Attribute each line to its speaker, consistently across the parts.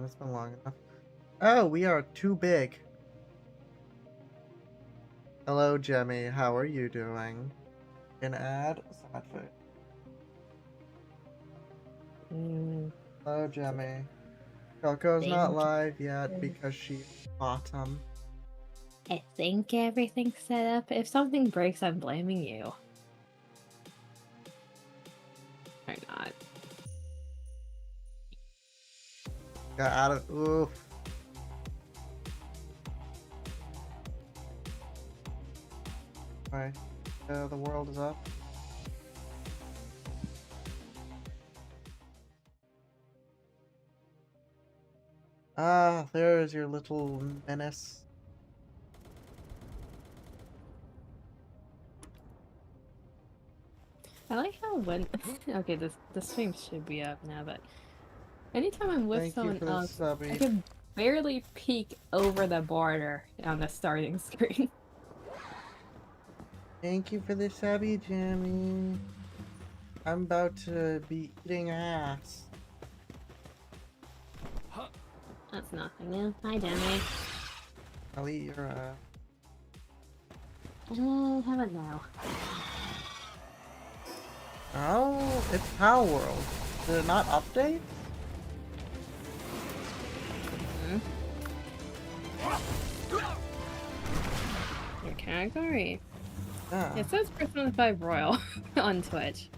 Speaker 1: It's been long enough. Oh, we are too big. Hello, Jemmy. How are you doing? An ad? Sad face.
Speaker 2: Mm,
Speaker 1: Hello, Jemmy. Coco's not
Speaker 2: think
Speaker 1: live yet because she's bottom.
Speaker 2: I think everything's set up. If something breaks, I'm blaming you. Or not.
Speaker 1: Got out of. Oof. Alright. The world is up. Ah, there's your little menace.
Speaker 2: I like how when okay, this stream should be up now, but anytime I'm with
Speaker 1: Thank you
Speaker 2: someone
Speaker 1: for the
Speaker 2: else, I
Speaker 1: subby.
Speaker 2: can barely peek over the border on the starting screen.
Speaker 1: Thank you for the subby, Jemmy. I'm about to be eating ass.
Speaker 2: That's nothing new. Hi, Demi.
Speaker 1: I'll eat your
Speaker 2: How about now?
Speaker 1: Oh, it's palworld. Did it not update?
Speaker 2: Hmm? Your category?
Speaker 1: Yeah.
Speaker 2: It says Persona 5 Royal on Twitch.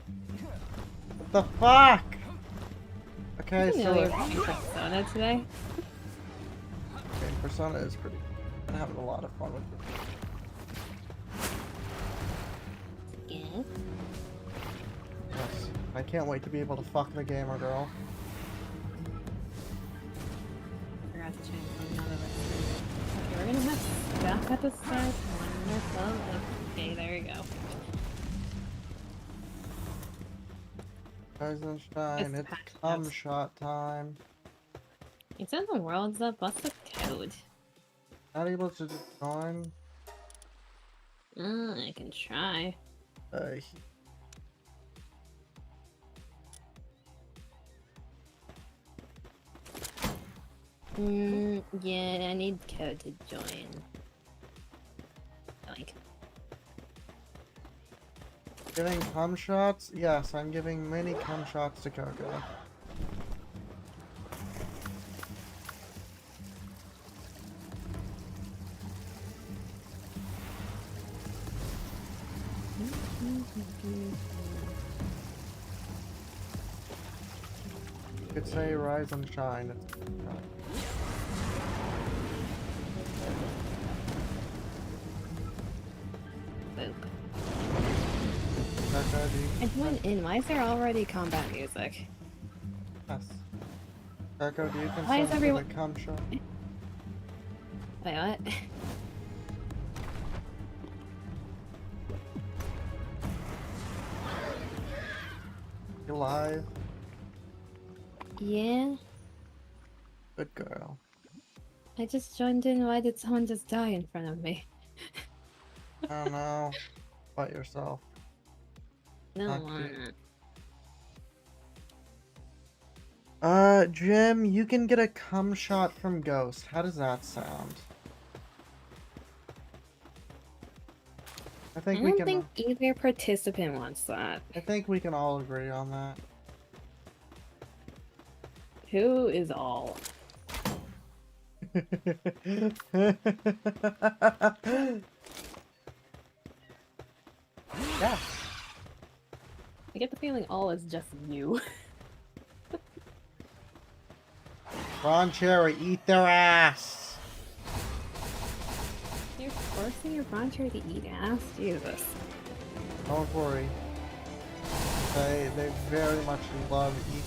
Speaker 1: What the fuck?
Speaker 2: I
Speaker 1: Okay,
Speaker 2: didn't know
Speaker 1: so
Speaker 2: you were playing Persona today.
Speaker 1: okay, Persona is pretty. I'm having a lot of fun with it.
Speaker 2: Yeah.
Speaker 1: Yes. I can't wait to be able to fuck the gamer girl.
Speaker 2: Forgot to change another list. Okay, we're gonna have stuff at the start. Wonderful. Okay, there you go.
Speaker 1: Rise and shine,
Speaker 2: Just
Speaker 1: it's
Speaker 2: packed
Speaker 1: cum
Speaker 2: up.
Speaker 1: shot time.
Speaker 2: It says the world's up. What's the code?
Speaker 1: Not able to just join.
Speaker 2: I can try.
Speaker 1: Uh,
Speaker 2: Yeah, I need code to join. Like,
Speaker 1: Giving cum shots? Yes, I'm giving many cum shots to Coco. You could say rise and shine. It's
Speaker 2: boop.
Speaker 1: Coco, do
Speaker 2: I
Speaker 1: you
Speaker 2: went in. Why is there already combat music?
Speaker 1: yes. Coco, do you
Speaker 2: Why is
Speaker 1: consent to the
Speaker 2: everyone?
Speaker 1: cum shot?
Speaker 2: Wait, what?
Speaker 1: You live?
Speaker 2: Yeah,
Speaker 1: Good girl.
Speaker 2: I just joined in. Why did someone just die in front of me?
Speaker 1: I don't know. Fight yourself.
Speaker 2: No,
Speaker 1: Not
Speaker 2: why
Speaker 1: good.
Speaker 2: not?
Speaker 1: Jim, you can get a cum shot from Ghost. How does that sound? I
Speaker 2: I
Speaker 1: think we
Speaker 2: don't
Speaker 1: can.
Speaker 2: think either participant wants that.
Speaker 1: I think we can all agree on that.
Speaker 2: Who is all?
Speaker 1: Yeah.
Speaker 2: I get the feeling all is just you.
Speaker 1: Ron Cherry, eat their ass.
Speaker 2: You're forcing your broncher to eat ass? Jesus.
Speaker 1: Don't worry. They very much love eating.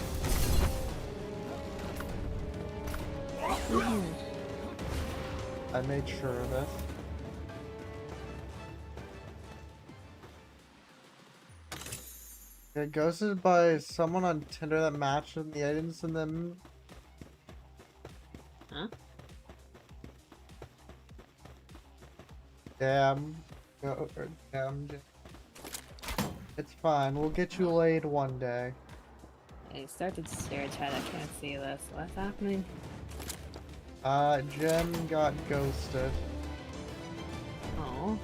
Speaker 1: I made sure of this. It ghosted by someone on Tinder that matched with me. I didn't send them.
Speaker 2: Huh?
Speaker 1: Damn. Damn. It's fine. We'll get you laid one day.
Speaker 2: I started to share chat. I can't see this. What's happening?
Speaker 1: Jim got ghosted.
Speaker 2: Oh.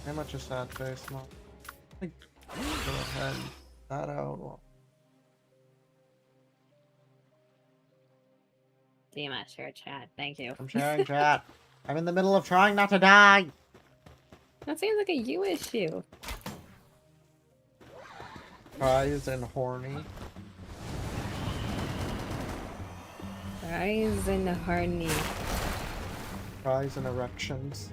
Speaker 1: How much a sad face, Mom? Go ahead. That out.
Speaker 2: Do not share chat. Thank you.
Speaker 1: I'm sharing chat. I'm in the middle of trying not to die.
Speaker 2: That seems like a you issue.
Speaker 1: Prize and horny.
Speaker 2: Rise in the harney.
Speaker 1: Prize and erections.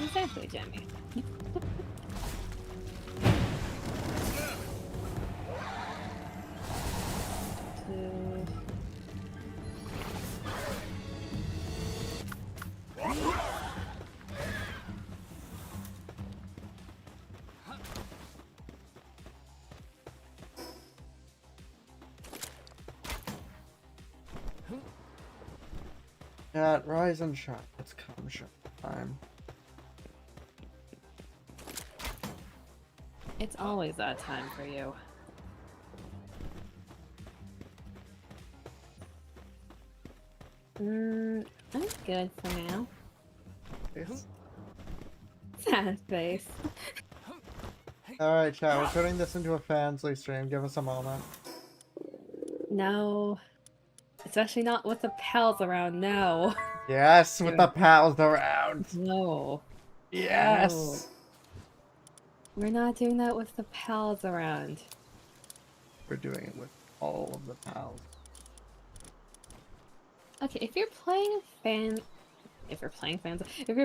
Speaker 2: Exactly, Jimmy.
Speaker 1: Chat, rise and shine. It's come shine time.
Speaker 2: It's always that time for you. I'm good for now.
Speaker 1: Yes.
Speaker 2: Sad face.
Speaker 1: Alright, chat, we're putting this into a fansly stream. Give us a moment.
Speaker 2: No. Especially not with the pals around, no.
Speaker 1: Yes, with the pals around.
Speaker 2: No.
Speaker 1: Yes.
Speaker 2: No. We're not doing that with the pals around.
Speaker 1: We're doing it with all of the pals.
Speaker 2: Okay, if you're playing if you're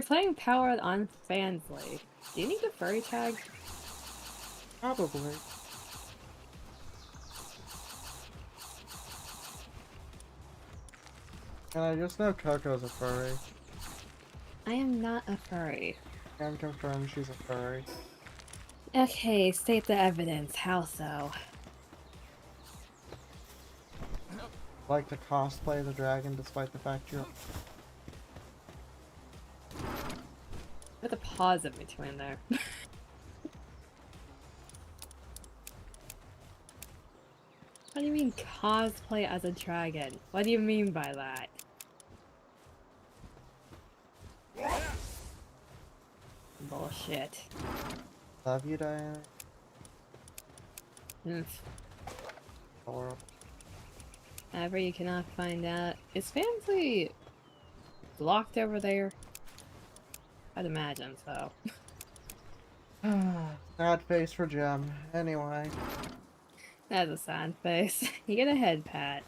Speaker 2: playing Powered on Fansly, do you need a furry tag?
Speaker 1: Probably. And I just know Coco's a furry.
Speaker 2: I am not a furry.
Speaker 1: Can confirm she's a furry.
Speaker 2: Okay, state the evidence. How so?
Speaker 1: Like to cosplay the dragon despite the fact you're...
Speaker 2: With a pause in between there. What do you mean cosplay as a dragon? What do you mean by that? Bullshit.
Speaker 1: Love you, Diana. Or...
Speaker 2: However, you cannot find out. Is Fansly locked over there? I'd imagine so.
Speaker 1: Sad face for Gem. Anyway.
Speaker 2: That's a sad face. You get a head pat.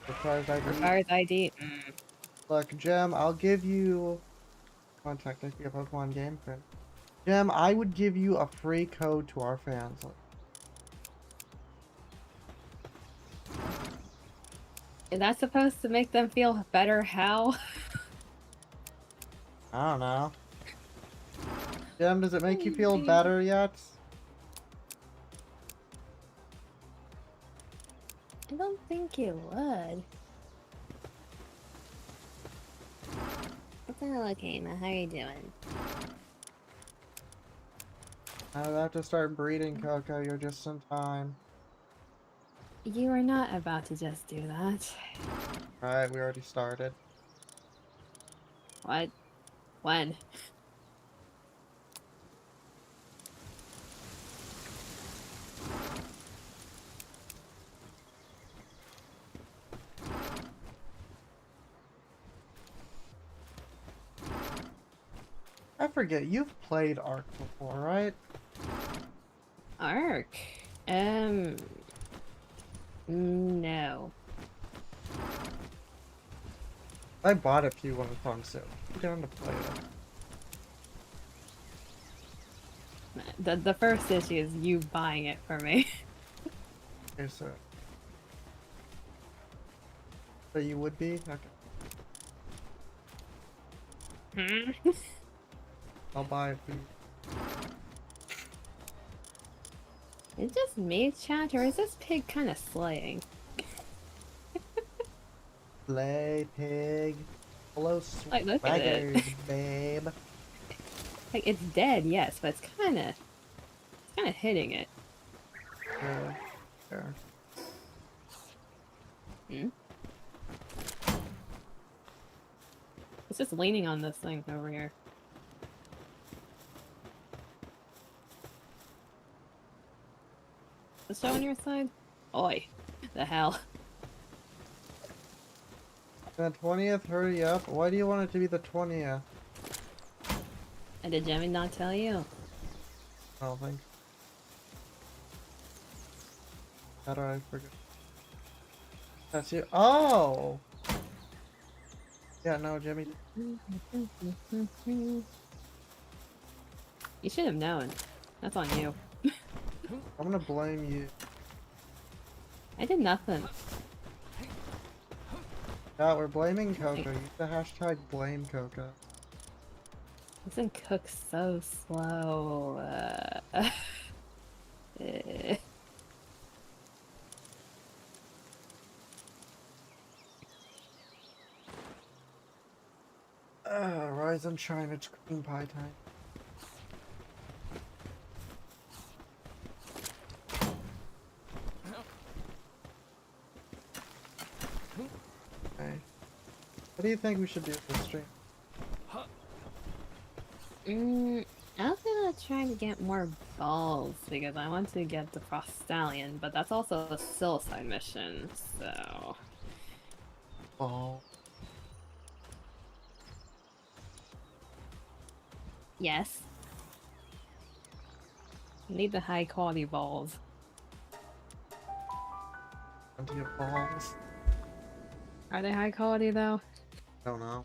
Speaker 1: Requires ID.
Speaker 2: Requires ID.
Speaker 1: Look, Gem, I'll give you... Contact if you have Pokemon game print. Gem, I would give you a free code to our fans.
Speaker 2: Is that supposed to make them feel better? How?
Speaker 1: I don't know. Gem, does it make you feel better yet?
Speaker 2: I don't think it would. Okay, Emma, how are you doing?
Speaker 1: I'm about to start breeding, Coco. You're just in time.
Speaker 2: You are not about to just do that.
Speaker 1: Alright, we already started.
Speaker 2: What? When?
Speaker 1: I forget, you've played Ark before, right?
Speaker 2: Ark? No.
Speaker 1: I bought a few when it comes soon. I'm going to play it.
Speaker 2: The first issue is you buying it for me.
Speaker 1: Okay, so... So you would be? Okay. I'll buy it for you.
Speaker 2: Is this me, chat, or is this pig kind of slaying?
Speaker 1: Slay pig. Hello,
Speaker 2: Like, look at it.
Speaker 1: swaggers, babe.
Speaker 2: Like, it's dead, yes, but it's kind of hitting it.
Speaker 1: Yeah. there.
Speaker 2: Hmm? It's just leaning on this thing over here. The show on your side? Oi. The hell.
Speaker 1: The 20th, hurry up. Why do you want it to be the 20th?
Speaker 2: And did Jemmy not tell you?
Speaker 1: I don't think. How do I forget? That's you. Oh! Yeah, no, Jimmy.
Speaker 2: You should have known. That's on you.
Speaker 1: I'm gonna blame you.
Speaker 2: I did nothing.
Speaker 1: Yeah, we're blaming Coco. Use the hashtag blame Coco.
Speaker 2: This thing cooks so slow. Eh.
Speaker 1: Rise and shine, it's cream pie time. Okay. What do you think we should do with this stream?
Speaker 2: I was gonna try to get more balls because I want to get the Frost Stallion, but that's also a suicide mission, so...
Speaker 1: Ball.
Speaker 2: Yes. Need the high quality balls.
Speaker 1: Plenty of balls.
Speaker 2: Are they high quality though?
Speaker 1: Don't know.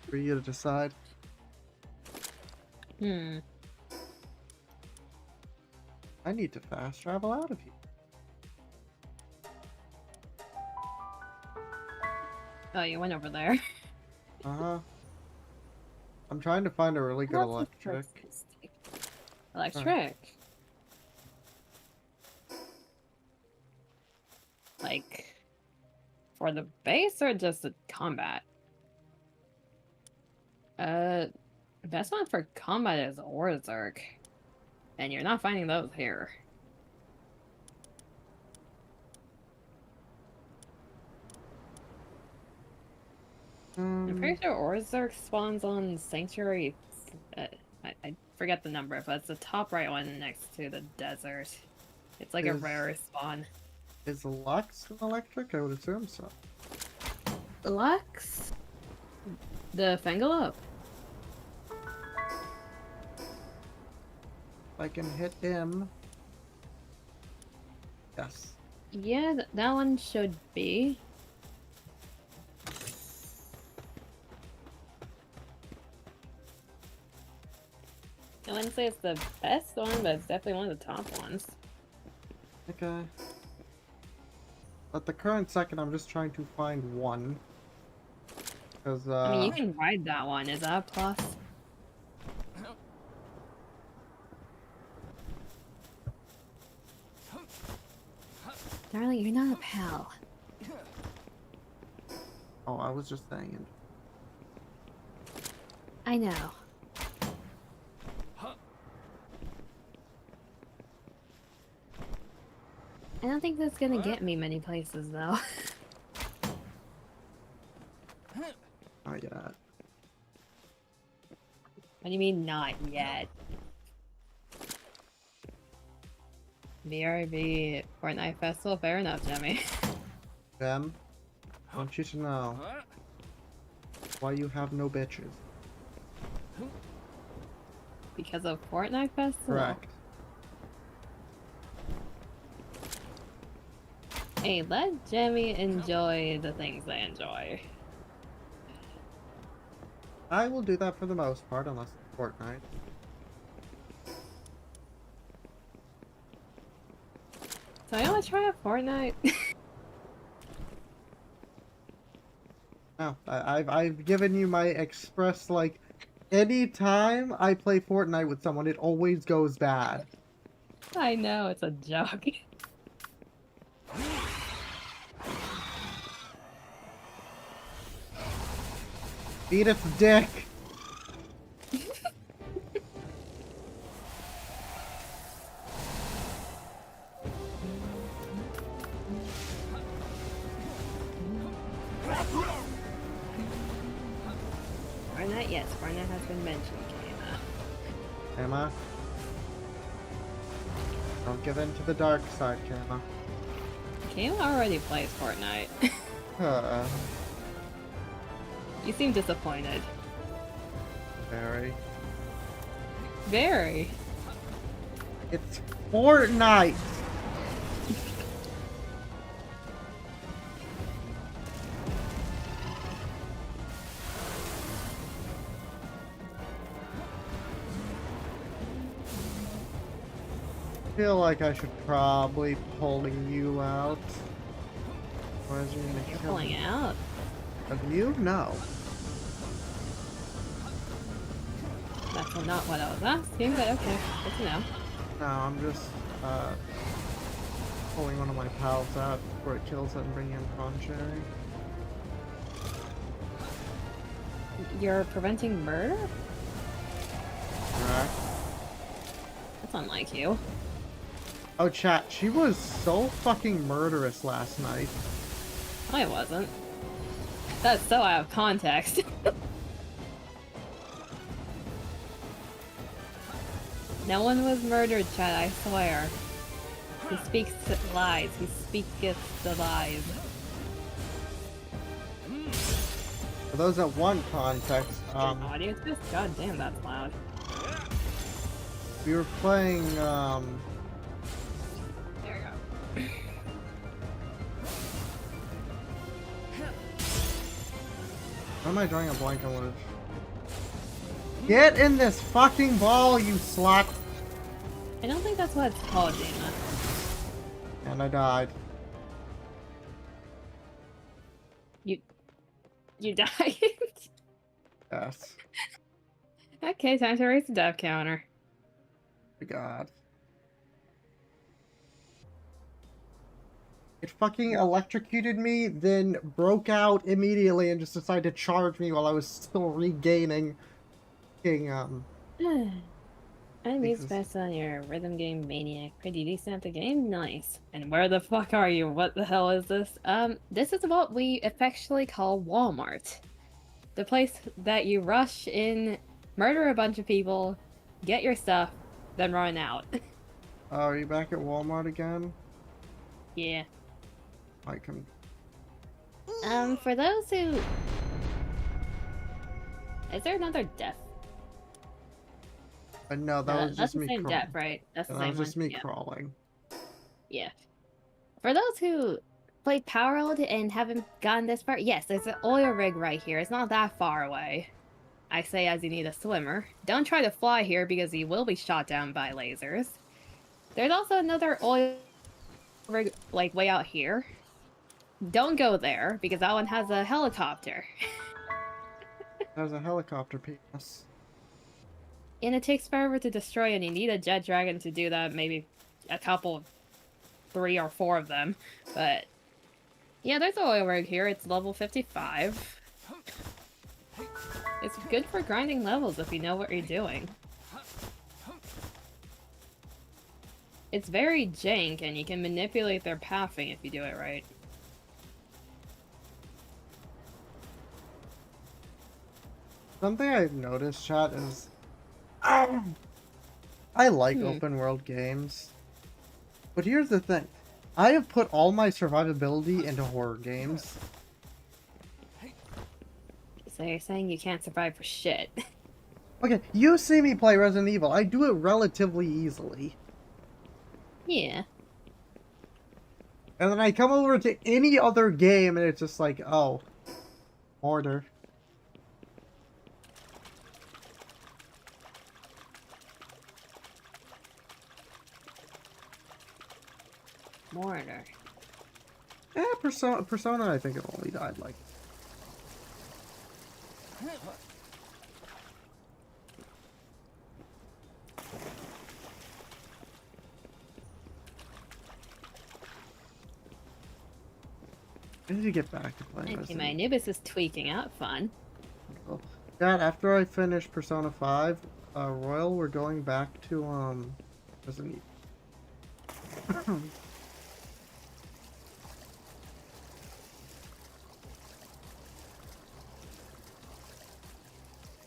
Speaker 1: For you to decide.
Speaker 2: Hmm.
Speaker 1: I need to fast travel out of here.
Speaker 2: Oh, you went over there.
Speaker 1: Uh-huh. I'm trying to find a really good
Speaker 2: Lots of
Speaker 1: electric.
Speaker 2: tricks. Electric? Like, for the base or just the combat? Best one for combat is Orzerk. And you're not finding those here. I'm pretty sure Orzerk spawns on Sanctuary. I forget the number, but it's the top right one next to the desert. It's like a rare spawn.
Speaker 1: Is Lux an electric? I would assume so.
Speaker 2: Lux? The Fengalop?
Speaker 1: I can hit him. Yes.
Speaker 2: Yeah, that one should be. I wouldn't say it's the best one, but it's definitely one of the top ones.
Speaker 1: Okay. At the current second, I'm just trying to find one. Because,
Speaker 2: I mean, you can ride that one. Is that a plus? Darling, you're not a pal.
Speaker 1: Oh, I was just saying it.
Speaker 2: I know. I don't think that's gonna get me many places, though.
Speaker 1: Not yet.
Speaker 2: What do you mean, not yet? BRB Fortnite Festival? Fair enough, Jemmy.
Speaker 1: Gem, I want you to know why you have no bitches.
Speaker 2: Because of Fortnite Festival?
Speaker 1: Correct.
Speaker 2: Hey, let Jemmy enjoy the things they enjoy.
Speaker 1: I will do that for the most part, unless it's Fortnite.
Speaker 2: So I want to try a Fortnite.
Speaker 1: No, I've given you my express, like, anytime I play Fortnite with someone, it always goes bad.
Speaker 2: I know, it's a joke.
Speaker 1: Beat its dick!
Speaker 2: Yes, Fortnite has been mentioned, Kayla.
Speaker 1: Emma? Don't give in to the dark side, Emma.
Speaker 2: Kayla already plays Fortnite.
Speaker 1: Uh,
Speaker 2: You seem disappointed.
Speaker 1: very.
Speaker 2: Very.
Speaker 1: It's Fortnite! I feel like I should probably pulling you out. Why is
Speaker 2: You're pulling out?
Speaker 1: Of you? No.
Speaker 2: That's not what I was asking, but okay, good to know.
Speaker 1: No, I'm just pulling one of my pals out before it kills it and bringing in prawn cherry.
Speaker 2: You're preventing murder?
Speaker 1: Correct.
Speaker 2: That's unlike you.
Speaker 1: Oh, chat, she was so fucking murderous last night.
Speaker 2: I wasn't. That's so out of context. No one was murdered, Chad, I swear. He speaks lies. He speaketh the lies.
Speaker 1: For those that want context,
Speaker 2: Audience, just goddamn, that's loud.
Speaker 1: we were playing,
Speaker 2: There you go.
Speaker 1: Why am I drawing a blank on what it... Get in this fucking ball, you slut!
Speaker 2: I don't think that's what it's called, Dana.
Speaker 1: And I died.
Speaker 2: You died?
Speaker 1: Yes.
Speaker 2: Okay, time to raise the death counter.
Speaker 1: My god. It fucking electrocuted me, then broke out immediately and just decided to charge me while I was still regaining fucking,
Speaker 2: Enemies best on your rhythm game maniac. Pretty decent at the game? Nice. And where the fuck are you? What the hell is this? This is what we affectionately call Walmart. The place that you rush in, murder a bunch of people, get your stuff, then run out.
Speaker 1: Oh, are you back at Walmart again?
Speaker 2: Yeah.
Speaker 1: I can...
Speaker 2: For those who... Is there another death?
Speaker 1: No, that was
Speaker 2: that's
Speaker 1: just
Speaker 2: the
Speaker 1: me
Speaker 2: same
Speaker 1: crawling.
Speaker 2: death, right? That's the
Speaker 1: That
Speaker 2: same
Speaker 1: was
Speaker 2: one.
Speaker 1: just me
Speaker 2: Yeah.
Speaker 1: crawling.
Speaker 2: Yeah. For those who played palworld and haven't gotten this far, yes, there's an oil rig right here. It's not that far away. I say as you need a swimmer. Don't try to fly here because you will be shot down by lasers. There's also another oil rig, like, way out here. Don't go there, because that one has a helicopter.
Speaker 1: There's a helicopter penis.
Speaker 2: And it takes forever to destroy, and you need a jet dragon to do that, maybe a couple, 3 or 4 of them. But, yeah, there's an oil rig here. It's level 55. It's good for grinding levels if you know what you're doing. It's very jank, and you can manipulate their pathing if you do it right.
Speaker 1: Something I've noticed, chat, is... I like open world games. But here's the thing. I have put all my survivability into horror games.
Speaker 2: So you're saying you can't survive for shit.
Speaker 1: Okay, you see me play Resident Evil. I do it relatively easily.
Speaker 2: Yeah.
Speaker 1: And then I come over to any other game and it's just like, oh, order.
Speaker 2: Mortar.
Speaker 1: Persona, I think it only died like... I need to get back to playing
Speaker 2: Okay,
Speaker 1: Resident
Speaker 2: my
Speaker 1: Evil.
Speaker 2: Anubis is tweaking out. Fun.
Speaker 1: Dad, after I finish Persona 5, Royal, we're going back to, Resident Evil.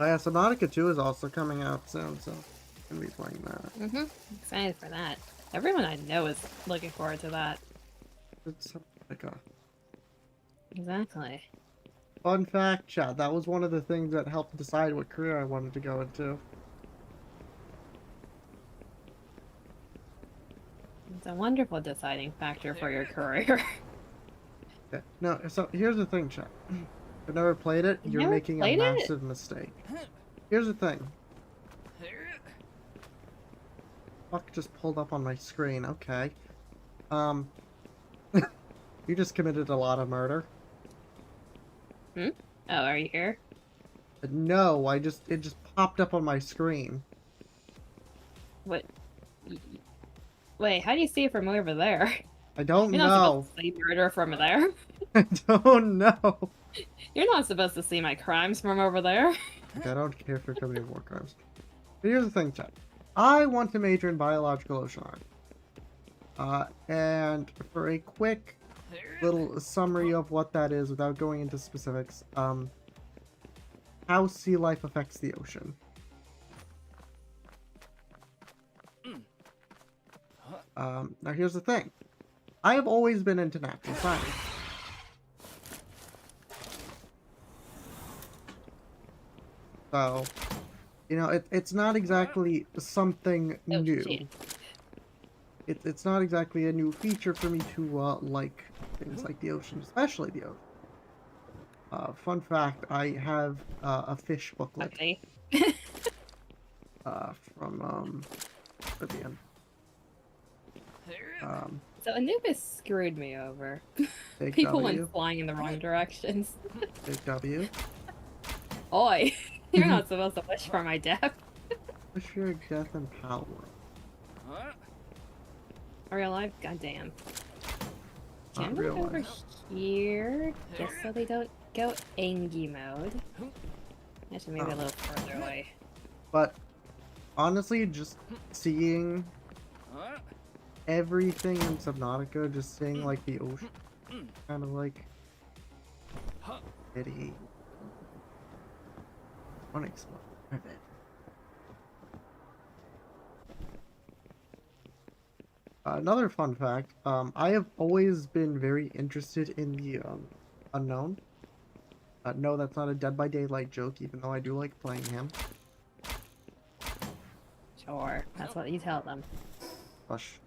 Speaker 1: Oh, yeah, Subnautica 2 is also coming out soon, so I'm gonna be playing that.
Speaker 2: Excited for that. Everyone I know is looking forward to that.
Speaker 1: It's Subnautica.
Speaker 2: Exactly.
Speaker 1: Fun fact, chat, that was one of the things that helped decide what career I wanted to go into.
Speaker 2: It's a wonderful deciding factor for your career.
Speaker 1: Okay. No, so here's the thing, chat. If you've never played it,
Speaker 2: You
Speaker 1: you're
Speaker 2: never
Speaker 1: making a
Speaker 2: played it?
Speaker 1: massive mistake. Here's the thing. Fuck just pulled up on my screen, okay. You just committed a lot of murder.
Speaker 2: Oh, are you here?
Speaker 1: No, it just popped up on my screen.
Speaker 2: What? Wait, how do you see it from over there?
Speaker 1: I don't
Speaker 2: You're not
Speaker 1: know.
Speaker 2: supposed to see murder from there.
Speaker 1: I don't know.
Speaker 2: You're not supposed to see my crimes from over there.
Speaker 1: I don't care if you're committing war crimes. But here's the thing, chat. I want to major in biological oceanography. And for a quick little summary of what that is without going into specifics, how sea life affects the ocean. Now here's the thing. I have always been into natural science. So, you know, it's not exactly something new. It's not exactly a new feature for me to like things like the ocean, especially the ocean. Fun fact, I have a fish booklet from Oblivion.
Speaker 2: So Anubis screwed me over.
Speaker 1: Big
Speaker 2: People
Speaker 1: W.
Speaker 2: went flying in the wrong directions.
Speaker 1: Big W.
Speaker 2: Oi! You're not supposed to wish for my death.
Speaker 1: Wish your death in power.
Speaker 2: Are you alive? Goddamn.
Speaker 1: Not
Speaker 2: Can we
Speaker 1: real
Speaker 2: go over
Speaker 1: life.
Speaker 2: here? Just so they don't go Angie mode. Actually, maybe a little further away.
Speaker 1: But honestly, just seeing everything in Subnautica, just seeing like the ocean, kind of like pity. Unexplained. Another fun fact, I have always been very interested in the unknown. No, that's not a Dead by Daylight joke, even though I do like playing him.
Speaker 2: Sure, that's what you tell them.
Speaker 1: Hush.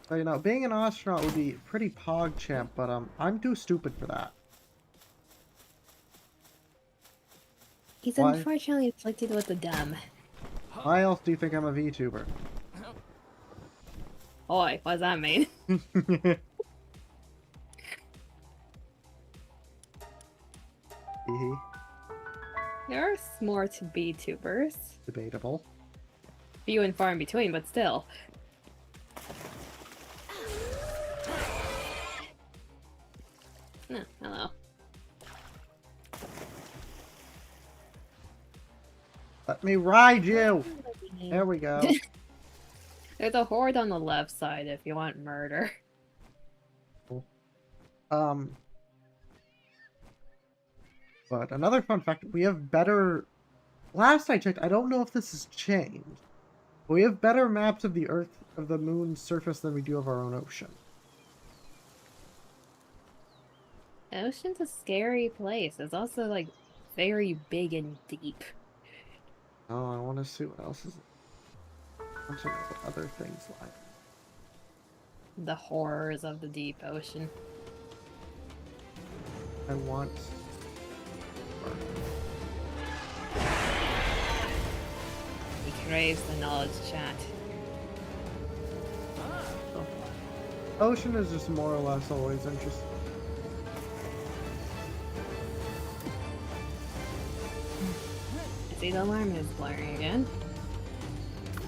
Speaker 1: So, you know, being an astronaut would be pretty pog champ, but I'm too stupid for that.
Speaker 2: He's
Speaker 1: Why?
Speaker 2: unfortunately afflicted with the dumb.
Speaker 1: Why else do you think I'm a VTuber?
Speaker 2: Oi, what does that mean? There are smart VTubers.
Speaker 1: Debatable.
Speaker 2: Few and far in between, but still. No, hello.
Speaker 1: Let me ride you! There we go.
Speaker 2: There's a horde on the left side if you want murder.
Speaker 1: But another fun fact, we have better... Last I checked, I don't know if this has changed. But we have better maps of the Earth, of the Moon's surface than we do of our own ocean.
Speaker 2: The ocean's a scary place. It's also, like, very big and deep.
Speaker 1: Oh, I want to see what else is... I want to know what other things like.
Speaker 2: The horrors of the deep ocean.
Speaker 1: I want...
Speaker 2: He craves the knowledge chat.
Speaker 1: Ocean is just more or less always interesting.
Speaker 2: I see the alarm is blaring again.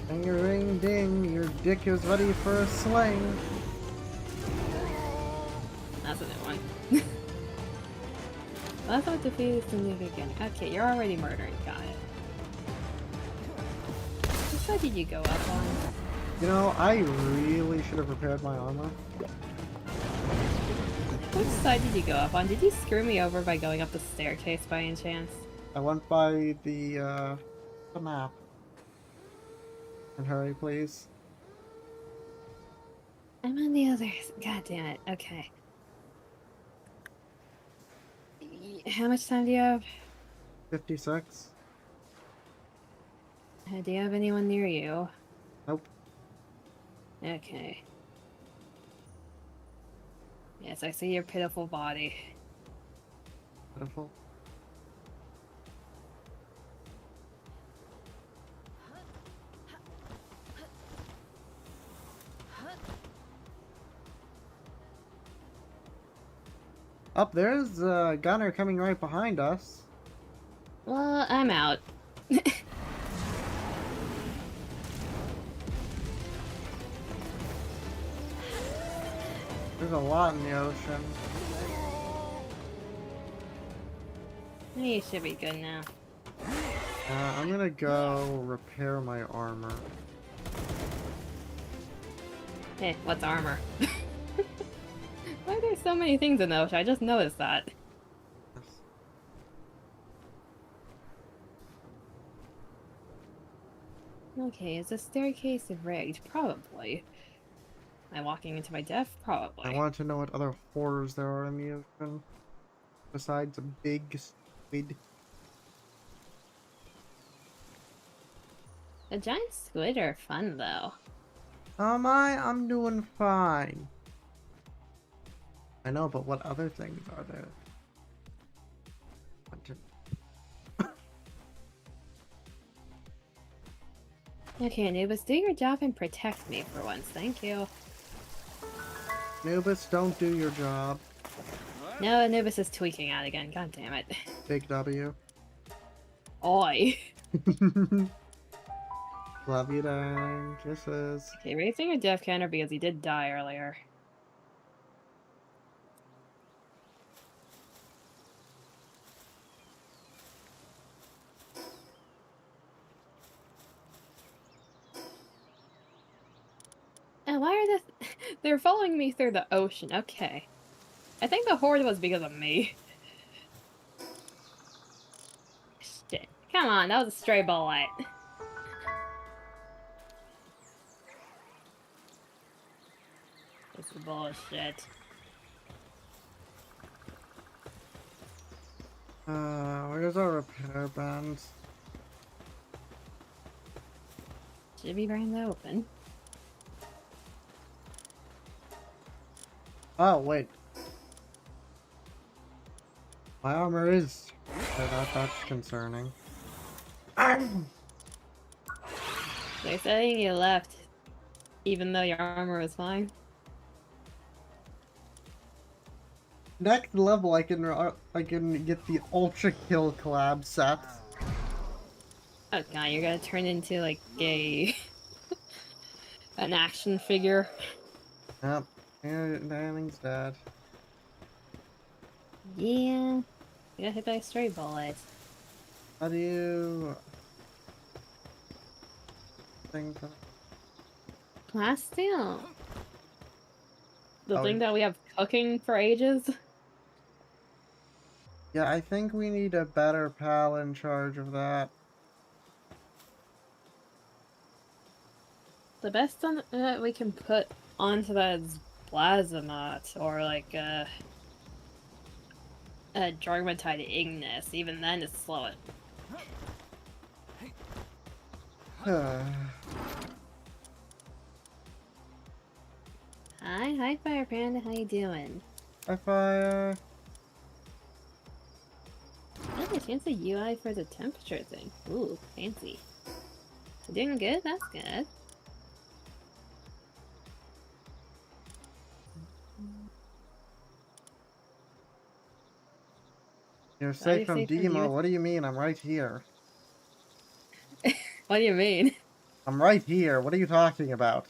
Speaker 1: Ding ring ding, your dick is ready for a sling.
Speaker 2: That's a new one. That's not defeated significant. Okay, you're already murdering. Got it. Which side did you go up on?
Speaker 1: You know, I really should have prepared my armor.
Speaker 2: Which side did you go up on? Did you screw me over by going up the staircase by any chance?
Speaker 1: I went by the map. And hurry, please.
Speaker 2: I'm on the others. God damn it. Okay. How much time do you have?
Speaker 1: 56.
Speaker 2: Do you have anyone near you?
Speaker 1: Nope.
Speaker 2: Okay. Yes, I see your pitiful body.
Speaker 1: Pitiful. Up there's a gunner coming right behind us.
Speaker 2: Well, I'm out.
Speaker 1: There's a lot in the ocean.
Speaker 2: You should be good now.
Speaker 1: I'm gonna go repair my armor.
Speaker 2: Hey, what's armor? Why are there so many things in the ocean? I just noticed that. Okay, is the staircase rigged? Probably. Am I walking into my death? Probably.
Speaker 1: I want to know what other horrors there are in the ocean. Besides a big squid.
Speaker 2: The giant squid are fun, though.
Speaker 1: I'm doing fine. I know, but what other things are there?
Speaker 2: Okay, Anubis, do your job and protect me for once. Thank you.
Speaker 1: Anubis, don't do your job.
Speaker 2: No, Anubis is tweaking out again. God damn it.
Speaker 1: Big W.
Speaker 2: Oi.
Speaker 1: Love you, darling. Kisses.
Speaker 2: Okay, raising your death counter because he did die earlier. And why are this? They're following me through the ocean. Okay. I think the horde was because of me. Shit. Come on, that was a stray bullet. This is bullshit.
Speaker 1: Where's our repair bands?
Speaker 2: Should be brand open.
Speaker 1: Oh, wait. My armor is... that's concerning.
Speaker 2: They're saying you left, even though your armor was fine.
Speaker 1: Next level, I can get the ultra kill collab sets.
Speaker 2: Oh god, you're gonna turn into like a an action figure.
Speaker 1: Yep, and everything's dead.
Speaker 2: Yeah, you got hit by a stray bullet.
Speaker 1: How do you think?
Speaker 2: Plasteel. The
Speaker 1: Oh,
Speaker 2: thing that we have cooking for ages.
Speaker 1: yeah, I think we need a better pal in charge of that.
Speaker 2: The best one that we can put onto that is Blazamat, or like a Jormatide Ignis. Even then, it's slow. Hi Fire Panda, how you doing?
Speaker 1: Hi, Fire.
Speaker 2: Oh, they changed the UI for the temperature thing. Ooh, fancy. You doing good? That's good.
Speaker 1: You're safe from
Speaker 2: safe from
Speaker 1: Demo.
Speaker 2: you?
Speaker 1: What do you mean? I'm right here.
Speaker 2: What do you mean?
Speaker 1: I'm right here. What are you talking about?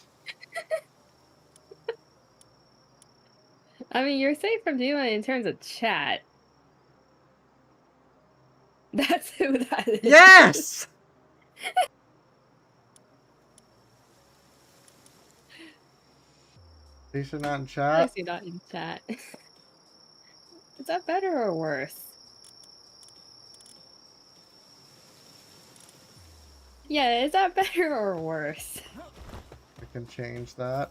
Speaker 2: I mean, you're safe from Demo in terms of chat. That's who that is.
Speaker 1: Yes! At least you're not in
Speaker 2: At
Speaker 1: chat.
Speaker 2: least you're not in chat. Is that better or worse? Yeah, is that better or worse?
Speaker 1: I can change that.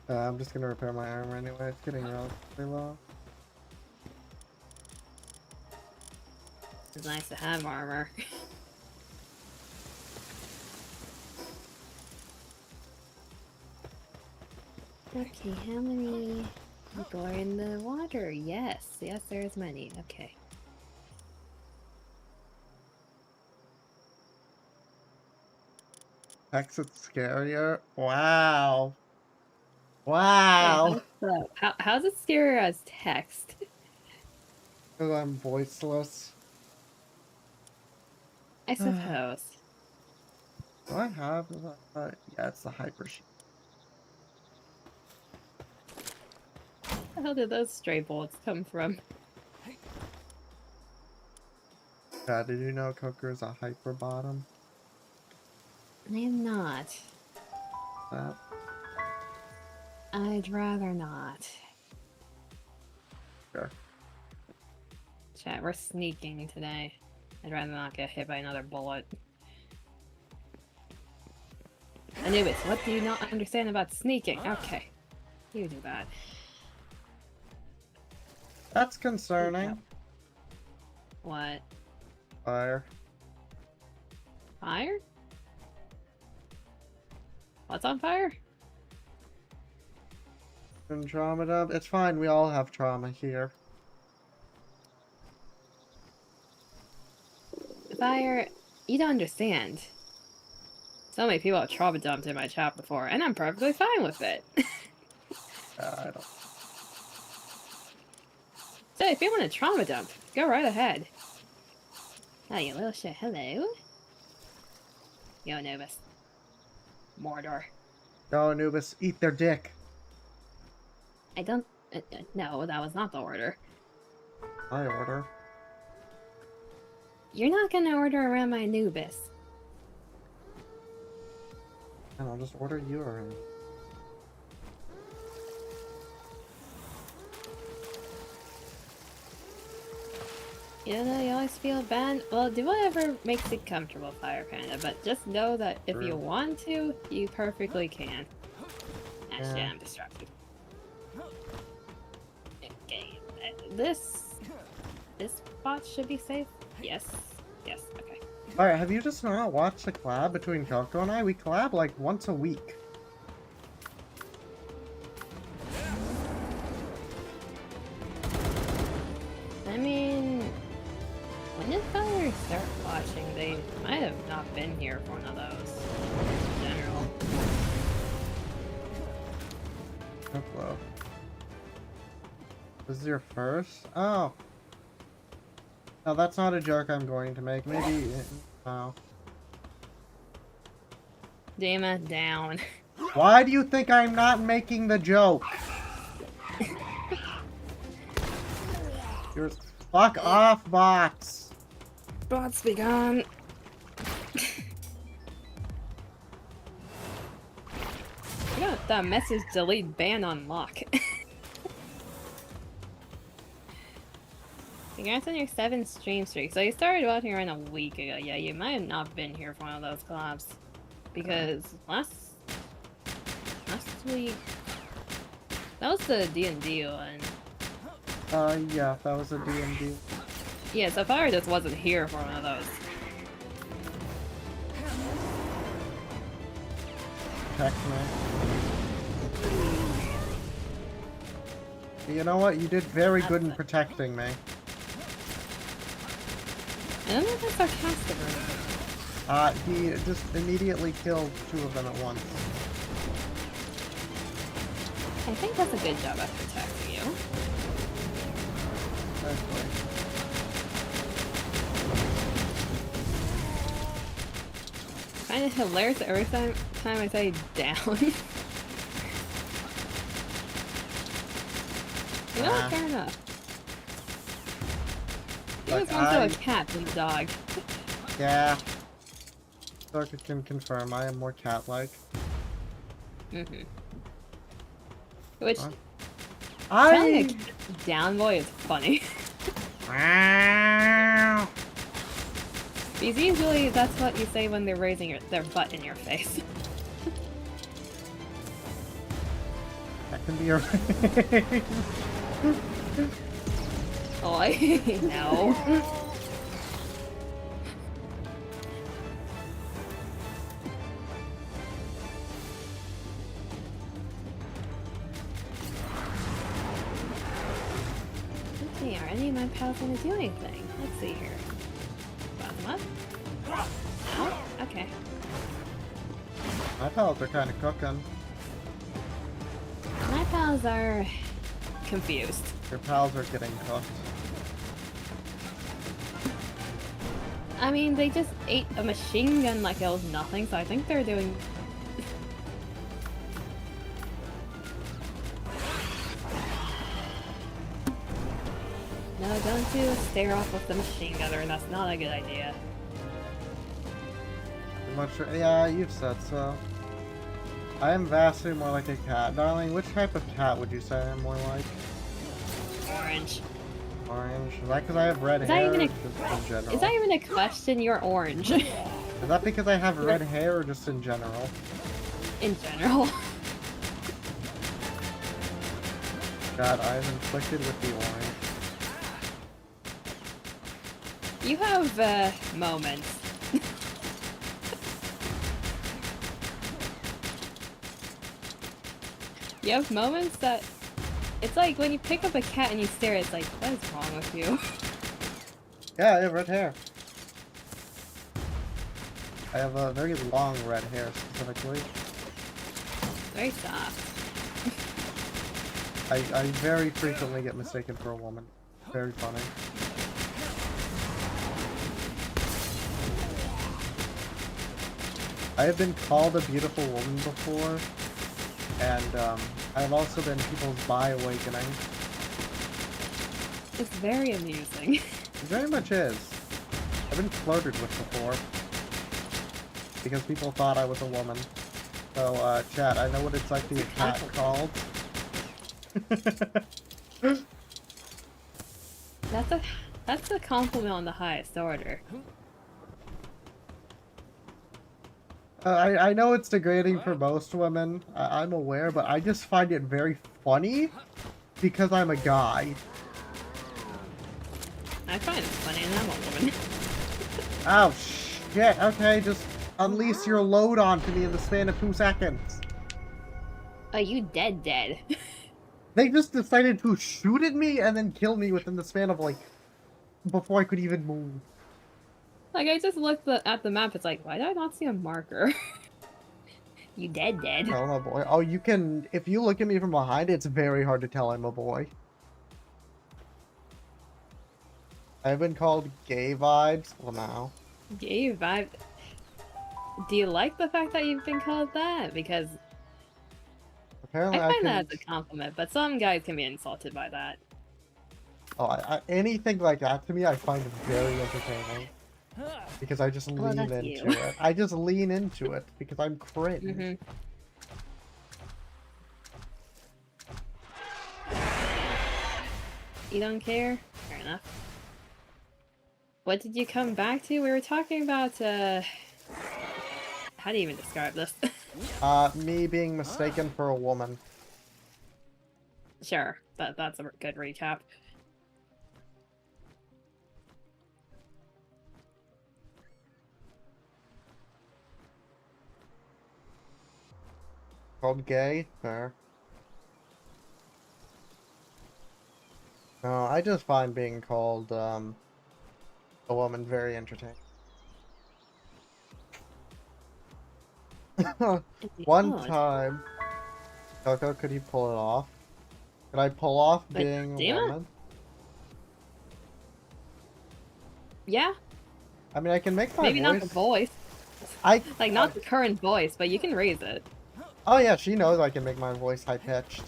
Speaker 1: I'm just gonna repair my armor anyway. It's getting relatively low.
Speaker 2: It's nice to have armor. Okay, how many people are in the water? Yes, there's many. Okay.
Speaker 1: Exit's scarier. Wow.
Speaker 2: Wait,
Speaker 1: Wow.
Speaker 2: how's it scarier as text?
Speaker 1: Because I'm voiceless.
Speaker 2: I suppose.
Speaker 1: Do I have yeah, it's the hyper sheet.
Speaker 2: Where the hell did those stray bullets come from?
Speaker 1: Yeah, did you know Coker is a hyper bottom?
Speaker 2: I am not.
Speaker 1: That.
Speaker 2: I'd rather not.
Speaker 1: Sure.
Speaker 2: Chat, we're sneaking today. I'd rather not get hit by another bullet. Anubis, what do you not understand about sneaking? Okay. You do that.
Speaker 1: That's concerning.
Speaker 2: What?
Speaker 1: Fire.
Speaker 2: Fire? What's on fire?
Speaker 1: And trauma dump. It's fine, we all have trauma here.
Speaker 2: Fire, you don't understand. So many people have trauma dumped in my chat before, and I'm perfectly fine with it.
Speaker 1: I don't.
Speaker 2: So if you want to trauma dump, go right ahead. Oh, you little shit. Hello? Yo, Novus. Mordor.
Speaker 1: Go, Anubis, eat their dick.
Speaker 2: I don't... no, that was not the order.
Speaker 1: I order.
Speaker 2: You're not gonna order around my Anubis.
Speaker 1: And I'll just order you around.
Speaker 2: You know, you always feel bad. Well, do whatever makes it comfortable, Fire Panda, but just know that if you want to, you perfectly can. Actually, I'm distracted. Okay, this spot should be safe. Yes, yes, okay.
Speaker 1: Alright, have you just not watched the collab between Coco and I? We collab like once a week.
Speaker 2: I mean, when did Fire start watching? They might have not been here for one of those. In general.
Speaker 1: Hello. This is your first? Oh. No, that's not a joke I'm going to make. Maybe... Oh.
Speaker 2: Dama down.
Speaker 1: Why do you think I'm not making the joke? You're... Fuck off, bots!
Speaker 2: Bots be gone. I got the message delete ban unlock. Congrats on your 7th stream streak. So you started watching around a week ago. Yeah, you might have not been here for one of those collabs. Because last week... That was the D&D one.
Speaker 1: Yeah, that was a D&D.
Speaker 2: Yeah, so Fire just wasn't here for one of those.
Speaker 1: Heck, man. You know what? You did very good in protecting me.
Speaker 2: I don't know if that's sarcastic or not.
Speaker 1: He just immediately killed 2 of them at once.
Speaker 2: I think that's a good job at protecting you.
Speaker 1: Exactly.
Speaker 2: Kind of hilarious every time I say down. You know what? Fair enough. He was also a cat than a dog.
Speaker 1: Yeah. Sorka can confirm I am more cat-like.
Speaker 2: Mm-hmm. Which,
Speaker 1: I...
Speaker 2: telling a kid down boy is funny. Because usually that's what you say when they're raising their butt in your face.
Speaker 1: That can be a...
Speaker 2: Oh, no. Okay, are any of my pals gonna do anything? Let's see here. Bottom up. Oh, okay.
Speaker 1: My pals are kind of cooking.
Speaker 2: My pals are confused.
Speaker 1: Your pals are getting cooked.
Speaker 2: I mean, they just ate a machine gun like it was nothing, so I think they're doing... No, don't do a stare off with the machine gunner, that's not a good idea.
Speaker 1: Yeah, you've said so. I am vastly more like a cat. Darling, which type of cat would you say I'm more like?
Speaker 2: Orange.
Speaker 1: Orange? Is that because I have red
Speaker 2: Is that
Speaker 1: hair?
Speaker 2: even
Speaker 1: Or just in general?
Speaker 2: Is that even a question? You're orange.
Speaker 1: Is that because I have red hair or just in general?
Speaker 2: In general.
Speaker 1: God, I am inflicted with the orange.
Speaker 2: You have, moments. You have moments that... It's like when you pick up a cat and you stare, it's like, what is wrong with you?
Speaker 1: Yeah, I have red hair. I have a very long red hair, specifically.
Speaker 2: Very soft.
Speaker 1: I very frequently get mistaken for a woman. Very funny. I have been called a beautiful woman before, and I've also been people's bi-awakening.
Speaker 2: It's very amusing.
Speaker 1: It very much is. I've been flirted with before. Because people thought I was a woman. So, chat, I know what it's like to be a cat called.
Speaker 2: That's a compliment on the highest order.
Speaker 1: I know it's degrading for most women, I'm aware, but I just find it very funny because I'm a guy.
Speaker 2: I find it funny and I'm a woman.
Speaker 1: Oh, shit, okay, just unleash your load onto me in the span of 2 seconds.
Speaker 2: Oh, you dead.
Speaker 1: They just decided to shoot at me and then kill me within the span of, like, before I could even move.
Speaker 2: Like, I just looked at the map, it's like, why did I not see a marker? You dead.
Speaker 1: No, I'm a boy. Oh, you can... If you look at me from behind, it's very hard to tell I'm a boy. I've been called gay vibes. Well, now.
Speaker 2: Gay vibe. Do you like the fact that you've been called that? Because
Speaker 1: Apparently
Speaker 2: I find
Speaker 1: can...
Speaker 2: that as a compliment, but some guys can be insulted by that.
Speaker 1: Oh, anything like that to me, I find very entertaining. Because I just lean into it. I just lean into it because I'm cringe.
Speaker 2: Mm-hmm. You don't care? Fair enough. What did you come back to? We were talking about, how do you even describe this?
Speaker 1: Me being mistaken for a woman.
Speaker 2: Sure, that's a good recap.
Speaker 1: Called gay? Fair. No, I just find being called, a woman very entertaining. One time... Coco, could you pull it off? Could I pull off being a woman?
Speaker 2: Yeah.
Speaker 1: I mean, I can make my
Speaker 2: Maybe
Speaker 1: voice...
Speaker 2: not the voice. Like, not the current voice, but you can raise it.
Speaker 1: Oh yeah, she knows I can make my voice high-pitched.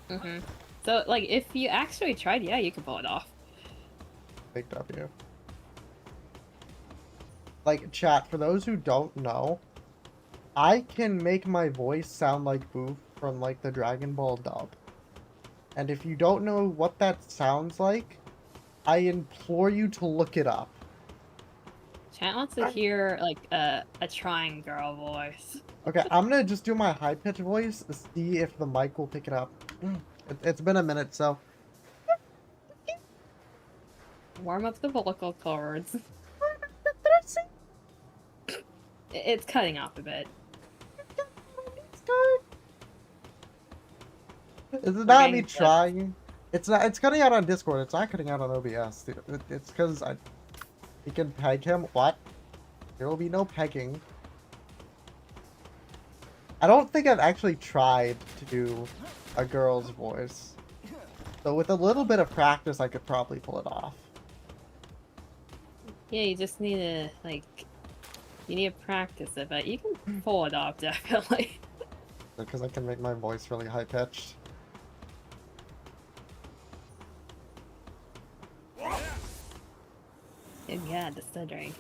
Speaker 2: Mm-hmm. So, like, if you actually tried, yeah, you could pull it off.
Speaker 1: Big W. Like, chat, for those who don't know, I can make my voice sound like Boof from like the Dragon Ball dub. And if you don't know what that sounds like, I implore you to look it up.
Speaker 2: Chat wants to hear like a trying girl voice.
Speaker 1: Okay, I'm gonna just do my high-pitched voice to see if the mic will pick it up. It's been a minute, so...
Speaker 2: Warm up the vocal cords. It's cutting off a bit.
Speaker 1: It's not me trying. It's not. It's cutting out on Discord. It's not cutting out on OBS. It's because you can peg him. What? There will be no pegging. I don't think I've actually tried to do a girl's voice. So with a little bit of practice, I could probably pull it off.
Speaker 2: Yeah, you just need to, like, you need to practice it, but you can pull it off, definitely.
Speaker 1: Because I can make my voice really high-pitched.
Speaker 2: Good God, the stuttering.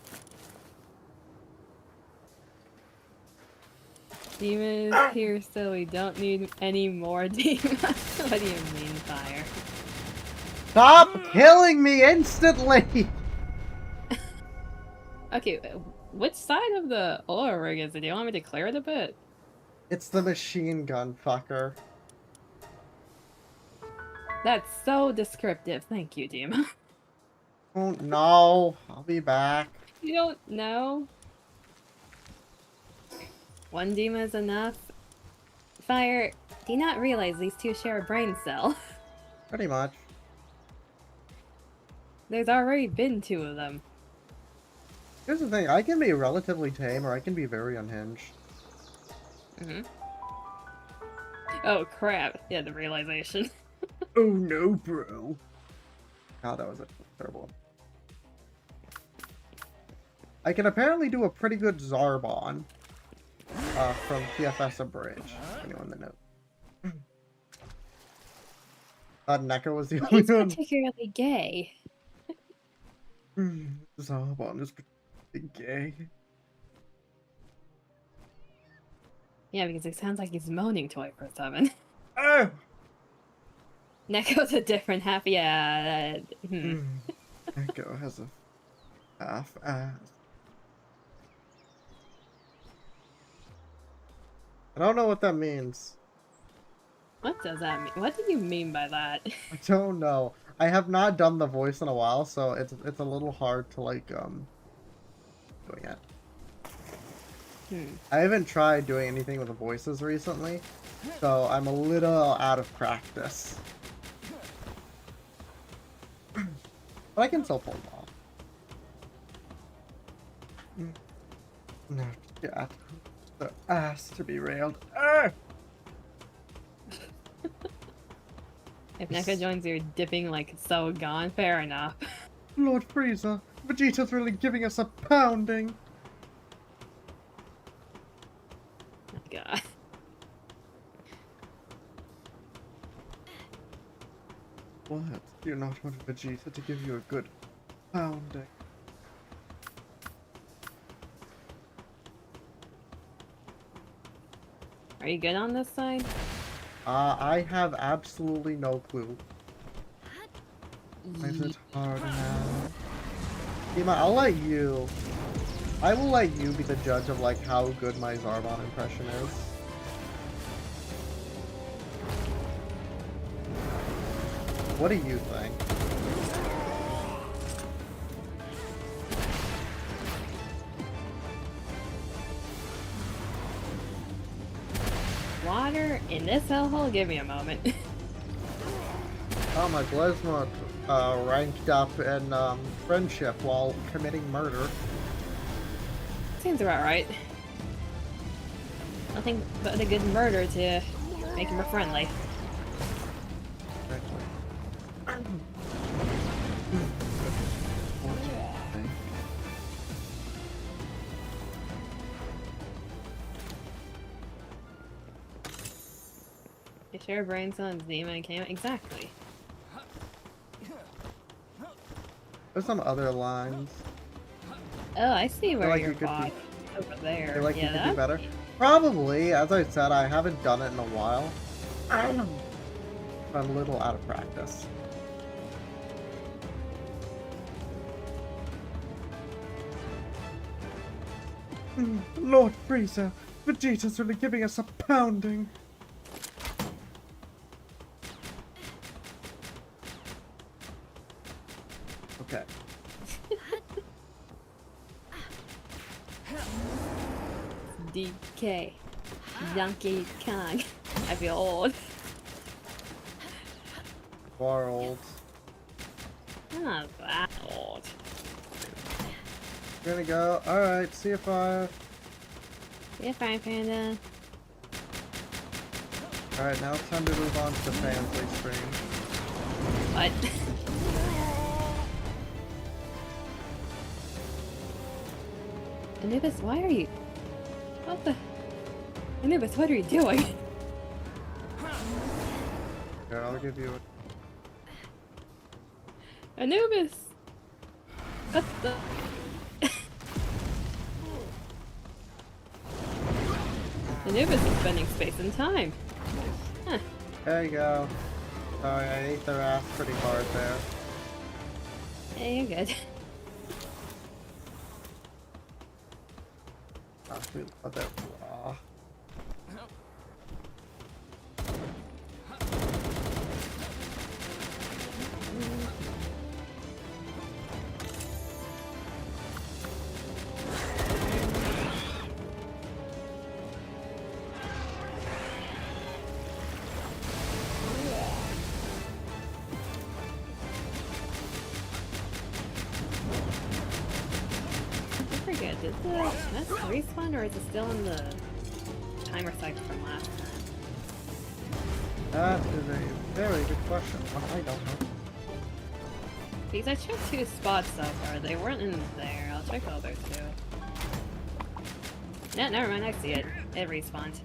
Speaker 2: Demon is here, so we don't need any more demons. What do you mean, fire?
Speaker 1: Stop killing me instantly!
Speaker 2: Okay, which side of the oil rig is it? Do you want me to clear it a bit?
Speaker 1: It's the machine gun, fucker.
Speaker 2: That's so descriptive. Thank you, Demon.
Speaker 1: Oh no, I'll be back.
Speaker 2: You don't know? One Dima is enough? Fire, do you not realize these two share a brain cell?
Speaker 1: Pretty much.
Speaker 2: There's already been two of them.
Speaker 1: Here's the thing, I can be relatively tame or I can be very unhinged.
Speaker 2: Oh crap, yeah, the realization.
Speaker 1: Oh no, bro. God, that was a terrible one. I can apparently do a pretty good Zarbon from TFS Abridged. Anyone that knows. Neko was the only
Speaker 2: He's
Speaker 1: one.
Speaker 2: particularly gay.
Speaker 1: Zarbon is pretty gay.
Speaker 2: Yeah, because it sounds like he's moaning 24/7.
Speaker 1: Oh!
Speaker 2: Neko's a different half, yeah.
Speaker 1: Neko has a half ass. I don't know what that means.
Speaker 2: What does that mean? What do you mean by that?
Speaker 1: I don't know. I have not done the voice in a while, so it's a little hard to like doing it. I haven't tried doing anything with the voices recently, so I'm a little out of practice. But I can still pull it off. No, yeah. The ass to be railed.
Speaker 2: If Neko joins, you're dipping like so gone. Fair enough.
Speaker 1: Lord Frieza, Vegeta's really giving us a pounding.
Speaker 2: Oh, God.
Speaker 1: What? You not want Vegeta to give you a good pounding?
Speaker 2: Are you good on this side?
Speaker 1: I have absolutely no clue. Is it hard now? Dima, I will let you be the judge of like how good my Zarbon impression is. What do you think?
Speaker 2: Water in this hellhole? Give me a moment.
Speaker 1: Oh, my Glesmont ranked up in friendship while committing murder.
Speaker 2: Seems about right. Nothing but a good murder to make him friendly. You share brain cell and Zima and came exactly.
Speaker 1: There's some other lines.
Speaker 2: Oh, I see where
Speaker 1: like
Speaker 2: you're
Speaker 1: you could
Speaker 2: bought. over there.
Speaker 1: I feel like you
Speaker 2: Yeah,
Speaker 1: could do better. Probably, as I said, I haven't done it in a while. I'm a little out of practice. Lord Frieza, Vegeta's really giving us a pounding. Okay.
Speaker 2: DK. Donkey Kong. I feel old.
Speaker 1: World.
Speaker 2: I'm not that old.
Speaker 1: We're gonna go. Alright, see you fire.
Speaker 2: Yeah, fine, Panda.
Speaker 1: Alright, now it's time to move on to the fancy stream.
Speaker 2: What? Anubis, why are you... What the... Anubis, what are you doing?
Speaker 1: Here, I'll give you a...
Speaker 2: Anubis! What the... Anubis is spending space and time. Huh.
Speaker 1: There you go. Sorry, I ate their ass pretty hard there.
Speaker 2: Hey, you're good.
Speaker 1: Oh, they're raw.
Speaker 2: I forget, did the mess respawn or is it still in the timer cycle from last time?
Speaker 1: That is a very good question. I don't know.
Speaker 2: Because I checked 2 spots so far, they weren't in there. I'll check the others too. No, never mind, I see it. It respawned.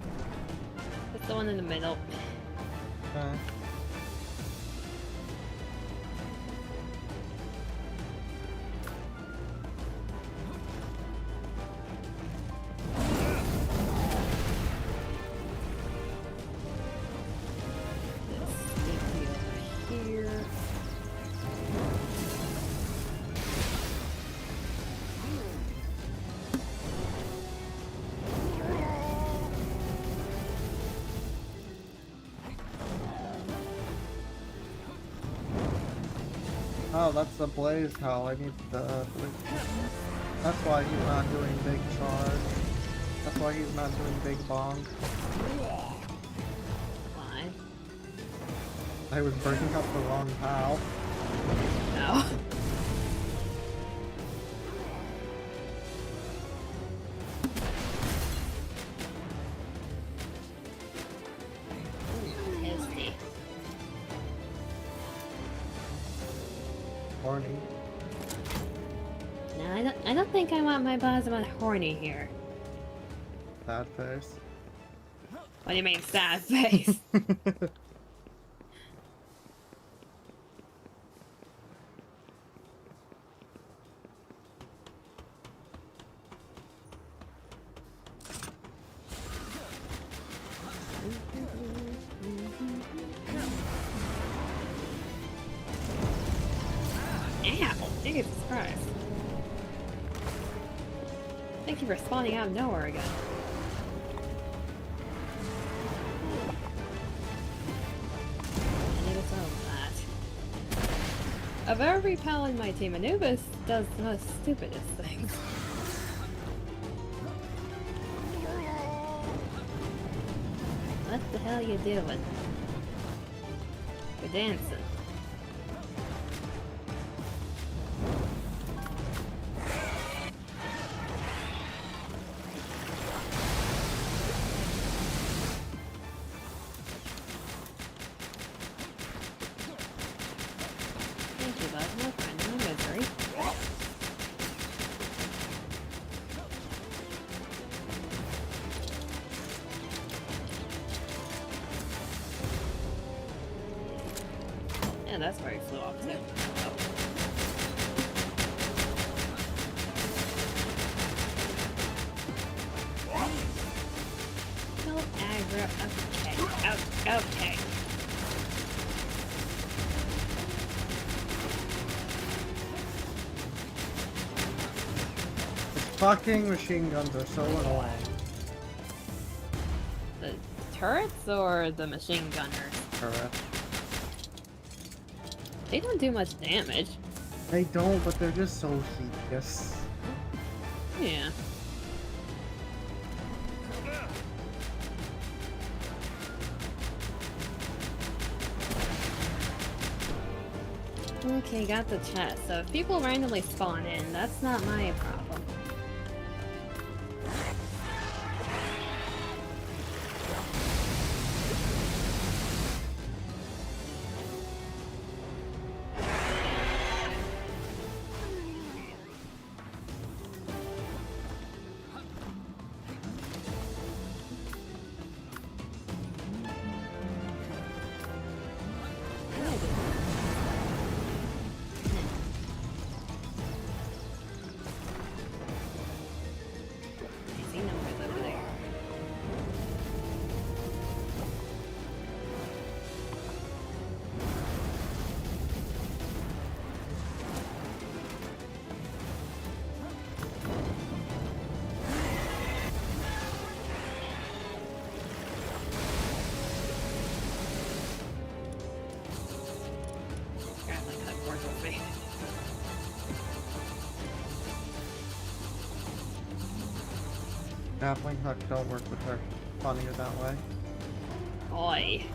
Speaker 2: It's the one in the middle.
Speaker 1: Oh, that's the blaze hell. I need the blaze. That's why he's not doing big charge. That's why he's not doing big bong.
Speaker 2: Why?
Speaker 1: I was bringing up the wrong pal.
Speaker 2: No. Tasty.
Speaker 1: Horny.
Speaker 2: No, I don't think I want my plasma horny here.
Speaker 1: Sad face.
Speaker 2: What do you mean, sad face? Ow! Jesus Christ. Thank you for spawning out of nowhere again. Anubis owns that. Of every pal in my team, Anubis does the most stupidest things. What the hell you doing? You're dancing. Thank you, bud. No friend in my misery. Yeah, that's where he flew off to. Oh. Okay. Okay.
Speaker 1: These fucking machine guns are so annoying.
Speaker 2: The turrets or the machine gunners?
Speaker 1: Correct.
Speaker 2: They don't do much damage.
Speaker 1: They don't, but they're just so tedious.
Speaker 2: Yeah. Okay, got the chest. So if people randomly spawn in, that's not my problem. I see numbers over there. Grappling hook works with me.
Speaker 1: Grappling hooks don't work with her funnier that way.
Speaker 2: Oi.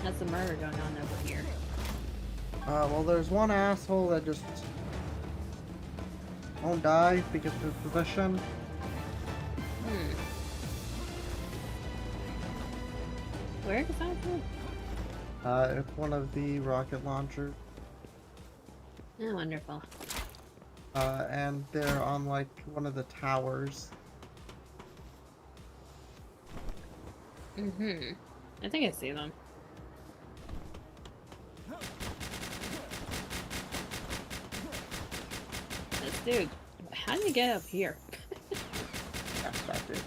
Speaker 2: That's the murder going on over here.
Speaker 1: Well, there's one asshole that just won't die because of his position.
Speaker 2: Where exactly?
Speaker 1: It's one of the rocket launchers.
Speaker 2: Oh, wonderful.
Speaker 1: And they're on, like, one of the towers.
Speaker 2: Mm-hmm. I think I see them. This dude, how did he get up here?
Speaker 1: That's that dude.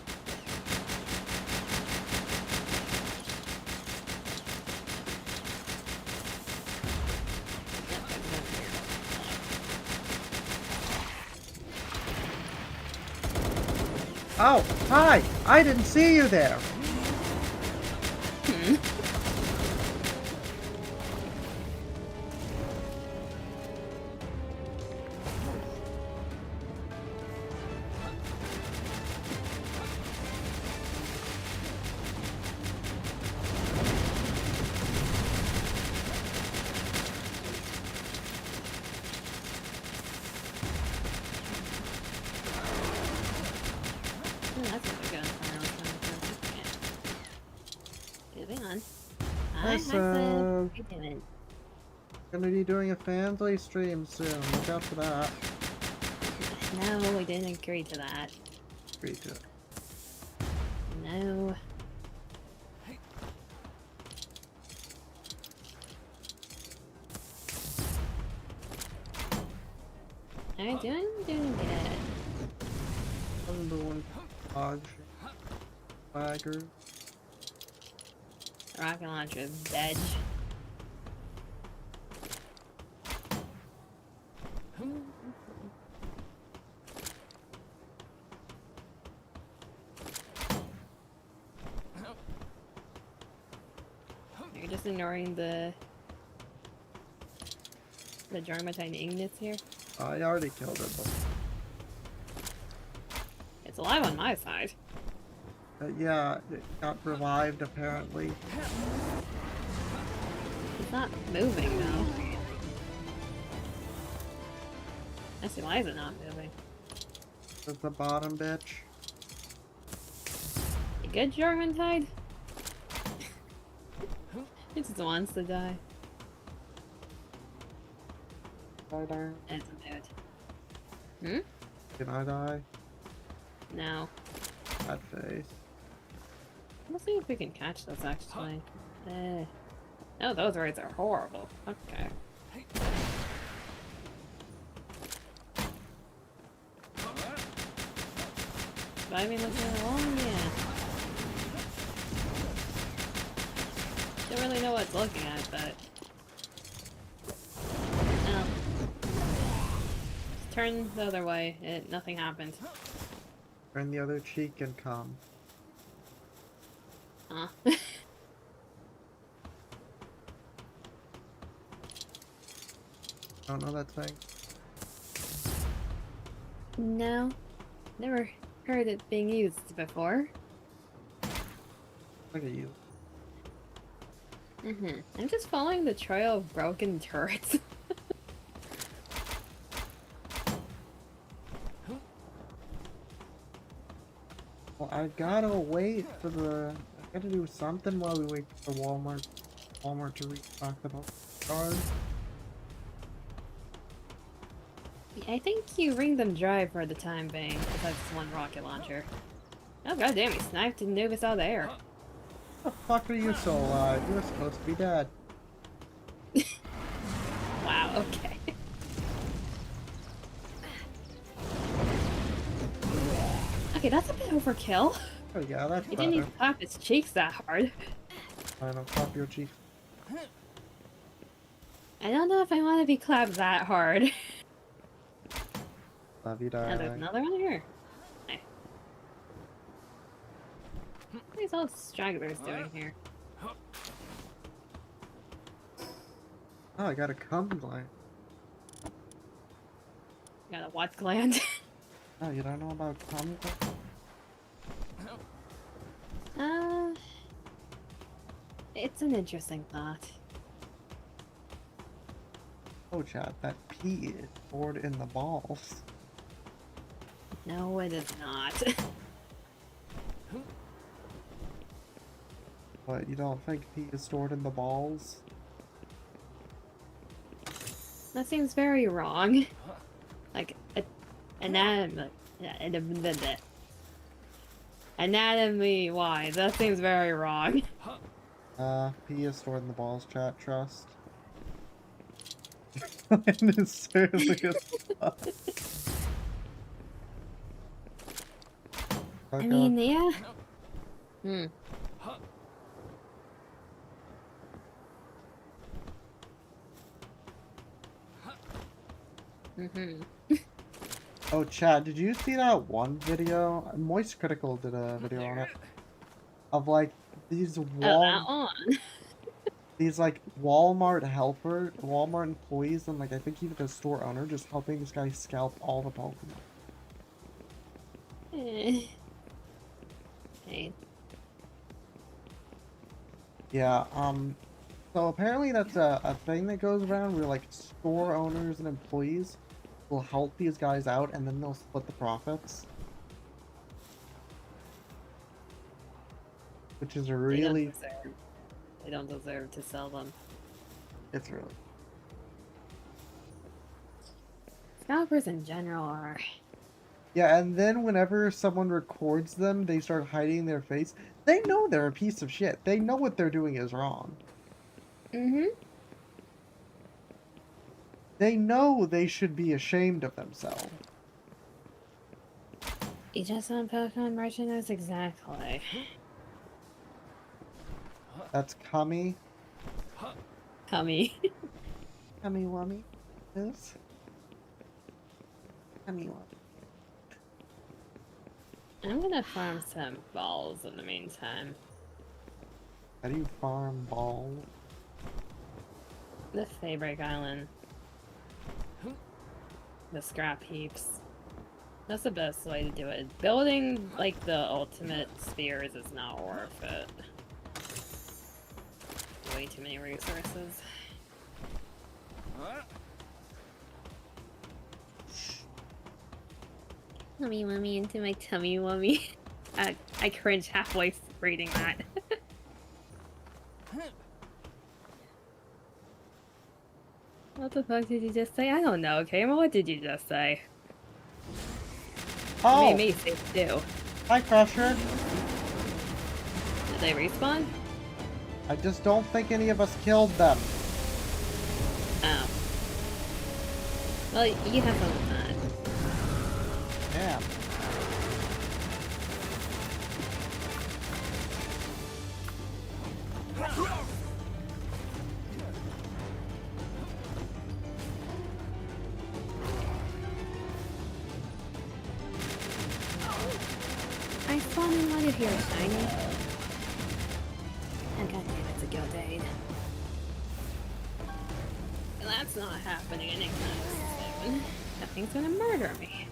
Speaker 1: Oh, hi! I didn't see you there!
Speaker 2: Hmm. Oh, that's what they're going for. Moving on. Hi,
Speaker 1: Yes,
Speaker 2: How you doing?
Speaker 1: gonna be doing a family stream soon. Look out for that.
Speaker 2: No, we didn't agree to that.
Speaker 1: Agree to it.
Speaker 2: No. How you doing? Doing good.
Speaker 1: I'm doing dodge. Swagger.
Speaker 2: Rocket launcher is dead. You're just ignoring the Jarmatine Ignis here.
Speaker 1: I already killed it.
Speaker 2: It's alive on my side.
Speaker 1: Yeah, it got revived apparently.
Speaker 2: It's not moving though. I see why is it not moving.
Speaker 1: That's the bottom bitch.
Speaker 2: You good, Jarmatine? It just wants to die.
Speaker 1: Can I die?
Speaker 2: It's a mood.
Speaker 1: Can I die?
Speaker 2: No.
Speaker 1: That face.
Speaker 2: Let's see if we can catch this actually. Oh, those raids are horrible. Okay. driving looking along, yeah. Don't really know what it's looking at, but... No. Just turn the other way. Nothing happened.
Speaker 1: Turn the other cheek and come.
Speaker 2: Huh.
Speaker 1: Don't know that thing.
Speaker 2: No. Never heard it being used before.
Speaker 1: Look at you.
Speaker 2: I'm just following the trail of broken turrets.
Speaker 1: Well, I gotta wait for the... I gotta do something while we wait for Walmart to restock the cars.
Speaker 2: I think you wring them dry for the time being, besides one rocket launcher. Oh goddamn, he sniped Anubis out of the air.
Speaker 1: How the fuck are you so alive? You were supposed to be dead.
Speaker 2: Wow, okay. Okay, that's a bit overkill.
Speaker 1: Oh yeah, that's
Speaker 2: He
Speaker 1: better.
Speaker 2: didn't even clap his cheeks that hard.
Speaker 1: I don't clap your cheek.
Speaker 2: I don't know if I want to be clapped that hard.
Speaker 1: Love you,
Speaker 2: And
Speaker 1: darling.
Speaker 2: there's another one here. Hey. What are these all stragglers doing here?
Speaker 1: Oh, I got a cum gland.
Speaker 2: Got a what gland?
Speaker 1: Oh, you don't know about cum gland?
Speaker 2: It's an interesting thought.
Speaker 1: Oh, Chad, that pee is stored in the balls.
Speaker 2: No, it is not.
Speaker 1: What, you don't think pee is stored in the balls?
Speaker 2: That seems very wrong. Like, anatomy-wise, that seems very wrong.
Speaker 1: Pee is stored in the balls, chat, trust. It is serious.
Speaker 2: I mean, yeah.
Speaker 1: Oh, Chad, did you see that one video? Moist Critical did a video on it. Of like these these like Walmart employees and like I think even the store owner just helping this guy scalp all the Pokemon.
Speaker 2: Hey.
Speaker 1: Yeah, so apparently that's a thing that goes around where like store owners and employees will help these guys out and then they'll split the profits. Which is really...
Speaker 2: They don't deserve to sell them.
Speaker 1: It's really...
Speaker 2: Scalpers in general are...
Speaker 1: Yeah, and then whenever someone records them, they start hiding their face. They know they're a piece of shit. They know what they're doing is wrong. They know they should be ashamed of themselves.
Speaker 2: You just want Pokemon merchandise? Exactly.
Speaker 1: That's Kami.
Speaker 2: Kami.
Speaker 1: Kami Wami. Yes. Kami Wami.
Speaker 2: I'm gonna farm some balls in the meantime.
Speaker 1: How do you farm balls?
Speaker 2: The Fabric Island. The scrap heaps. That's the best way to do it. Building, like, the ultimate spheres is not worth it. Way too many resources. Tummy wummy into my tummy wummy. I cringe halfway reading that. What the fuck did you just say? I don't know, Kama. What did you just say?
Speaker 1: Oh!
Speaker 2: You made me say too.
Speaker 1: Hi, Crusher.
Speaker 2: Did they respawn?
Speaker 1: I just don't think any of us killed them.
Speaker 2: Oh. Well, you have fun with that.
Speaker 1: Yeah.
Speaker 2: hear shiny. Oh god damn, it's a Gildade. That's not happening anytime soon. That thing's gonna murder me.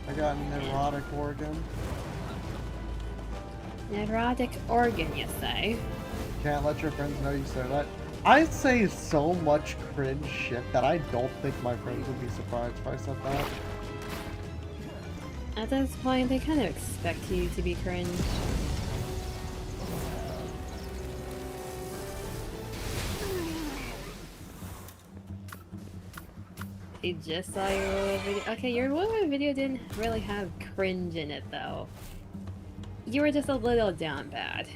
Speaker 1: I got an erotic organ.
Speaker 2: Neurotic organ, you say?
Speaker 1: Can't let your friends know you say that. I say so much cringe shit that I don't think my friends would be surprised if I said that.
Speaker 2: At this point, they kind of expect you to be cringe. He just saw your Wooloo video. Okay, your Wooloo video didn't really have cringe in it, though. You were just a little down bad.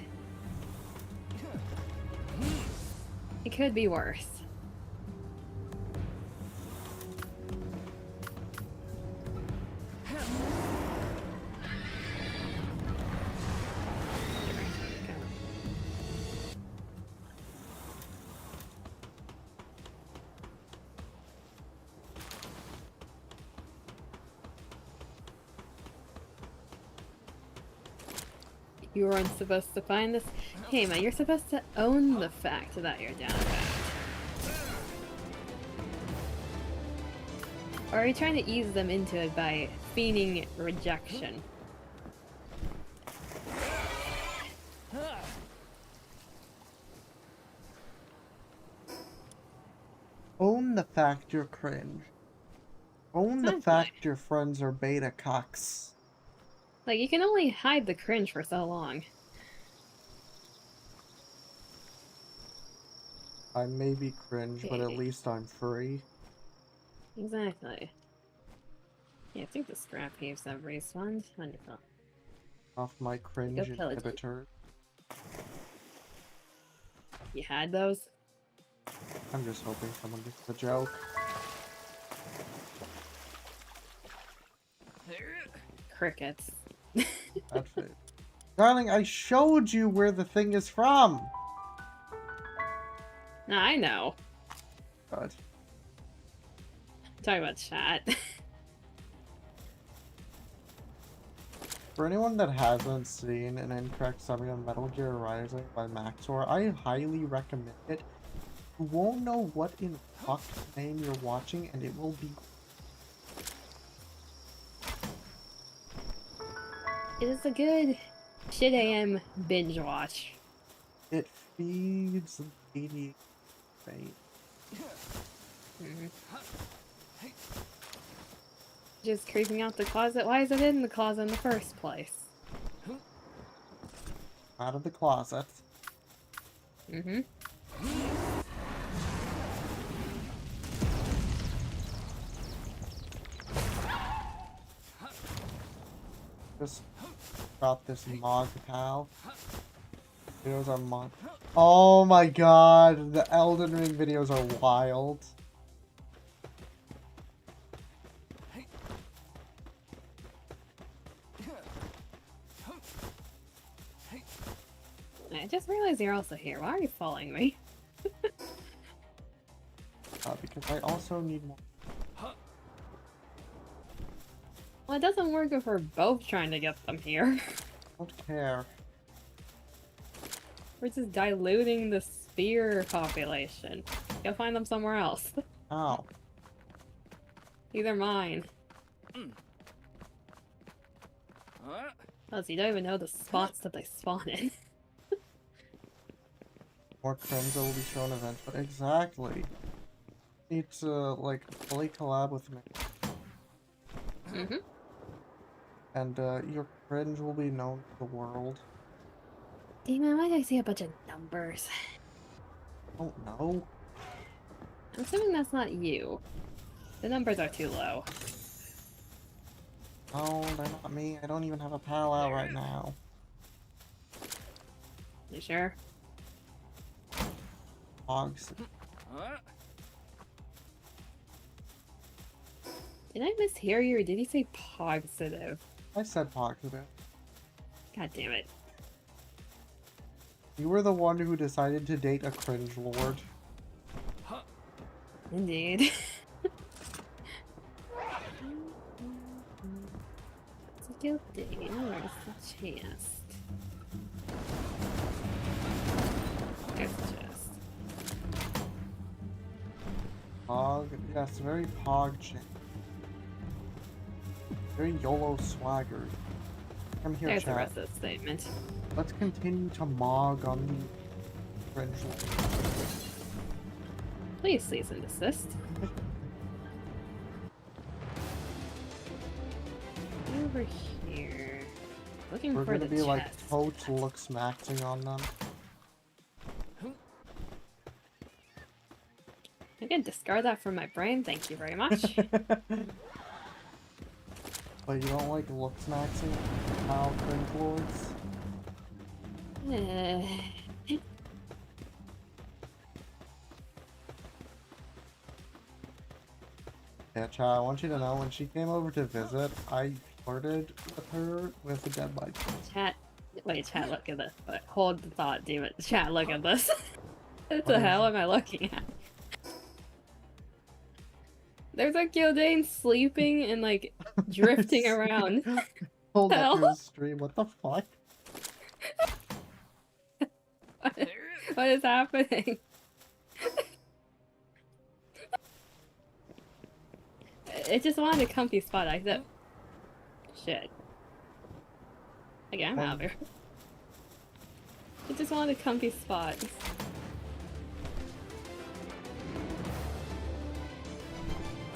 Speaker 2: It could be worse. You weren't supposed to find this. Hey man, you're supposed to own the fact that you're down bad. Or are you trying to ease them into it by feigning rejection?
Speaker 1: Own the fact you're cringe. Own the fact your friends are beta cocks.
Speaker 2: Like, you can only hide the cringe for so long.
Speaker 1: I may be cringe, but at least I'm free.
Speaker 2: Exactly. Yeah, I think the scrap heaps have respawned. Wonderful.
Speaker 1: Off my cringe inhibitor.
Speaker 2: You had those?
Speaker 1: I'm just hoping someone gets the joke.
Speaker 2: Crickets.
Speaker 1: That's it. Darling, I showed you where the thing is from!
Speaker 2: No, I know.
Speaker 1: God.
Speaker 2: Talking about chat.
Speaker 1: For anyone that hasn't seen an incorrect summary on Metal Gear Rising by Maxor, I highly recommend it. You won't know what in fuck's name you're watching, and it will be...
Speaker 2: It is a good shit AM binge watch.
Speaker 1: It feeds the fate.
Speaker 2: Just creeping out the closet. Why is it in the closet in the first place?
Speaker 1: Out of the closet. Just got this Mog pal. Videos are Mog. Oh my god, the Elden Ring videos are wild.
Speaker 2: I just realized you're also here. Why are you following me?
Speaker 1: Because I also need more.
Speaker 2: Well, it doesn't work if we're both trying to get them here.
Speaker 1: I don't care.
Speaker 2: We're just diluting the sphere population. Go find them somewhere else.
Speaker 1: Ow.
Speaker 2: Either mine. Plus, you don't even know the spots that they spawn in.
Speaker 1: More cringe will be shown events, but exactly. Need to, like, fully collab with me. And, your cringe will be known to the world.
Speaker 2: Demon, why did I see a bunch of numbers?
Speaker 1: I don't know.
Speaker 2: I'm assuming that's not you. The numbers are too low.
Speaker 1: No, they're not me. I don't even have a pal out right now.
Speaker 2: You sure?
Speaker 1: Hogs.
Speaker 2: Did I mishear you or did you say positive?
Speaker 1: I said positive.
Speaker 2: God damn it.
Speaker 1: You were the one who decided to date a cringe lord.
Speaker 2: Indeed. Guilty. Where's the chest? There's the chest.
Speaker 1: Pog, yes, very pog chick. Very YOLO swagger. Come here,
Speaker 2: There's the
Speaker 1: chat.
Speaker 2: rest of the statement.
Speaker 1: Let's continue to mog on the fringe line.
Speaker 2: Please cease and desist. Over here. Looking
Speaker 1: We're
Speaker 2: for
Speaker 1: gonna
Speaker 2: the
Speaker 1: be
Speaker 2: chest.
Speaker 1: like Coach looks maxing on them.
Speaker 2: I can discard that from my brain, thank you very much.
Speaker 1: But you don't like looks maxing how cringe lords? Yeah, chat, I want you to know when she came over to visit, I flirted with her with a dead body.
Speaker 2: Chat. Wait, chat, look at this. Wait, hold the thought, damn it. Chat, look at this. What the hell am I looking at? There's a Gildane sleeping and like drifting around.
Speaker 1: Hold up
Speaker 2: Hell?
Speaker 1: your stream, what the fuck?
Speaker 2: What is happening? It just wanted a comfy spot. I said, shit. Okay, I'm out here. It just wanted a comfy spot.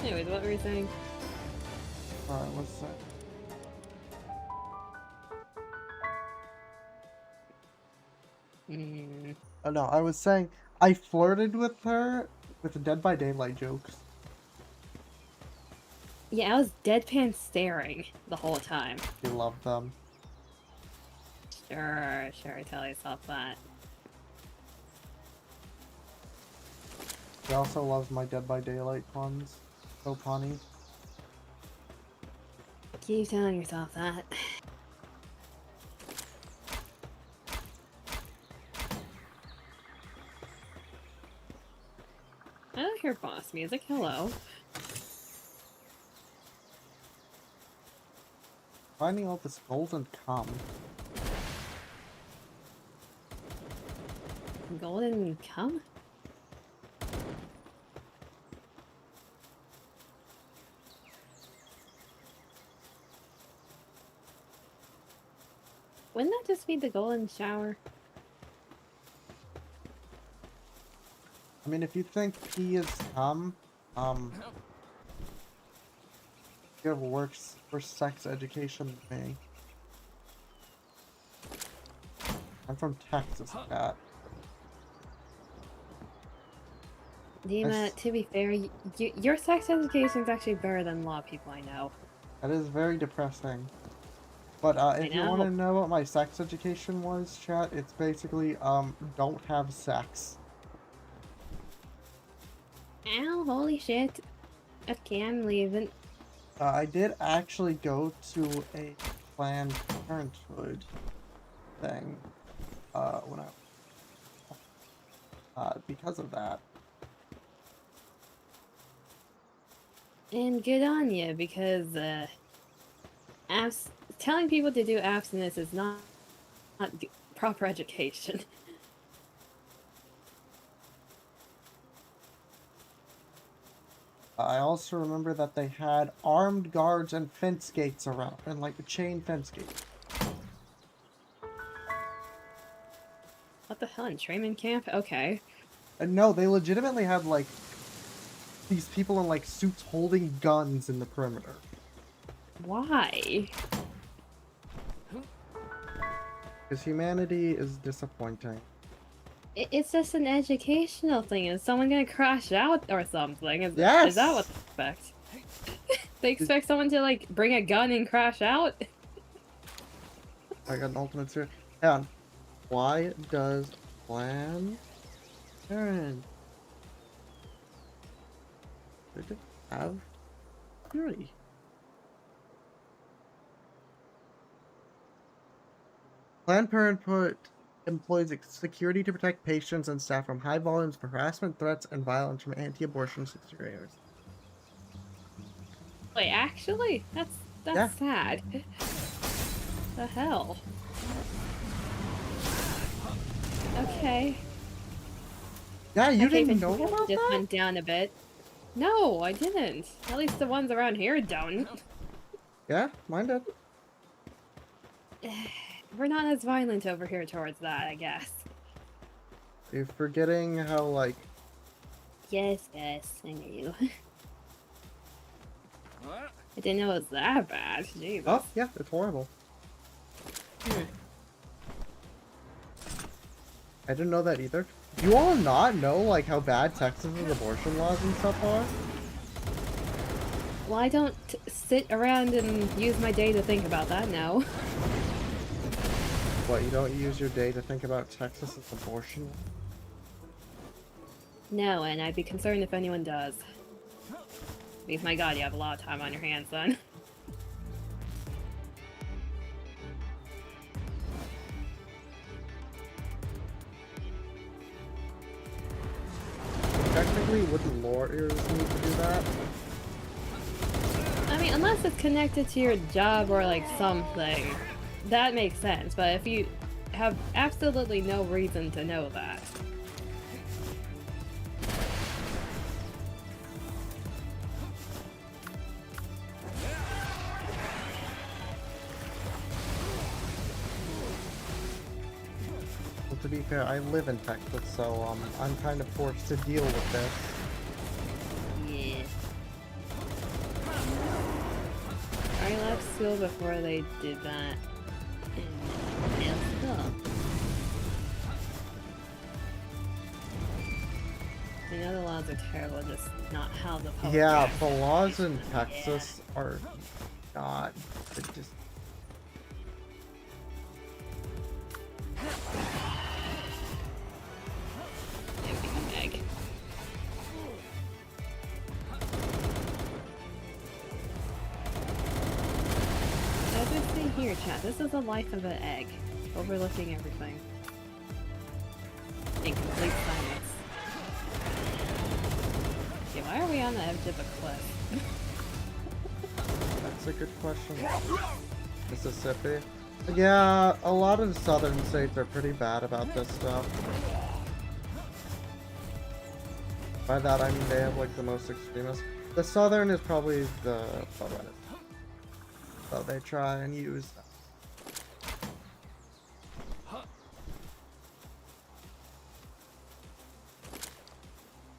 Speaker 2: Anyways, what were you saying?
Speaker 1: Alright, what's that? Oh no, I was saying I flirted with her with the Dead by Daylight jokes.
Speaker 2: Yeah, I was deadpan staring the whole time.
Speaker 1: You love them.
Speaker 2: Sure, tell yourself that.
Speaker 1: She also loves my Dead by Daylight puns. So punny.
Speaker 2: Keep telling yourself that. I don't hear boss music, hello.
Speaker 1: Finding all this golden cum.
Speaker 2: Golden cum? Wouldn't that just be the golden shower?
Speaker 1: I mean, if you think pee is cum, you have works for sex education than me. I'm from Texas, cat.
Speaker 2: Dima, to be fair, your sex education is actually better than a lot of people I know.
Speaker 1: That is very depressing. But if you want to know what my sex education was, chat, it's basically, don't have sex.
Speaker 2: Ow, holy shit. Okay, I'm leaving.
Speaker 1: I did actually go to a Planned Parenthood thing, when because of that.
Speaker 2: And good on you, because, telling people to do abstinence is not proper education.
Speaker 1: I also remember that they had armed guards and fence gates around, and like a chain fence gate.
Speaker 2: What the hell, in Trayman camp? Okay.
Speaker 1: And no, they legitimately had like these people in like suits holding guns in the perimeter.
Speaker 2: Why?
Speaker 1: Because humanity is disappointing.
Speaker 2: It's just an educational thing. Is someone gonna crash out or something? Is
Speaker 1: Yes!
Speaker 2: that what they expect? They expect someone to, like, bring a gun and crash out?
Speaker 1: I got an ultimate series. Hang on. Why does Planned Parenthood have theory? Planned Parenthood employs security to protect patients and staff from high volumes of harassment, threats, and violence from anti-abortion superiors.
Speaker 2: Wait, actually? That's
Speaker 1: Yeah.
Speaker 2: sad. The hell? Okay.
Speaker 1: Yeah, you
Speaker 2: My faith
Speaker 1: didn't
Speaker 2: in
Speaker 1: know
Speaker 2: humanity
Speaker 1: about
Speaker 2: just
Speaker 1: that?
Speaker 2: went down a bit. No, I didn't. At least the ones around here don't.
Speaker 1: Yeah, mine did.
Speaker 2: We're not as violent over here towards that, I guess.
Speaker 1: You're forgetting how, like...
Speaker 2: Yes, I knew. I didn't know it was that bad. Jesus.
Speaker 1: Oh, yeah, it's horrible. I didn't know that either. Do you all not know, like, how bad Texas's abortion laws and stuff are?
Speaker 2: Well, I don't sit around and use my day to think about that, no.
Speaker 1: What, you don't use your day to think about Texas's abortion?
Speaker 2: No, and I'd be concerned if anyone does. Because, my god, you have a lot of time on your hands then.
Speaker 1: Technically, wouldn't lawyers need to do that?
Speaker 2: I mean, unless it's connected to your job or, like, something. That makes sense, but if you have absolutely no reason to know that.
Speaker 1: Well, to be fair, I live in Texas, so I'm kind of forced to deal with this.
Speaker 2: Yeah. I left school before they did that. And now school. I know the laws are terrible, just not how the public
Speaker 1: Yeah,
Speaker 2: acts.
Speaker 1: the laws in Texas are not... They're just...
Speaker 2: Egg. As we see here, chat, this is the life of an egg, overlooking everything. In complete silence. Okay, why are we on the edge of a cliff?
Speaker 1: That's a good question. Mississippi? Yeah, a lot of southern states are pretty bad about this stuff. By that I mean they have like the most extremist. The southern is probably the lowest. So they try and use that.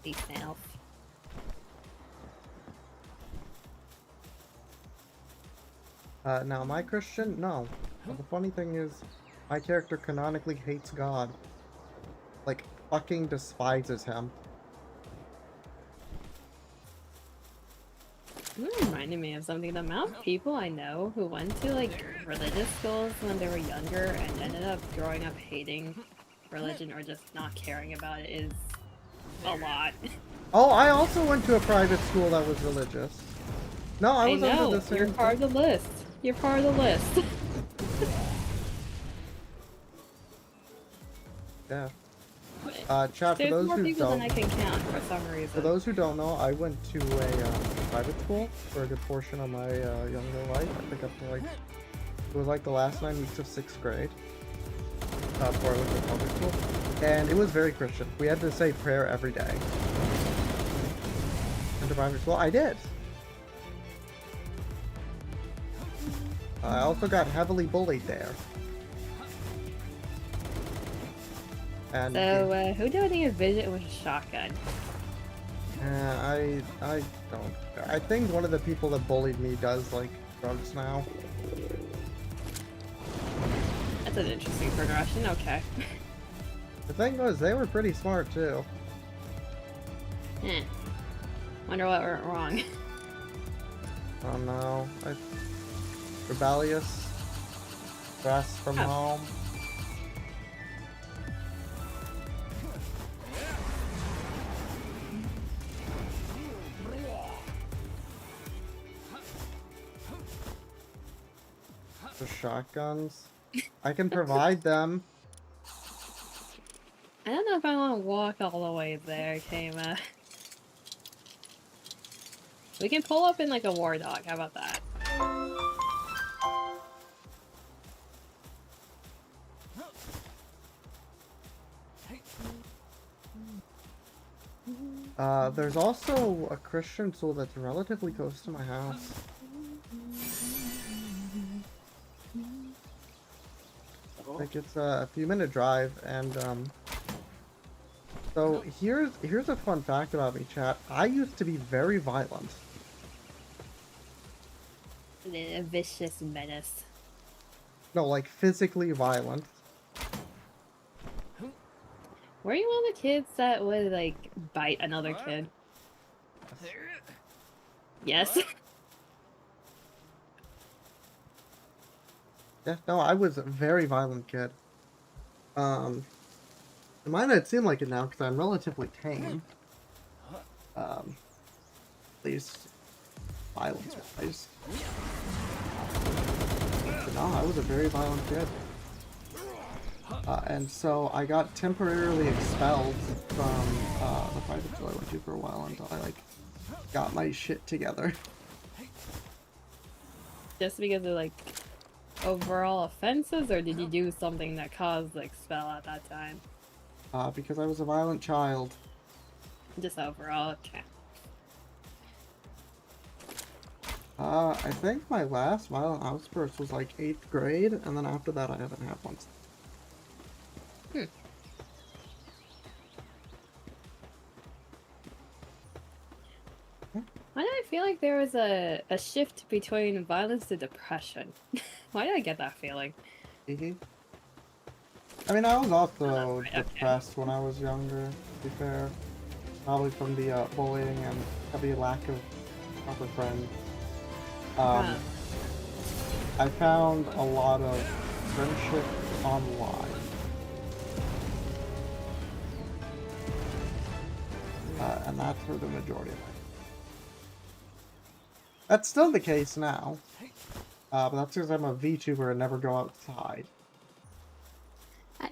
Speaker 2: Be south.
Speaker 1: Now, am I Christian? No. But the funny thing is, my character canonically hates God. Like, fucking despises him.
Speaker 2: Reminded me of something. The amount of people I know who went to like religious schools when they were younger and ended up growing up hating religion or just not caring about it is a lot.
Speaker 1: Oh, I also went to a private school that was religious. No, I was
Speaker 2: know,
Speaker 1: under the same
Speaker 2: you're part of the list. You're part of the list.
Speaker 1: Yeah. Chat, for
Speaker 2: There's
Speaker 1: those
Speaker 2: more
Speaker 1: who
Speaker 2: people than
Speaker 1: don't...
Speaker 2: I can count for some reason.
Speaker 1: For those who don't know, I went to a private school for a good portion of my younger life. I think up to like... It was like the last 9 weeks of 6th grade. Before I went to public school. And it was very Christian. We had to say prayer every day. Went to private school? I did! I also got heavily bullied there. And
Speaker 2: So, who doing a visit with a shotgun?
Speaker 1: I don't. I think one of the people that bullied me does like drugs now.
Speaker 2: That's an interesting progression, okay.
Speaker 1: The thing was, they were pretty smart too.
Speaker 2: Wonder what went wrong.
Speaker 1: Oh no. Rebellious. Stress from home. The shotguns. I can provide them.
Speaker 2: I don't know if I want to walk all the way there, Kama. We can pull up in like a war dog, how about that?
Speaker 1: There's also a Christian school that's relatively close to my house. Like it's a few-minute drive, and so here's a fun fact about me, chat. I used to be very violent.
Speaker 2: A vicious menace.
Speaker 1: No, like physically violent.
Speaker 2: Were you one of the kids that would like bite another kid? Yes.
Speaker 1: Yeah, no, I was a very violent kid. It might not seem like it now because I'm relatively tame. At least violence-wise. But no, I was a very violent kid. And so I got temporarily expelled from the private school I went to for a while until I like got my shit together.
Speaker 2: Just because of like overall offenses, or did you do something that caused the expel at that time?
Speaker 1: Because I was a violent child.
Speaker 2: Just overall, okay.
Speaker 1: I think my last violent outburst was like 8th grade, and then after that I haven't had one.
Speaker 2: Why did I feel like there was a shift between violence to depression? Why did I get that feeling?
Speaker 1: I mean, I was also
Speaker 2: right,
Speaker 1: depressed when I was younger, to be fair. Probably from the bullying and heavy lack of proper friends. I found a lot of friendship online. And that's for the majority of it. That's still the case now. But that's because I'm a VTuber and never go outside.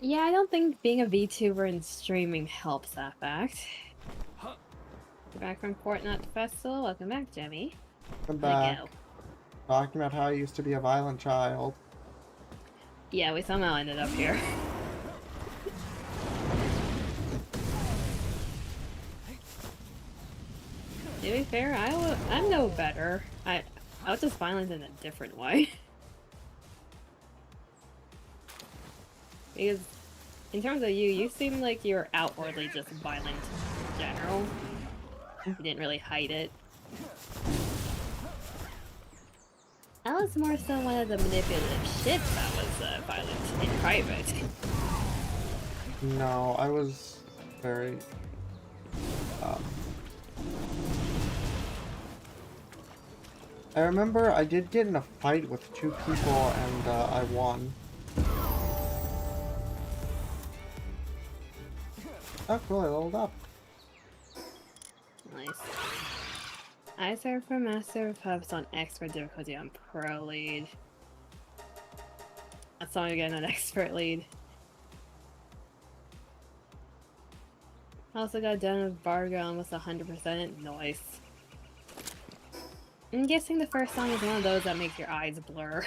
Speaker 2: Yeah, I don't think being a VTuber and streaming helps that fact. You're back from Fortnite Festival. Welcome back, Jimmy.
Speaker 1: I'm back. Talking about how I used to be a violent child.
Speaker 2: Yeah, we somehow ended up here. To be fair, I'm no better. I was just violent in a different way. Because in terms of you seem like you're outwardly just violent in general. You didn't really hide it. I was more so one of the manipulative shits that was violent in private.
Speaker 1: No, I was very... I remember I did get in a fight with 2 people and I won. Oh cool, I leveled up.
Speaker 2: Nice. I serve for Master of Pups on Expert difficulty on Pro Lead. That's all you get an Expert Lead. Also got done with Varga almost 100%. Nice. I'm guessing the first song is one of those that makes your eyes blur.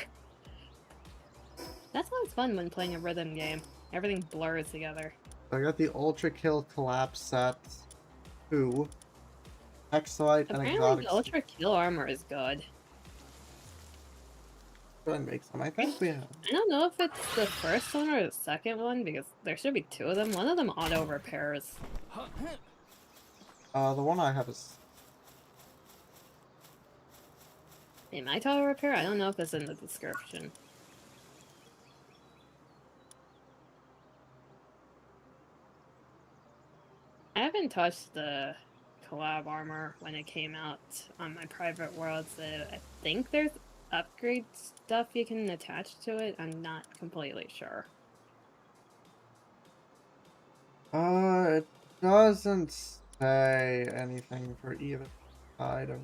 Speaker 2: That's always fun when playing a rhythm game. Everything blurs together.
Speaker 1: I got the Ultra Kill Collapse set 2. Exolite and
Speaker 2: Apparently
Speaker 1: Exotic.
Speaker 2: the Ultra Kill armor is good.
Speaker 1: Go ahead and make some. I think we have.
Speaker 2: I don't know if it's the first one or the second one, because there should be 2 of them. One of them auto repairs.
Speaker 1: The one I have is...
Speaker 2: It might auto repair? I don't know if it's in the description. I haven't touched the collab armor when it came out on my private world, so I think there's upgrade stuff you can attach to it. I'm not completely sure.
Speaker 1: It doesn't say anything for either item.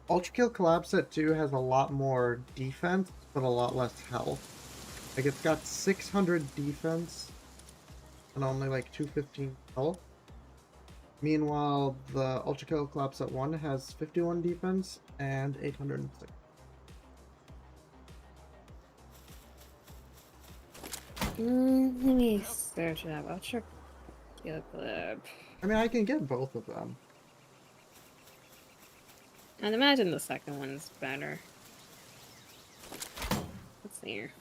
Speaker 1: Ultra Kill Collapse Set 2 has a lot more defense, but a lot less health. Like, it's got 600 defense and only like 215 health. Meanwhile, the Ultra Kill Collapse Set 1 has 51 defense and 806.
Speaker 2: Let me search it up. Ultra Good clip.
Speaker 1: I mean, I can get both of them.
Speaker 2: I'd imagine the second one's better. Let's see here.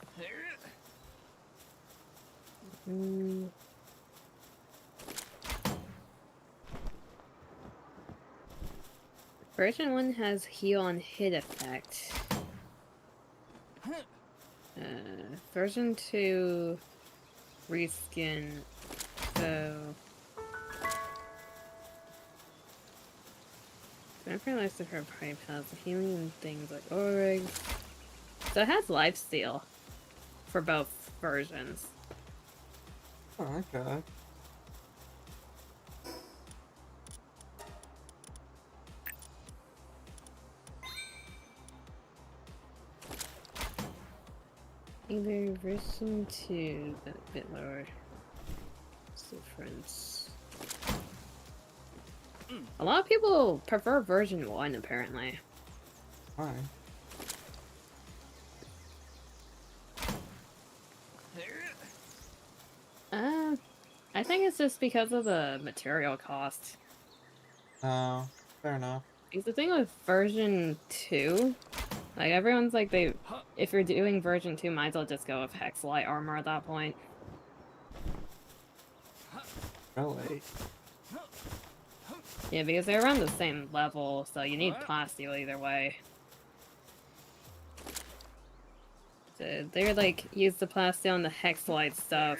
Speaker 2: Version 1 has heal on hit effect. Version 2 reskin, so Vampire likes to her pipe has healing things like Oryx. So it has lifesteal for both versions.
Speaker 1: Oh, okay.
Speaker 2: Either version 2, but a bit lower. What's the difference? A lot of people prefer version 1, apparently.
Speaker 1: Why?
Speaker 2: I think it's just because of the material cost.
Speaker 1: Oh, fair enough.
Speaker 2: Because the thing with version 2, like everyone's like if you're doing version 2, might as well just go with Hexalite armor at that point.
Speaker 1: Really?
Speaker 2: Yeah, because they're around the same level, so you need plasteel either way. So they're like, use the plasteel and the Hexalite stuff,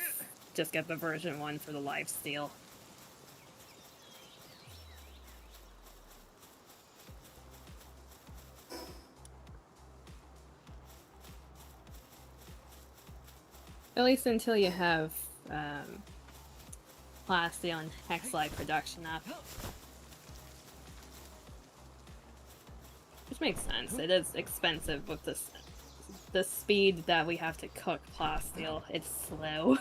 Speaker 2: just get the version 1 for the lifesteal. At least until you have plasteel and Hexalite production up. Which makes sense. It is expensive with the speed that we have to cook plasteel. It's slow.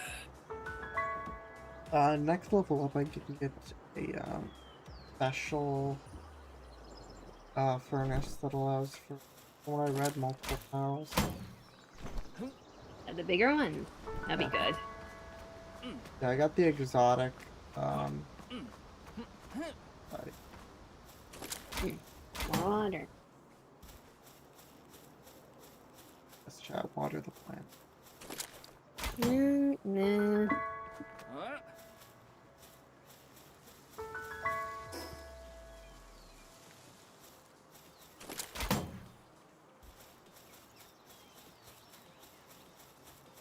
Speaker 1: Next level up, I can get a special furnace that allows for, from what I read, multiple tiles.
Speaker 2: The bigger one. That'd be good.
Speaker 1: Yeah, I got the exotic.
Speaker 2: Water.
Speaker 1: Let's chat. Water the plant.
Speaker 2: Nah.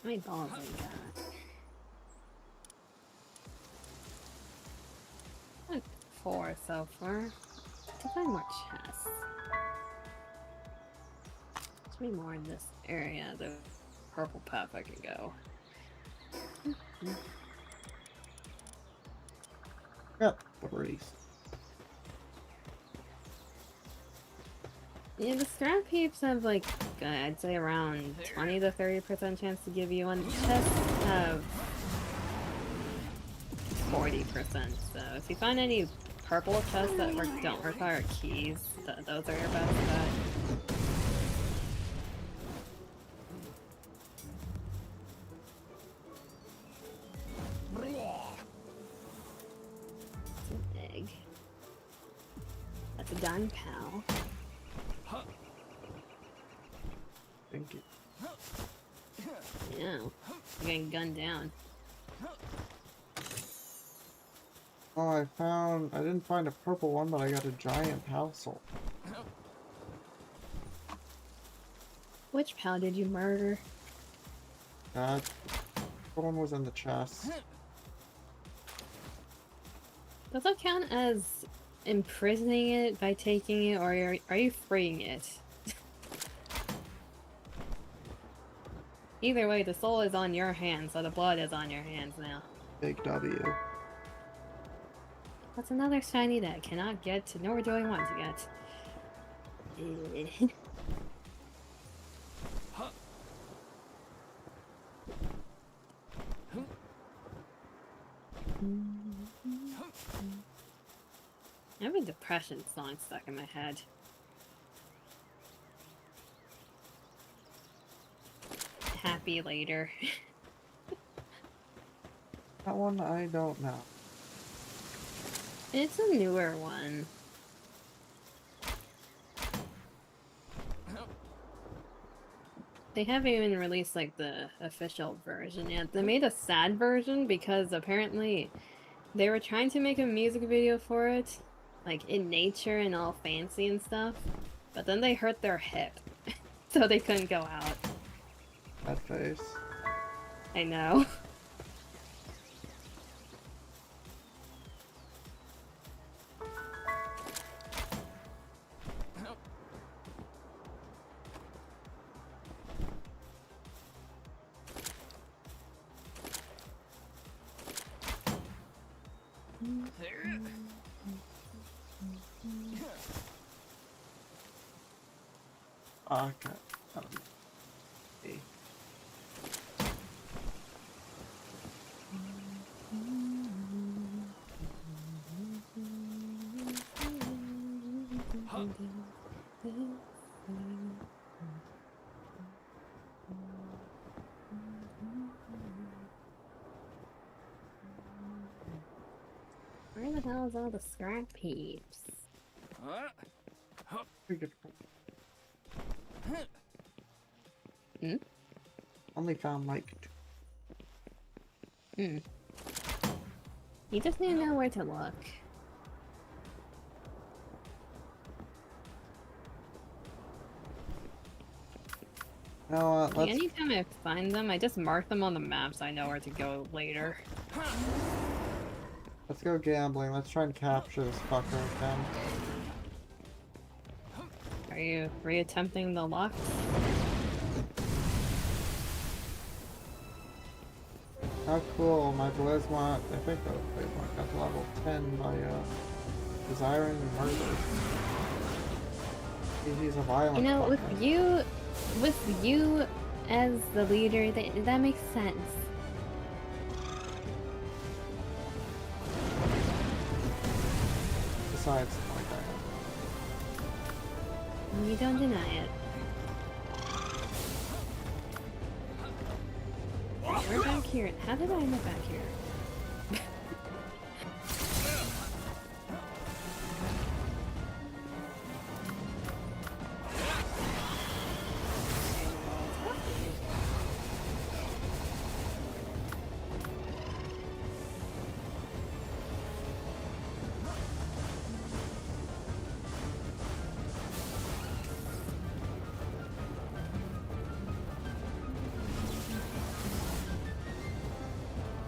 Speaker 2: How many balls I got? Like 4 so far. To find more chests. There's more in this area. The purple path I can go.
Speaker 1: Yep, berries.
Speaker 2: Yeah, the scrap heaps have like, I'd say around 20 to 30% chance to give you one. The chests have 40%, so if you find any purple chests that don't require keys, those are your best bet. It's an egg. That's a dime pal.
Speaker 1: Thank you.
Speaker 2: Yeah, you're getting gunned down.
Speaker 1: Oh, I didn't find a purple one, but I got a giant household.
Speaker 2: Which pal did you murder?
Speaker 1: That one was in the chest.
Speaker 2: Does that count as imprisoning it by taking it, or are you freeing it? Either way, the soul is on your hands, so the blood is on your hands now.
Speaker 1: Big W.
Speaker 2: That's another shiny that I cannot get to, nor do I want to get. I have a depression song stuck in my head. Happy later.
Speaker 1: That one I don't know.
Speaker 2: It's a newer one. They haven't even released like the official version yet. They made a sad version because apparently they were trying to make a music video for it, like in nature and all fancy and stuff, but then they hurt their hip, so they couldn't go out.
Speaker 1: That face.
Speaker 2: I know.
Speaker 1: Okay. Okay.
Speaker 2: Where the hell is all the scrap heaps?
Speaker 1: Pretty good.
Speaker 2: Hmm?
Speaker 1: Only found like
Speaker 2: You just need to know where to look.
Speaker 1: you know what,
Speaker 2: Like,
Speaker 1: let's
Speaker 2: anytime I find them, I just mark them on the map so I know where to go later.
Speaker 1: go gambling. Let's try and capture this fucker again.
Speaker 2: Are you reattempting the lock?
Speaker 1: How cool, my Blizzmont, I think the Blizzmont got to level 10 by desiring murder. He's a violent
Speaker 2: You know,
Speaker 1: fucker.
Speaker 2: with you as the leader, that makes sense.
Speaker 1: Besides, like
Speaker 2: You don't deny it. We're back here. How did I end up back here?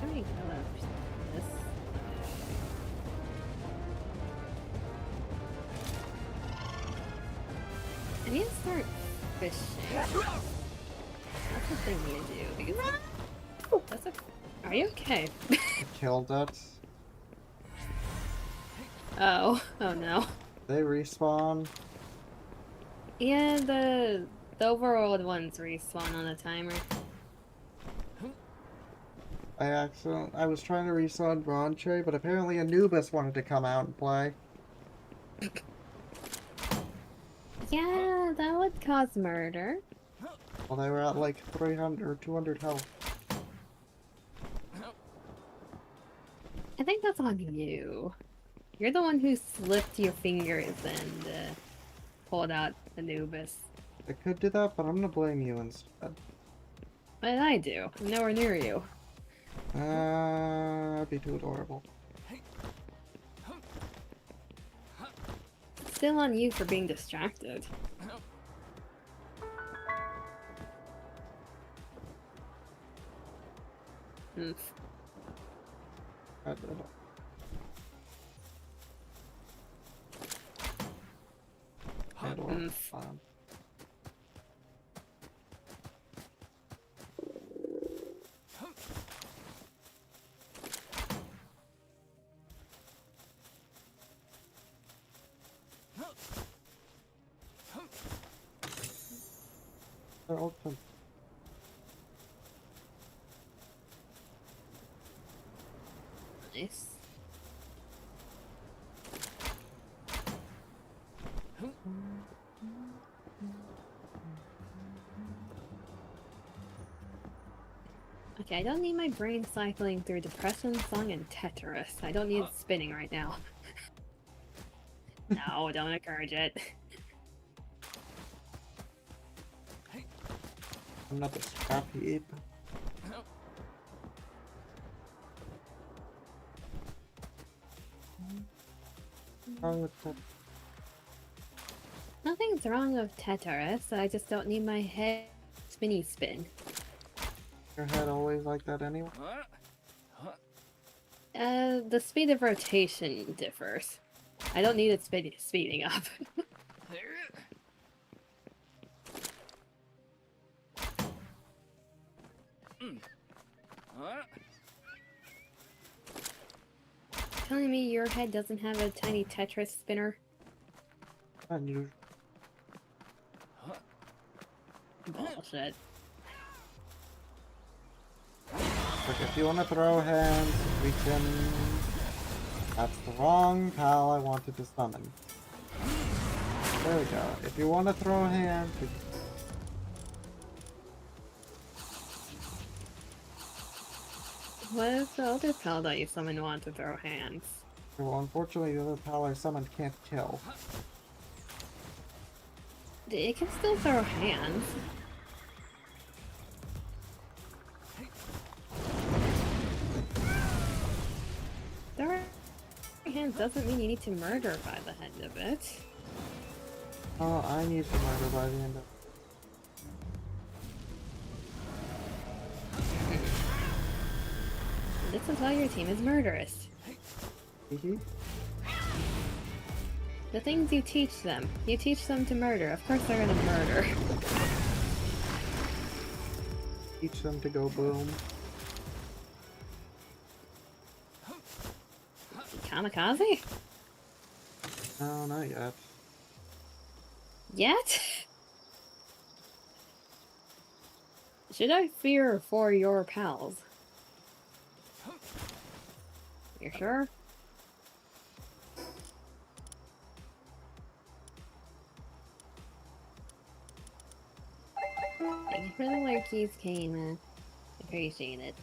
Speaker 2: Let me go up this. I need to start fishing. That's the thing you do because that's a. Are you okay?
Speaker 1: killed it.
Speaker 2: Oh no.
Speaker 1: They respawn.
Speaker 2: Yeah, the overworld ones respawn on a timer.
Speaker 1: I was trying to respawn Bronche, but apparently Anubis wanted to come out and play.
Speaker 2: Yeah, that would cause murder.
Speaker 1: Well, they were at like 300 or 200 health.
Speaker 2: I think that's on you. You're the one who slipped your fingers and pulled out Anubis.
Speaker 1: I could do that, but I'm gonna blame you instead.
Speaker 2: But I do. I'm nowhere near you.
Speaker 1: That'd be too adorable.
Speaker 2: It's still on you for being distracted. Oof.
Speaker 1: I did it. Fine. They're open.
Speaker 2: Nice. Okay, I don't need my brain cycling through Depression Song and Tetris. I don't need it spinning right now. No, don't encourage it.
Speaker 1: I'm not a scrap heap. What's wrong with that?
Speaker 2: Nothing's wrong with Tetris. I just don't need my head spinny spin.
Speaker 1: Your head always like that anyway?
Speaker 2: The speed of rotation differs. I don't need it speeding up. Telling me your head doesn't have a tiny Tetris spinner?
Speaker 1: Unusual.
Speaker 2: Bullshit.
Speaker 1: Look, if you want to throw hands, we can... That's the wrong pal I wanted to summon. There we go. If you want to throw hands, we...
Speaker 2: What if the other pal that you summoned want to throw hands?
Speaker 1: Well, unfortunately, the other pal I summoned can't kill.
Speaker 2: It can still throw hands. Throwing hands doesn't mean you need to murder by the end of it.
Speaker 1: Oh, I need to murder by the end of...
Speaker 2: This is why your team is murderous. The things you teach them. You teach them to murder. Of course they're gonna murder.
Speaker 1: Teach them to go boom.
Speaker 2: Kamikaze?
Speaker 1: No, not yet.
Speaker 2: Yet? Should I fear for your pals? You sure? Thank you for the lurkies, Kayla. Appreciate it.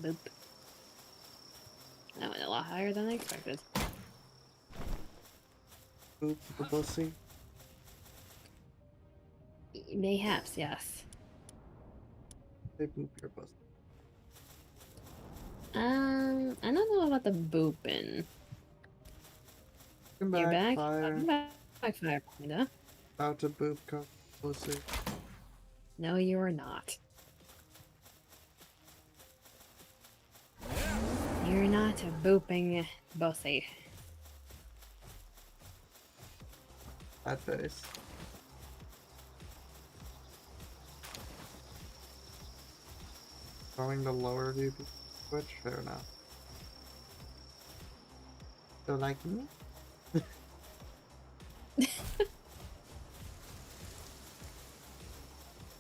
Speaker 2: Boop. That went a lot higher than I expected.
Speaker 1: Boop the pussy.
Speaker 2: Mayhaps, yes.
Speaker 1: They boop your pussy.
Speaker 2: I don't know about the booping.
Speaker 1: Come
Speaker 2: You're
Speaker 1: back,
Speaker 2: back?
Speaker 1: fire.
Speaker 2: I'm back, fire, kinda.
Speaker 1: About to boop pussy.
Speaker 2: No, you are not. You're not a booping bossy.
Speaker 1: That face. Going the lower view switch? Fair enough. So like me?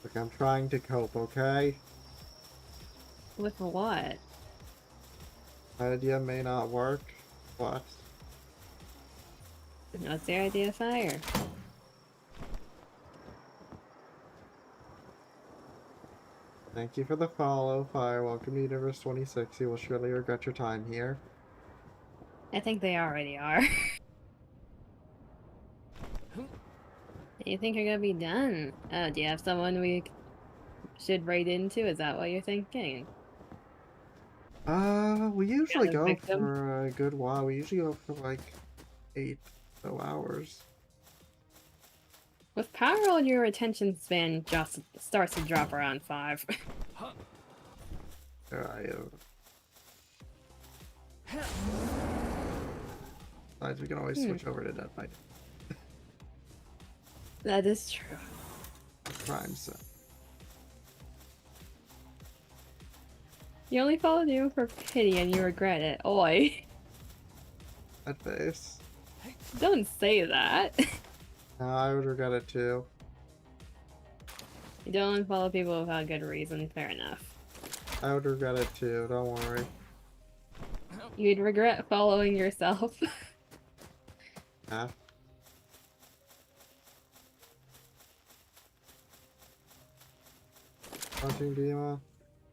Speaker 1: Look, I'm trying to cope, okay?
Speaker 2: With what?
Speaker 1: My idea may not work, but...
Speaker 2: What's your idea of fire?
Speaker 1: Thank you for the follow, Fire. Welcome to Universe 26. You will surely regret your time here.
Speaker 2: I think they already are. You think you're gonna be done? Oh, do you have someone we should raid into? Is that what you're thinking?
Speaker 1: We usually
Speaker 2: Got a
Speaker 1: go
Speaker 2: victim?
Speaker 1: for a good while. We usually go for like 8 so hours.
Speaker 2: With palworld, your attention span just starts to drop around 5.
Speaker 1: Besides, we can always switch over to Dead by Day.
Speaker 2: That is true.
Speaker 1: Crime set.
Speaker 2: You only followed you for pity and you regret it. Oi.
Speaker 1: That face.
Speaker 2: Don't say that.
Speaker 1: No, I would regret it too.
Speaker 2: You don't unfollow people without good reason. Fair enough.
Speaker 1: I would regret it too, don't worry.
Speaker 2: You'd regret following yourself.
Speaker 1: Yeah. Watching Dima?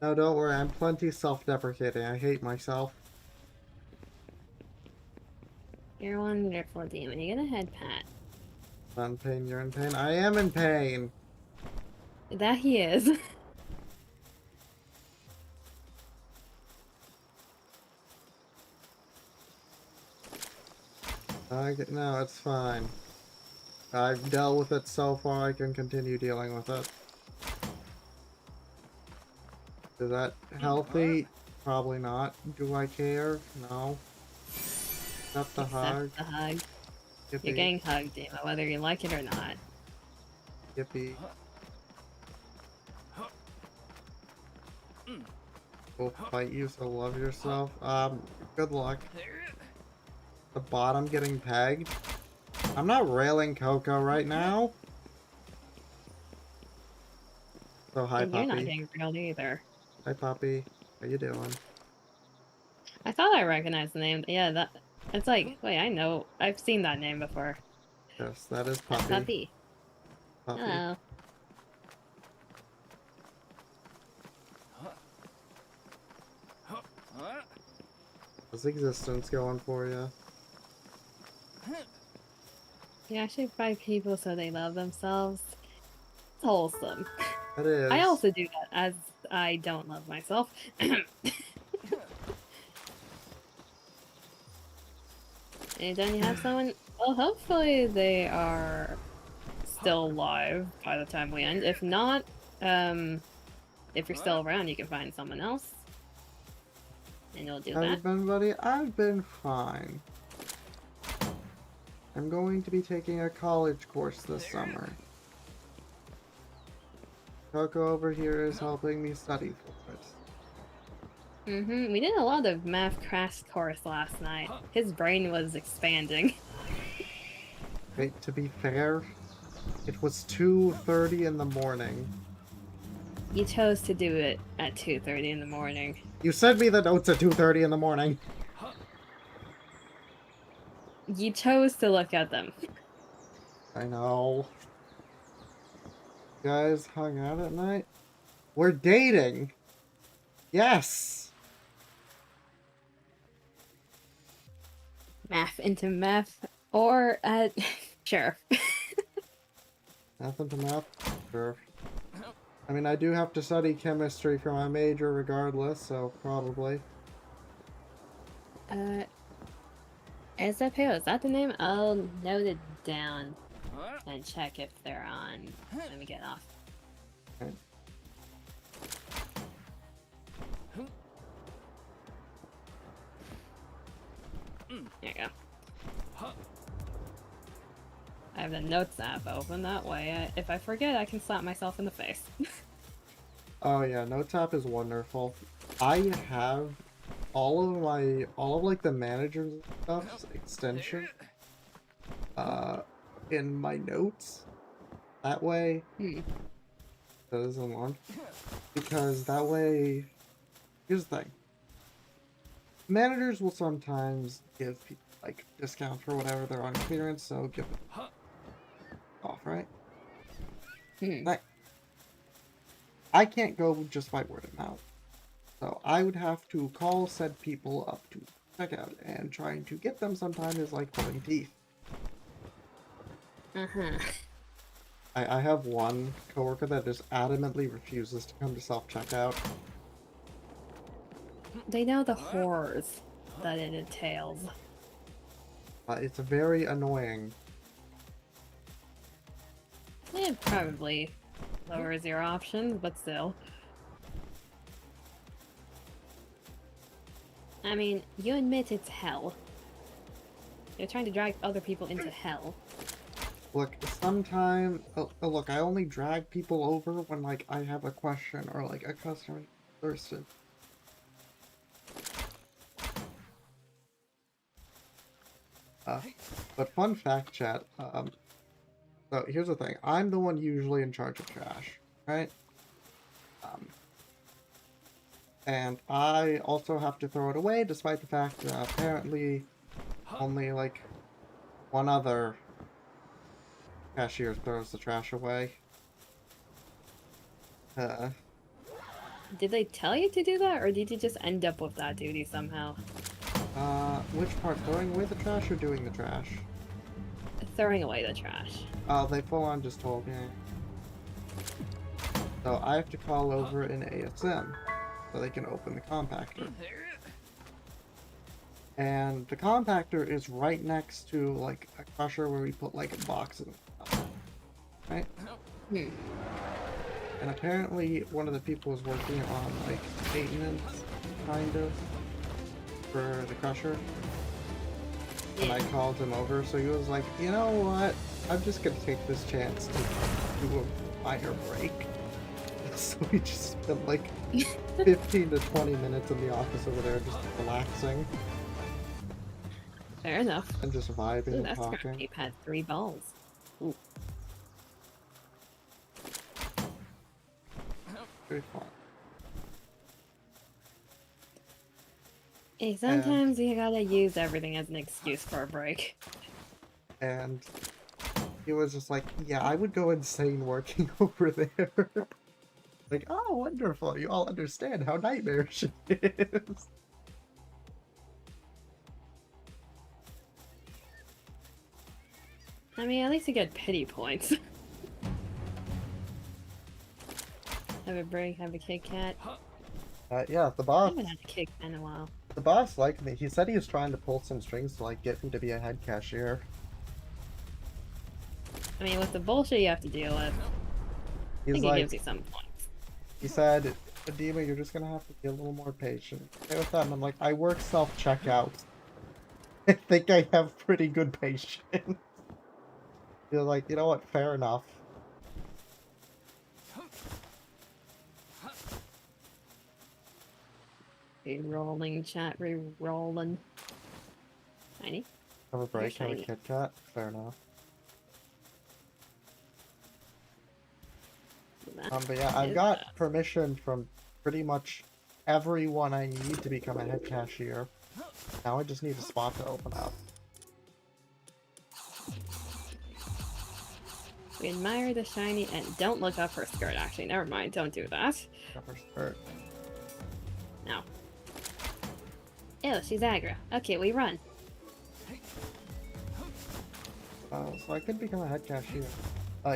Speaker 1: No, don't worry, I'm plenty self-deprecating. I hate myself.
Speaker 2: You're a wonderful demon. You get a head pat.
Speaker 1: I'm in pain, you're in pain. I am in pain!
Speaker 2: That he is.
Speaker 1: No, it's fine. I've dealt with it so far, I can continue dealing with it. Is that healthy? Probably not. Do I care? No. Except the hug.
Speaker 2: Except the hug.
Speaker 1: Yippee.
Speaker 2: You're getting hugged, Dima, whether you like it or not.
Speaker 1: Yippee. We'll fight you, so love yourself. Good luck. The bottom getting pegged. I'm not railing Coco right now. So hi,
Speaker 2: And you're not
Speaker 1: Poppy.
Speaker 2: getting grilled either.
Speaker 1: Hi, Poppy. How you doing?
Speaker 2: I thought I recognized the name. Yeah, it's like, wait, I know. I've seen that name before.
Speaker 1: Yes, that is
Speaker 2: That's
Speaker 1: Poppy.
Speaker 2: Puppy.
Speaker 1: Poppy.
Speaker 2: Hello.
Speaker 1: How's existence going for you?
Speaker 2: You actually fight people so they love themselves. It's wholesome.
Speaker 1: It is.
Speaker 2: I also do that, as I don't love myself. And then you have someone. Well, hopefully they are still alive by the time we end. If not, if you're still around, you can find someone else, and you'll do
Speaker 1: How
Speaker 2: that.
Speaker 1: you been, buddy? I've been fine. I'm going to be taking a college course this summer. Coco over here is helping me study for it.
Speaker 2: We did a lot of math crash course last night. His brain was expanding.
Speaker 1: Wait, to be fair, it was 2:30 in the morning.
Speaker 2: You chose to do it at 2:30 in the morning.
Speaker 1: You sent me the notes at 2:30 in the morning.
Speaker 2: You chose to look at them.
Speaker 1: I know. You guys hung out at night? We're dating! Yes!
Speaker 2: Math into math, or sure.
Speaker 1: Math into math? Sure. I mean, I do have to study chemistry for my major regardless, so probably.
Speaker 2: Is that the name? I'll note it down and check if they're on. Let me get off.
Speaker 1: Okay.
Speaker 2: There you go. I have the notes app open, that way if I forget, I can slap myself in the face.
Speaker 1: Oh yeah, Notes app is wonderful. I have all of like the manager's stuff's extension in my notes. That way that isn't one. Because that way, here's the thing. Managers will sometimes give people like discounts for whatever they're on clearance, so give it off, right? Like, I can't go just by word of mouth. So I would have to call said people up to check out, and trying to get them sometimes is like pulling teeth. I have one coworker that just adamantly refuses to come to self-checkout.
Speaker 2: They know the horrors that it entails.
Speaker 1: It's very annoying.
Speaker 2: It probably lowers your options, but still. I mean, you admit it's hell. You're trying to drag other people into hell.
Speaker 1: Look, sometimes... look, I only drag people over when, like, I have a question or, like, a customer thirsted. But fun fact, chat. So here's the thing. I'm the one usually in charge of trash, right? Um, and I also have to throw it away, despite the fact that apparently only like one other cashier throws the trash away.
Speaker 2: Did they tell you to do that, or did you just end up with that duty somehow?
Speaker 1: Which part? Throwing away the trash or doing the trash?
Speaker 2: Throwing away the trash.
Speaker 1: Oh, they full on just told me. So I have to call over an ASM so they can open the compactor. And the compactor is right next to like a crusher where we put like boxes and stuff. Right?
Speaker 2: Hmm.
Speaker 1: And apparently one of the people was working on like maintenance kind of for the crusher.
Speaker 2: Yeah.
Speaker 1: And I called him over, so he was like, you know what? I'm just gonna take this chance to do a minor break. So we just spent like 15 to 20 minutes in the office over there just relaxing.
Speaker 2: Fair enough.
Speaker 1: And just vibing
Speaker 2: Ooh,
Speaker 1: and
Speaker 2: that's
Speaker 1: talking.
Speaker 2: great. Had 3 balls. Ooh.
Speaker 1: Very fun.
Speaker 2: Hey, sometimes you gotta use everything as an excuse for a break.
Speaker 1: And he was just like, yeah, I would go insane working over there. Like, oh, wonderful. You all understand how nightmarish it is.
Speaker 2: I mean, at least you get pity points. Have a break, have a Kit Kat.
Speaker 1: Yeah, the
Speaker 2: I
Speaker 1: boss.
Speaker 2: haven't had a Kit Kat in a while.
Speaker 1: The boss liked me. He said he was trying to pull some strings to like get me to be a head cashier.
Speaker 2: I mean, with the bullshit you have to deal with, I
Speaker 1: He's
Speaker 2: think
Speaker 1: like,
Speaker 2: it gives you some points.
Speaker 1: he said, Adema, you're just gonna have to be a little more patient. Okay with that? And I'm like, I work self-checkout. I think I have pretty good patience. You're like, you know what? Fair enough.
Speaker 2: Re-rolling chat, re-rolling. Shiny.
Speaker 1: Have a break, have a
Speaker 2: shiny.
Speaker 1: Kit Kat. Fair enough. But yeah, I've got permission from pretty much everyone I need to become a head cashier. Now I just need a spot to open up.
Speaker 2: We admire the shiny and don't look up her skirt, actually. Never mind, don't do that. No. Ew, she's aggro. Okay, we run.
Speaker 1: So I could become a head cashier.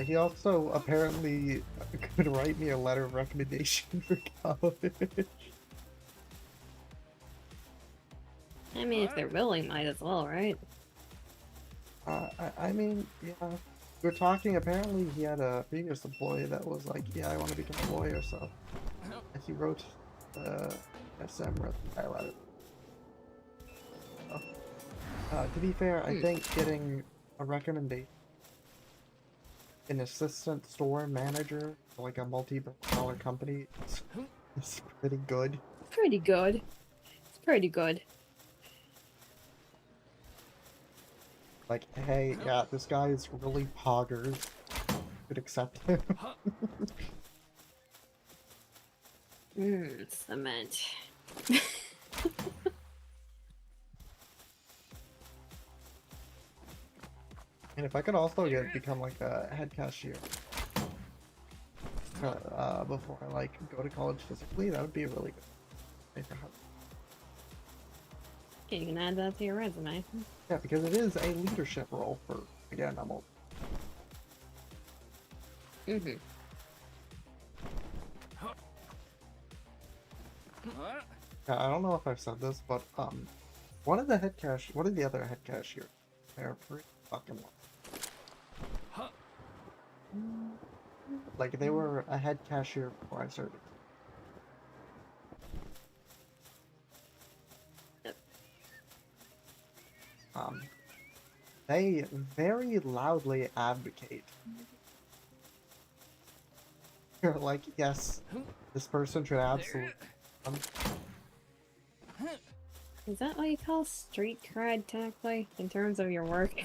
Speaker 1: He also apparently could write me a letter of recommendation for college.
Speaker 2: I mean, if they're willing, might as well, right?
Speaker 1: I mean, yeah. We're talking, apparently he had a previous employee that was like, yeah, I want to become a lawyer, so... And he wrote, SM wrote the letter. So, to be fair, I think getting a recommendation, an assistant store manager, for like a multi-billion-dollar company, is pretty good.
Speaker 2: Pretty good. It's pretty good.
Speaker 1: Like, hey, yeah, this guy is really poggers. Could accept him.
Speaker 2: Cement.
Speaker 1: And if I could also become like a head cashier before I like go to college physically, that would be really good.
Speaker 2: Okay, you can add that to your resume.
Speaker 1: Yeah, because it is a leadership role for, again, I'm old.
Speaker 2: Mm-hmm.
Speaker 1: Yeah, I don't know if I've said this, but one of the other head cashiers, they're pretty fucking low. Like they were a head cashier before I started.
Speaker 2: Yep.
Speaker 1: They very loudly advocate. You're like, yes, this person should absolutely.
Speaker 2: Is that what you call street cred, technically, in terms of your work?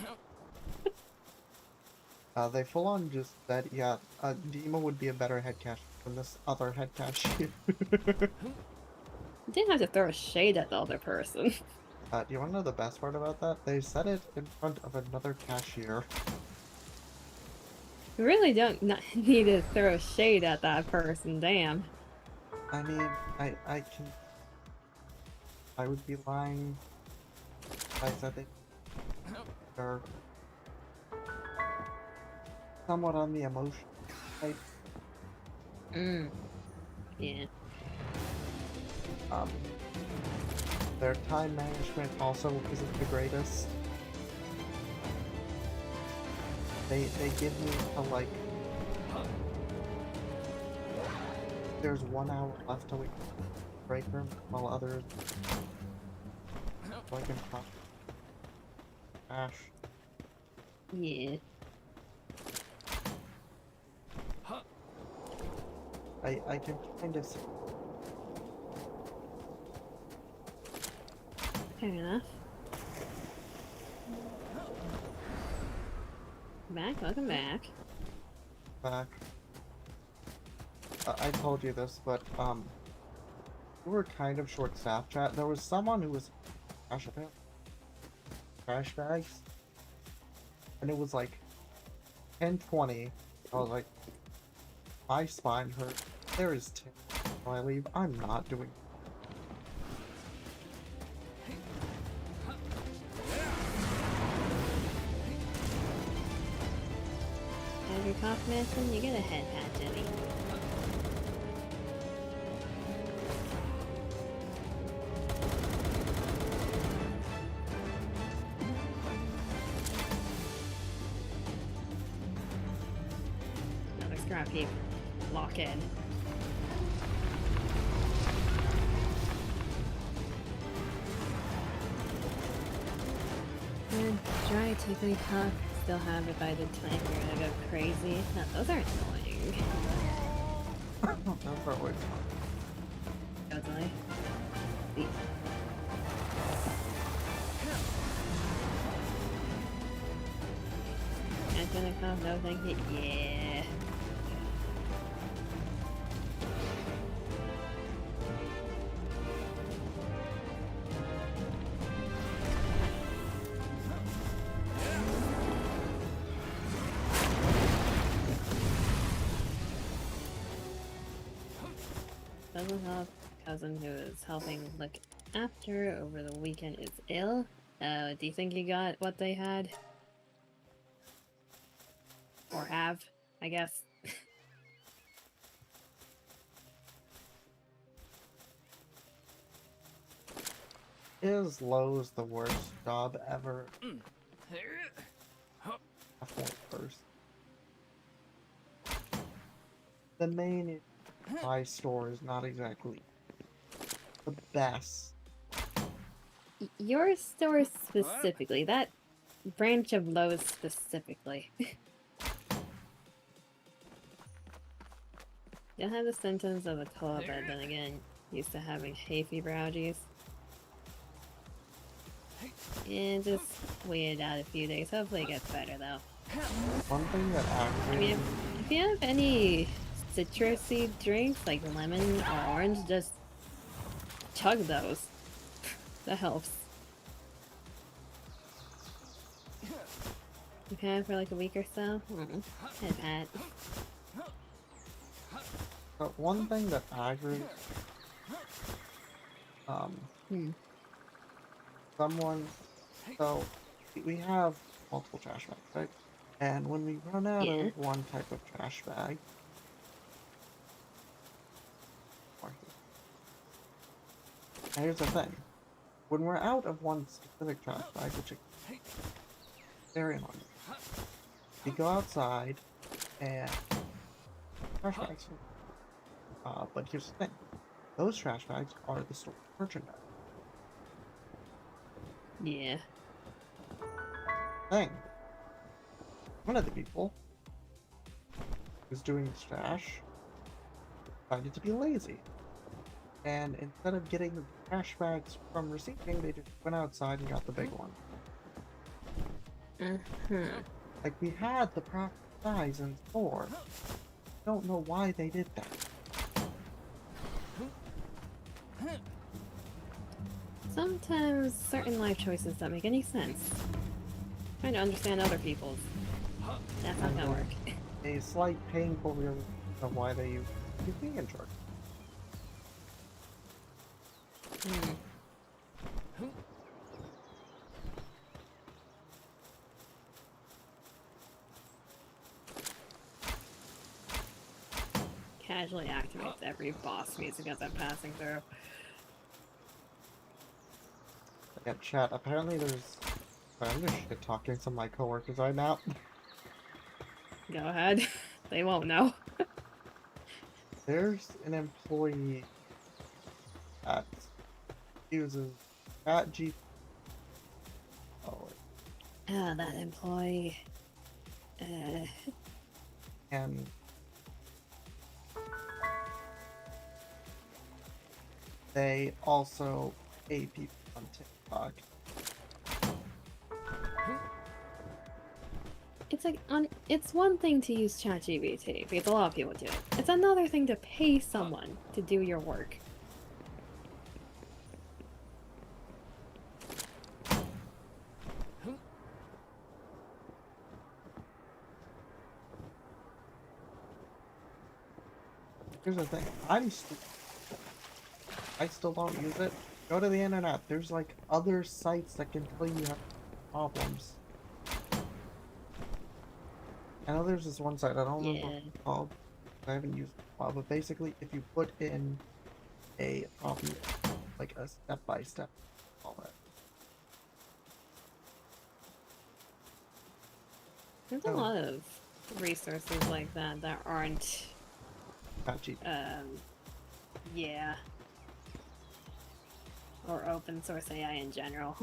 Speaker 1: They full on just said, yeah, Dima would be a better head cashier than this other head cashier.
Speaker 2: You didn't have to throw a shade at the other person.
Speaker 1: Do you want to know the best part about that? They said it in front of another cashier.
Speaker 2: You really don't need to throw shade at that person, damn.
Speaker 1: I mean, I would be lying if I said they're somewhat on the emotion type.
Speaker 2: Yeah.
Speaker 1: Their time management also isn't the greatest. They give me a, like, there's 1 hour left to wait break room, while others like in Ash.
Speaker 2: Yeah.
Speaker 1: I can kind of see.
Speaker 2: Fair enough. Welcome back.
Speaker 1: Back. I told you this, but we were kind of short-staffed. Chat. There was someone who was trash bags, and it was like 10:20. I was like, my spine hurt. There is 10. When I leave, I'm not doing.
Speaker 2: Have your cough medicine, you get a head pat, Jenny. Another scrap heap. Lock in. And dry tickly cough. Still have it by the time you're gonna go crazy. Now, those are annoying.
Speaker 1: Those are always fun.
Speaker 2: Totally. See. Gonna come, no thank you. Yeah. Someone help cousin who is helping look after over the weekend is ill. Do you think you got what they had? Or have, I guess.
Speaker 1: Is Lowe's the worst job ever? First. The main buy store is not exactly the best.
Speaker 2: Your store specifically, that branch of Lowe's specifically. You'll have the symptoms of a cold, but then again, used to having hay fever allergies. And just wait it out a few days. Hopefully it gets better though.
Speaker 1: One thing that
Speaker 2: I mean, if you have any citrusy drinks like lemon or orange, just chug those. That helps. You've had it for like a week or so? Head pat.
Speaker 1: But one thing that aggravates someone, so we have multiple trash bags, right? And when we run out of one type of trash bag, and here's the thing, when we're out of one specific trash bag, which is very annoying, we go outside and trash bags. But here's the thing, those trash bags are the store merchandise.
Speaker 2: Yeah.
Speaker 1: Thing. One of the people who's doing the trash decided to be lazy. and instead of getting the trash bags from receiving, they just went outside and got the big one.
Speaker 2: Mm-hmm.
Speaker 1: Like, we had the proper size in store. Don't know why they did that.
Speaker 2: Sometimes certain life choices don't make any sense. Trying to understand other people's. That's not gonna work.
Speaker 1: A slight painful realization of why they use me in charge.
Speaker 2: Hmm. Casually activates every boss music as I'm passing through.
Speaker 1: Yeah, chat. Apparently there's... I'm just shit talking some of my coworkers right now.
Speaker 2: Go ahead. They won't know.
Speaker 1: There's an employee that uses ChatGPT. Oh,
Speaker 2: Ah, that employee.
Speaker 1: and they also pay people on TikTok.
Speaker 2: It's like it's one thing to use ChatGPT because a lot of people do it. It's another thing to pay someone to do your work.
Speaker 1: Here's the thing. I still don't use it. Go to the internet. There's like other sites that can tell you have problems. I know there's this one site, I don't remember what it's called. I haven't used it in a while, but basically if you put in a problem, like a step-by-step, all that.
Speaker 2: There's a lot of resources like that that aren't. Yeah. Or open source AI in general.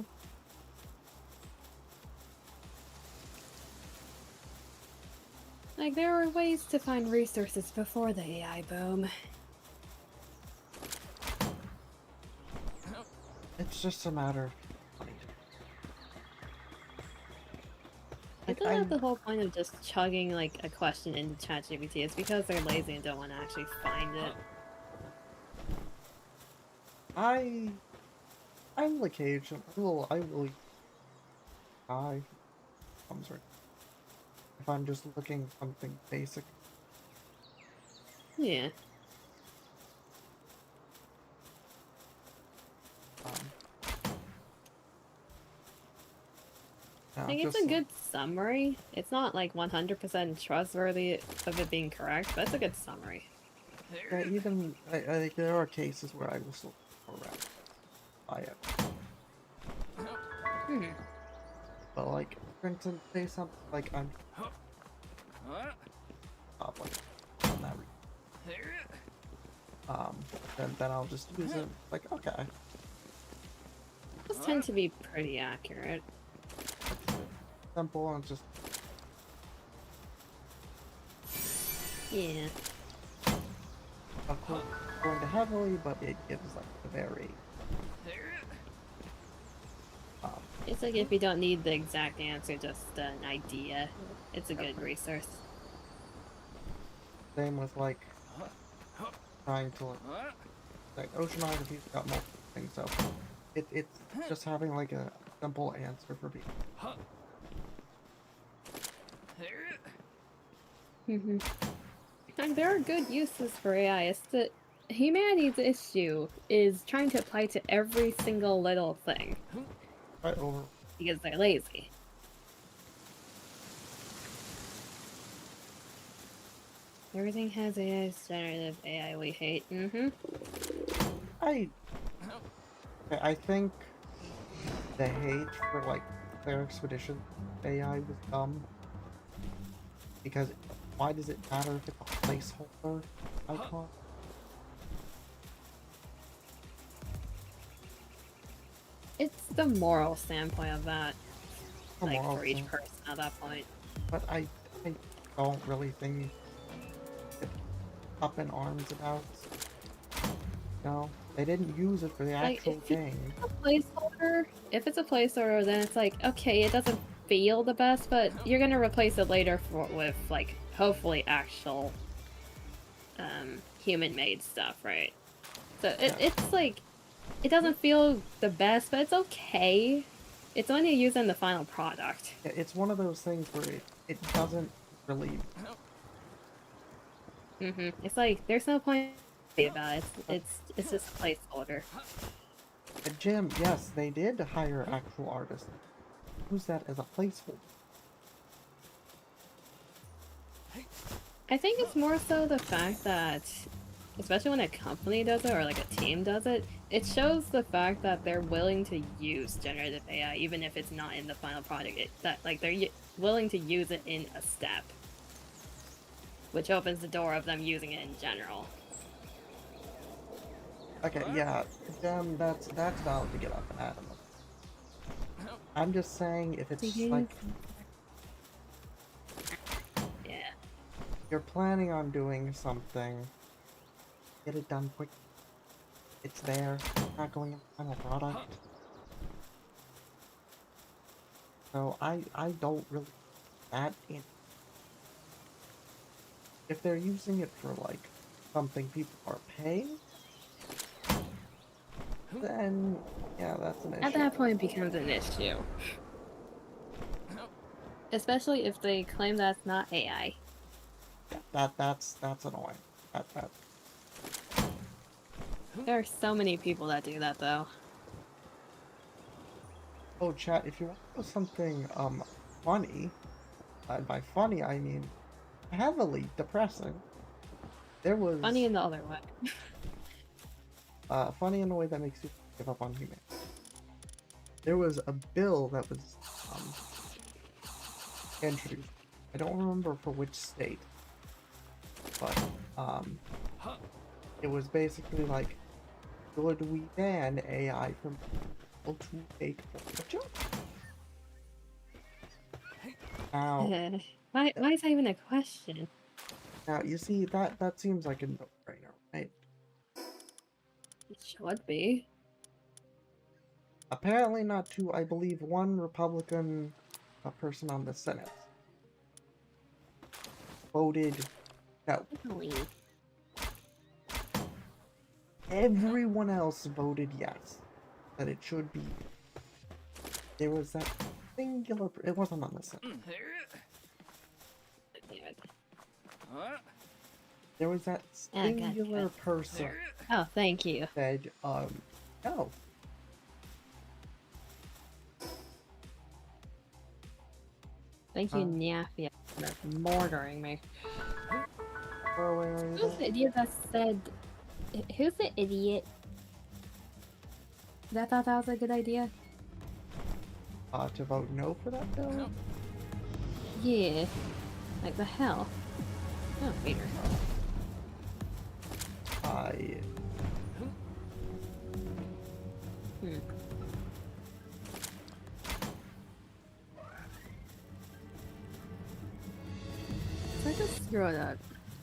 Speaker 2: Like, there are ways to find resources before the AI boom.
Speaker 1: It's just a matter of money.
Speaker 2: Isn't that the whole point of just chugging, like, a question into ChatGPT? It's because they're lazy and don't want to actually find it.
Speaker 1: I will occasionally, I will comes right. If I'm just looking something basic.
Speaker 2: Yeah. Like, it's a good summary. It's not like 100% trustworthy of it being correct, but it's a good summary.
Speaker 1: Yeah, even I there are cases where I will still around by it. But like, for instance, say something like I'm like on that then I'll just use it like okay.
Speaker 2: Those tend to be pretty accurate.
Speaker 1: Simple and just
Speaker 2: yeah.
Speaker 1: Of course, going to heavily, but it gives like a very.
Speaker 2: It's like if you don't need the exact answer, just an idea. It's a good resource.
Speaker 1: Same with like trying to like oceanography's got multiple things, so it's just having like a simple answer for people.
Speaker 2: And there are good uses for AI. It's that humanity's issue is trying to apply to every single little thing.
Speaker 1: Right over.
Speaker 2: Because they're lazy. Everything has AI, generative AI we hate.
Speaker 1: I think the hate for like their expedition AI was dumb. Because why does it matter if it's a placeholder icon?
Speaker 2: It's the moral standpoint of that. Like, for each person at that point.
Speaker 1: But I don't really think it's up in arms about. No. They didn't use it for the
Speaker 2: Like,
Speaker 1: actual game.
Speaker 2: if it's a placeholder, then it's like, okay, it doesn't feel the best, but you're gonna replace it later with, like, hopefully actual, human-made stuff, right? So it's like, it doesn't feel the best, but it's okay. It's when you use it in the final product.
Speaker 1: Yeah, it's one of those things where it doesn't really.
Speaker 2: It's like, there's no point about it. It's just a placeholder.
Speaker 1: At Jim, yes, they did hire actual artists. Use that as a placeholder.
Speaker 2: I think it's more so the fact that, especially when a company does it or like a team does it, it shows the fact that they're willing to use generative AI even if it's not in the final product. That like they're willing to use it in a step, which opens the door of them using it in general.
Speaker 1: Okay, yeah, that's valid to get up and at them. I'm just saying if it's like
Speaker 2: yeah,
Speaker 1: you're planning on doing something, get it done quick. It's there, not going in the final product. So I don't really that in if they're using it for like something people are paying, then yeah, that's an issue.
Speaker 2: at that point it becomes an issue, especially if they claim that's not AI.
Speaker 1: That's annoying. That
Speaker 2: There are so many people that do that though.
Speaker 1: Oh, chat, if you want to know something funny, and by funny I mean heavily depressing. There was
Speaker 2: Funny in the other way.
Speaker 1: funny in a way that makes you give up on humanity. There was a bill that was introduced. I don't remember for which state, but it was basically like, should we ban AI from people to make a joke? Now,
Speaker 2: why is that even a question?
Speaker 1: now you see that seems like a no-brainer, right?
Speaker 2: It should be.
Speaker 1: Apparently not to, I believe, one Republican person on the Senate voted no.
Speaker 2: Really?
Speaker 1: Everyone else voted yes, that it should be. There was that singular. It wasn't on the Senate. There was that singular person.
Speaker 2: Oh, thank you.
Speaker 1: Said, no.
Speaker 2: Thank you, Nyafia, for murdering me.
Speaker 1: Who's
Speaker 2: the idiot that said... Who's the idiot that thought that was a good idea?
Speaker 1: To vote no for that bill?
Speaker 2: Yeah. Like the hell? Oh, Peter. So I just screwed up.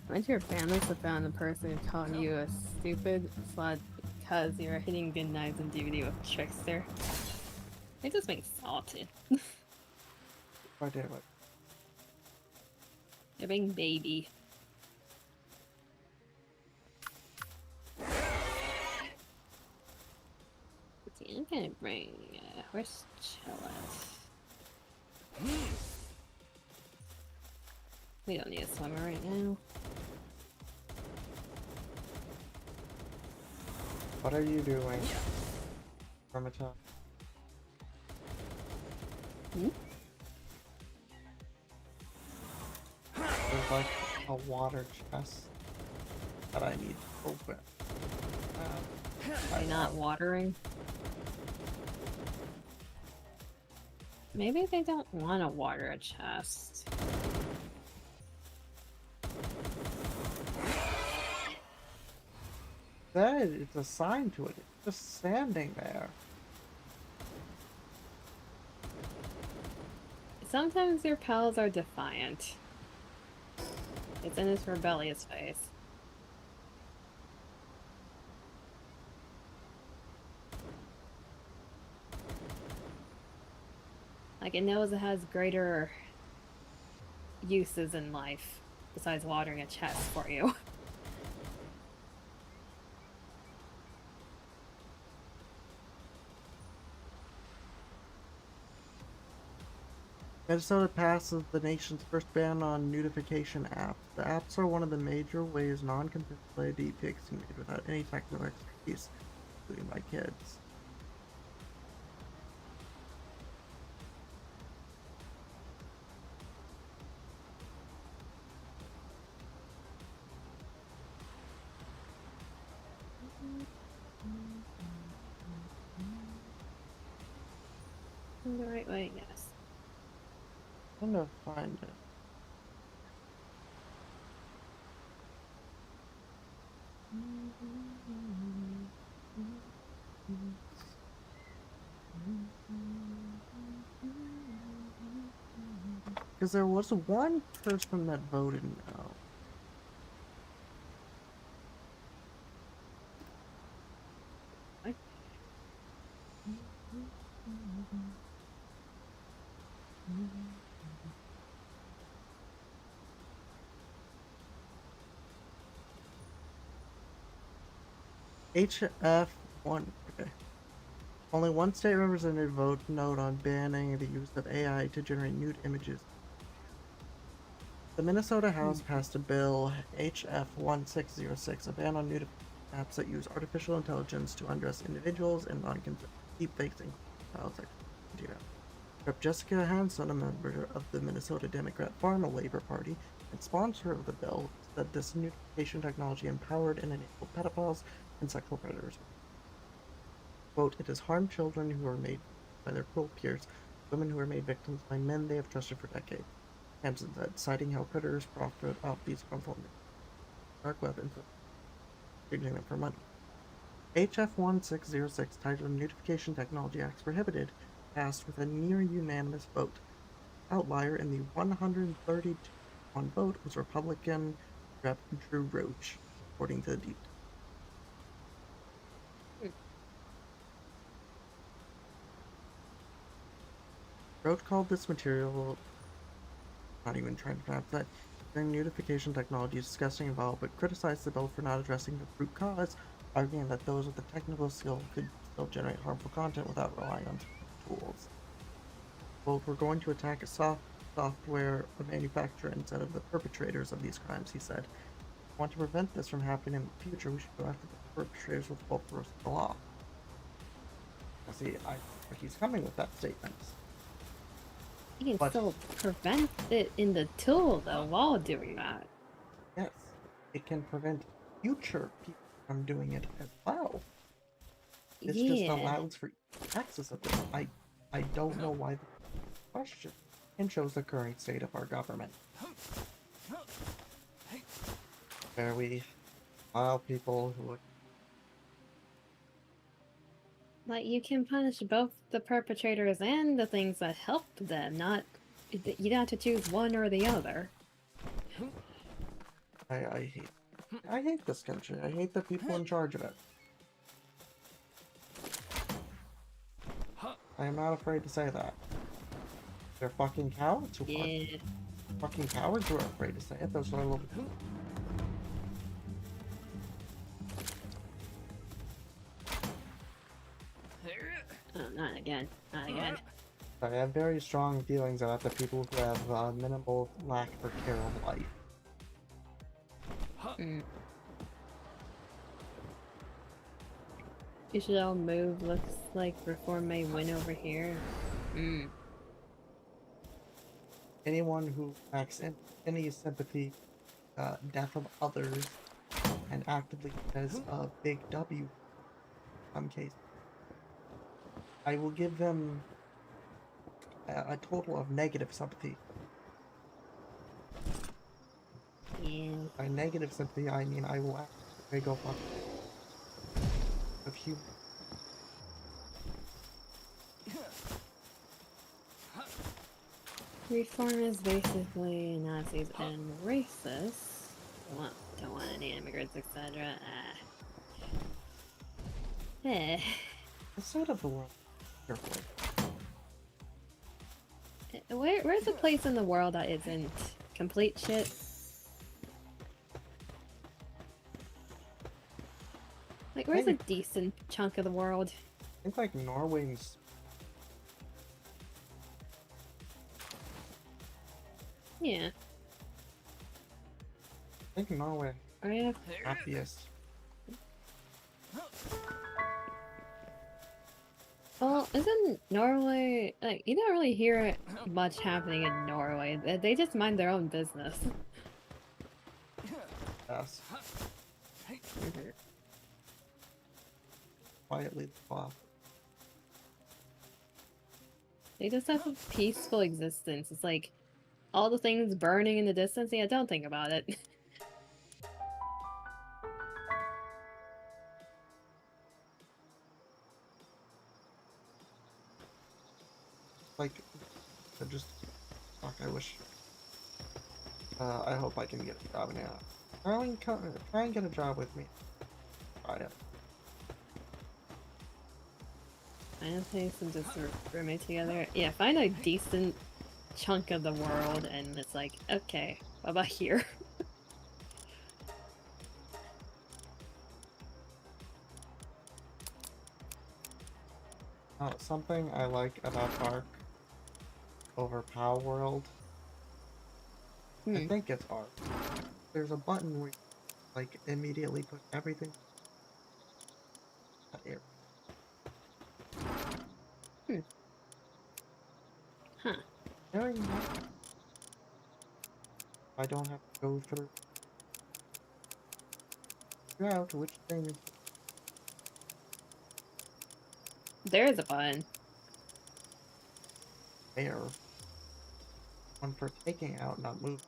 Speaker 2: Went to your family to found the person calling you a stupid slut because you were hitting good knives and DVD with Trickster. It just makes salty.
Speaker 1: I did it.
Speaker 2: You're being baby. See, I'm gonna bring. Where's Chillette? We don't need a swimmer right now.
Speaker 1: What are you doing? Hermita? There's like a water chest that I need to open.
Speaker 2: Are you not watering? Maybe they don't want to water a chest.
Speaker 1: It's assigned to it. It's just standing there.
Speaker 2: Sometimes your pals are defiant. It's in his rebellious face. Like, it knows it has greater uses in life besides watering a chest for you.
Speaker 1: Minnesota passes the nation's first ban on nudification apps. The apps are one of the major ways non-consensual AD pics can be made without any technical expertise, including by kids.
Speaker 2: The right way, yes.
Speaker 1: I'm gonna find it. Because there was one person that voted no.
Speaker 2: What?
Speaker 1: HF1. Okay. Only one state representative voted no on banning the use of AI to generate nude images. The Minnesota House passed a bill, HF1606, a ban on nude apps that use artificial intelligence to undress individuals and non-consent deepfakes and child sexual material. Rep. Jessica Hanson, a member of the Minnesota Democrat Farm Labor Party and sponsor of the bill, said this nudification technology empowered and enabled pedophiles and sexual predators. Quote, it has harmed children who are made by their cruel peers, women who are made victims by men they have trusted for decades. Hanson said, citing how predators profit off these harmful dark web and using them for money. HF1606, titled Notification Technology Acts Prohibited, passed with a near unanimous vote. Outlier in the 131 vote was Republican Rep. Drew Roach, according to the Deep. Roach called this material, not even trying to pronounce that, during notification technology is disgusting and vile, but criticized the bill for not addressing the root cause, arguing that those with the technical skill could still generate harmful content without relying on tools. Well, we're going to attack a software manufacturer instead of the perpetrators of these crimes, he said. If we want to prevent this from happening in the future, we should go after the perpetrators with full force of the law. Now, see, he's coming with that statement.
Speaker 2: You can still prevent it in the tool, though, while doing that.
Speaker 1: Yes, it can prevent future people from doing it as well. This just allows for access of this. I don't know why the question and shows the current state of our government. Where we allow people who...
Speaker 2: Like, you can punish both the perpetrators and the things that helped them, not... You don't have to choose one or the other.
Speaker 1: I hate this country. I hate the people in charge of it. I am not afraid to say that. They're fucking cowards who are. Fucking cowards who are afraid to say it. Those are little...
Speaker 2: Oh, not again. Not again.
Speaker 1: I have very strong feelings about the people who have minimal lack for care of life.
Speaker 2: You should all move. Looks like Reform may win over here.
Speaker 1: Anyone who lacks any sympathy, death of others, and actively says a big W in some cases, I will give them a total of negative sympathy. By negative sympathy, I mean I will actually go fuck of humor.
Speaker 2: Reform is basically Nazis and racists. Don't want any immigrants, etc.
Speaker 1: The state of the world, carefully.
Speaker 2: Where's a place in the world that isn't complete shit? Like, where's a
Speaker 1: Maybe.
Speaker 2: decent chunk of the world?
Speaker 1: I think like Norway's.
Speaker 2: Yeah.
Speaker 1: I think Norway
Speaker 2: Oh yeah.
Speaker 1: happiest.
Speaker 2: Well, isn't Norway like you don't really hear much happening in Norway. They just mind their own business.
Speaker 1: Yes. Quietly off.
Speaker 2: They just have a peaceful existence. It's like all the things burning in the distance. Yeah, don't think about it.
Speaker 1: Like, I just fuck. I wish. I hope I can get a job now. Try and get a job with me. Try it.
Speaker 2: Find a place and just roommate together. Yeah, find a decent chunk of the world, and it's like, okay, what about here?
Speaker 1: Something I like about Ark over palworld. I think it's Ark. There's a button where you, like, immediately put everything. Here.
Speaker 2: Huh.
Speaker 1: Very nice. I don't have to go through. Figure out which thing is
Speaker 2: There is a button.
Speaker 1: there. One for taking out, not moving.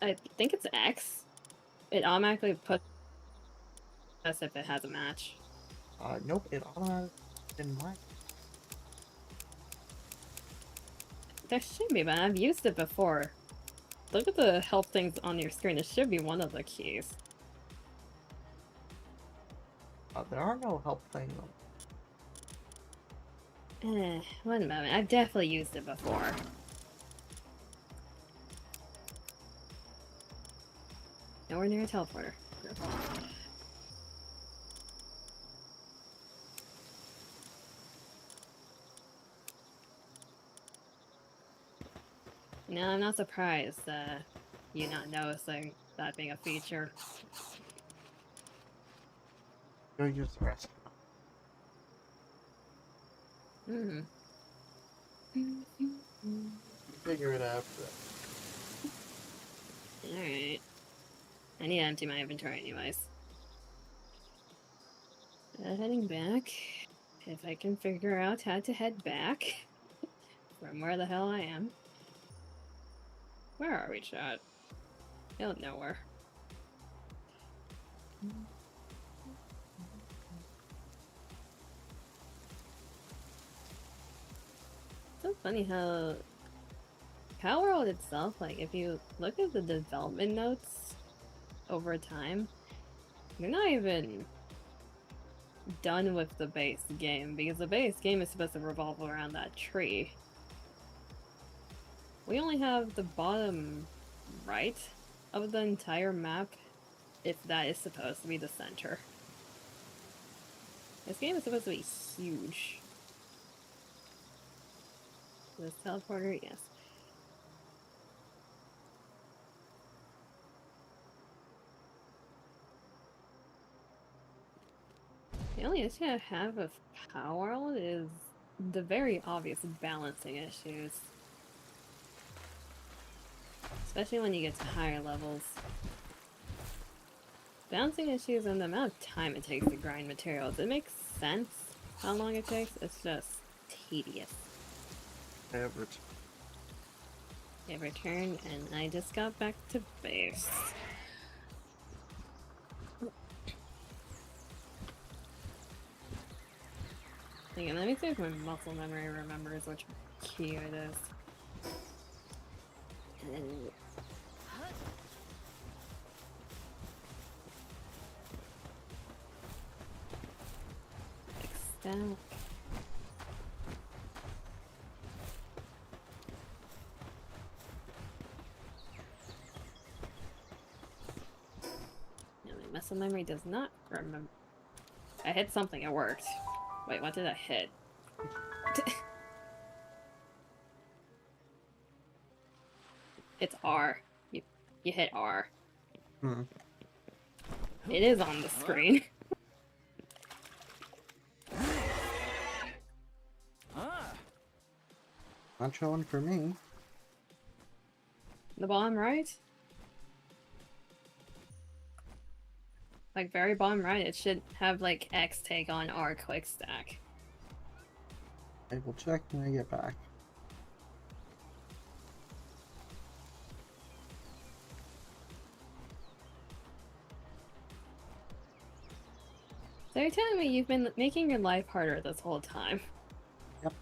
Speaker 2: I think it's X. It automatically puts us if it has a match.
Speaker 1: Nope, it automatically in mine.
Speaker 2: There should be, but I've used it before. Look at the help things on your screen. It should be one of the keys.
Speaker 1: There are no help things.
Speaker 2: One moment. I've definitely used it before. Nowhere near a teleporter. No, I'm not surprised you not noticing that being a feature.
Speaker 1: Go use the rest. Figure it out.
Speaker 2: Alright. I need to empty my inventory anyways. Heading back. If I can figure out how to head back from where the hell I am. Where are we, chat? I don't know where. So funny how palworld itself, like if you look at the development notes over time, you're not even done with the base game because the base game is supposed to revolve around that tree. We only have the bottom right of the entire map, if that is supposed to be the center. This game is supposed to be huge. This teleporter, yes. The only issue I have with palworld is the very obvious balancing issues. Especially when you get to higher levels. Balancing issues and the amount of time it takes to grind materials. It makes sense how long it takes, it's just tedious.
Speaker 1: Average.
Speaker 2: Okay, return, and I just got back to base. Hang on, let me see if my muscle memory remembers which key it is. Extend. muscle memory does not remember. I hit something, it worked. Wait, what did I hit? It's R. You hit R.
Speaker 1: Hmm.
Speaker 2: It is on the screen.
Speaker 1: Not showing for me.
Speaker 2: The bottom right? Like, very bottom right, it should have, like, X take on R quick stack.
Speaker 1: I will check when I get back.
Speaker 2: So you're telling me you've been making your life harder this whole time?
Speaker 1: Yep.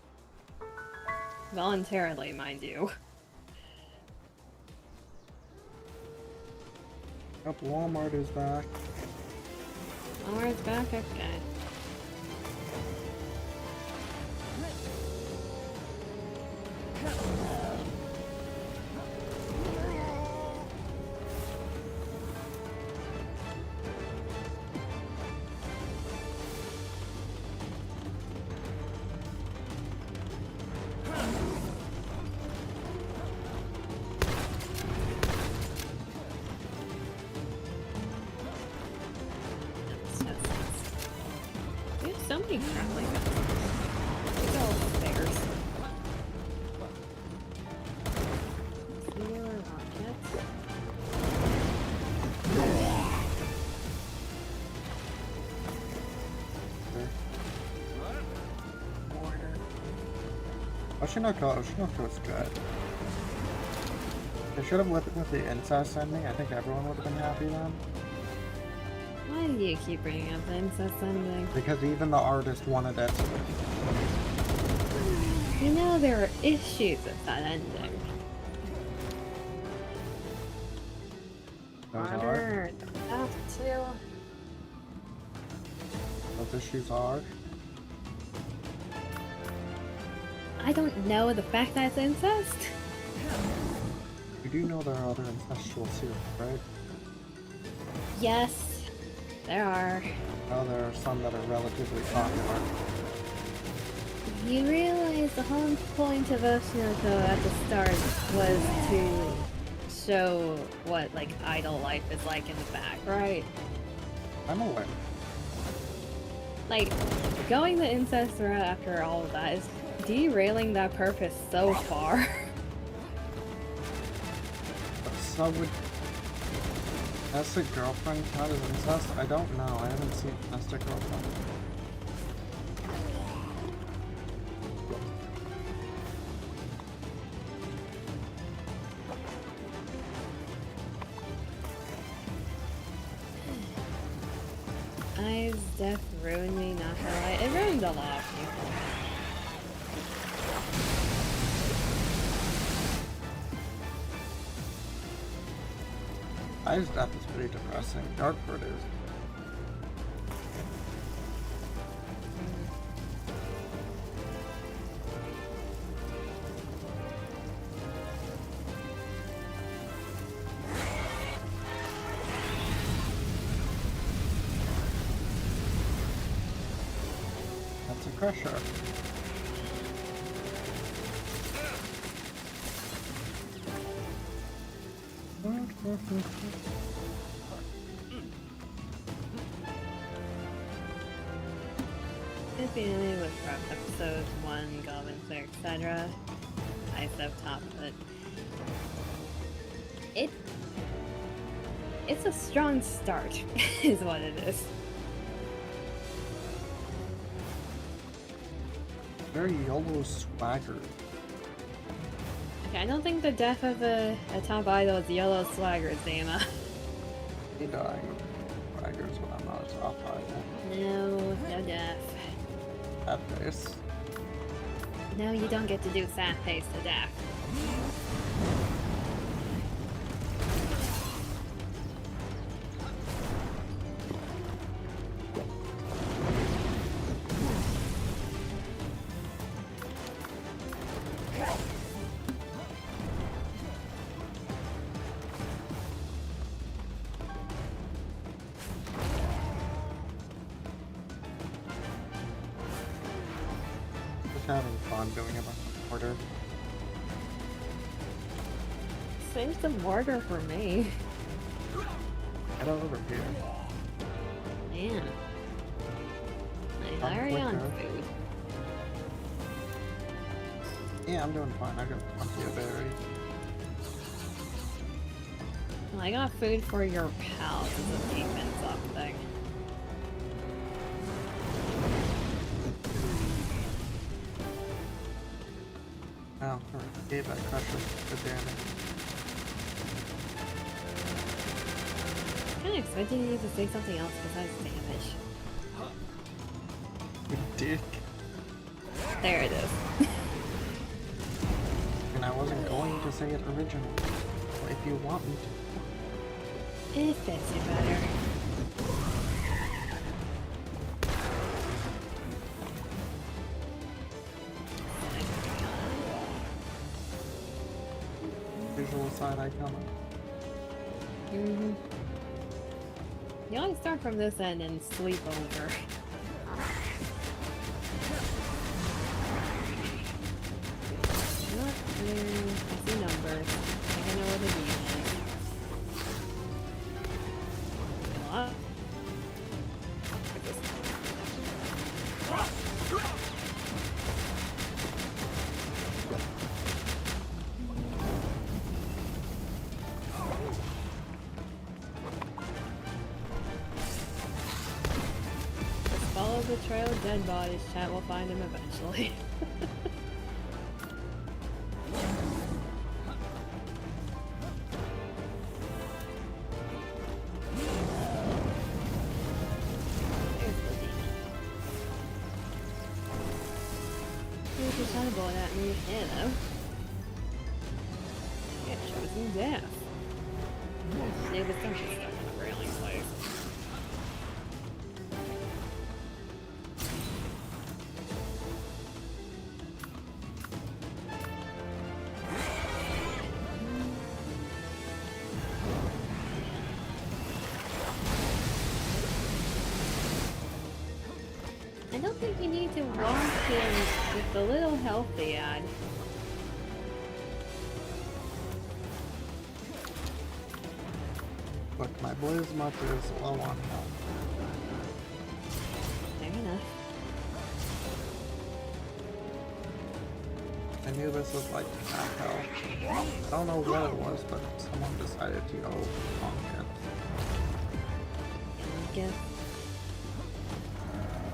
Speaker 2: Voluntarily, mind you.
Speaker 1: Oh, Walmart is back.
Speaker 2: Walmart's back? Okay. There's so many crappling guns. These are all bears. Zero rockets. Mortar.
Speaker 1: Oshinoko is good. They should have with the incest ending. I think everyone would have been happy then.
Speaker 2: Why do you keep bringing up the incest ending?
Speaker 1: Because even the artist wanted it.
Speaker 2: You know there are issues with that ending.
Speaker 1: Those
Speaker 2: Harder. Have to.
Speaker 1: Those issues are.
Speaker 2: I don't know the fact that it's incest.
Speaker 1: You do know there are other incestual series, right?
Speaker 2: Yes, there are.
Speaker 1: Oh, there are some that are relatively popular.
Speaker 2: You realize the whole point of Oshinoko at the start was to show what, like, idol life is like in the back, right?
Speaker 1: I'm aware.
Speaker 2: Like, going the incest route after all of that is derailing that purpose so far.
Speaker 1: But so would Domestic Girlfriend count as incest? I don't know. I haven't seen Domestic Girlfriend.
Speaker 2: Eyes, death ruined me, not gonna lie. It ruined a lot of people.
Speaker 1: I's death is pretty depressing. Darkford is. That's a crusher.
Speaker 2: If you knew with rough episode 1, Goblin Slayer, etc. Ice up top, but it's a strong start, is what it is.
Speaker 1: Very YOLO swagger.
Speaker 2: Okay, I don't think the death of a top idol is yellow swagger, Zama.
Speaker 1: He dying of swaggers when I'm not a top idol.
Speaker 2: No, no death.
Speaker 1: That face.
Speaker 2: No, you don't get to do sad face to death.
Speaker 1: having fun doing it on order.
Speaker 2: Save the mortar for me.
Speaker 1: Get over here.
Speaker 2: Man. I'm
Speaker 1: I'm
Speaker 2: already on
Speaker 1: quicker.
Speaker 2: food.
Speaker 1: Yeah, I'm doing fine. I got plenty of berries.
Speaker 2: Well, I got food for your pals as a defense up thing.
Speaker 1: Oh, alright. Gave that crusher the damage.
Speaker 2: I'm kinda expecting you to say something else besides damage.
Speaker 1: You dick.
Speaker 2: There it is.
Speaker 1: And I wasn't going to say it originally. So if you want me to.
Speaker 2: It fits you better.
Speaker 1: Visual side eye coming.
Speaker 2: Mm-hmm. You always start from this end and sleep over. Not clear. I see numbers. I think I know where the beam is. What? Just follow the trail of dead bodies. Chat will find him eventually. There's the demon. He's just trying to bullet at me. Hello. Get chosen death. Yeah, but some shit's stuck in a railing place. I don't think you need to walk in with the little health they add.
Speaker 1: Look, my Blizz Mutt is low on health.
Speaker 2: Fair enough.
Speaker 1: I knew this was like half health. I don't know what it was, but someone decided to go on it.
Speaker 2: Give.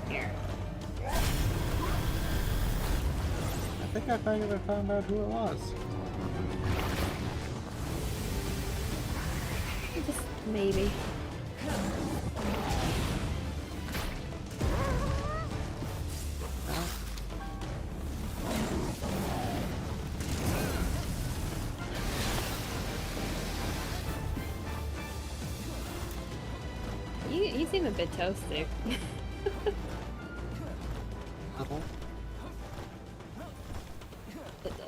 Speaker 2: Here.
Speaker 1: I think I found out who it was.
Speaker 2: Just maybe. You seem a bit toasty.
Speaker 1: Little.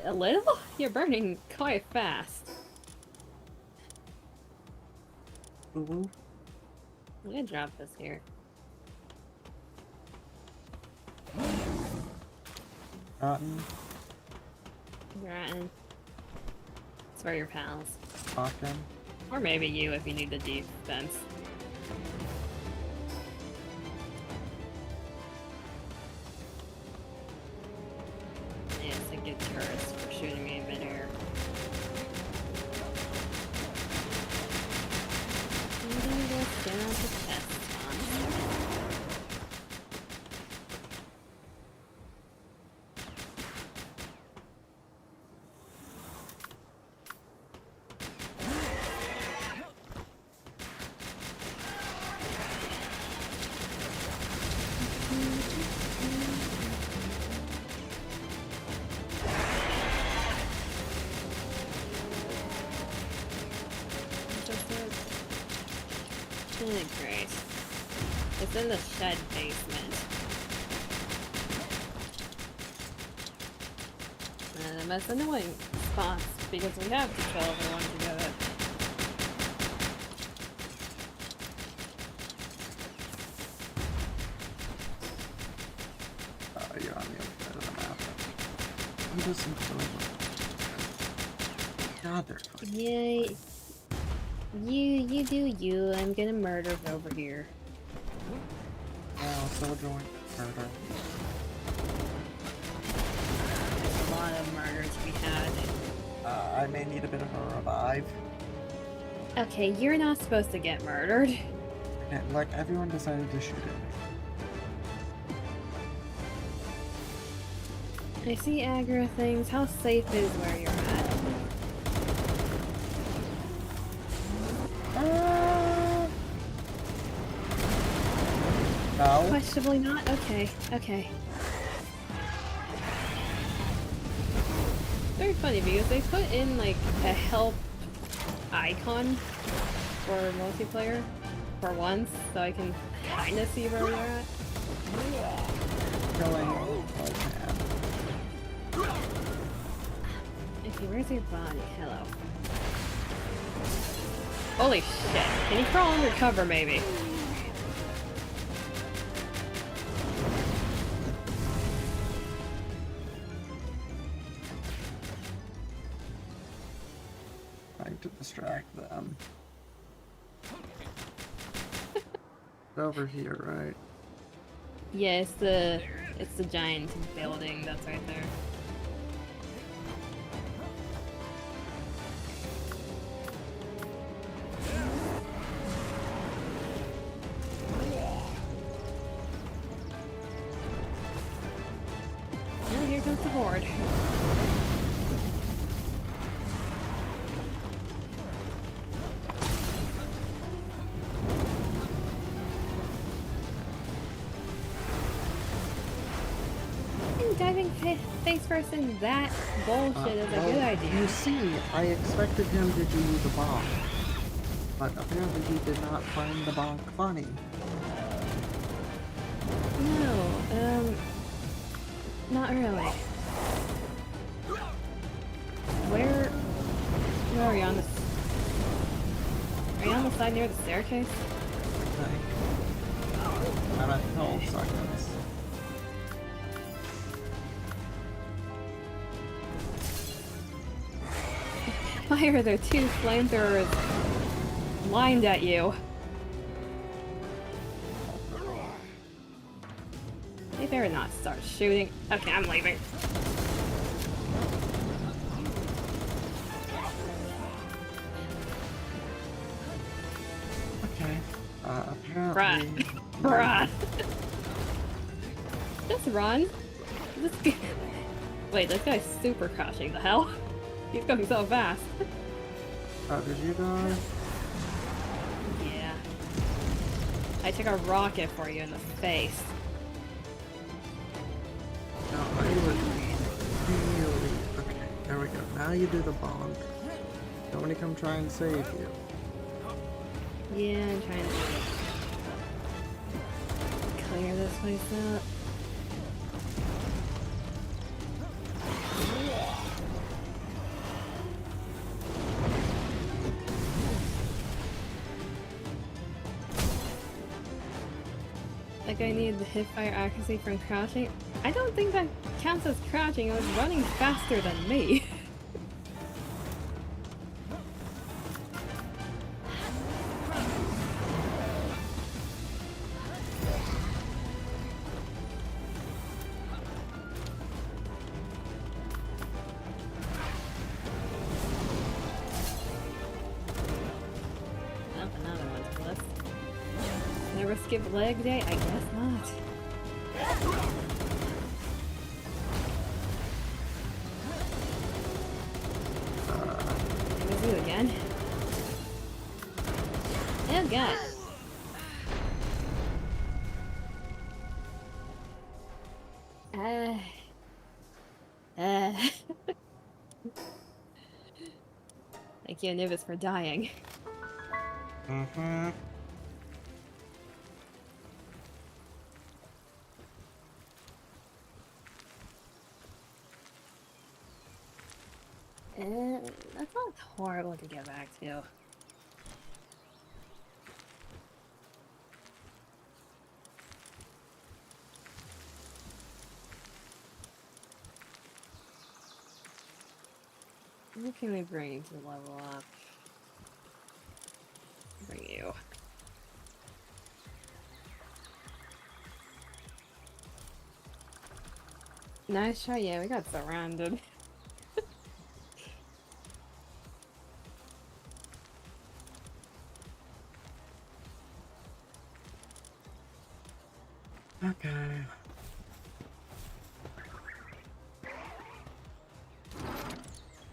Speaker 2: A little? You're burning quite fast.
Speaker 1: Boo-boo.
Speaker 2: I'm gonna drop this here.
Speaker 1: Rotten.
Speaker 2: Rotten. It's for your pals.
Speaker 1: Talking.
Speaker 2: Or maybe you if you need the defense. Yes, a good tourist for shooting me in midair. Leading this down to test spawns. Great. It's in the shed basement. And the most annoying spots because we have to kill everyone together.
Speaker 1: You're on the other side of the map. You just God, they're fun.
Speaker 2: Yeah, you do you. I'm gonna murder over here.
Speaker 1: Oh, so join murder.
Speaker 2: There's a lot of murder to be had.
Speaker 1: I may need a bit of a revive.
Speaker 2: Okay, you're not supposed to get murdered.
Speaker 1: Okay, like everyone decided to shoot at me.
Speaker 2: I see aggro things. How safe is where you're at?
Speaker 1: No.
Speaker 2: Questionably not? Okay, okay. Very funny because they put in like a help icon for multiplayer for once, so I can kinda see where you're at.
Speaker 1: Killing all
Speaker 2: Okay, where's your body? Hello. Holy shit. Can you crawl under cover maybe?
Speaker 1: Trying to distract them. It's over here, right?
Speaker 2: Yeah, it's the giant building that's right there. Oh, here comes the horde. Diving face first in that bullshit is a good idea.
Speaker 1: You see, I expected him to do the bonk, but apparently he did not find the bonk funny.
Speaker 2: No, not really. Where are you on the? Are you on the side near the staircase?
Speaker 1: I'm at 12 seconds.
Speaker 2: Why are there two flamethrowers lined at you? They better not start shooting. Okay, I'm leaving.
Speaker 1: Okay. Apparently...
Speaker 2: Bruh. Just run. Wait, this guy's super crouching. The hell? He's going so fast.
Speaker 1: Did you die?
Speaker 2: Yeah. I took a rocket for you in the face.
Speaker 1: No, I would really... Okay, there we go. Now you do the bonk. Don't want to come try and save you.
Speaker 2: Yeah, I'm trying to clear this place out. Like I need the hipfire accuracy from crouching. I don't think that counts as crouching. It was running faster than me. Another one's bliss. Never skip leg day? I guess not. It was you again. Oh god. Thank you, Anubis, for dying.
Speaker 1: Mm-hmm.
Speaker 2: That's not horrible to get back to. Who can we bring to level up? Bring you. Nice shot, yeah, we got surrounded.
Speaker 1: Okay.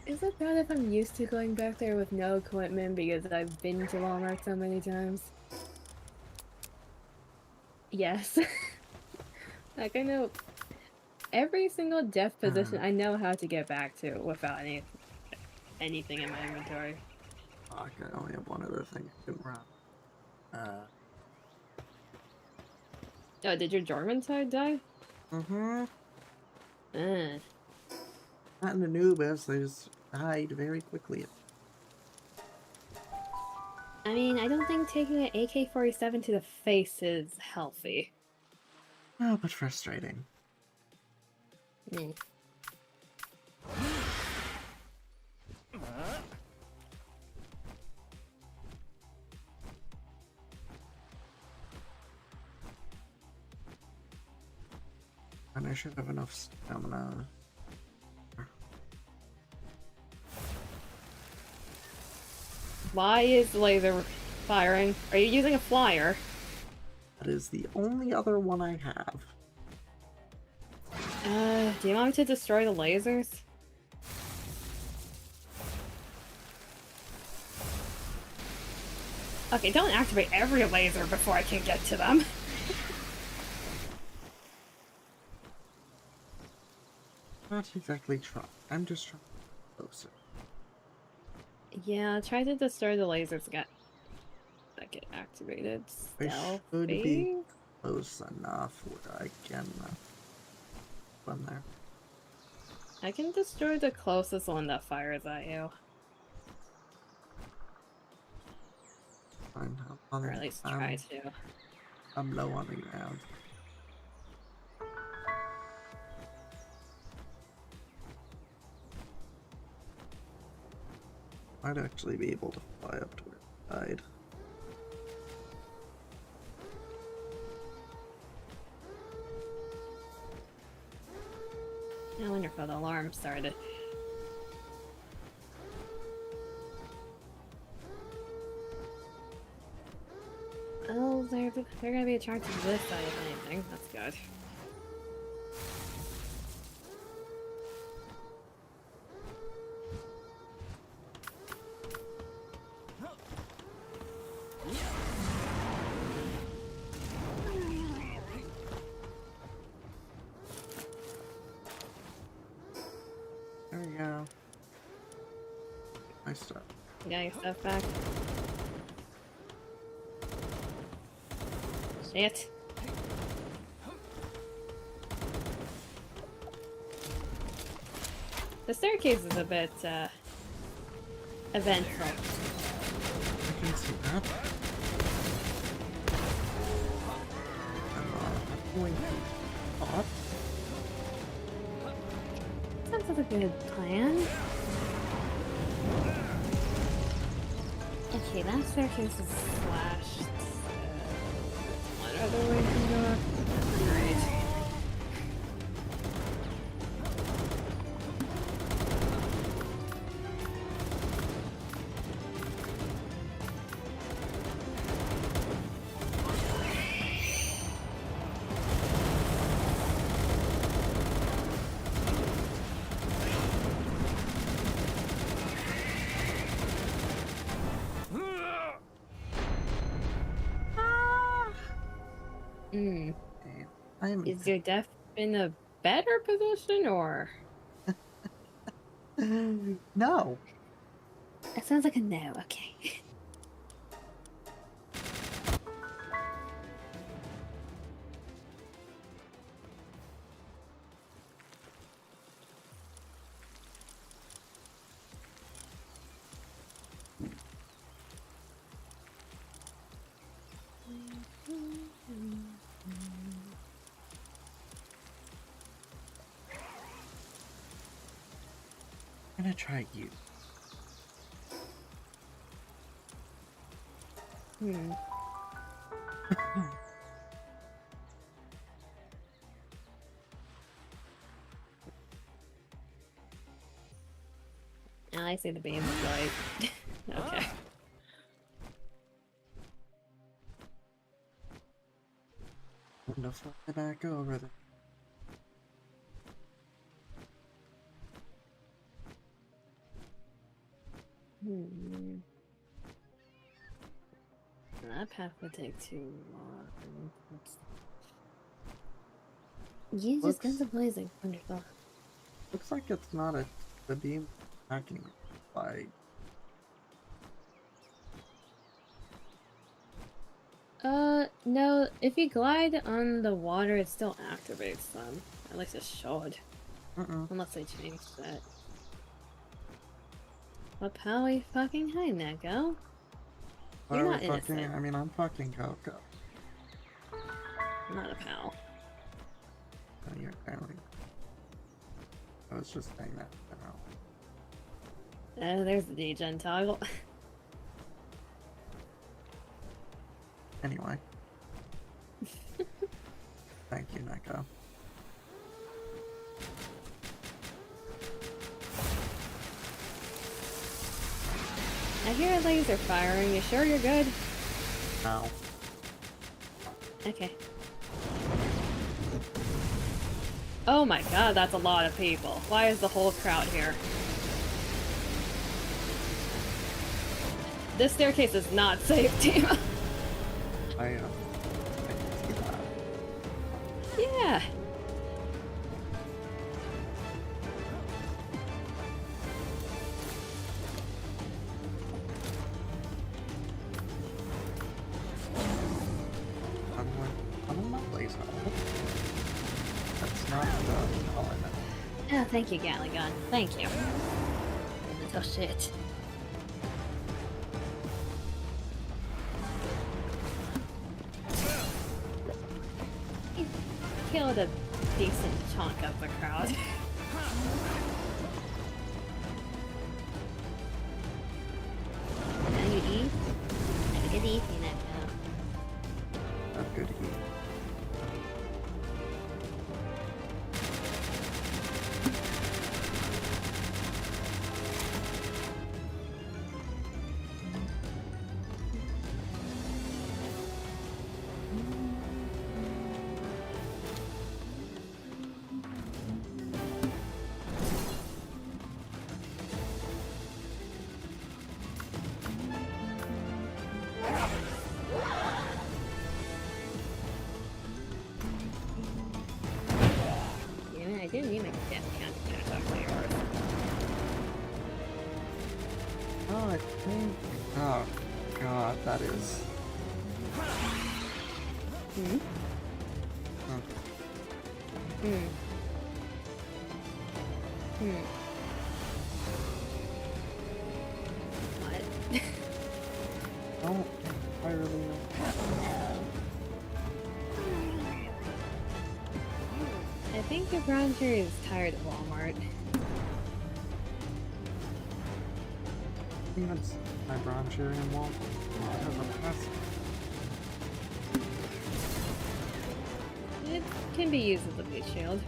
Speaker 2: Is it bad if I'm used to going back there with no equipment because I've been to Walmart so many times? Yes. Like, I know every single death position I know how to get back to without anything in my inventory.
Speaker 1: Okay, I only have one other thing I can run.
Speaker 2: Oh, did your Jorman side die?
Speaker 1: Mm-hmm.
Speaker 2: Uh.
Speaker 1: Not in Anubis, they just died very quickly.
Speaker 2: I mean, I don't think taking an AK-47 to the face is healthy.
Speaker 1: Oh, but frustrating.
Speaker 2: Mm.
Speaker 1: And I should have enough stamina.
Speaker 2: Why is laser firing? Are you using a flyer?
Speaker 1: That is the only other one I have.
Speaker 2: Do you want me to destroy the lasers? Okay, don't activate every laser before I can get to them.
Speaker 1: Not exactly trying. I'm just trying to get closer.
Speaker 2: Yeah, try to destroy the lasers that get activated.
Speaker 1: I should be
Speaker 2: Stealthy?
Speaker 1: close enough where I can run there.
Speaker 2: I can destroy the closest one that fires at you.
Speaker 1: Fine, I'm
Speaker 2: Or at least try to.
Speaker 1: I'm low on the ground. Might actually be able to fly up to where it died.
Speaker 2: I wonder if the alarm started. Oh, they're gonna be attracted to this side if anything. That's good.
Speaker 1: There we go. My stuff.
Speaker 2: You got your stuff back? Shit. The staircase is a bit, eventful.
Speaker 1: I can see that. I'm going to pop.
Speaker 2: Sounds like a good plan. Okay, that staircase is slashed. What other way to go up? Great. Hmm.
Speaker 1: I am.
Speaker 2: Is your death in a better position, or?
Speaker 1: No.
Speaker 2: It sounds like a no, okay.
Speaker 1: I'm gonna try you.
Speaker 2: Hmm. I see the beam of light. Okay.
Speaker 1: Window fly back over there.
Speaker 2: Hmm. That path would take too long. You just guns are blazing. Wonderful.
Speaker 1: Looks like it's not the beam attacking by.
Speaker 2: No, if you glide on the water, it still activates them. At least it should. Unless they changed that. What pal are you fucking hiding at, girl? You're not innocent.
Speaker 1: I mean, I'm fucking Coco.
Speaker 2: I'm not a pal.
Speaker 1: Oh, you're apparently. I was just saying that.
Speaker 2: There's the degen toggle.
Speaker 1: Anyway. Thank you, Neko.
Speaker 2: I hear a laser firing. You sure you're good?
Speaker 1: No.
Speaker 2: Okay. Oh my god, that's a lot of people. Why is the whole crowd here? This staircase is not safe, team.
Speaker 1: I can see that.
Speaker 2: Yeah.
Speaker 1: I'm not laser. That's not the element.
Speaker 2: Oh, thank you, Gatling gun. Thank you. Oh shit. Killed a decent chunk of the crowd. Now you eat? Have a good evening, Echo.
Speaker 1: Not good heat.
Speaker 2: I didn't even get counter attack to yours.
Speaker 1: Oh, I think. Oh, God, that is.
Speaker 2: Hmm?
Speaker 1: Huh.
Speaker 2: Hmm. Hmm. What?
Speaker 1: Don't entirely know.
Speaker 2: I think the brown cherry is tired of Walmart.
Speaker 1: I think that's my brown cherry and wall.
Speaker 2: It can be used as a meat shield.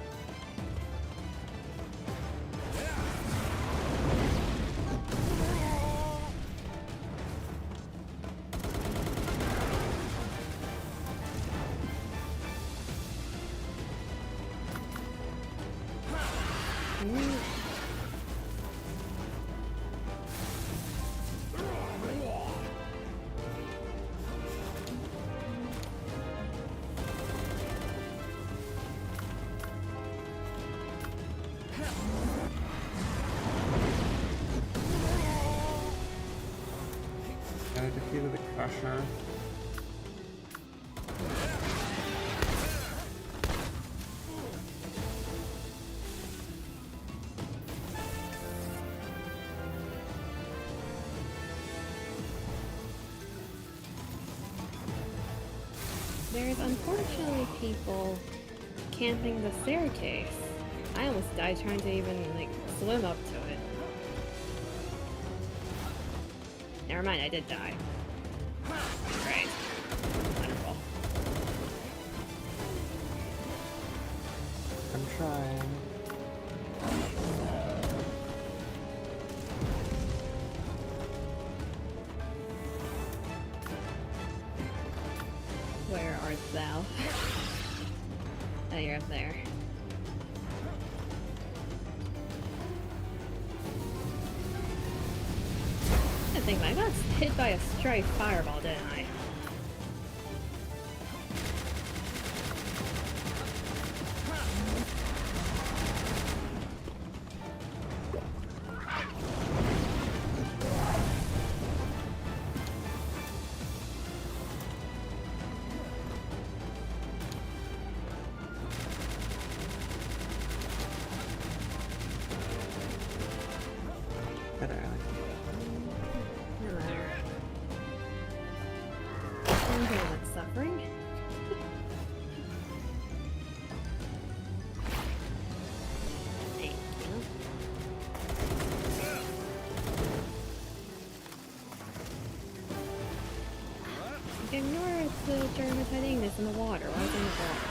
Speaker 1: I defeated the Crusher.
Speaker 2: There's unfortunately people camping the staircase. I almost died trying to even, like, swim up to it. Never mind, I did die. Right. Wonderful.
Speaker 1: I'm trying.
Speaker 2: Where art thou? Oh, you're up there. I think I got hit by a stray fireball, didn't I? Suffering? Thank you. Ignore the dermatitis in the water. Why is it in the water?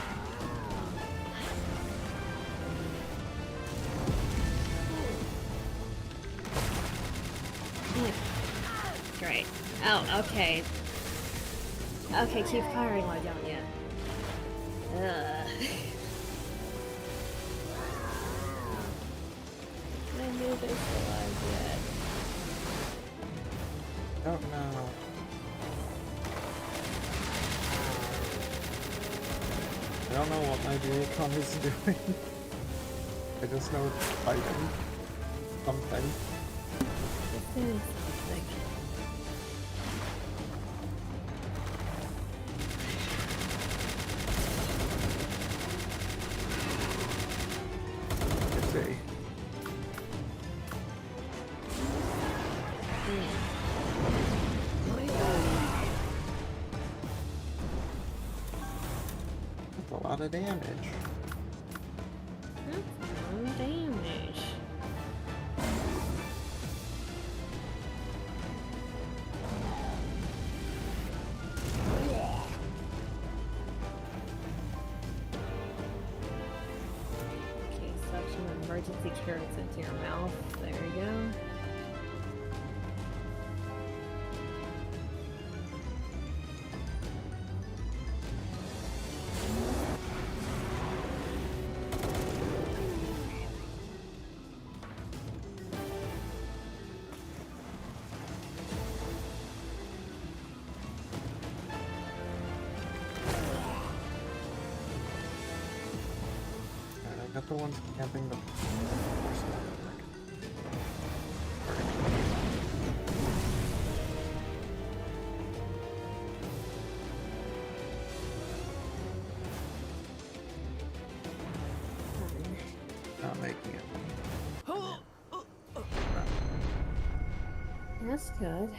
Speaker 2: Great. Oh, okay. Okay, keep firing while down yet. I knew they still alive yet.
Speaker 1: Oh no. I don't know what my vehicle is doing. I just know it's fighting something.
Speaker 2: It's doing something.
Speaker 1: A lot of damage.
Speaker 2: That's some damage. Okay, such an emergency carrots into your mouth. There you go.
Speaker 1: I got the ones camping the not making it.
Speaker 2: That's good.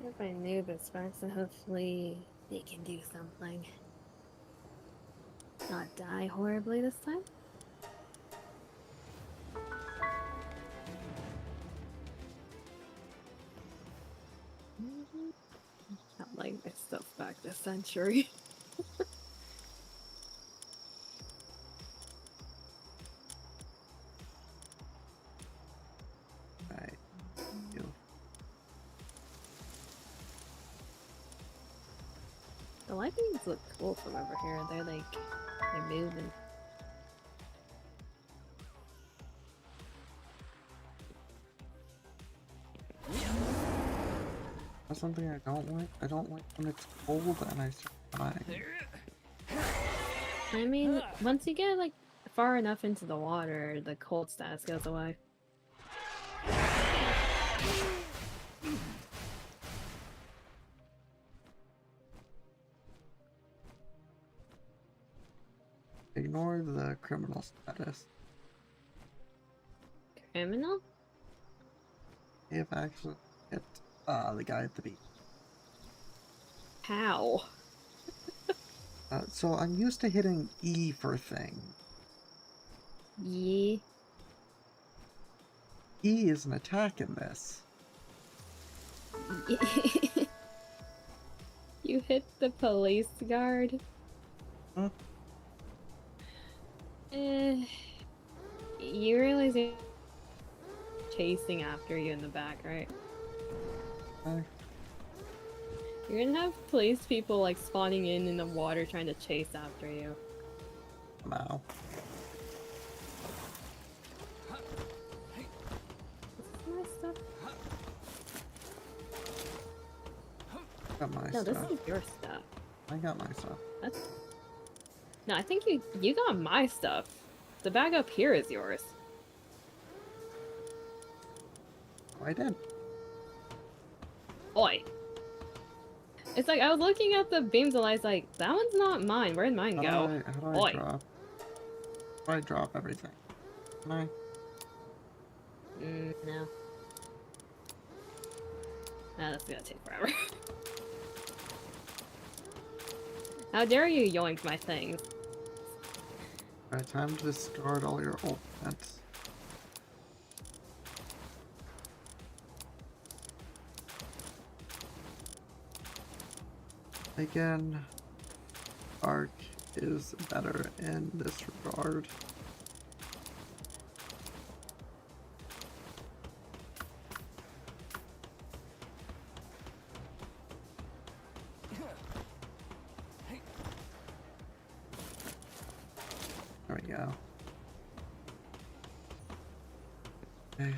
Speaker 2: If I knew the specs, and hopefully they can do something. Not die horribly this time. Not like my stuff back this century.
Speaker 1: Right. You.
Speaker 2: The lightnings look cool from over here. They're moving.
Speaker 1: That's something I don't like. I don't like when it's cold and I start crying.
Speaker 2: I mean, once you get like far enough into the water, the cold status goes away.
Speaker 1: Ignore the criminal status.
Speaker 2: Criminal?
Speaker 1: If I actually hit the guy at the beach.
Speaker 2: How?
Speaker 1: So I'm used to hitting E for things.
Speaker 2: Ye.
Speaker 1: E is an attack in this.
Speaker 2: You hit the police guard.
Speaker 1: Huh?
Speaker 2: You realize they're chasing after you in the back, right? You're gonna have police people like spawning in the water trying to chase after you.
Speaker 1: No.
Speaker 2: Is this my stuff?
Speaker 1: Got my
Speaker 2: No,
Speaker 1: stuff.
Speaker 2: this is your stuff.
Speaker 1: I got my stuff.
Speaker 2: That's... No, I think you got my stuff. The bag up here is yours.
Speaker 1: I did.
Speaker 2: Oi. It's like I was looking at the beams and I was like, that one's not mine. Where'd mine go?
Speaker 1: How do I
Speaker 2: Oi.
Speaker 1: drop? How do I drop everything? Can I?
Speaker 2: No. Nah, that's gonna take forever. How dare you yoink my things?
Speaker 1: Alright, time to discard all your old pets. Again, Ark is better in this regard. There we go. Okay.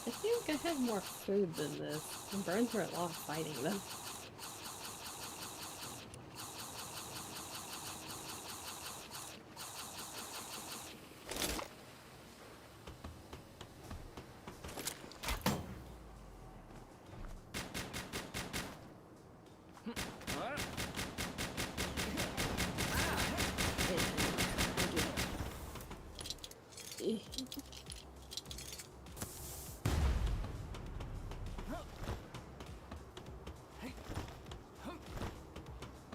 Speaker 2: I think I had more food than this. The burns were a lot of fighting them.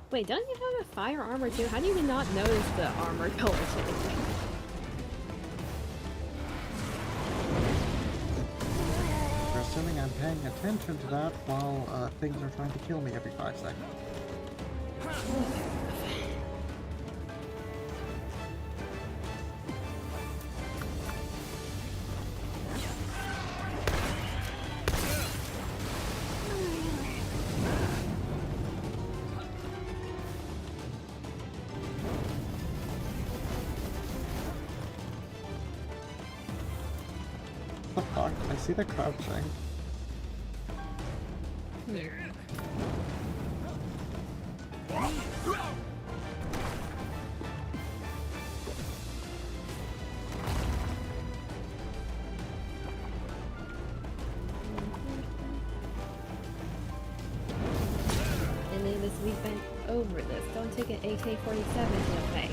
Speaker 2: Wait, don't you have a fire armor too? How do you not notice the armor color changing?
Speaker 1: You're assuming I'm paying attention to that while things are trying to kill me every 5 seconds. What the fuck? I see the crouching.
Speaker 2: And then this we've been over this. Don't take an AK-47 to the face.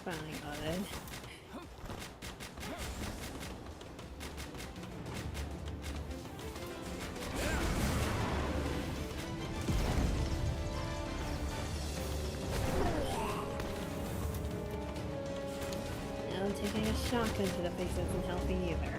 Speaker 2: Finally got it. taking a shotgun to the face isn't helping either.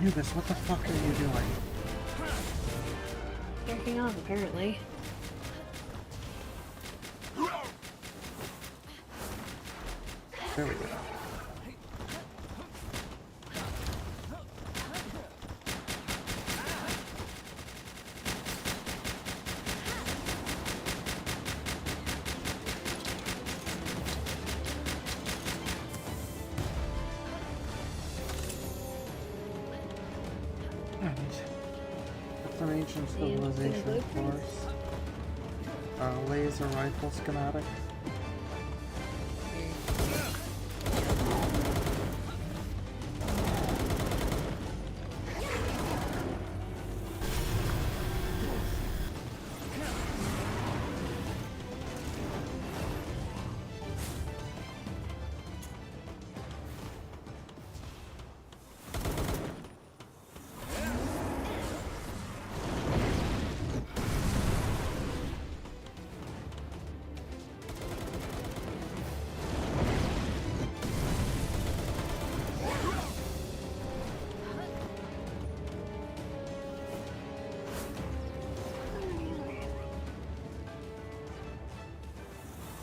Speaker 1: Nubis, what the fuck are you doing?
Speaker 2: Jerking off, apparently.
Speaker 1: There we go. It's an ancient civilization, of course. Laser rifle schematic.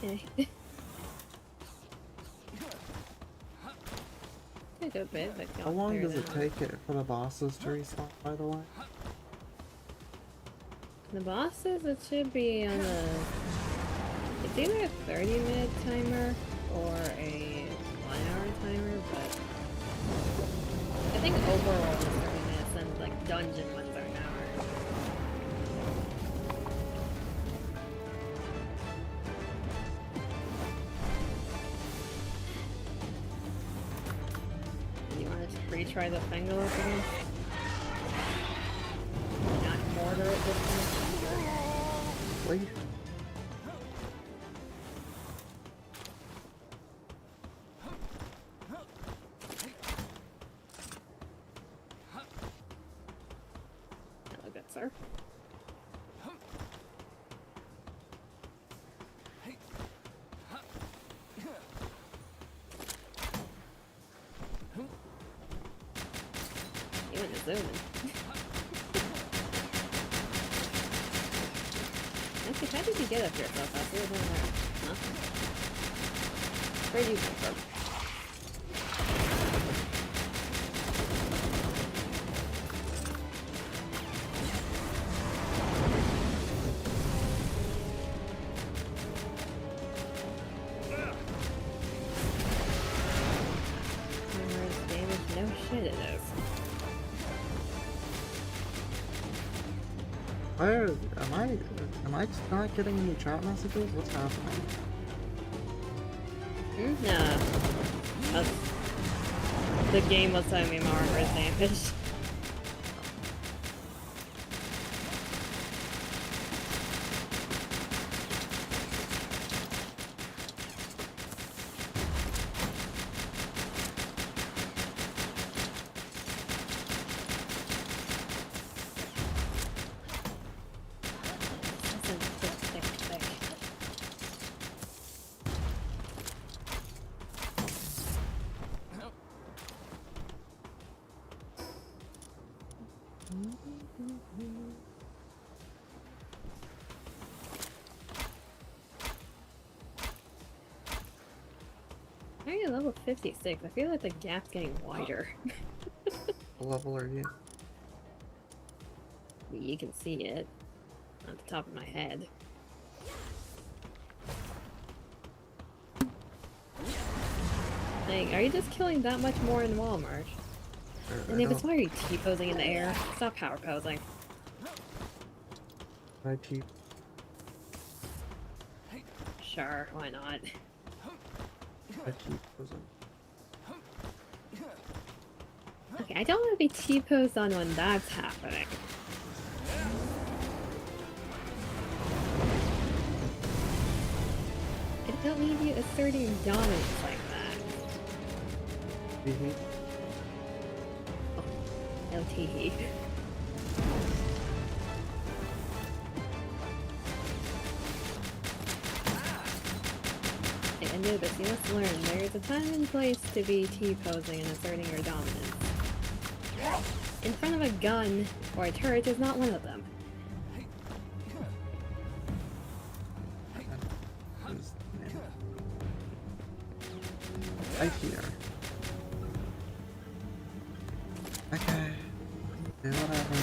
Speaker 2: Okay. A good bit, but
Speaker 1: How long does it take it for the bosses to respawn, by the way?
Speaker 2: The bosses, it should be on a... It's either a 30-minute timer or a 1-hour timer, but... I think overall it's 30 minutes, and like dungeon ones are an hour. You want to retry the Fangalope again? Not mortar it this time?
Speaker 1: Please?
Speaker 2: Hello, good sir. You went to zooming. Actually, how did you get up here so fast? You were down there. Huh? Where'd you come from? Camera's damaged? No shit it is.
Speaker 1: Where am I just not getting any chat messages? What's happening?
Speaker 2: Nah. The game was telling me my armor is damaged. Why are you level 56? I feel like the gap's getting wider.
Speaker 1: What level are you?
Speaker 2: You can see it on the top of my head. Like, are you just killing that much more in Walmart? And if it's why are you T-posing in the air? Stop power posing.
Speaker 1: IT.
Speaker 2: Sure, why not?
Speaker 1: IT wasn't.
Speaker 2: Okay, I don't want to be T-posed on when that's happening. I don't need you asserting dominance like that.
Speaker 1: Mm-hmm.
Speaker 2: No tee. Hey, Anubis, you must learn there is a time and place to be T-posing and asserting your dominance. In front of a gun or a turret is not one of them.
Speaker 1: I hear. Okay. Yeah, whatever.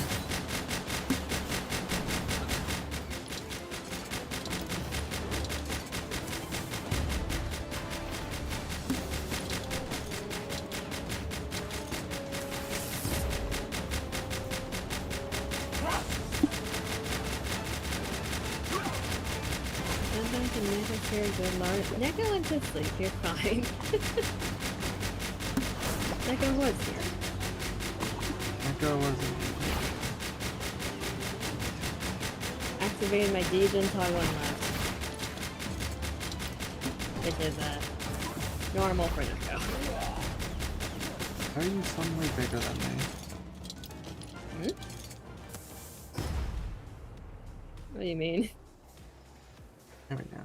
Speaker 2: Sometimes the necessary good lord. Neko went to sleep, you're fine. Neko was here.
Speaker 1: Echo wasn't.
Speaker 2: Activated my Degen until I one left. Which is normal for Neko.
Speaker 1: Are you suddenly bigger than me?
Speaker 2: Hmm? What do you mean?
Speaker 1: There we go.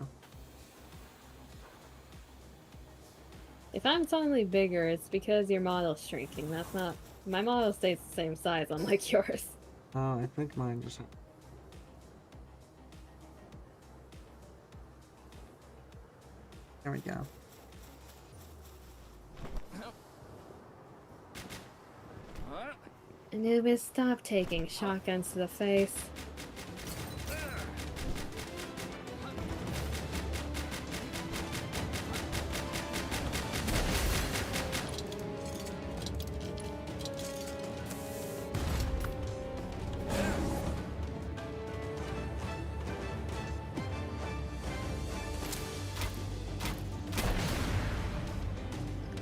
Speaker 2: If I'm suddenly bigger, it's because your model's shrinking. That's not... My model stays the same size, unlike yours.
Speaker 1: Oh, I think mine just... There we go.
Speaker 2: Anubis, stop taking shotguns to the face.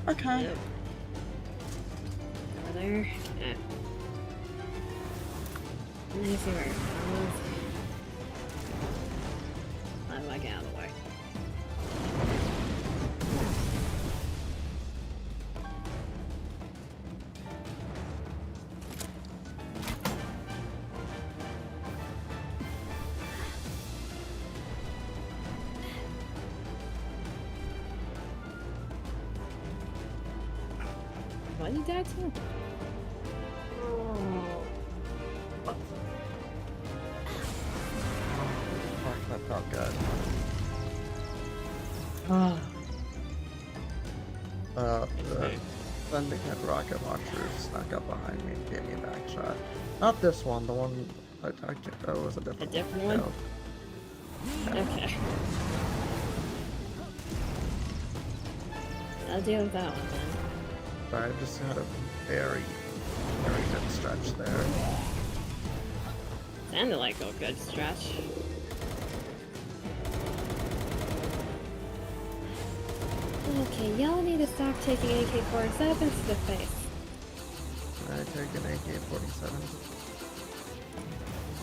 Speaker 1: Okay.
Speaker 2: Yep. Over there. Nice work. Let me get out of the way. What did that do?
Speaker 1: Fuck, that felt good. The Thundercat rocket launcher snuck up behind me and gave me a back shot. Not this one, the one I talked to. That was a different one.
Speaker 2: A different one?
Speaker 1: No.
Speaker 2: Okay. I'll deal with that one then.
Speaker 1: But I just had a very, very good stretch there.
Speaker 2: Sounded like a good stretch. Okay, y'all need to stop taking AK-47s to the face.
Speaker 1: I take an AK-47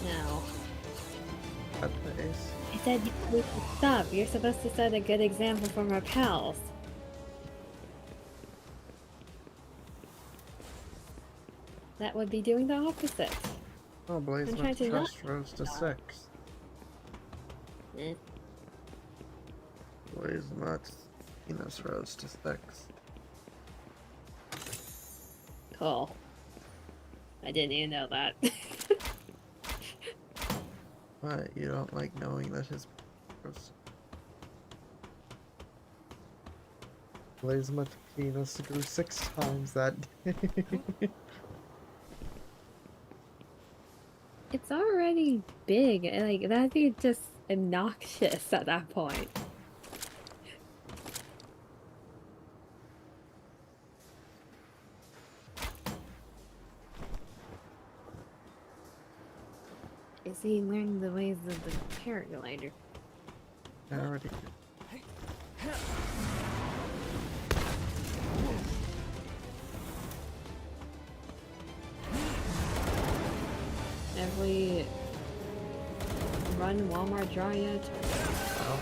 Speaker 2: No.
Speaker 1: at the face.
Speaker 2: I said we should stop. You're supposed to set a good example for our pals. That would be doing the opposite.
Speaker 1: Oh, Blaze
Speaker 2: I'm trying
Speaker 1: with
Speaker 2: to not-
Speaker 1: trust rose to 6.
Speaker 2: Eh.
Speaker 1: Blaze Mutt's penis rose to 6.
Speaker 2: Cool. I didn't even know that.
Speaker 1: What? You don't like knowing that his Blaze Mutt's penis grew 6 times that day.
Speaker 2: It's already big. Like, that'd be just obnoxious at that point. busy learning the ways of the paraglider.
Speaker 1: I already did.
Speaker 2: Have we run Walmart dry yet?
Speaker 1: Oh.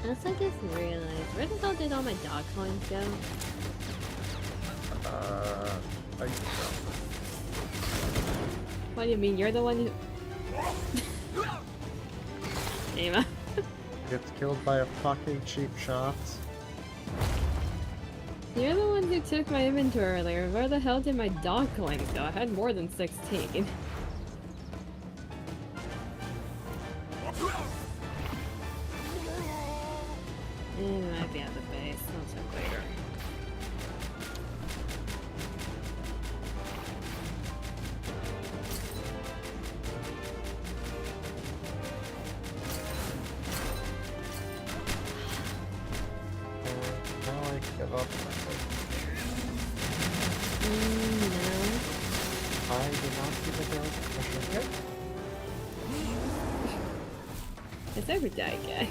Speaker 2: Also, I just realized, where the hell did all my dog coins go?
Speaker 1: I don't
Speaker 2: What do you mean? You're the one who... Ema.
Speaker 1: Gets killed by a fucking cheap shot.
Speaker 2: You're the one who took my inventory earlier. Where the hell did my dog coins go? I had more than 16. It might be at the base. I'll check later.
Speaker 1: Now I give up.
Speaker 2: No.
Speaker 1: I did not see the girl's pressure hit.
Speaker 2: It's every day, guy.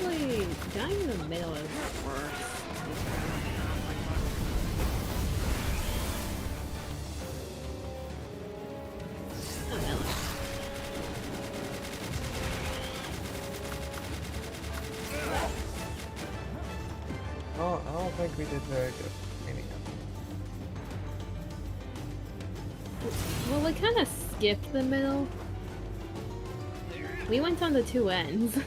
Speaker 2: Probably dying in the middle is worse. Oh, hello.
Speaker 1: Oh, I don't think we did very good. Anyhow.
Speaker 2: Well, we kind of skipped the middle. We went on the two ends.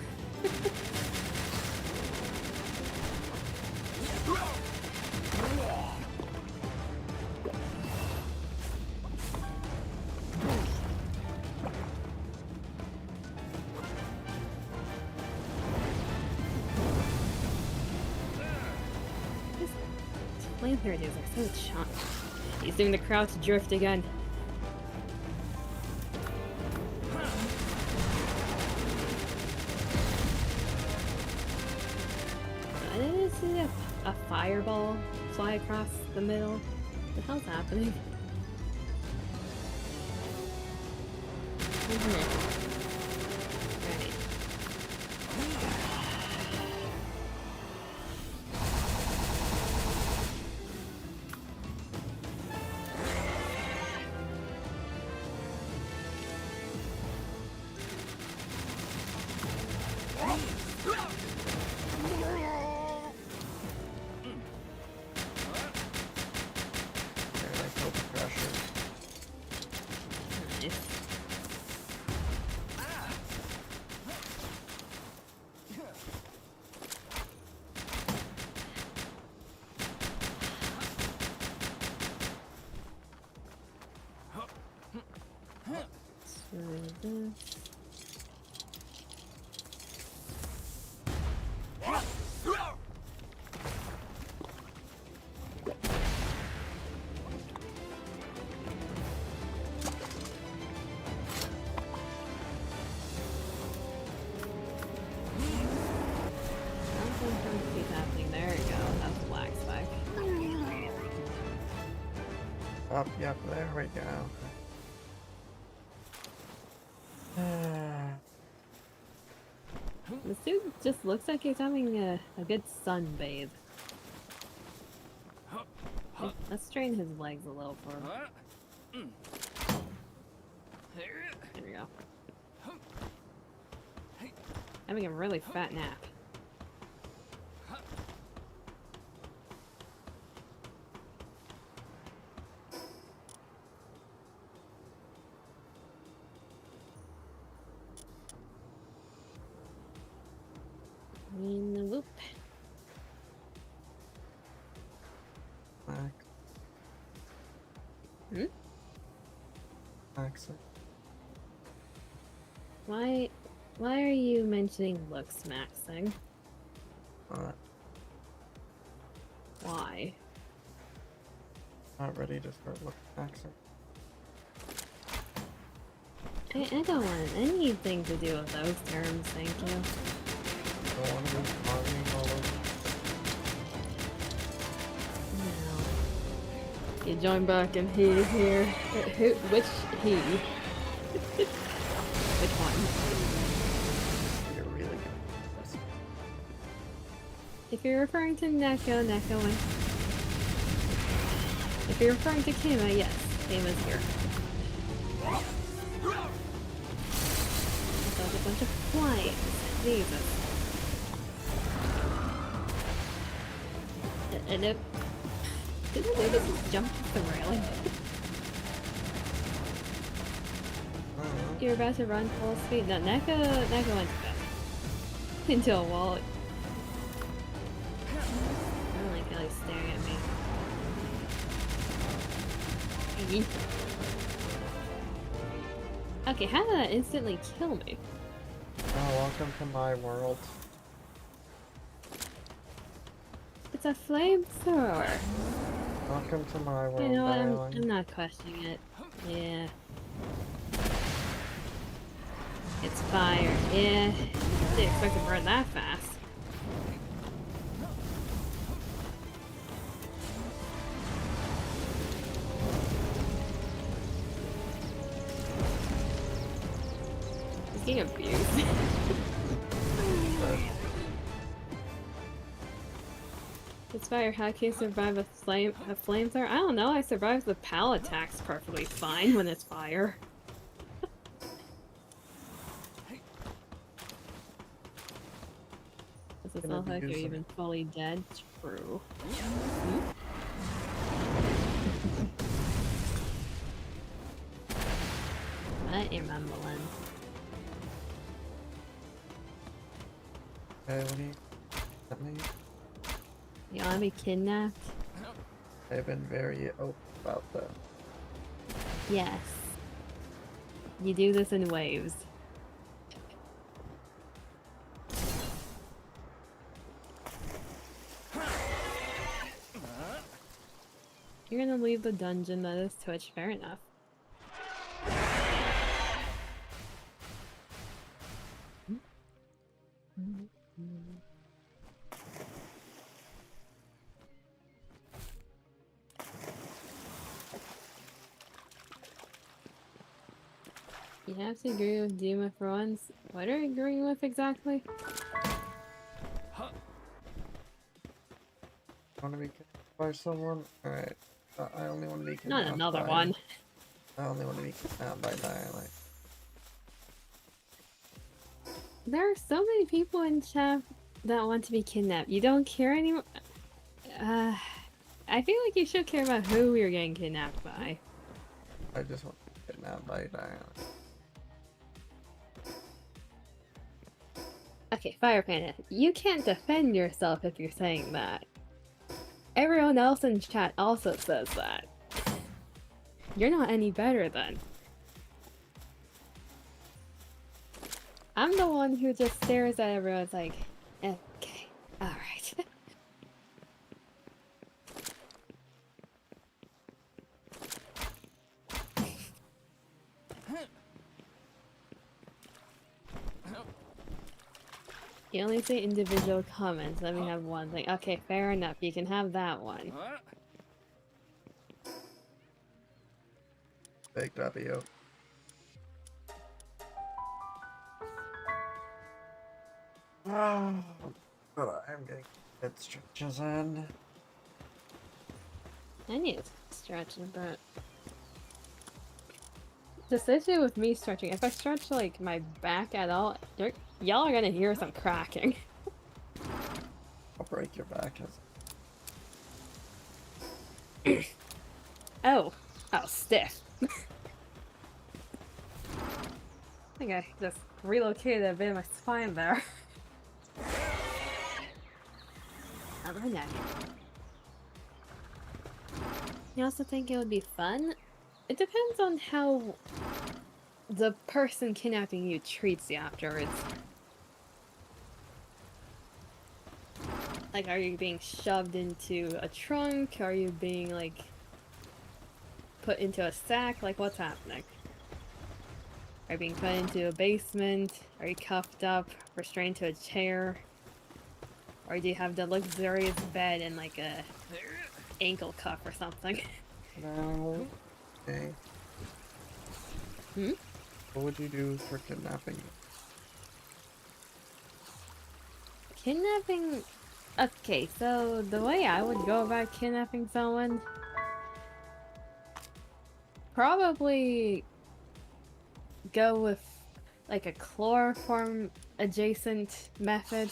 Speaker 2: Flamethrowers are so chunk. He's doing the crouch drift again. I didn't see a fireball fly across the middle. What the hell's happening? Isn't it? Right.
Speaker 1: There, I felt the pressure.
Speaker 2: Nice. So this. Something keeps happening. There we go. That's a black spike.
Speaker 1: Up, yep, there we go.
Speaker 2: This dude just looks like he's having a good sunbathe. Let's strain his legs a little for him. There we go. Having a really fat nap. In the loop.
Speaker 1: Max.
Speaker 2: Hmm?
Speaker 1: Max.
Speaker 2: Why Why are you mentioning looks maxing? Why?
Speaker 1: Not ready to start looking maxing.
Speaker 2: I don't want anything to do with those terms, thank you.
Speaker 1: Don't want to be farming all over.
Speaker 2: No. You join back and he here. Which he? Which one?
Speaker 1: You're really good at this.
Speaker 2: If you're referring to Neko, Neko went. If you're referring to Kima, yes, Kima's here. There's a bunch of flies. Jesus. And it didn't they just jump off the railing? You're about to run full speed. No, Neko went to bed. Into a wall. I don't like how he's staring at me. Okay, how did that instantly kill me?
Speaker 1: Oh, welcome to my world.
Speaker 2: It's a flamethrower.
Speaker 1: Welcome to my world,
Speaker 2: You know what?
Speaker 1: darling.
Speaker 2: I'm not questioning it. Yeah. It's fire. Yeah. Didn't expect to burn that fast. He's getting abused. It's fire. How can you survive a flamethrower? I don't know. I survived the pal attacks perfectly fine when it's fire. Does it sound like you're even fully dead? True. What you're mumbling?
Speaker 1: Hey, what do you... That me?
Speaker 2: You wanna be kidnapped?
Speaker 1: I've been very open about that.
Speaker 2: Yes. You do this in waves. You're gonna leave the dungeon, that is Twitch, fair enough. You have to agree with Duma for once. What are you agreeing with exactly?
Speaker 1: Want to be kidnapped by someone? Alright. I only want to be kidnapped
Speaker 2: Not another
Speaker 1: by...
Speaker 2: one.
Speaker 1: I only want to be kidnapped by Dialect.
Speaker 2: There are so many people in chat that want to be kidnapped. You don't care anymore? I feel like you should care about who you're getting kidnapped by.
Speaker 1: I just want to be kidnapped by Dialect.
Speaker 2: Okay, Fire Panda, you can't defend yourself if you're saying that. Everyone else in chat also says that. You're not any better then. I'm the one who just stares at everyone's like, okay, alright. You only say individual comments, let me have one thing. Okay, fair enough, you can have that one.
Speaker 1: Big W. Oh, but I'm getting good stretches in.
Speaker 2: I need to stretch a bit. This issue with me stretching, if I stretch like my back at all, y'all are gonna hear some cracking.
Speaker 1: I'll break your back.
Speaker 2: Oh, stiff. I think I just relocated a bit of my spine there. On my neck. You also think it would be fun? It depends on how the person kidnapping you treats you afterwards. Like, are you being shoved into a trunk? Are you being, like, put into a sack? Like, what's happening? Are you being put into a basement? Are you cuffed up, restrained to a chair? Or do you have the luxurious bed and, like, a ankle cuff or something?
Speaker 1: No. Okay.
Speaker 2: Hmm?
Speaker 1: What would you do for kidnapping?
Speaker 2: Kidnapping... Okay, so the way I would go about kidnapping someone... Probably... go with, like, a chloroform adjacent method.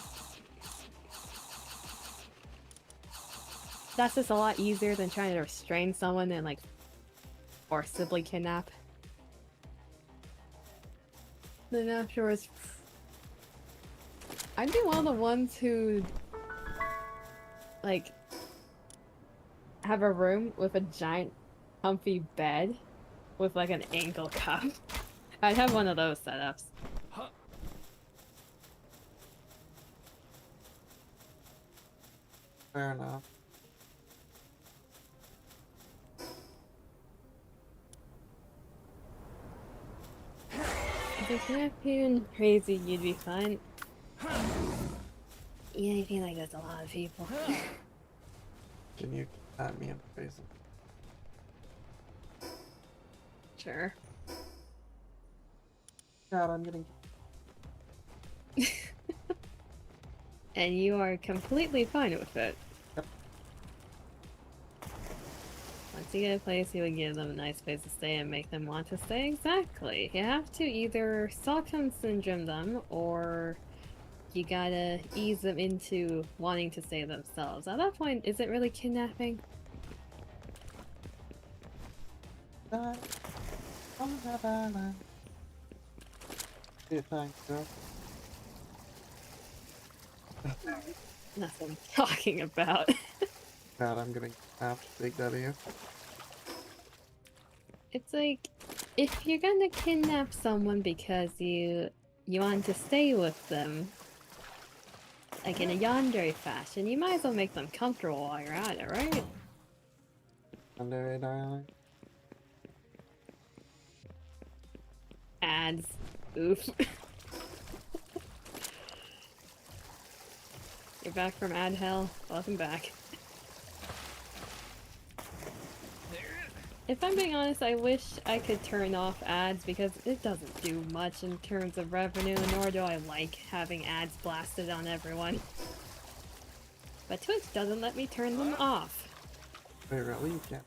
Speaker 2: That's just a lot easier than trying to restrain someone and, like, forcibly kidnap. Then afterwards, I'd be one of the ones who, like, have a room with a giant comfy bed with, like, an ankle cuff. I'd have one of those setups.
Speaker 1: Fair enough.
Speaker 2: If you're not feeling crazy, you'd be fine. Yeah, I feel like that's a lot of people.
Speaker 1: Can you pat me in the face?
Speaker 2: Sure.
Speaker 1: God, I'm getting...
Speaker 2: And you are completely fine with it.
Speaker 1: Yep.
Speaker 2: Once you get a place, you would give them a nice place to stay and make them want to stay. Exactly. You have to either Stockholm Syndrome them, or you gotta ease them into wanting to stay themselves. At that point, is it really kidnapping?
Speaker 1: Yeah, thanks, girl.
Speaker 2: That's what I'm talking about.
Speaker 1: God, I'm gonna have to take that here.
Speaker 2: It's like, if you're gonna kidnap someone because you want to stay with them, like in a yandere fashion, you might as well make them comfortable while you're at it, right?
Speaker 1: Under it, darling.
Speaker 2: Ads. Oof. You're back from ad hell. Welcome back. If I'm being honest, I wish I could turn off ads because it doesn't do much in terms of revenue, nor do I like having ads blasted on everyone. But Twitch doesn't let me turn them off.
Speaker 1: Wait, really? You can't.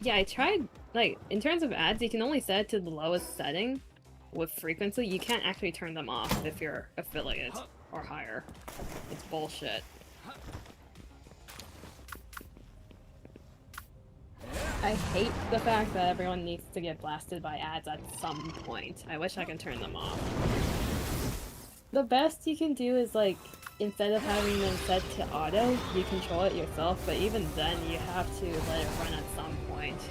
Speaker 2: Yeah, I tried, like, in terms of ads, you can only set it to the lowest setting with frequency. You can't actually turn them off if you're affiliate or higher. It's bullshit. I hate the fact that everyone needs to get blasted by ads at some point. I wish I could turn them off. The best you can do is, like, instead of having them set to auto, you control it yourself, but even then you have to let it run at some point.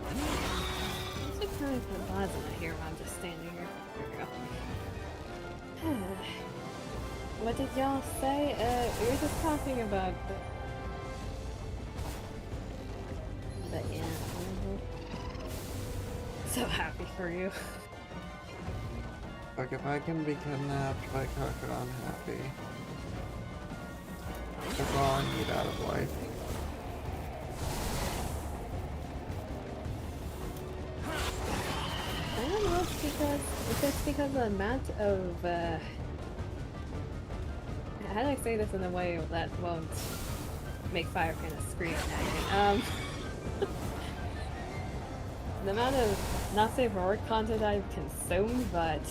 Speaker 2: I'm just trying to put plasma here while I'm just standing here. There we go. What did y'all say? We were just talking about but yeah. So happy for you.
Speaker 1: Like, if I can be kidnapped by Kaka, I'm happy. That's all I need out of life.
Speaker 2: I don't know if it's because of the amount of how do I say this in a way that won't make Fire kind of scream at me? The amount of not safe for work content I've consumed, but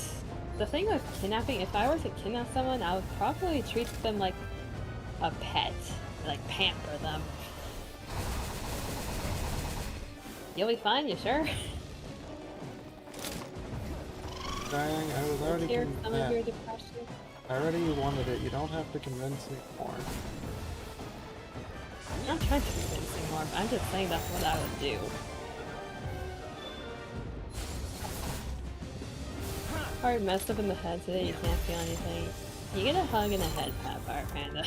Speaker 2: the thing with kidnapping, if I were to kidnap someone, I would probably treat them like a pet, like pamper them. You'll be fine, you sure?
Speaker 1: Darling, I was already
Speaker 2: Hear some of your
Speaker 1: kidnapped.
Speaker 2: depression.
Speaker 1: I already wanted it. You don't have to convince me more.
Speaker 2: I'm not trying to convince you more, but I'm just saying that's what I would do. Alright, messed up in the head today, you can't feel anything. You get a hug and a head pat, Fire Panda.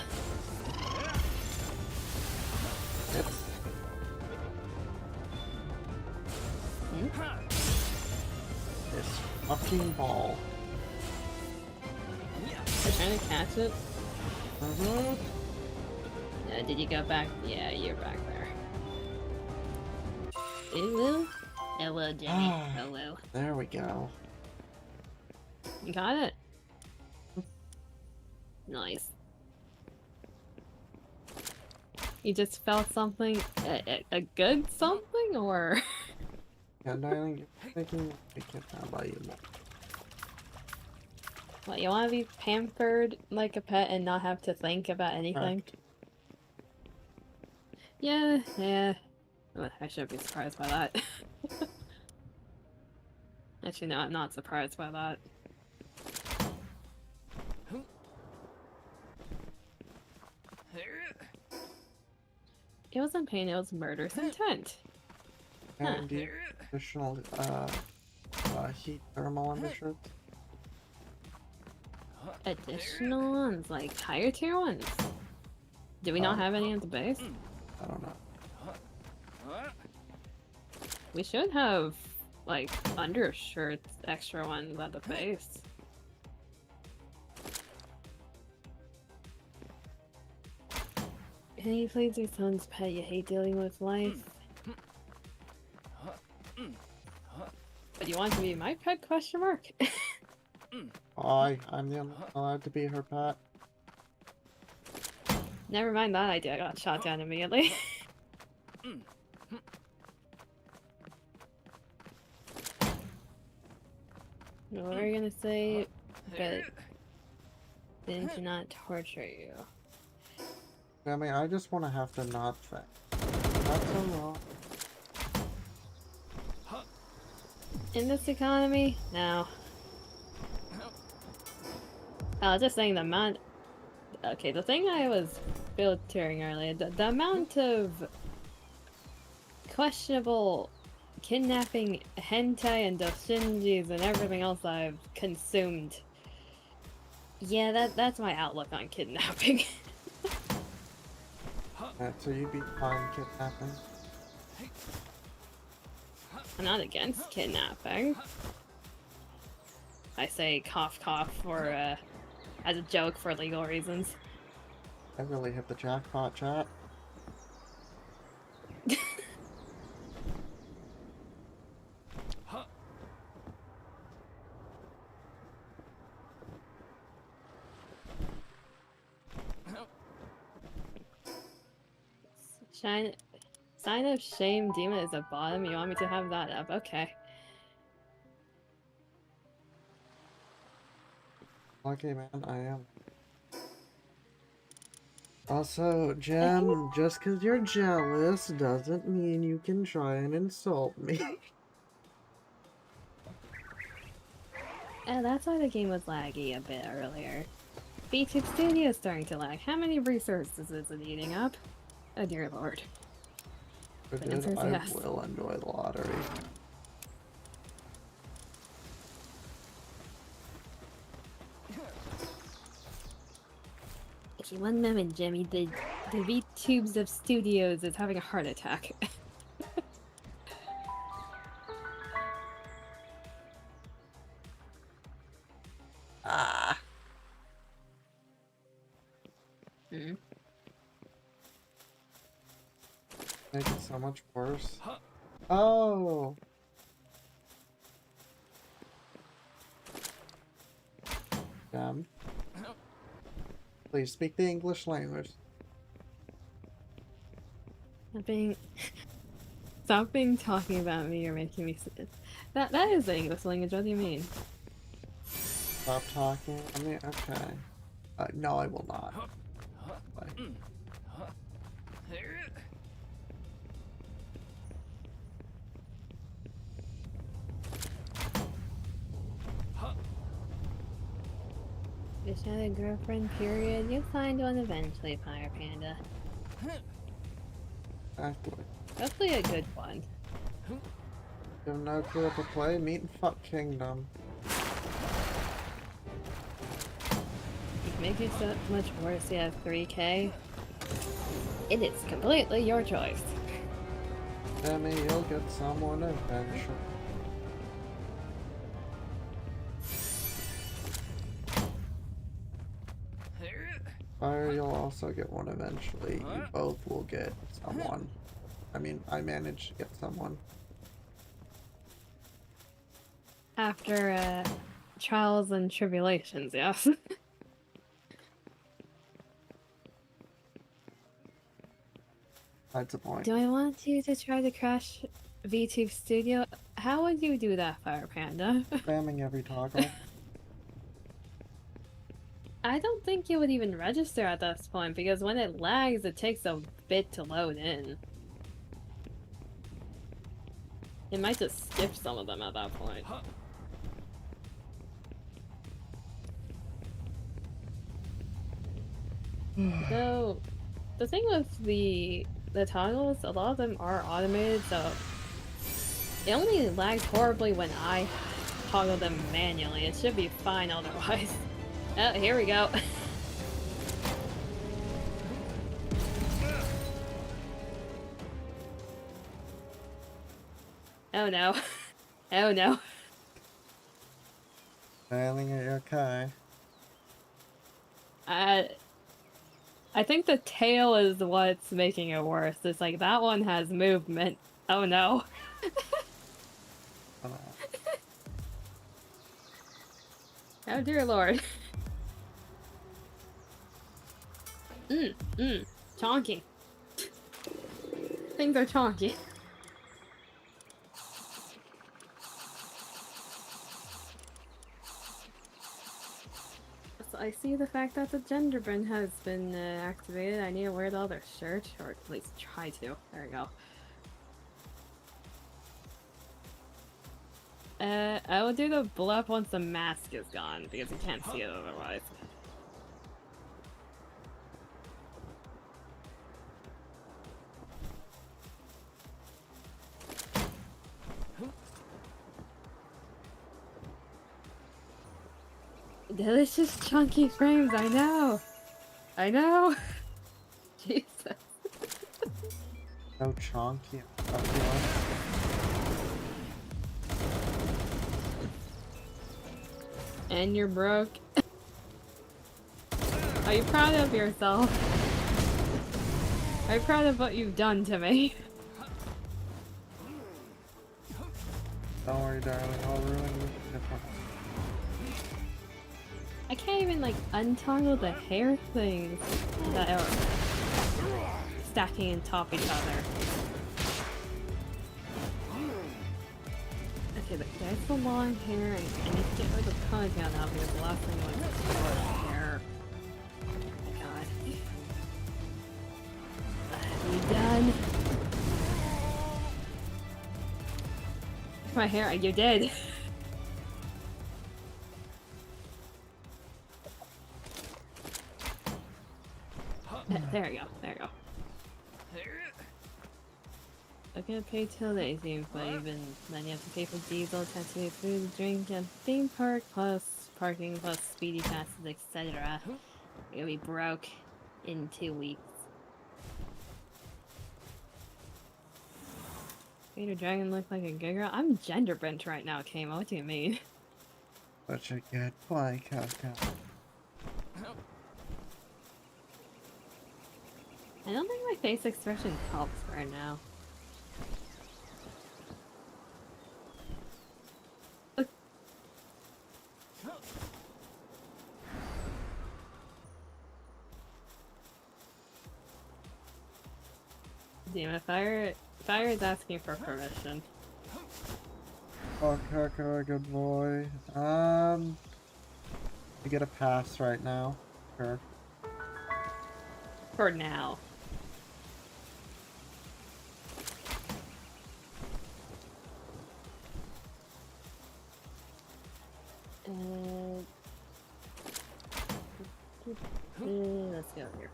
Speaker 1: This fucking ball.
Speaker 2: You're trying to catch it?
Speaker 1: Mm-hmm.
Speaker 2: Did you go back? Yeah, you're back there. Hello? Hello, Jimmy. Hello.
Speaker 1: There we go.
Speaker 2: You got it? Nice. You just felt something? A good something, or?
Speaker 1: Yeah, darling, you're thinking we can buy you more.
Speaker 2: What, you want to be pampered like a pet and not have to think about anything?
Speaker 1: Correct.
Speaker 2: Yeah, yeah. Well, I shouldn't be surprised by that. Actually, no, I'm not surprised by that. It wasn't pain, it was murderous intent.
Speaker 1: And the additional heat thermal on the shirt.
Speaker 2: Additional ones, like higher tier ones? Do we not have any at the base?
Speaker 1: I don't know.
Speaker 2: We should have, like, undershirts, extra ones at the base. Can you please be someone's pet? You hate dealing with life. But you want to be my pet? Question mark.
Speaker 1: I'm the only one allowed to be her pet.
Speaker 2: Never mind that idea. I got shot down immediately. What were you gonna say? But didn't not torture you.
Speaker 1: I mean, I just want to have to not think. That's so wrong.
Speaker 2: In this economy? No. I was just saying the amount... Okay, the thing I was filtering earlier, the amount of questionable kidnapping, hentai, and doujinshis and everything else I've consumed. Yeah, that's my outlook on kidnapping.
Speaker 1: So you'd be fine kidnapping?
Speaker 2: I'm not against kidnapping. I say cough cough for, as a joke for legal reasons.
Speaker 1: I really hit the jackpot, chat.
Speaker 2: Sign of shame demon is a bottom. You want me to have that up? Okay.
Speaker 1: Okay, man, I am. Also, Jem, just because you're jealous doesn't mean you can try and insult me.
Speaker 2: That's why the game was laggy a bit earlier. VTube Studio is starting to lag. How many resources is it eating up? Oh dear lord.
Speaker 1: But
Speaker 2: The answer is
Speaker 1: I
Speaker 2: yes.
Speaker 1: will enjoy the lottery.
Speaker 2: Okay, one moment, Jimmy. The VTubes of Studios is having a heart attack.
Speaker 1: Ah.
Speaker 2: Hmm.
Speaker 1: Make it so much worse. Oh. Jem. Please speak the English language.
Speaker 2: Stop being talking about me. You're making me. That is the English language. What do you mean?
Speaker 1: Stop talking. I mean, okay. No, I will not. Bye.
Speaker 2: Wish I had a girlfriend, period. You'll find one eventually, Fire Panda.
Speaker 1: Exactly.
Speaker 2: Hopefully a good one.
Speaker 1: You have no clue to play? Meet and fuck Kingdom.
Speaker 2: You can make it so much worse. You have 3K. It is completely your choice.
Speaker 1: Demi, you'll get someone eventually. Fire, you'll also get one eventually. You both will get someone. I mean, I managed to get someone.
Speaker 2: After, trials and tribulations, yes.
Speaker 1: That's the point.
Speaker 2: Do I want you to try to crash VTube Studio? How would you do that, Fire Panda?
Speaker 1: Spamming every toggle.
Speaker 2: I don't think you would even register at this point, because when it lags, it takes a bit to load in. It might just skip some of them at that point. Though, the thing with the toggles, a lot of them are automated, so it only lags horribly when I toggle them manually. It should be fine otherwise. Oh, here we go. Oh no. Oh no.
Speaker 1: Failing at your okay.
Speaker 2: I think the tail is what's making it worse. It's like that one has movement. Oh no.
Speaker 1: Oh, no.
Speaker 2: Oh dear lord. Chonky. Things are chonky. So I see the fact that the gender bin has been activated. I need to wear the other shirt, or at least try to. There we go. I will do the bluff once the mask is gone, because you can't see it otherwise. Delicious chunky frames, I know! I know! Jesus.
Speaker 1: So chonky.
Speaker 2: And you're broke. Are you proud of yourself? Are you proud of what you've done to me?
Speaker 1: Don't worry, darling. I'll ruin you.
Speaker 2: I can't even like untoggle the hair things that are stacking on top of each other. Okay, but there's the long hair, and I need to get rid of the ponytail now because the last thing was short hair. Oh my god. Are you done? My hair, you did. There we go, there we go. I'm gonna pay till they seem but even then you have to pay for diesel, taxi, food, drink, and theme park, plus parking, plus speedy passes, etc. You're gonna be broke in 2 weeks. Made a dragon look like a good girl? I'm gender bent right now, Kamo. What do you mean?
Speaker 1: Such a good play, Coco.
Speaker 2: I don't think my face expression helps right now. Damn it, Fire is asking for permission.
Speaker 1: Oh, Coco, good boy. You get a pass right now. Sure.
Speaker 2: For now. Let's go here.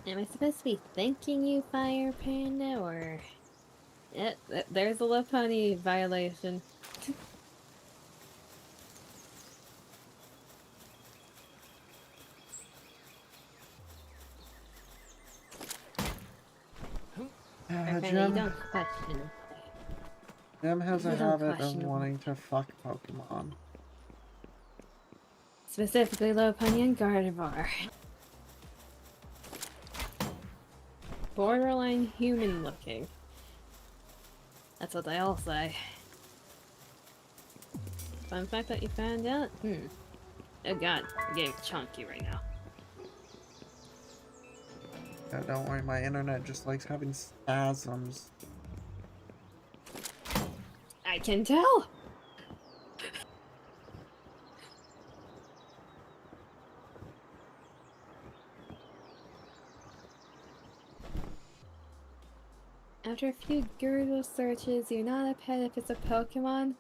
Speaker 2: Am I supposed to be thanking you, Fire Panda, or... Yep, there's a love pony violation.
Speaker 1: Jim has a habit of wanting to fuck Pokemon.
Speaker 2: Specifically Lopunny and Gardevoir. Borderline human looking. That's what they all say. Fun fact that you found out? Oh god, I'm getting chunky right now.
Speaker 1: Yeah, don't worry, my internet just likes having spasms.
Speaker 2: I can tell! After a few Google searches, you're not a pet if it's a Pokemon.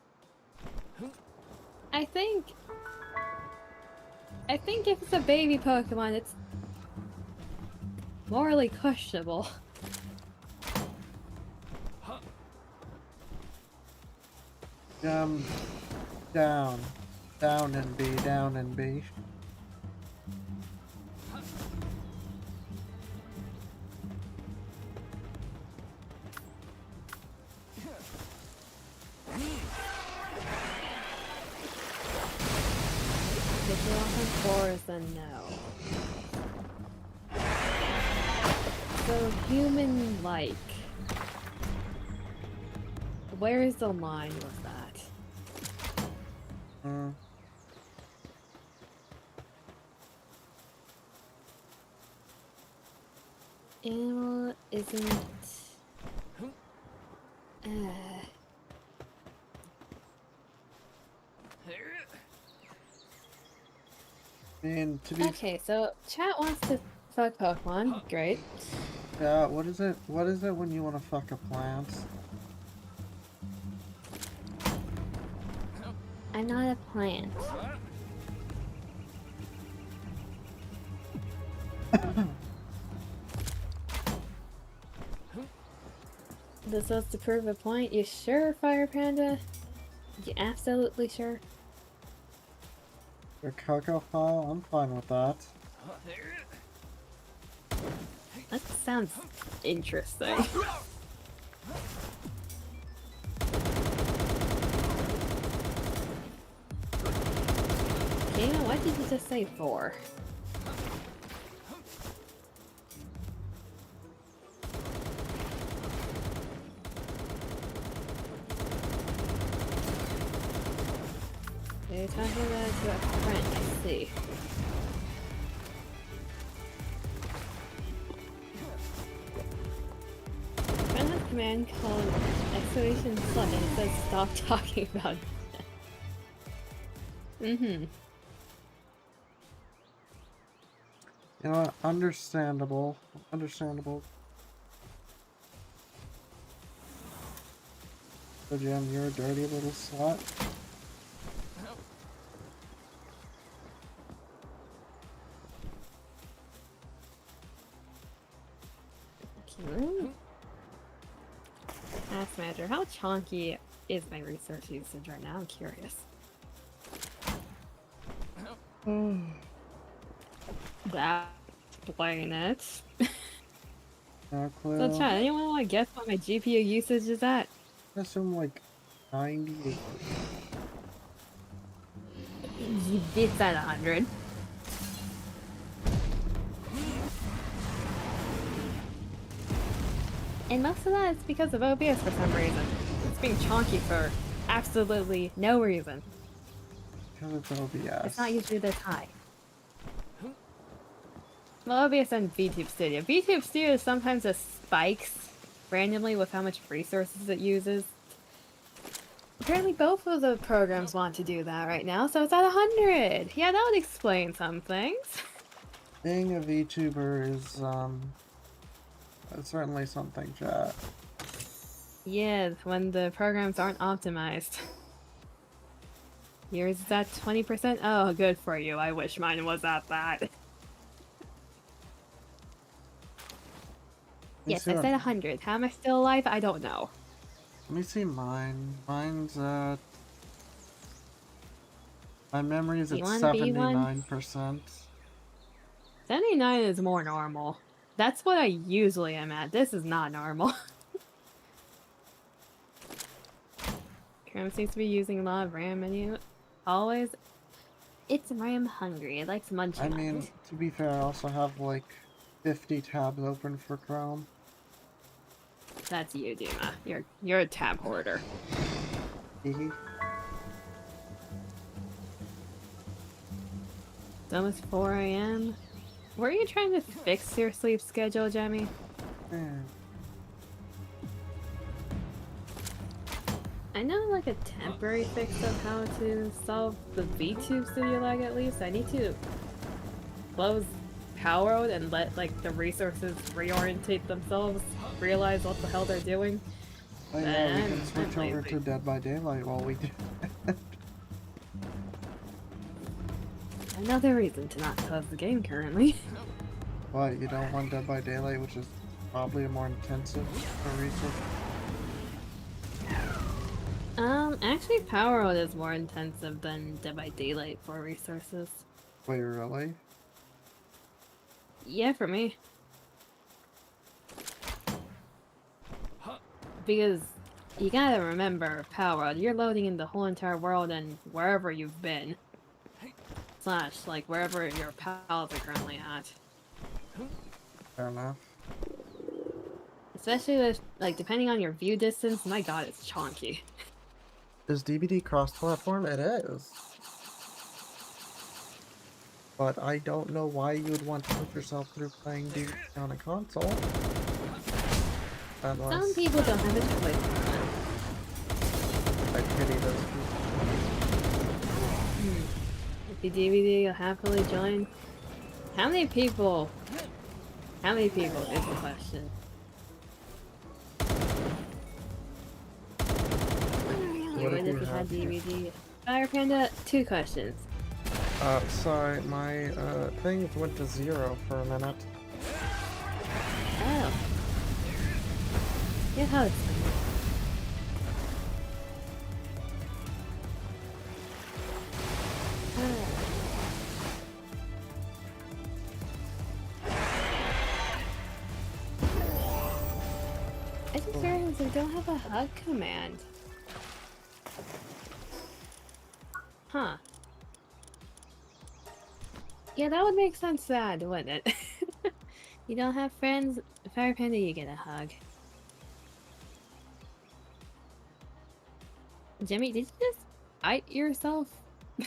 Speaker 2: I think if it's a baby Pokemon, it's morally questionable.
Speaker 1: Down and B, down and B.
Speaker 2: Four is a no. So human-like. Where is the line with that? Animal isn't... Okay, so chat wants to fuck Pokemon. Great.
Speaker 1: Yeah, what is it? What is it when you want to fuck a plant?
Speaker 2: I'm not a plant. This was to prove a point. You sure, Fire Panda? You absolutely sure?
Speaker 1: The Cocoa file? I'm fine with that.
Speaker 2: That sounds interesting. Kena, what did you just say 4? You're talking about to a friend, I see. Friend has a command called exclamation slug and it says stop talking about it.
Speaker 1: You know what? Understandable. Understandable. So Jim, you're a dirty little slut.
Speaker 2: Task manager, how chunky is my research usage right now? I'm curious. That explain it.
Speaker 1: No clue.
Speaker 2: So chat, anyone want to guess what my GPU usage is at?
Speaker 1: I assume like 98.
Speaker 2: It's at 100. And most of that is because of OBS for some reason. It's being chunky for absolutely no reason.
Speaker 1: Because it's OBS.
Speaker 2: It's not usually this high. Well, OBS and VTube Studio. VTube Studio sometimes just spikes randomly with how much resources it uses. Apparently both of the programs want to do that right now, so it's at 100! Yeah, that would explain some things.
Speaker 1: Being a VTuber is certainly something, chat.
Speaker 2: Yes, when the programs aren't optimized. Yours is at 20%? Oh, good for you. I wish mine was at that. Yes, I said 100. How am I still alive? I don't know.
Speaker 1: Let me see mine. Mine's at... My memory is at
Speaker 2: B1, B1?
Speaker 1: 79%.
Speaker 2: 79 is more normal. That's what I usually am at. This is not normal. Chrome seems to be using a lot of RAM menu. Always. It's RAM hungry. It likes munching
Speaker 1: I mean, to be fair, I also have like 50 tabs open for Chrome.
Speaker 2: That's you, Duma. You're a tab hoarder.
Speaker 1: Hehe.
Speaker 2: It's almost 4 AM. Were you trying to fix your sleep schedule, Jemmy? I know like a temporary fix of how to solve the VTube studio lag at least. I need to close palworld and let like the resources reorientate themselves, realize what the hell they're doing.
Speaker 1: Oh yeah, we can switch over to Dead by Daylight while we do that.
Speaker 2: Another reason to not close the game currently.
Speaker 1: What, you don't want Dead by Daylight, which is probably a more intensive resource?
Speaker 2: Actually palworld is more intensive than Dead by Daylight for resources.
Speaker 1: Wait, really?
Speaker 2: Yeah, for me. Because you gotta remember, palworld, you're loading in the whole entire world and wherever you've been. Slash, like, wherever your pals are currently at.
Speaker 1: Fair enough.
Speaker 2: Especially with, like, depending on your view distance, my god, it's chonky.
Speaker 1: Is DBD cross-platform? It is. But I don't know why you would want to put yourself through playing DBD on a console. Unless...
Speaker 2: Some people don't have a choice.
Speaker 1: I pity those people.
Speaker 2: If you DVD, you'll happily join. How many people? How many people is the question. You would if you had DVD. Fire Panda, 2 questions.
Speaker 1: Sorry, my, thing went to 0 for a minute.
Speaker 2: Oh. Yeah, how it's I just realized I don't have a hug command. Huh. Yeah, that would make sense to add, wouldn't it? You don't have friends? Fire Panda, you get a hug. Jimmy, did you just bite yourself?
Speaker 1: You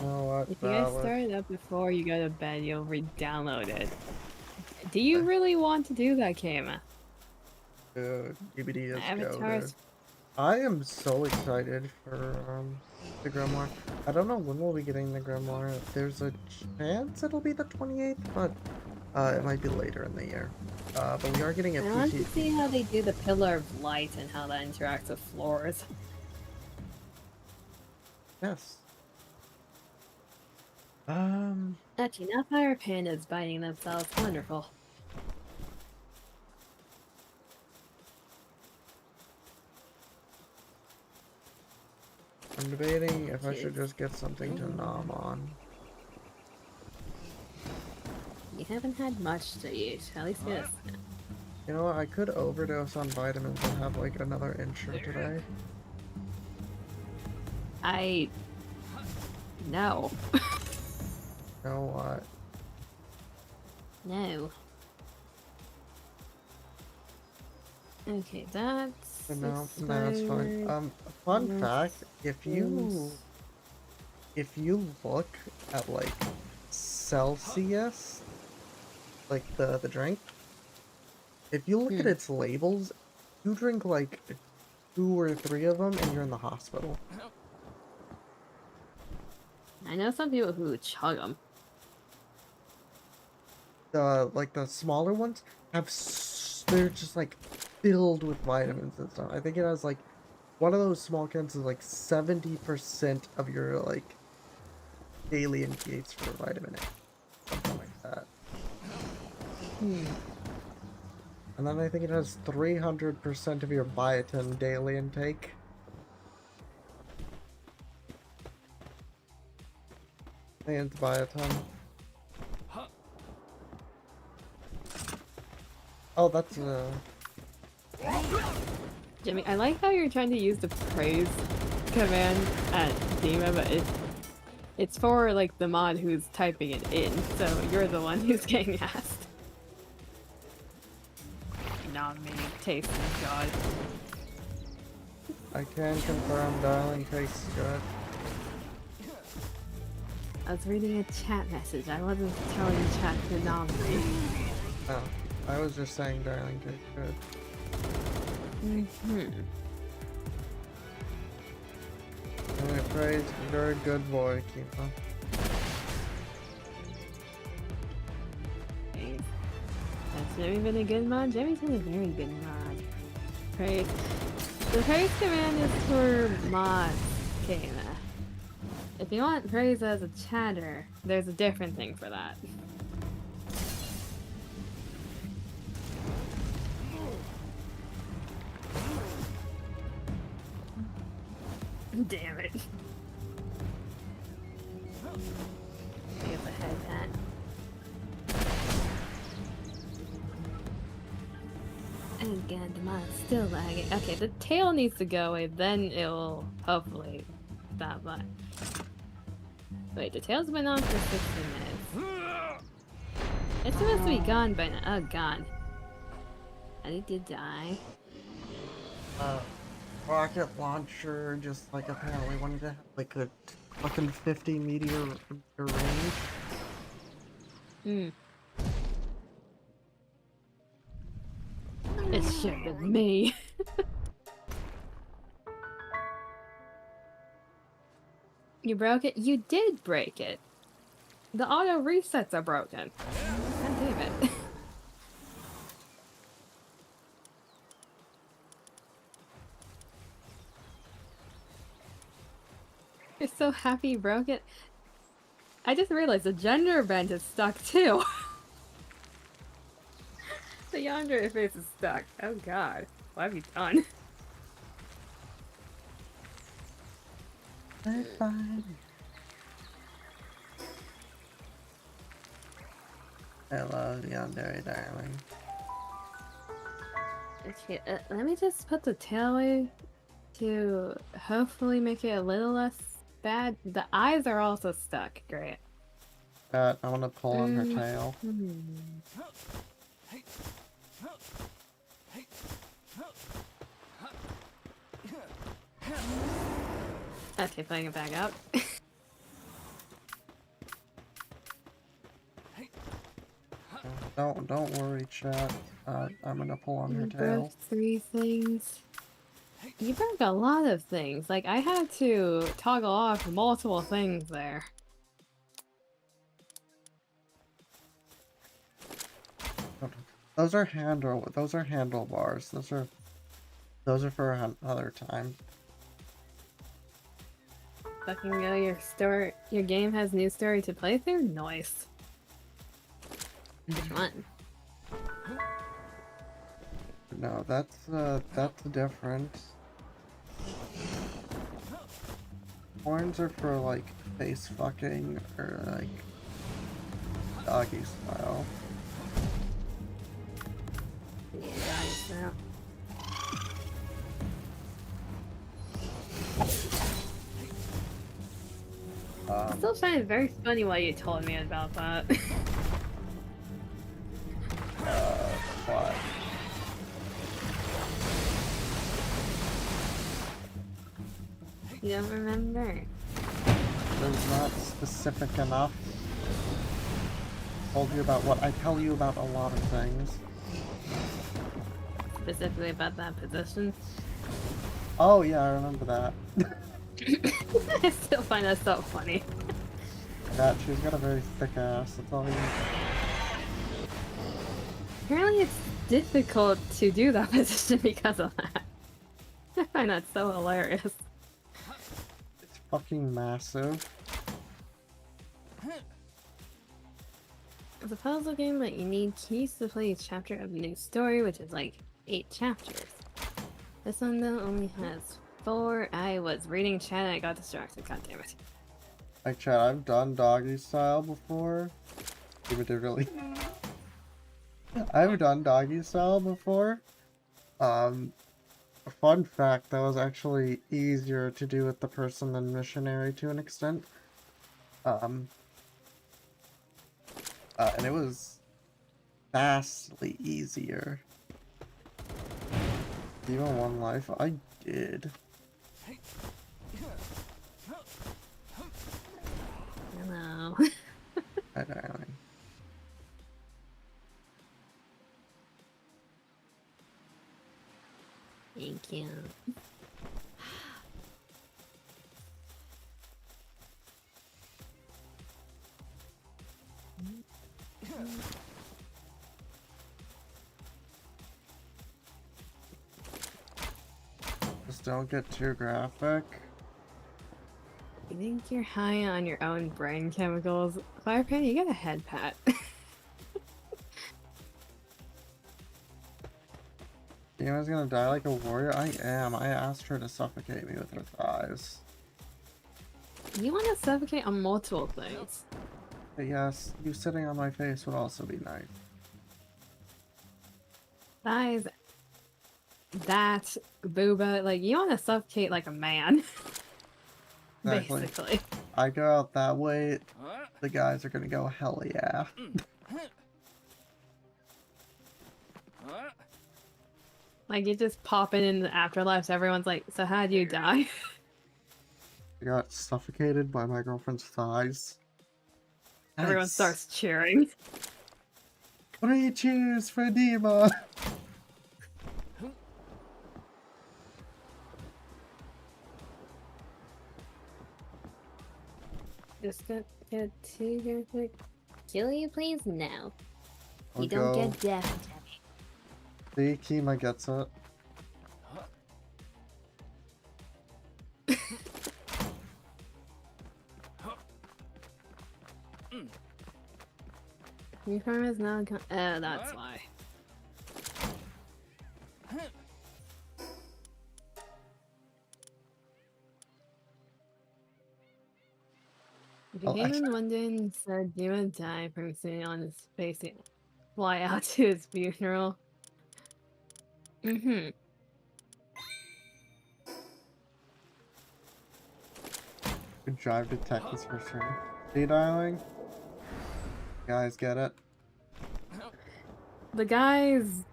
Speaker 1: know what?
Speaker 2: If you guys start it up before you go to bed, you'll re-download it. Do you really want to do that, Kama?
Speaker 1: Dude, DBD is
Speaker 2: Avatars.
Speaker 1: goated. I am so excited for the Grimoire. I don't know when we'll be getting the Grimoire. There's a chance it'll be the 28th, but it might be later in the year. But we are getting a
Speaker 2: I want to see how they do the Pillar of Light and how that interacts with floors.
Speaker 1: Yes.
Speaker 2: Actually, now Fire Panda's biting themselves. Wonderful.
Speaker 1: I'm debating if I should just get something to nom on.
Speaker 2: You haven't had much to eat. At least get a...
Speaker 1: You know what? I could overdose on vitamins and have like another intro today.
Speaker 2: No.
Speaker 1: You know what?
Speaker 2: No. Okay, that's...
Speaker 1: No, that's fine. Fun fact, if you look at like Celsius, like the drink, if you look at its labels, you drink like 2 or 3 of them and you're in the hospital.
Speaker 2: I know some people who chug them.
Speaker 1: Like the smaller ones they're just like filled with vitamins and stuff. I think it has like one of those small cans is like 70% of your like daily intakes for vitamin A, something like that. And then I think it has 300% of your biotin daily intake. And biotin. Oh, that's
Speaker 2: Jimmy, I like how you're trying to use the praise command at Dima, but it's for like the mod who's typing it in, so you're the one who's getting asked. Not me, tastes good.
Speaker 1: I can confirm darling tastes good.
Speaker 2: I was reading a chat message. I wasn't telling chat to nominate.
Speaker 1: Oh, I was just saying darling tastes good. Alright, praise, you're a good boy, Keepa.
Speaker 2: Has Jimmy been a good mod? Jimmy's been a very good mod. Praise. The praise command is for mods, Kayla. If you want praise as a chatter, there's a different thing for that. Damn it. Get the head hat. And again, the mod's still lagging. Okay, the tail needs to go away, then it'll hopefully stop by. Wait, the tail's been on for 60 minutes. It's supposed to be gone by now. Oh, God. How did you die?
Speaker 1: Rocket launcher just like apparently wanted to have like a fucking 50 meteor range.
Speaker 2: It should have been me. You broke it? You did break it. The auto resets are broken. God damn it. You're so happy you broke it. I just realized the gender bend is stuck too. The yonder interface is stuck. Oh god. What have you done?
Speaker 1: Bye. Hello, yonder darling.
Speaker 2: Okay, let me just put the tail away to hopefully make it a little less bad. The eyes are also stuck. Great.
Speaker 1: I want to pull on her tail.
Speaker 2: Okay, putting it back up.
Speaker 1: Don't worry, chat. I'm gonna pull on her
Speaker 2: You
Speaker 1: tail.
Speaker 2: broke 3 things. You broke a lot of things. Like, I had to toggle off multiple things there.
Speaker 1: Those are handlebars. Those are for another time.
Speaker 2: Fucking go, your game has new story to play through? Nice. Which one?
Speaker 1: No, that's different. Horns are for like face fucking or like doggy style.
Speaker 2: Yeah, guys, now. I still find it very funny why you told me about that.
Speaker 1: What?
Speaker 2: You don't remember?
Speaker 1: There's not specific enough. Told you about what I tell you about a lot of things.
Speaker 2: Specifically about that position?
Speaker 1: Oh yeah, I remember that.
Speaker 2: I still find that so funny.
Speaker 1: That she's got a very thick ass, that's all you need.
Speaker 2: Apparently it's difficult to do that position because of that. I find that so hilarious.
Speaker 1: It's fucking massive.
Speaker 2: It's a puzzle game that you need keys to play each chapter of a new story, which is like 8 chapters. This one though only has 4. I was reading chat and I got distracted, god damn it.
Speaker 1: Like chat, I've done doggy style before. Even really. I've done doggy style before. A fun fact, that was actually easier to do with the person than missionary to an extent. And it was vastly easier. Even one life, I did.
Speaker 2: Hello.
Speaker 1: Hi, darling.
Speaker 2: Thank you.
Speaker 1: Just don't get too graphic.
Speaker 2: You think you're high on your own brain chemicals? Firepan, you got a head pat.
Speaker 1: Dina's gonna die like a warrior? I am. I asked her to suffocate me with her thighs.
Speaker 2: You want to suffocate on multiple things.
Speaker 1: But yes, you sitting on my face would also be nice.
Speaker 2: Thighs, that, booba, like, you want to suffocate like a man.
Speaker 1: Exactly.
Speaker 2: Basically.
Speaker 1: I go out that way, the guys are gonna go, hell yeah.
Speaker 2: Like, you just pop it in the afterlife, so everyone's like, so how'd you die?
Speaker 1: I got suffocated by my girlfriend's thighs.
Speaker 2: Everyone
Speaker 1: Nice.
Speaker 2: starts cheering.
Speaker 1: 3 cheers for Dima!
Speaker 2: Just get to your quick. Kill you, please? No.
Speaker 1: I'll
Speaker 2: You don't
Speaker 1: go.
Speaker 2: get death.
Speaker 1: See, Kima gets it.
Speaker 2: Your farm is not oh, that's why. If you
Speaker 1: Oh,
Speaker 2: came in one day and said you would die from sitting on his face, he'd fly out to his funeral. Mm-hmm.
Speaker 1: Good drive to Texas for sure. See, darling? Guys, get it?
Speaker 2: The guys,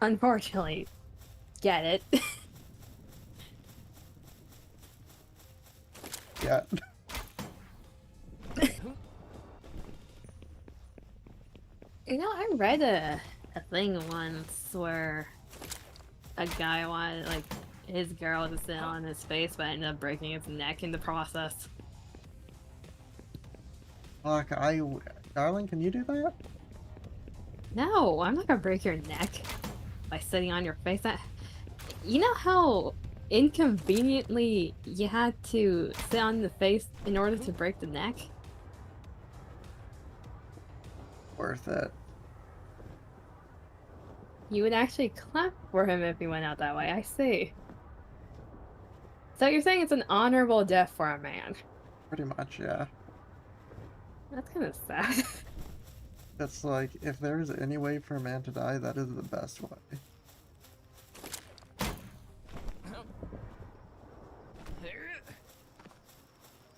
Speaker 2: unfortunately, get it.
Speaker 1: Yeah.
Speaker 2: You know, I read a thing once where a guy wanted, like, his girl to sit on his face, but ended up breaking his neck in the process.
Speaker 1: Fuck, darling, can you do that?
Speaker 2: No, I'm not gonna break your neck by sitting on your face. You know how inconveniently you had to sit on the face in order to break the neck?
Speaker 1: Worth it.
Speaker 2: You would actually clap for him if he went out that way, I see. So you're saying it's an honorable death for a man?
Speaker 1: Pretty much, yeah.
Speaker 2: That's kind of sad.
Speaker 1: It's like, if there's any way for a man to die, that is the best way.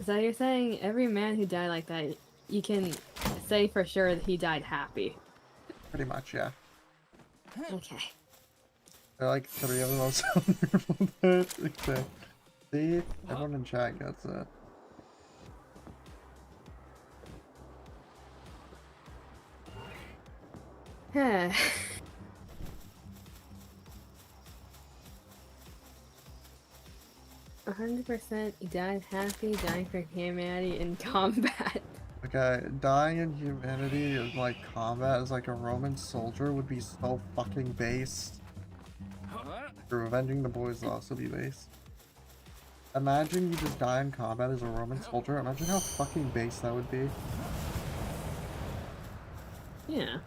Speaker 2: So you're saying every man who died like that, you can say for sure that he died happy?
Speaker 1: Pretty much, yeah.
Speaker 2: Okay.
Speaker 1: There are like 3 of the most honorable deaths. Okay. See? Everyone in chat gets it.
Speaker 2: Huh. 100% he died happy, dying for humanity in combat.
Speaker 1: Okay, dying in humanity in like combat as like a Roman soldier would be so fucking based. Revenging the boys will also be based. Imagine you just die in combat as a Roman soldier. Imagine how fucking base that would be.
Speaker 2: Yeah.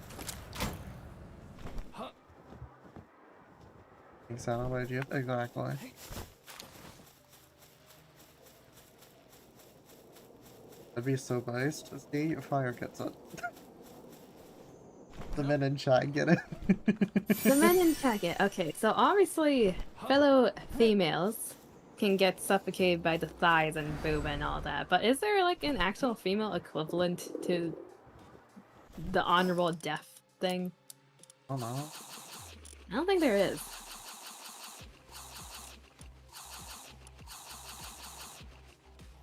Speaker 1: Sound of idea? Exactly. That'd be so based. See, fire gets it. The men in chat get it.
Speaker 2: The men in chat get okay. So obviously, fellow females can get suffocated by the thighs and boob and all that. But is there like an actual female equivalent to the honorable death thing?
Speaker 1: Oh no.
Speaker 2: I don't think there is.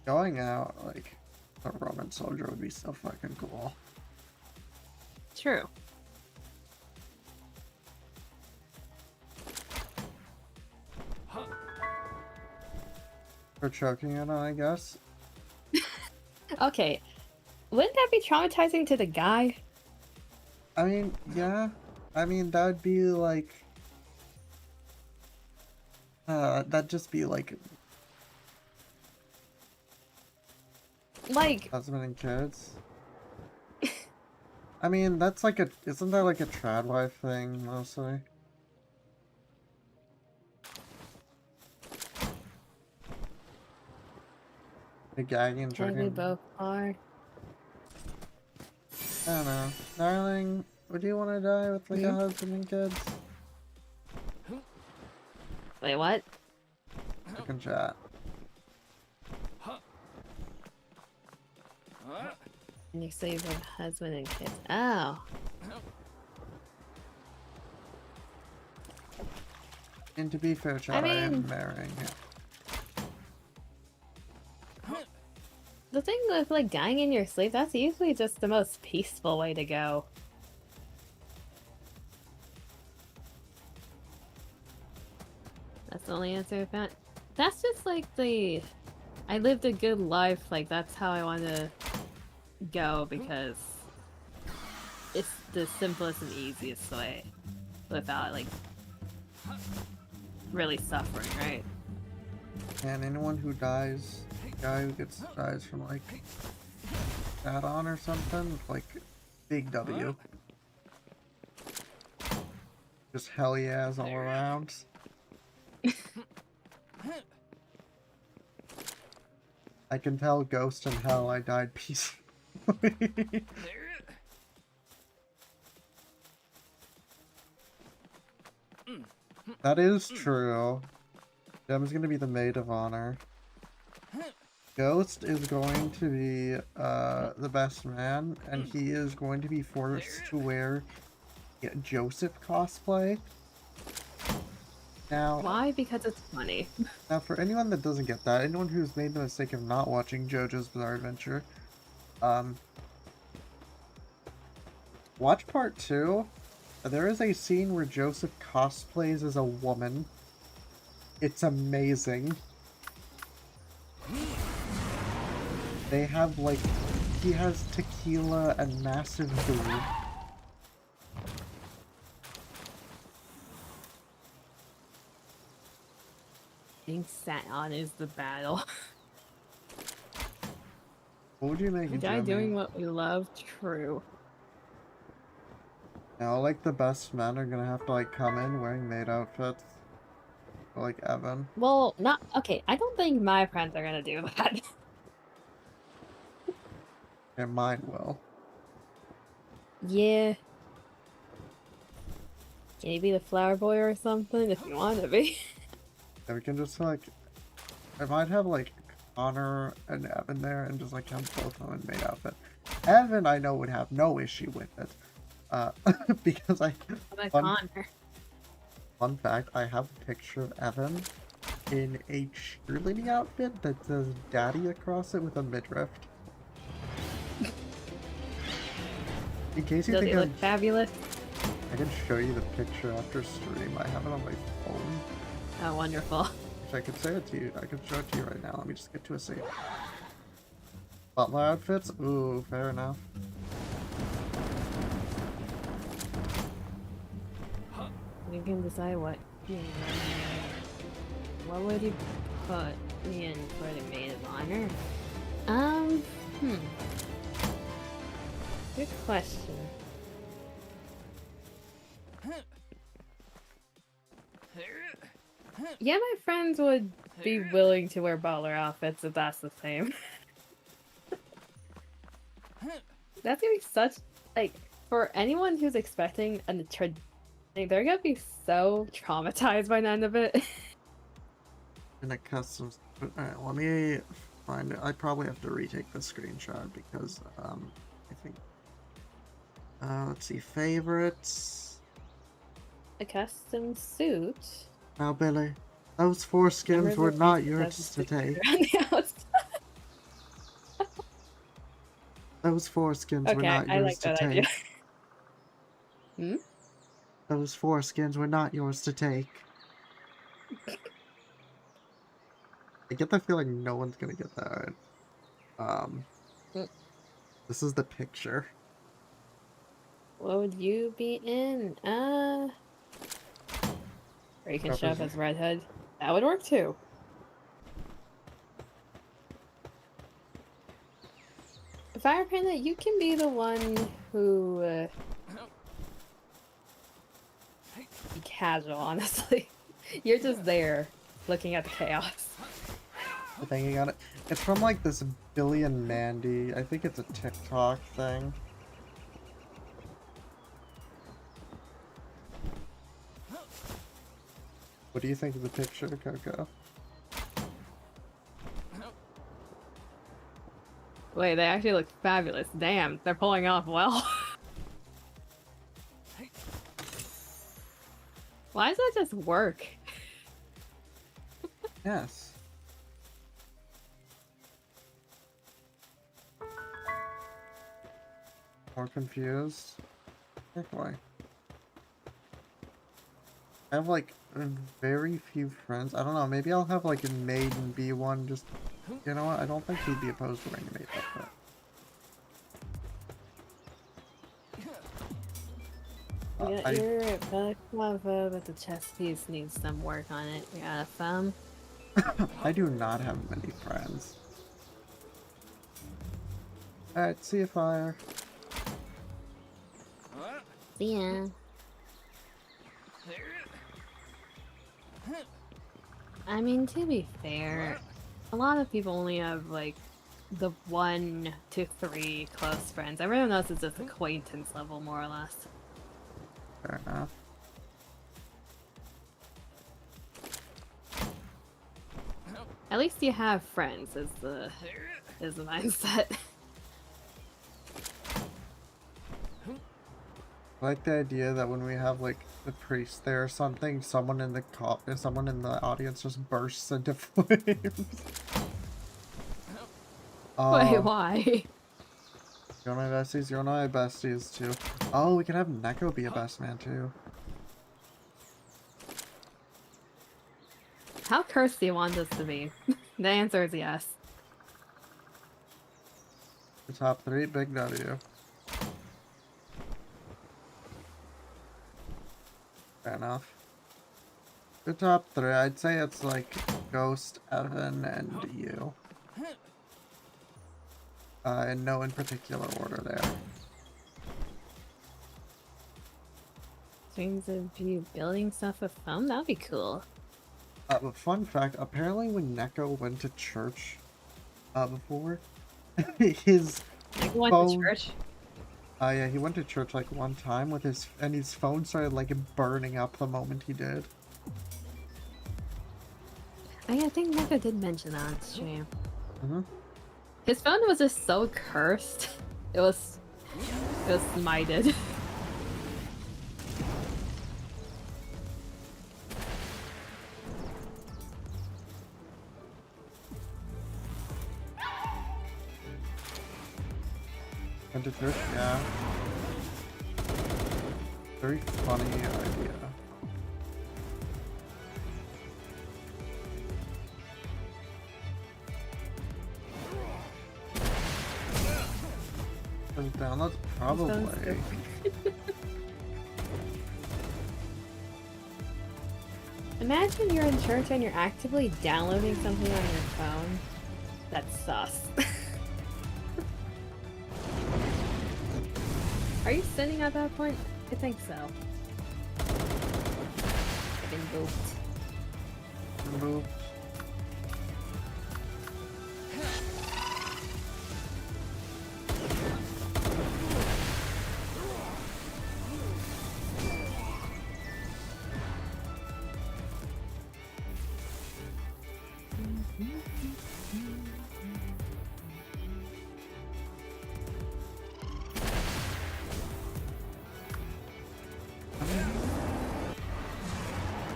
Speaker 1: Going out like a Roman soldier would be so fucking cool.
Speaker 2: True.
Speaker 1: For choking it, I guess.
Speaker 2: Okay. Wouldn't that be traumatizing to the guy?
Speaker 1: I mean, yeah. I mean, that would be like... that'd just be like...
Speaker 2: Like...
Speaker 1: husband and kids. I mean, that's like a... Isn't that like a trad wife thing, mostly? The gagging and
Speaker 2: I think we
Speaker 1: choking.
Speaker 2: both are.
Speaker 1: I don't know. Darling, would you want to die with like a husband and kids?
Speaker 2: Wait, what?
Speaker 1: I can chat.
Speaker 2: And you say with husband and kids. Oh.
Speaker 1: And to be fair, chat, I am
Speaker 2: mean-
Speaker 1: marrying him.
Speaker 2: The thing with like dying in your sleep, that's usually just the most peaceful way to go. That's the only answer I found. That's just like the... I lived a good life, like that's how I want to go because it's the simplest and easiest way without like really suffering, right?
Speaker 1: And anyone who dies, guy who dies from like add-on or something, like big W. Just hell yeahs all around. I can tell Ghost in Hell I died peacefully. That is true. Gem's gonna be the maid of honor. Ghost is going to be the best man, and he is going to be forced to wear Joseph cosplay. Now,
Speaker 2: Why? Because it's funny.
Speaker 1: now, for anyone that doesn't get that, anyone who's made the mistake of not watching JoJo's Bizarre Adventure, watch part 2. There is a scene where Joseph cosplays as a woman. It's amazing. They have, like, he has tequila and massive boob.
Speaker 2: Being sat on is the battle.
Speaker 1: What would you make it,
Speaker 2: Die
Speaker 1: Jimmy?
Speaker 2: doing what we love, true.
Speaker 1: Now, like, the best men are gonna have to, like, come in wearing maid outfits. Like Evan.
Speaker 2: Well, not okay. I don't think my friends are gonna do that.
Speaker 1: And mine will.
Speaker 2: Yeah. Can you be the flower boy or something if you want to be?
Speaker 1: Yeah, we can just, like... I might have, like, Connor and Evan there and just, like, have both of them in maid outfit. Evan, I know, would have no issue with it. Because I...
Speaker 2: Like
Speaker 1: Fun,
Speaker 2: Connor.
Speaker 1: fun fact, I have a picture of Evan in a cheerleading outfit that says Daddy across it with a midriff. In case you
Speaker 2: Does
Speaker 1: think
Speaker 2: he look fabulous?
Speaker 1: I can show you the picture after stream. I have it on my phone.
Speaker 2: Oh, wonderful.
Speaker 1: I could say it to you. I could show it to you right now. Let me just get to a save. Butler outfits? Ooh, fair enough.
Speaker 2: You can decide what you what would you put me in for the maid of honor? Hmm. Good question. Yeah, my friends would be willing to wear butler outfits if that's the same. That's gonna be such, like, for anyone who's expecting a they're gonna be so traumatized by the end of it.
Speaker 1: In a custom. Alright, let me find it. I probably have to retake the screenshot because, I think. Let's see. Favorites.
Speaker 2: A custom suit.
Speaker 1: Now, Billy, those foreskins were not yours to take. Those foreskins were not yours to take.
Speaker 2: Hmm?
Speaker 1: Those foreskins were not yours to take. I get the feeling no one's gonna get that. This is the picture.
Speaker 2: What would you be in? Or you can show up as Red Hood. That would work too. Fire Panda, you can be the one who be casual, honestly. You're just there looking at the chaos.
Speaker 1: Thinking on it. It's from like this Billy and Mandy. I think it's a TikTok thing. What do you think of the picture, Coco?
Speaker 2: Wait, they actually look fabulous. Damn, they're pulling off well. Why does that just work?
Speaker 1: Yes. More confused? Why? I have like very few friends. I don't know, maybe I'll have like a maid and be one just... You know what? I don't think he'd be opposed to wearing a maid outfit.
Speaker 2: Yeah, you're balaclava, but the chest piece needs some work on it. You got a thumb?
Speaker 1: I do not have many friends. Alright, see you, Fire.
Speaker 2: See ya. I mean, to be fair, a lot of people only have, like, the 1 to 3 close friends. Everyone else is just acquaintance level, more or less.
Speaker 1: Fair enough.
Speaker 2: At least you have friends, is the mindset.
Speaker 1: I like the idea that when we have like the priest there or something, someone in the audience just bursts into flames.
Speaker 2: Wait, why?
Speaker 1: You're my besties, you're my besties too. Oh, we can have Neko be a best man too.
Speaker 2: How cursed do you want this to be? The answer is yes.
Speaker 1: The top 3, Big W. Fair enough. The top 3, I'd say it's like Ghost, Evan, and you. In no in particular order there.
Speaker 2: Dreams of you building stuff with thumb? That'd be cool.
Speaker 1: But fun fact, apparently when Neko went to church before, his
Speaker 2: Neko went to church?
Speaker 1: Yeah, he went to church like one time with his phone started like burning up the moment he did.
Speaker 2: I think Neko did mention that on stream.
Speaker 1: Mm-hmm.
Speaker 2: His phone was just so cursed. It was smited.
Speaker 1: Went to church, yeah. Very funny idea. Downloads probably.
Speaker 2: Imagine you're in church and you're actively downloading something on your phone. That's sus. Are you sitting at that point? I think so. I've been booped.
Speaker 1: Remove.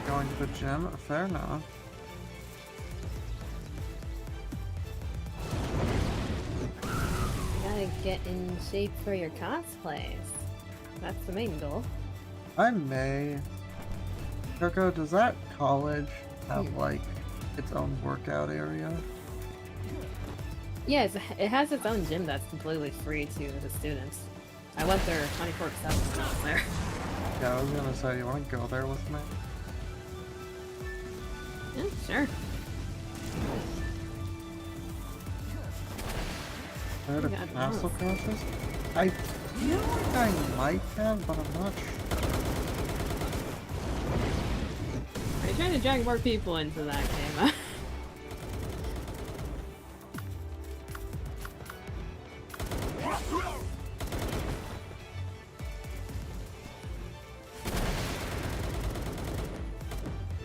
Speaker 1: Going to the gym? Fair enough.
Speaker 2: Gotta get in shape for your cosplays. That's the main goal.
Speaker 1: I may. Coco, does that college have like its own workout area?
Speaker 2: Yes, it has its own gym that's completely free to the students. I went there 24/7 when I was there.
Speaker 1: Yeah, I was gonna say, you wanna go there with me?
Speaker 2: Yeah, sure.
Speaker 1: There
Speaker 2: God,
Speaker 1: to castle
Speaker 2: no.
Speaker 1: crashes? I feel like I might have, but I'm not sure.
Speaker 2: Are you trying to drag more people into that game? Huh?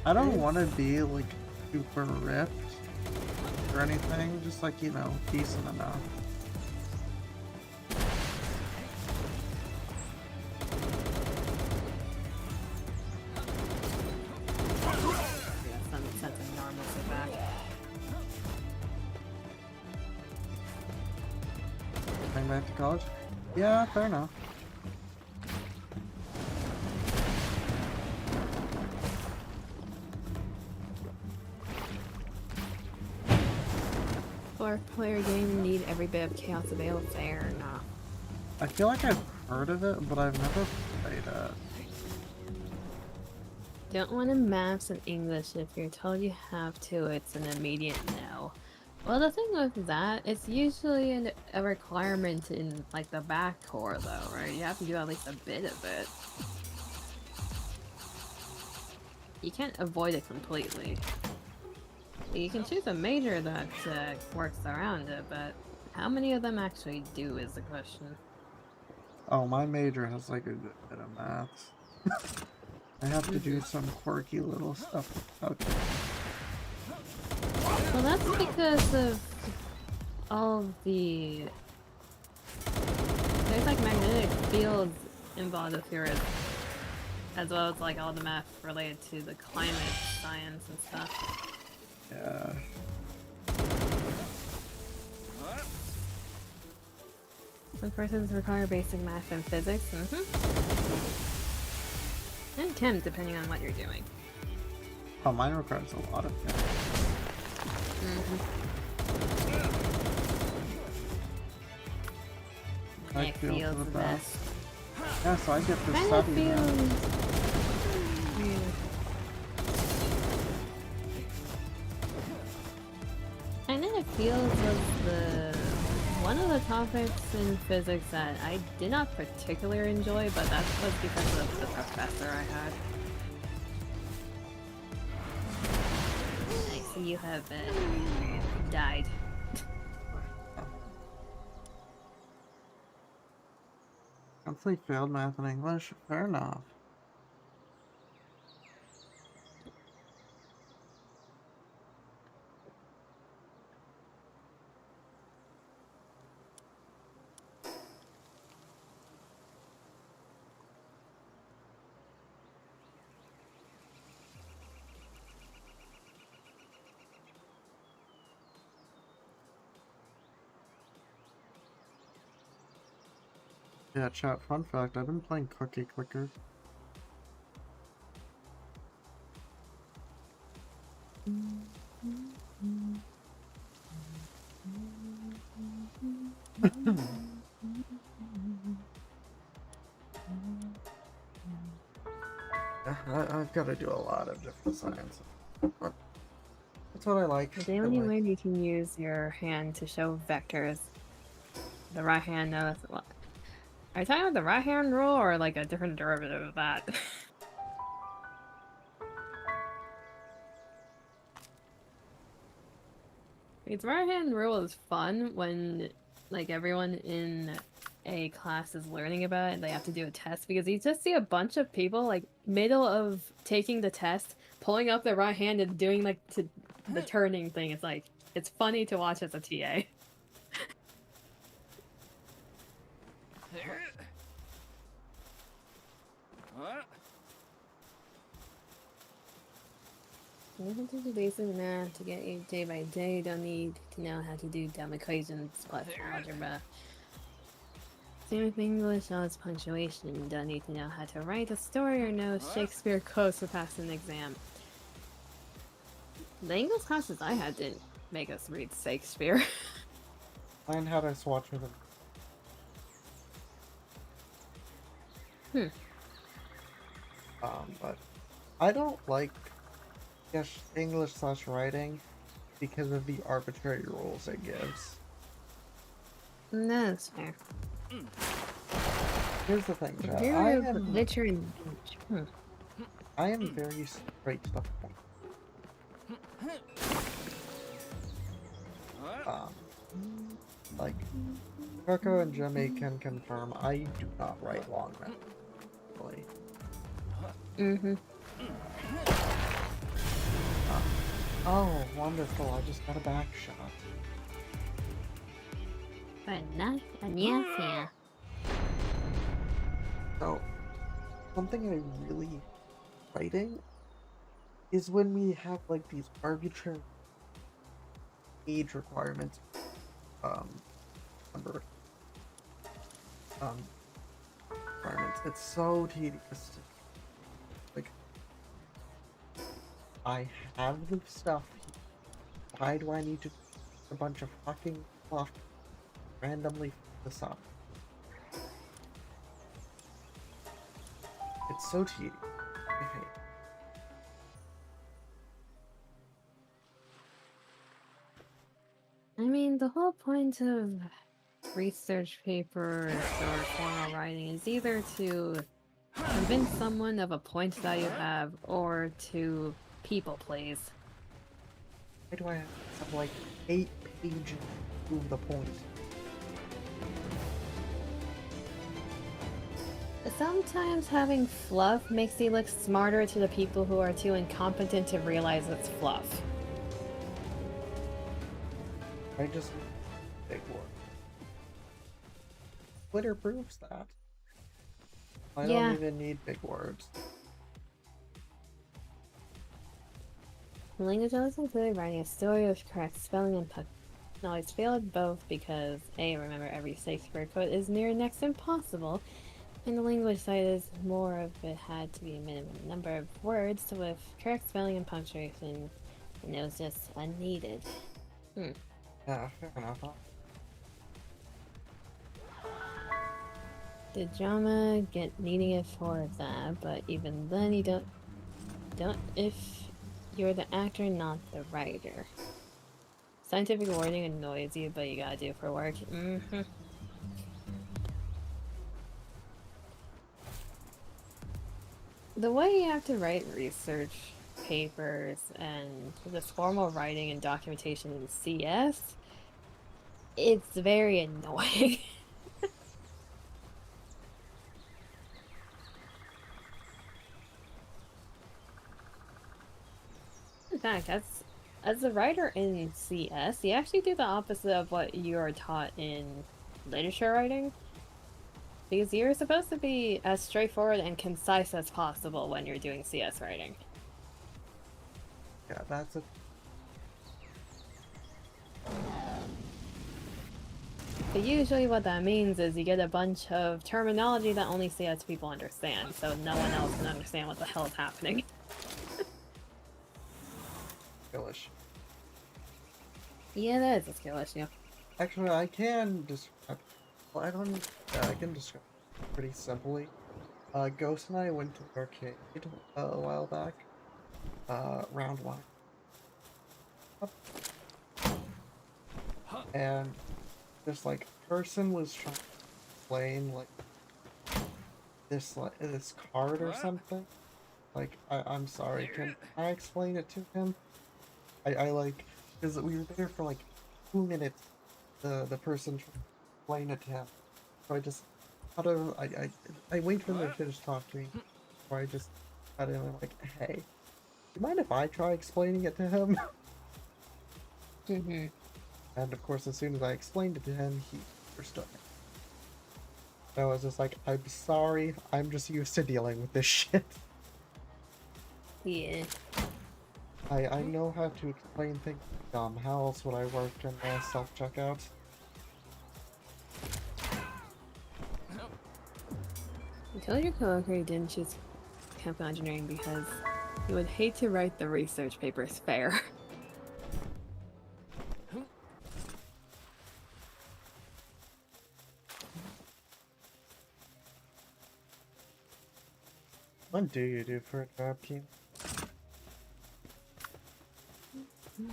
Speaker 1: I don't want to be like super ripped or anything, just like, you know, decent enough.
Speaker 2: Yeah, some sense of normalcy back.
Speaker 1: Going back to college? Yeah, fair enough.
Speaker 2: Four-player game need every bit of chaos available. Fair enough.
Speaker 1: I feel like I've heard of it, but I've never played it.
Speaker 2: Don't want to maths in English. If you're told you have to, it's an immediate no. Well, the thing with that, it's usually a requirement in like the back core, though, right? You have to do at least a bit of it. You can't avoid it completely. You can choose a major that works around it, but how many of them actually do is the question.
Speaker 1: Oh, my major has like a good bit of maths. I have to do some quirky little stuff. Okay.
Speaker 2: Well, that's because of all of the... There's like magnetic fields involved with your, as well as like all the math related to the climate science and stuff.
Speaker 1: Yeah.
Speaker 2: Some persons require basic math and physics. And chem, depending on what you're doing.
Speaker 1: Oh, mine requires a lot of it.
Speaker 2: It feels the best.
Speaker 1: Yeah, so I get to
Speaker 2: Kind of
Speaker 1: study now.
Speaker 2: And then it feels was one of the topics in physics that I did not particularly enjoy, but that was because of the professor I had. I see you have died.
Speaker 1: Complete failed math and English. Fair enough. Yeah, chat, fun fact, I've been playing Cookie Clicker. gotta do a lot of different science. But that's what I like.
Speaker 2: The day when you learn you can use your hand to show vectors. The right hand knows what. Are you talking about the right hand rule or like a different derivative of that? Its right hand rule is fun when like everyone in a class is learning about it and they have to do a test because you just see a bunch of people like middle of taking the test pulling up their right hand and doing like the turning thing. It's like it's funny to watch as a TA. You have to do basic math to get you day by day. You don't need to know how to do dumb equations plus algebra. Same with English, all its punctuation. You don't need to know how to write a story or know Shakespeare quotes to pass an exam. The English classes I had didn't make us read Shakespeare.
Speaker 1: Mine had us watching them. But I don't like English/writing because of the arbitrary rules it gives.
Speaker 2: No, that's fair.
Speaker 1: Here's the thing, Chad. I am very straight to the point. Like, Kirko and Jimmy can confirm I do not write long mentally. Oh, wonderful, I just got a back shot.
Speaker 2: But not a
Speaker 1: So, something I really writing is when we have like these arbitrary age requirements, number, requirements. It's so tedious. Like, I have the stuff. Why do I need to a bunch of fucking fluff randomly this up? It's so tedious. I hate it.
Speaker 2: I mean, the whole point of research papers or formal writing is either to convince someone of a point that you have or to people please.
Speaker 1: Why do I have like 8 pages to prove the point?
Speaker 2: Sometimes having fluff makes you look smarter to the people who are too incompetent to realize it's fluff.
Speaker 1: I just big word. Twitter proves that. I don't even need big words.
Speaker 2: Language always included writing a story with correct spelling and punctuation. Always failed both because A, remember every Shakespeare quote is near next impossible, and the language side is more of it had to be a minimum number of words with correct spelling and punctuation, and it was just unneeded.
Speaker 1: Yeah, fair enough.
Speaker 2: The drama get needing it for that, but even then you don't if you're the actor, not the writer. Scientific wording annoys you, but you gotta do it for work. The way you have to write research papers and this formal writing and documentation in CS, it's very annoying. In fact, as a writer in CS, you actually do the opposite of what you're taught in literature writing. Because you're supposed to be as straightforward and concise as possible when you're doing CS writing.
Speaker 1: Yeah, that's a...
Speaker 2: But usually what that means is you get a bunch of terminology that only CS people understand, so no one else can understand what the hell is happening.
Speaker 1: skill issue.
Speaker 2: Yeah, that is a skill issue.
Speaker 1: Actually, I can describe... Well, I can describe pretty simply. Ghost and I went to the arcade a while back. Round one. And this like person was trying to explain like this card or something. Like I'm sorry, can I explain it to him? I like because we were there for like 2 minutes. The person tried to explain it to him. So I just how do I wait for them to finish talking to me. Or I just cut in and I'm like, hey, do you mind if I try explaining it to him?
Speaker 2: Mm-hmm.
Speaker 1: And of course, as soon as I explained it to him, he understood it. So I was just like, I'm sorry, I'm just used to dealing with this shit.
Speaker 2: Yeah.
Speaker 1: I know how to explain things. How else would I work in self-checkout?
Speaker 2: I told your coworker you didn't choose chemical engineering because you would hate to write the research papers fair.
Speaker 1: What do you do for a job, team?
Speaker 2: I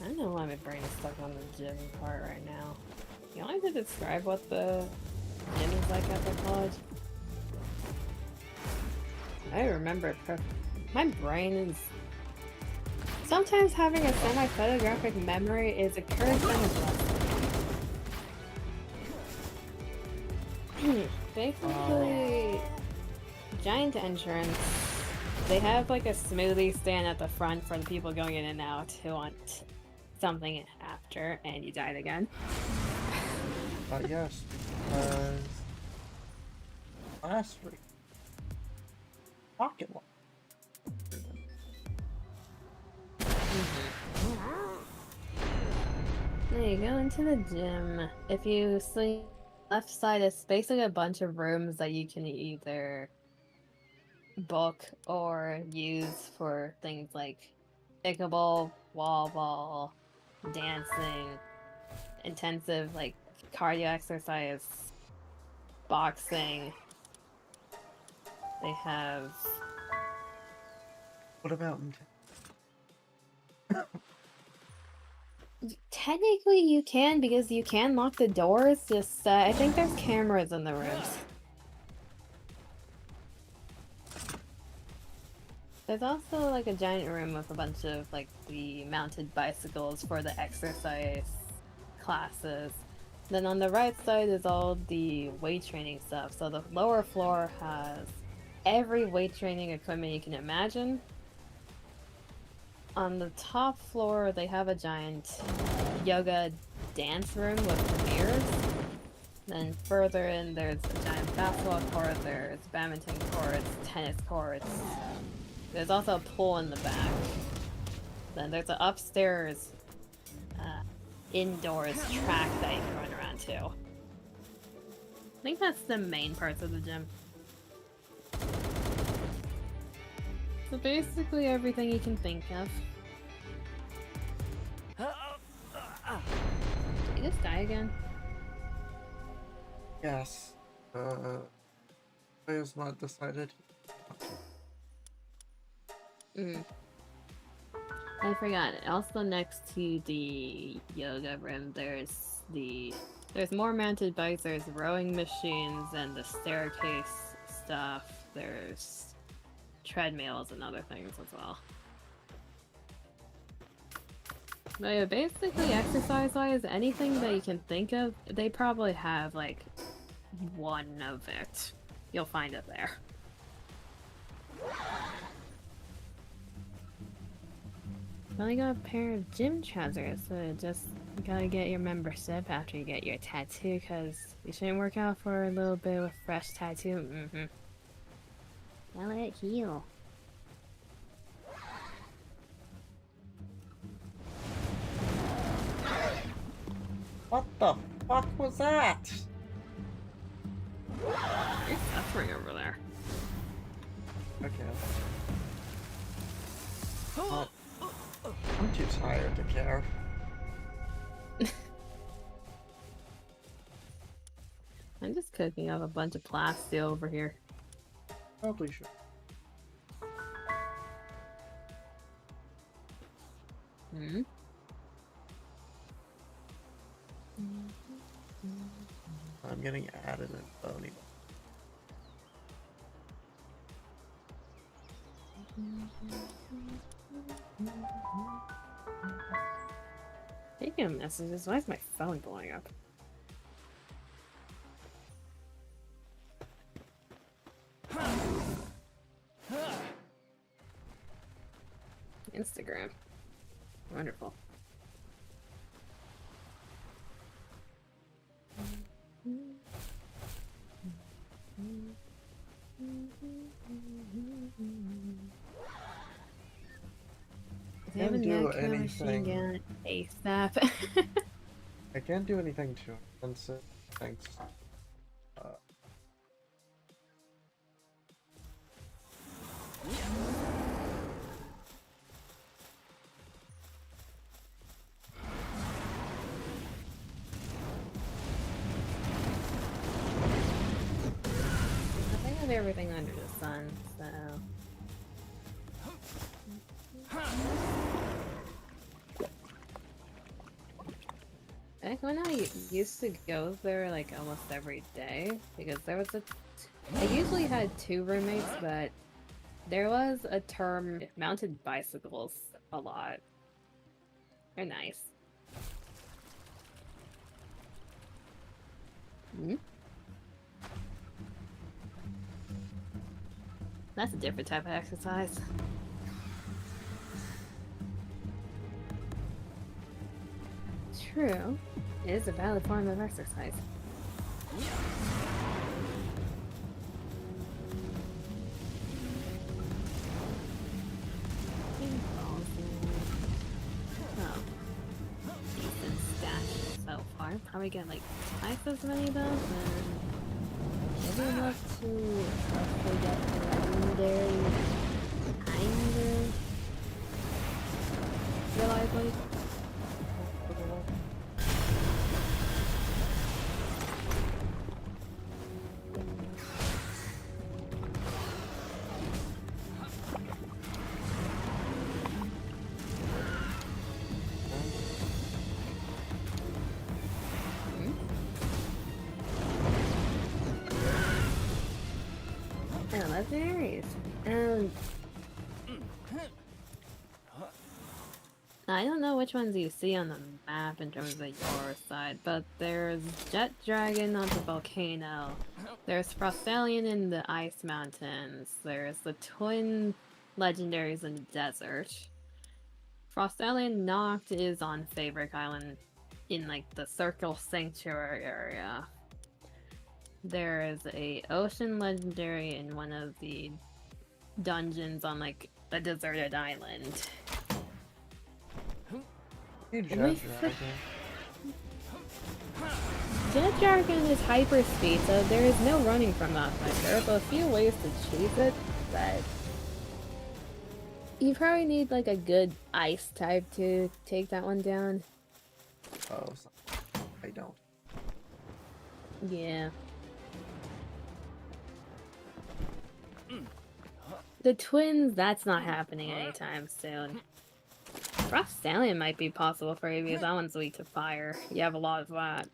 Speaker 2: don't know why my brain is stuck on the gym part right now. You want me to describe what the gym is like at the college? I remember it perfectly. My brain is... Sometimes having a semi-photographic memory is a curse and a blessing. Basically, giant entrance. They have like a smoothie stand at the front for the people going in and out who want something after, and you died again.
Speaker 1: Yes, because last week, pocket one.
Speaker 2: There you go into the gym. If you see left side, it's basically a bunch of rooms that you can either book or use for things like pickleball, wall ball, dancing, intensive like cardio exercise, boxing. They have...
Speaker 1: What about
Speaker 2: Technically you can, because you can lock the doors, just I think there's cameras in the rooms. There's also like a giant room with a bunch of like the mounted bicycles for the exercise classes. Then on the right side is all the weight training stuff. So the lower floor has every weight training equipment you can imagine. On the top floor, they have a giant yoga dance room with mirrors. Then further in, there's a giant basketball court, there's badminton courts, tennis courts. There's also a pool in the back. Then there's an upstairs, indoors track that you can run around too. I think that's the main parts of the gym. So basically everything you can think of. Did you just die again?
Speaker 1: Yes. I was not decided.
Speaker 2: I forgot. Also next to the yoga room, there's more mounted bikes, there's rowing machines and the staircase stuff. There's treadmills and other things as well. But yeah, basically exercise-wise, anything that you can think of, they probably have like one of it. You'll find it there. Only got a pair of gym trousers, so just gotta get your membership after you get your tattoo, because you shouldn't work out for a little bit with a fresh tattoo. Now let it heal.
Speaker 1: What the fuck was that?
Speaker 2: You're suffering over there.
Speaker 1: Okay. I'm too tired to care.
Speaker 2: I'm just cooking up a bunch of plastic over here.
Speaker 1: Probably should.
Speaker 2: Hmm?
Speaker 1: I'm getting added in phony.
Speaker 2: Speaking of messages, why is my phone blowing up? Instagram. Wonderful.
Speaker 1: Can't do anything.
Speaker 2: ASAP.
Speaker 1: I can't do anything too offensive. Thanks.
Speaker 2: I think of everything under the sun, so. Back when I used to go there like almost every day, because there was I usually had 2 roommates, but there was a term mounted bicycles a lot. They're nice. Hmm? That's a different type of exercise. True. It is a valid form of exercise. Oh. Decent stash so far. Probably get like twice as many though, and maybe enough to hopefully get the legendary kind of reliably. Legendaries. I don't know which ones you see on the map in terms of your side, but there's Jet Dragon on the volcano. There's Frostallion in the Ice Mountains. There's the twin legendaries in the desert. Frostallion Noct is on Fabric Island in like the Circle Sanctuary area. There is a ocean legendary in one of the dungeons on like a deserted island.
Speaker 1: Hey, Jet
Speaker 2: Dragon is hyper speed, so there is no running from that thing. There's a few ways to chase it, but you probably need like a good ice type to take that one down.
Speaker 1: Oh, I don't.
Speaker 2: Yeah. The twins, that's not happening anytime soon. Frost Stallion might be possible for you because that one's weak to fire. You have a lot of that.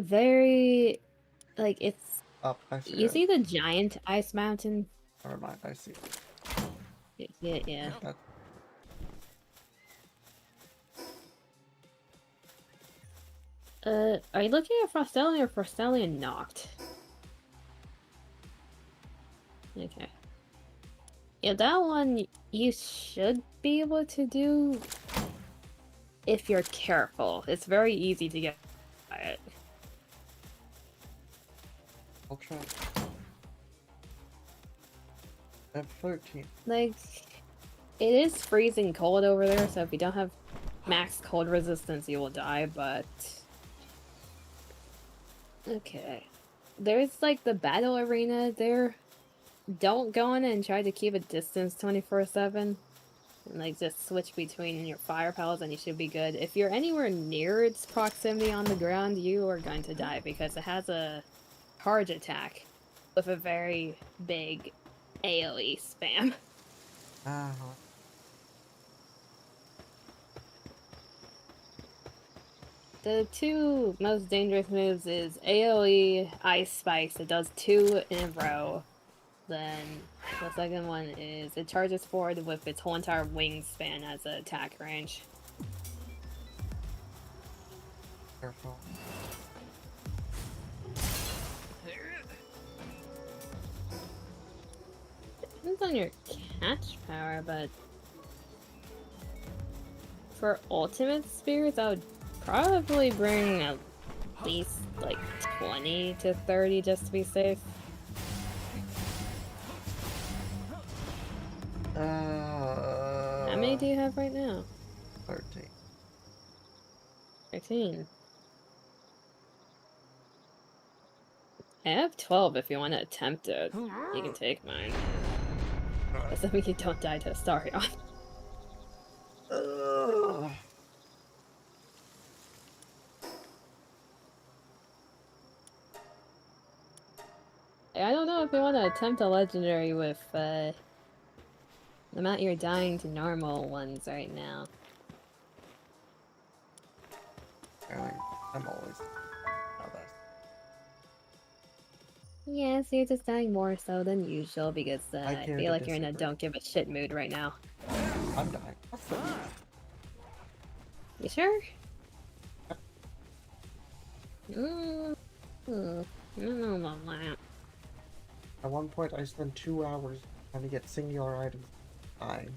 Speaker 2: Very... like, it's...
Speaker 1: Up, I see
Speaker 2: you
Speaker 1: it.
Speaker 2: see the giant ice mountain?
Speaker 1: Never mind, I see it.
Speaker 2: Yeah. Are you looking at Frostallion or Frostallion Noct? Okay. Yeah, that one you should be able to do if you're careful. It's very easy to get by it.
Speaker 1: I'll try. I have 13.
Speaker 2: Like, it is freezing cold over there, so if you don't have max cold resistance, you will die, but Okay. There's like the battle arena there. Don't go in and try to keep a distance 24/7. And like just switch between your fire pals and you should be good. If you're anywhere near its proximity on the ground, you are going to die because it has a charge attack with a very big AoE spam. The two most dangerous moves is AoE Ice Spikes. It does 2 in a row. Then the second one is it charges forward with its whole entire wingspan as an attack range.
Speaker 1: Careful.
Speaker 2: Depends on your catch power, but for ultimate spirits, I would probably bring at least like 20 to 30 just to be safe. How many do you have right now?
Speaker 1: 13.
Speaker 2: 13. I have 12 if you want to attempt it. You can take mine. Assuming you don't die to Astarion. I don't know if you want to attempt a legendary with the amount you're dying to normal ones right now.
Speaker 1: I'm always how that.
Speaker 2: Yeah, so you're just dying more so than usual because I
Speaker 1: care
Speaker 2: feel
Speaker 1: to
Speaker 2: like you're in a
Speaker 1: disagree.
Speaker 2: don't give a shit mood right now.
Speaker 1: I'm dying. What's the
Speaker 2: You sure? I don't know about that.
Speaker 1: At one point, I spent 2 hours trying to get singular items. Fine.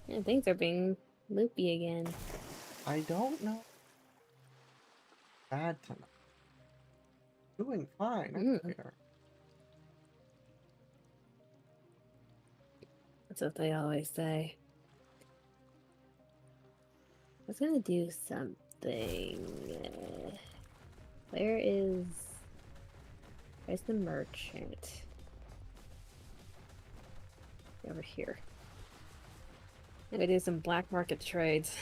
Speaker 2: Yeah, things are being loopy again.
Speaker 1: I don't know. Bad tonight. Doing fine. Here.
Speaker 2: That's what they always say. I was gonna do something. Where's the merchant? Over here. I'm gonna do some black market trades.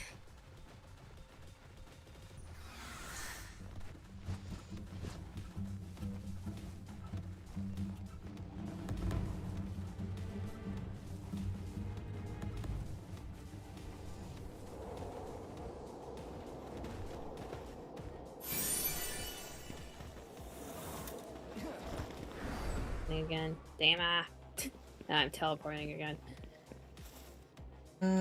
Speaker 2: Again. Damn it. I'm teleporting again. Your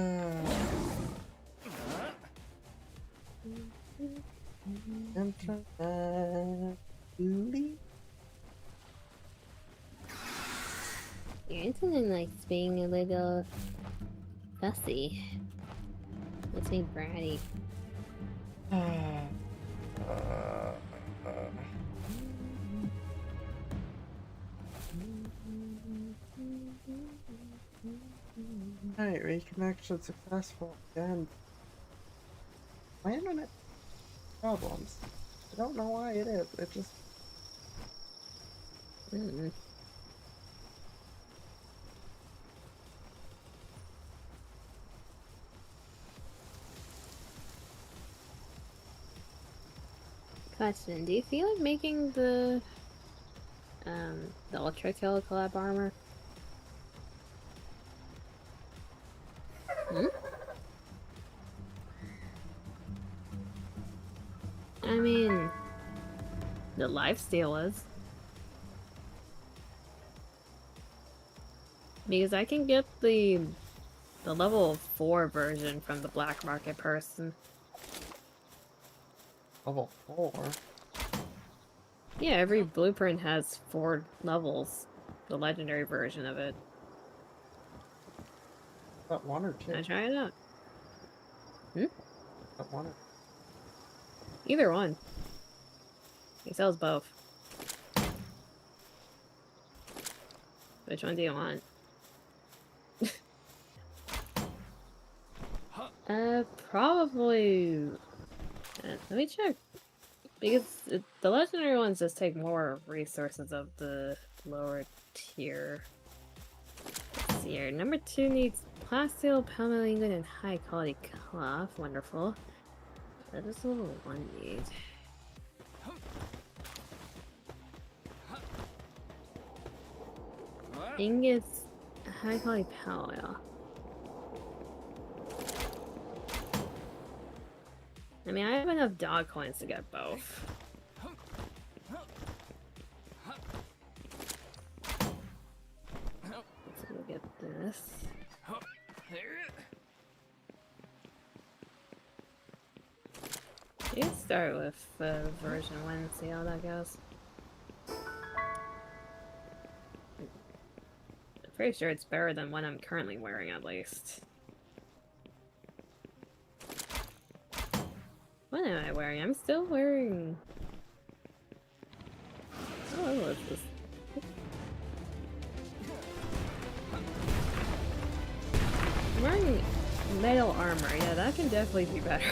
Speaker 2: internet likes being a little fussy. Makes me bratty.
Speaker 1: Alright, reconnection successful again. My internet problems. I don't know why it is. It just.
Speaker 2: Question: do you feel like making the Ultra Kill collab armor? I mean, the lifesteal is. Because I can get the level 4 version from the black market person.
Speaker 1: Level 4?
Speaker 2: Yeah, every blueprint has 4 levels. The legendary version of it.
Speaker 1: Got 1 or 2?
Speaker 2: Can I try it out?
Speaker 1: Got 1 or...
Speaker 2: Either one. He sells both. Which one do you want? Probably. Let me check. Because the legendary ones just take more resources of the lower tier. Let's see here. Number 2 needs plasteel, palmetto ingot, and high quality cloth. Wonderful. That is level 1 need. Ingots, high quality palmetto. I mean, I have enough dog coins to get both. Let's look at this. You can start with version 1 and see how that goes. I'm pretty sure it's better than what I'm currently wearing, at least. What am I wearing? I'm still wearing... Oh, what's this? I'm wearing metal armor. Yeah, that can definitely be better.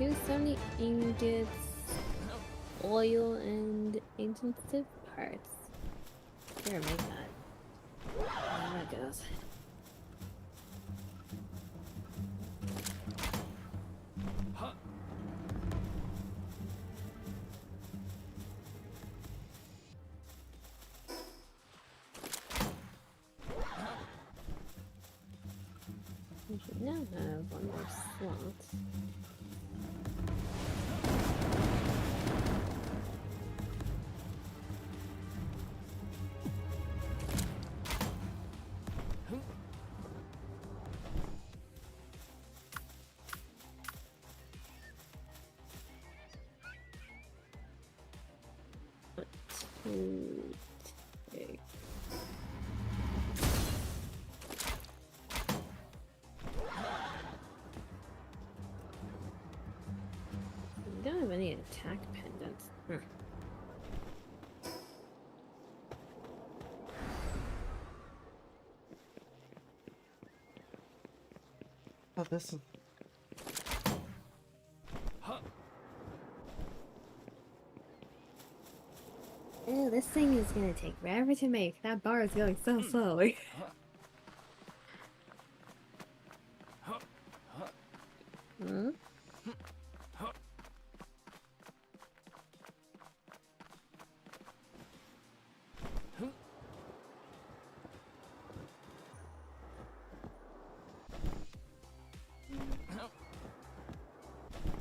Speaker 2: $270 ingots, oil, and intensive parts. Here, make that. There it goes. We should now have one more slot. Okay. We don't have any attack pendants.
Speaker 1: Oh, this is...
Speaker 2: Oh, this thing is gonna take forever to make. That bar is going so slowly. Hmm?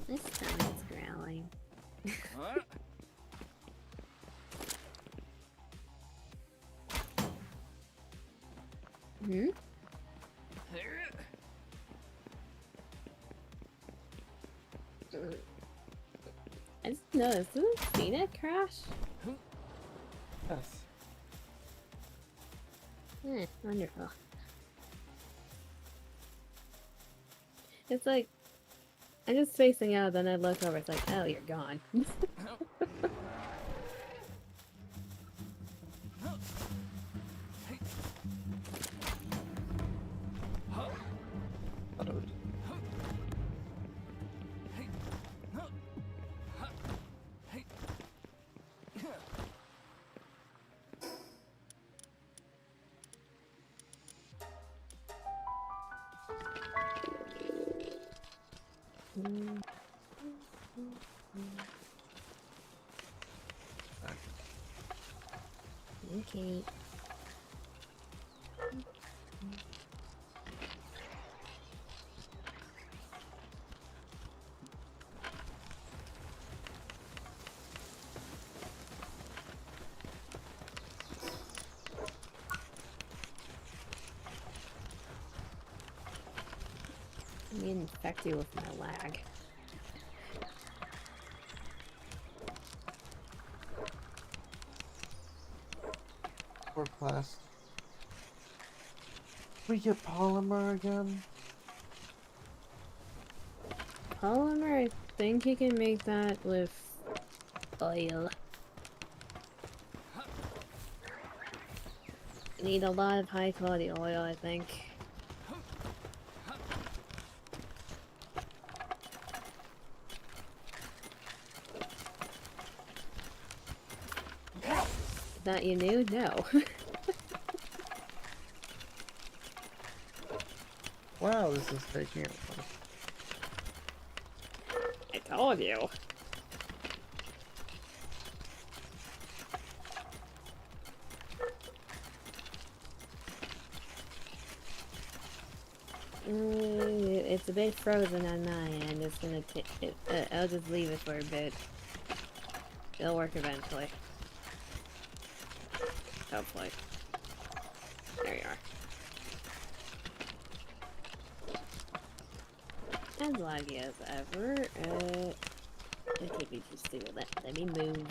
Speaker 2: My stomach's growling. Hmm? I just noticed, didn't Phoenix crash?
Speaker 1: Yes.
Speaker 2: Wonderful. It's like, I'm just facing out, then I look over, it's like, oh, you're gone. Okay. me infect you with my lag.
Speaker 1: Or plastic. We get polymer again?
Speaker 2: Polymer, I think you can make that with oil. You need a lot of high quality oil, I think. That you knew? No.
Speaker 1: Wow, this is taking a while.
Speaker 2: I told you. It's a bit frozen on my end. It's gonna take it. I'll just leave it for a bit. It'll work eventually. Hopefully. There you are. As laggy as ever. I think we just do that. Let me move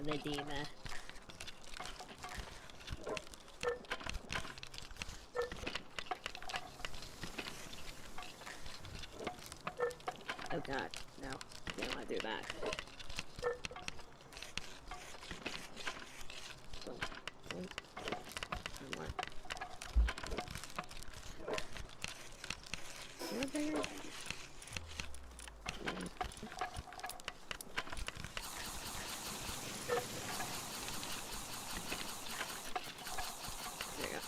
Speaker 2: the Dima. Oh god, no. You don't want to do that. One more. You're bigger. There you go.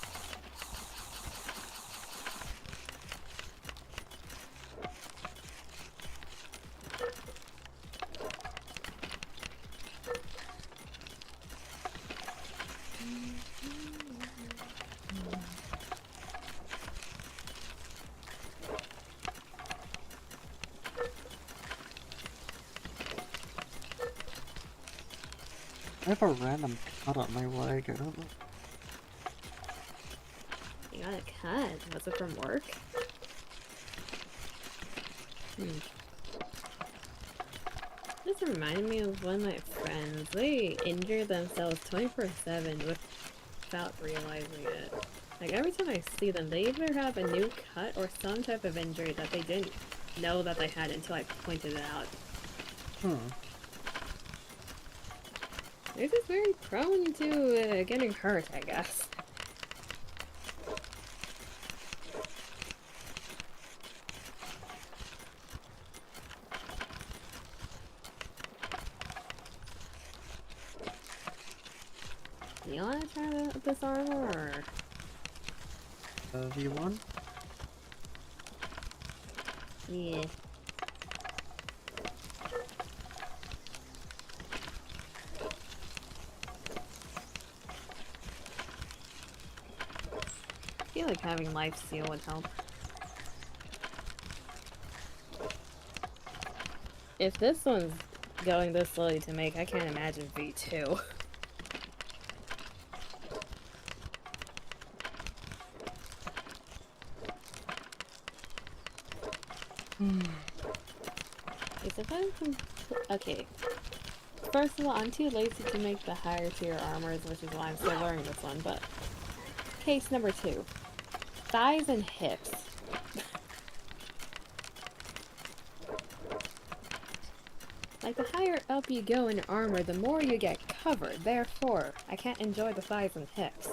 Speaker 1: I have a random cut on my leg, I don't know.
Speaker 2: You got a cut. Was it from work? This reminded me of one of my friends. They injure themselves 24/7 without realizing it. Like every time I see them, they either have a new cut or some type of injury that they didn't know that they had until I pointed it out. They're just very prone to getting hurt, I guess. You wanna try this armor, or?
Speaker 1: V1?
Speaker 2: Yeah. I feel like having life steal would help. If this one's going this slowly to make, I can't imagine V2. Okay. First of all, I'm too lazy to make the higher tier armors, which is why I'm still wearing this one, but... Case number 2. Thighs and hips. Like, the higher up you go in armor, the more you get covered. Therefore, I can't enjoy the thighs and hips.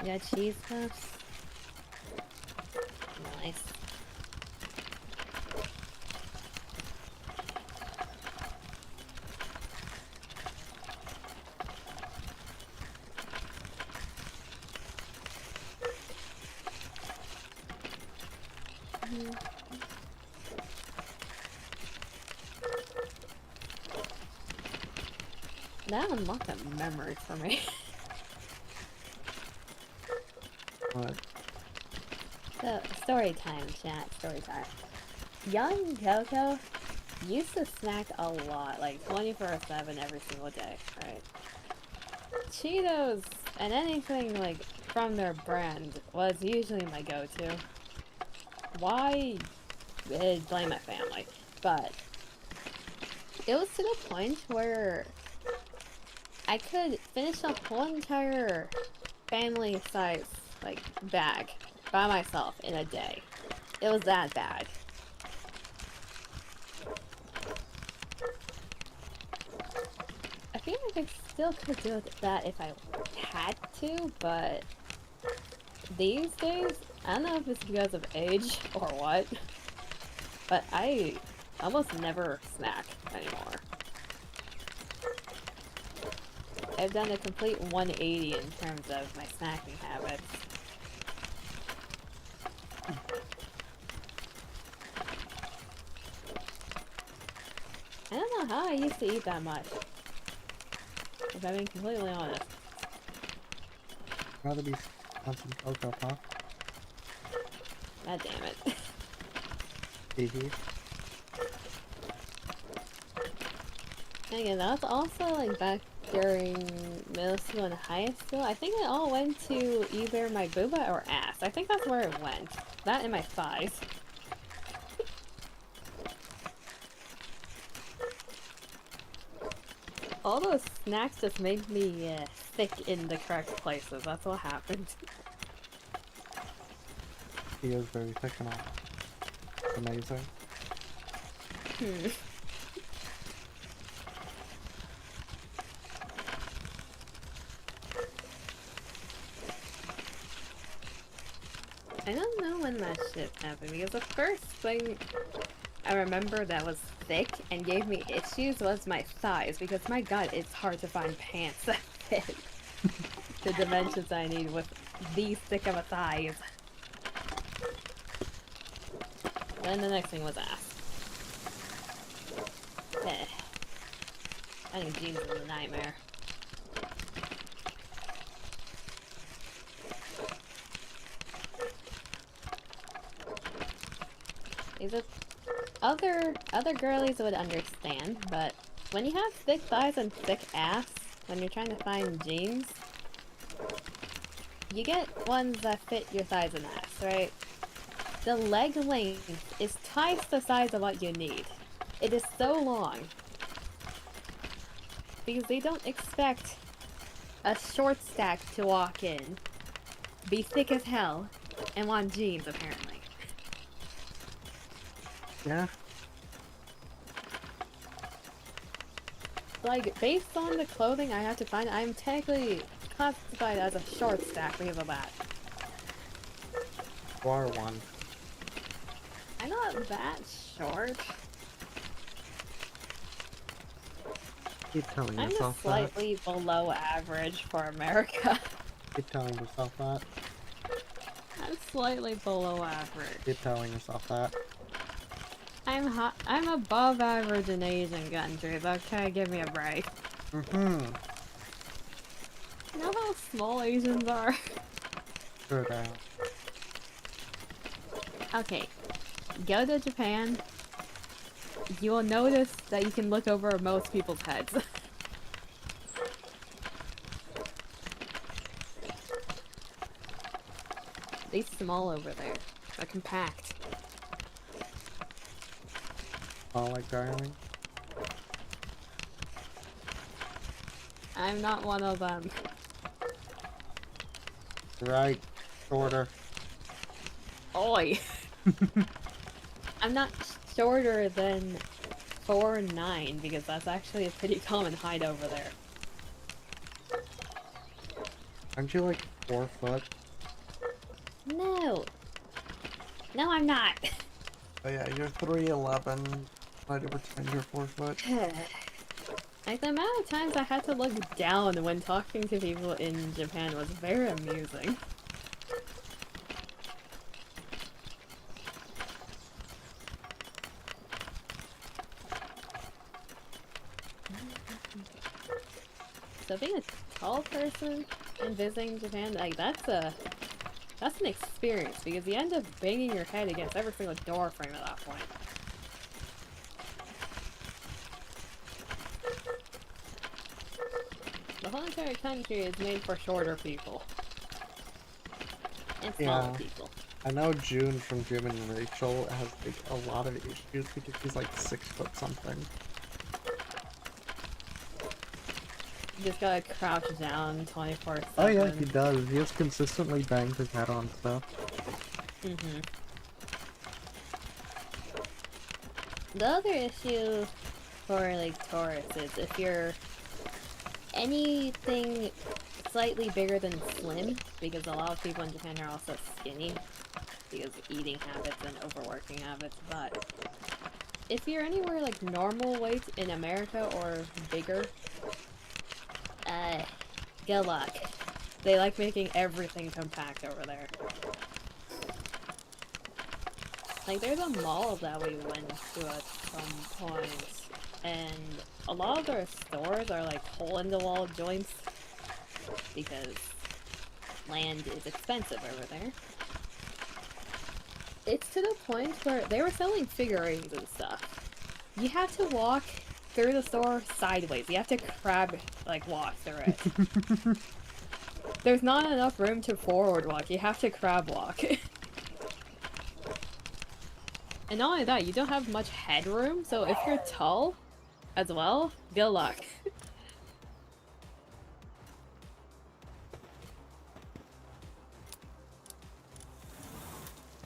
Speaker 2: Yeah, cheese puffs. Nice. That unlocked a memory for me.
Speaker 1: What?
Speaker 2: So, story time, chat, story time. Young Coco used to snack a lot, like 24/7 every single day, right? Cheetos and anything like from their brand was usually my go-to. Why? Blame my family. But it was to the point where I could finish a whole entire family size like bag by myself in a day. It was that bad. I feel like I still could do that if I had to, but these days, I don't know if it's because of age or what, but I almost never snack anymore. I've done a complete 180 in terms of my snacking habits. I don't know how I used to eat that much, if I'm being completely honest.
Speaker 1: Rather be on some cocoa puff.
Speaker 2: God damn it.
Speaker 1: Hee.
Speaker 2: And again, that was also like back during middle school and high school. I think it all went to either my booba or ass. I think that's where it went. That and my thighs. All those snacks just made me thick in the correct places. That's what happened.
Speaker 1: He is very thick and all. Amazing.
Speaker 2: I don't know when that shit happened, because the first thing I remember that was thick and gave me issues was my thighs, because my god, it's hard to find pants that fit the dimensions I need with these thick of a thighs. Then the next thing was ass. I think jeans is a nightmare. These are other girlies would understand, but when you have thick thighs and thick ass, when you're trying to find jeans, you get ones that fit your thighs and ass, right? The leg length is twice the size of what you need. It is so long. Because they don't expect a short stack to walk in, be thick as hell, and want jeans, apparently.
Speaker 1: Yeah.
Speaker 2: Like, based on the clothing I have to find, I'm technically classified as a short stack because of that.
Speaker 1: Or one.
Speaker 2: I'm not that short.
Speaker 1: Keep telling
Speaker 2: I'm
Speaker 1: yourself
Speaker 2: just slightly below average for America.
Speaker 1: Keep telling yourself that.
Speaker 2: I'm slightly below average.
Speaker 1: Keep telling yourself that.
Speaker 2: I'm above average in Asian countries, okay? Give me a break.
Speaker 1: Mm-hmm.
Speaker 2: You know how small Asians are?
Speaker 1: Sure down.
Speaker 2: Okay, go to Japan. You will notice that you can look over most people's heads. They're small over there. They're compact.
Speaker 1: All like darling.
Speaker 2: I'm not one of them.
Speaker 1: Right. Shorter.
Speaker 2: Oi! I'm not shorter than 4'9", because that's actually a pretty common height over there.
Speaker 1: Aren't you like 4 foot?
Speaker 2: No! No, I'm not!
Speaker 1: Oh yeah, you're 3'11". Why do you pretend you're 4 foot?
Speaker 2: Like, the amount of times I had to look down when talking to people in Japan was very amusing. So being a tall person and visiting Japan, like, that's an experience, because you end up banging your head against every single door frame at that point. The whole entire country is made for shorter people. And smaller
Speaker 1: Yeah.
Speaker 2: people.
Speaker 1: I know June from Jim and Rachel has like a lot of issues because she's like 6 foot something.
Speaker 2: You just gotta crouch down 24/7.
Speaker 1: Oh yeah, he does. He just consistently bangs his head on stuff.
Speaker 2: Mm-hmm. The other issue for like tourists is if you're anything slightly bigger than slim, because a lot of people in Japan are also skinny because of eating habits and overworking habits, but if you're anywhere like normal weight in America or bigger, good luck. They like making everything compact over there. Like, there's a mall that we went to at some point, and a lot of their stores are like hole-in-the-wall joints because land is expensive over there. It's to the point where they were selling figurines and stuff. You have to walk through the store sideways. You have to crab, like, walk through it. There's not enough room to forward walk. You have to crab walk. And not only that, you don't have much headroom, so if you're tall as well, good luck.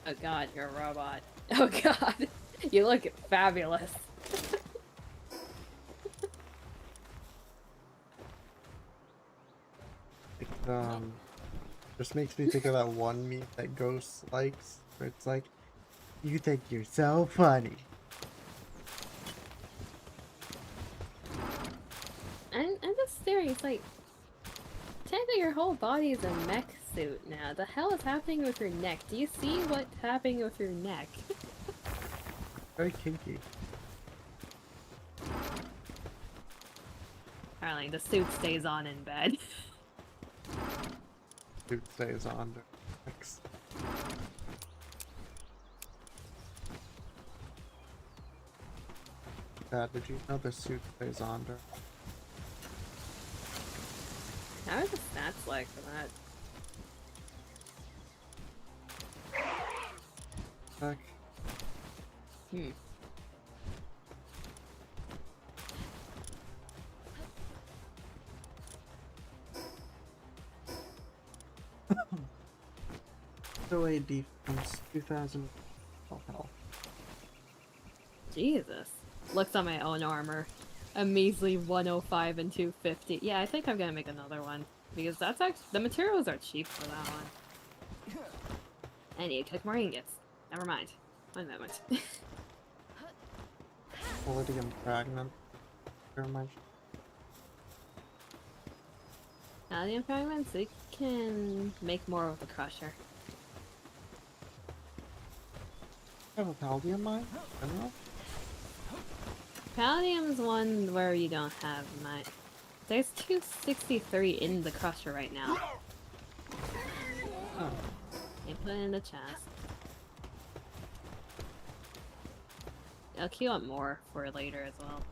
Speaker 2: Oh god, you're a robot. Oh god, you look fabulous.
Speaker 1: It just makes me think of that one meme that Ghost likes, where it's like, you think you're so funny.
Speaker 2: I'm just staring, it's like, technically your whole body is a mech suit now. The hell is happening with your neck? Do you see what's happening with your neck?
Speaker 1: Very kinky.
Speaker 2: Apparently, the suit stays on in bed.
Speaker 1: Suit stays on. X. Dad, did you know the suit stays on?
Speaker 2: How are the stats like for that?
Speaker 1: Heck.
Speaker 2: Hmm.
Speaker 1: So a defense, 2000 health.
Speaker 2: Jesus. Looks on my own armor. A measly 105 and 250. Yeah, I think I'm gonna make another one. Because that's actually, the materials are cheap for that one. I need to cook more ingots. Never mind. One moment.
Speaker 1: Palladium fragment. Never mind.
Speaker 2: Palladium fragments, we can make more with the crusher.
Speaker 1: I have a palladium mine? I don't know.
Speaker 2: Palladium's one where you don't have much. There's 263 in the crusher right now.
Speaker 1: Oh.
Speaker 2: You put it in the chest. I'll queue up more for later as well.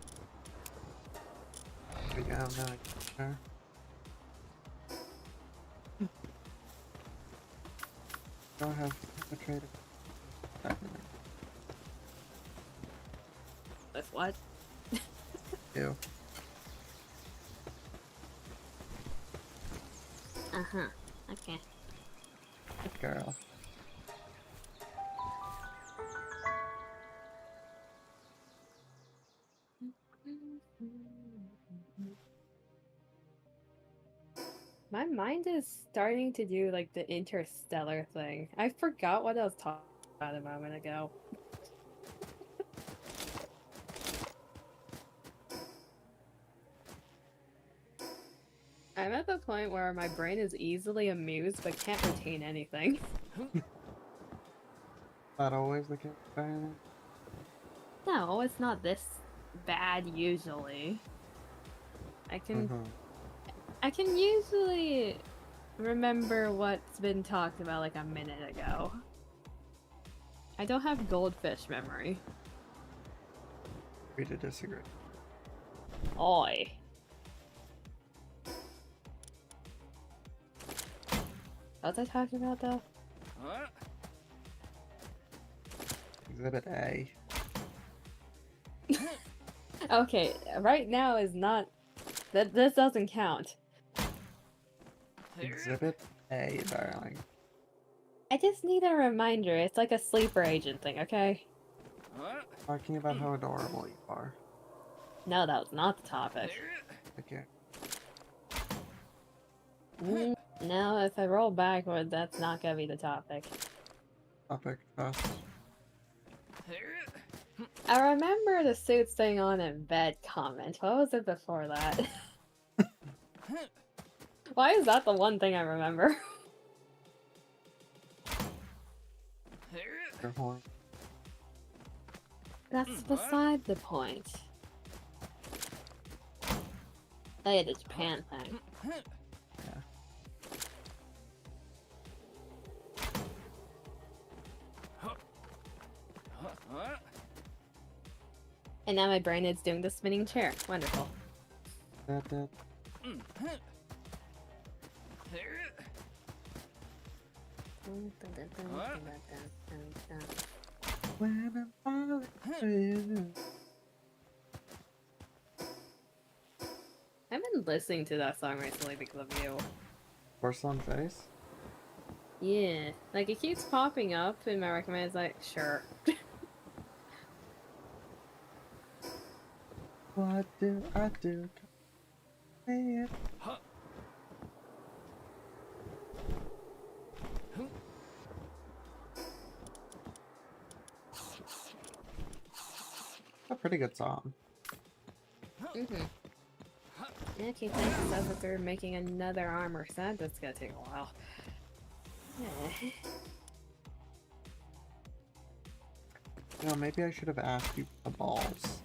Speaker 1: Yeah, I'm not sure. Don't have a trade.
Speaker 2: With what?
Speaker 1: Ew.
Speaker 2: Uh-huh. Okay.
Speaker 1: Good girl.
Speaker 2: My mind is starting to do like the interstellar thing. I forgot what I was talking about a moment ago. I'm at the point where my brain is easily amused but can't retain anything.
Speaker 1: Not always the case, Diana.
Speaker 2: No, it's not this bad usually. I can usually remember what's been talked about like a minute ago. I don't have goldfish memory.
Speaker 1: Agree to disagree.
Speaker 2: Oi. What was I talking about though?
Speaker 1: Exhibit A.
Speaker 2: Okay, right now is not. This doesn't count.
Speaker 1: Exhibit A, darling.
Speaker 2: I just need a reminder. It's like a sleeper agent thing, okay?
Speaker 1: Talking about how adorable you are.
Speaker 2: No, that was not the topic.
Speaker 1: Okay.
Speaker 2: No, if I roll backward, that's not gonna be the topic.
Speaker 1: Topic first.
Speaker 2: I remember the suit staying on in bed comment. What was it before that? Why is that the one thing I remember?
Speaker 1: Your horn.
Speaker 2: That's beside the point. Oh yeah, the Japan thing.
Speaker 1: Yeah.
Speaker 2: And now my brain is doing the spinning chair. Wonderful.
Speaker 1: That. When I'm falling for you.
Speaker 2: I've been listening to that song recently because of you.
Speaker 1: Porcelain face?
Speaker 2: Yeah, like it keeps popping up in my recommends. Like, sure.
Speaker 1: What do I do? Say it. A pretty good song.
Speaker 2: Okay, thanks. It says that they're making another armor set. That's gonna take a while. Yeah.
Speaker 1: You know, maybe I should have asked you for the balls.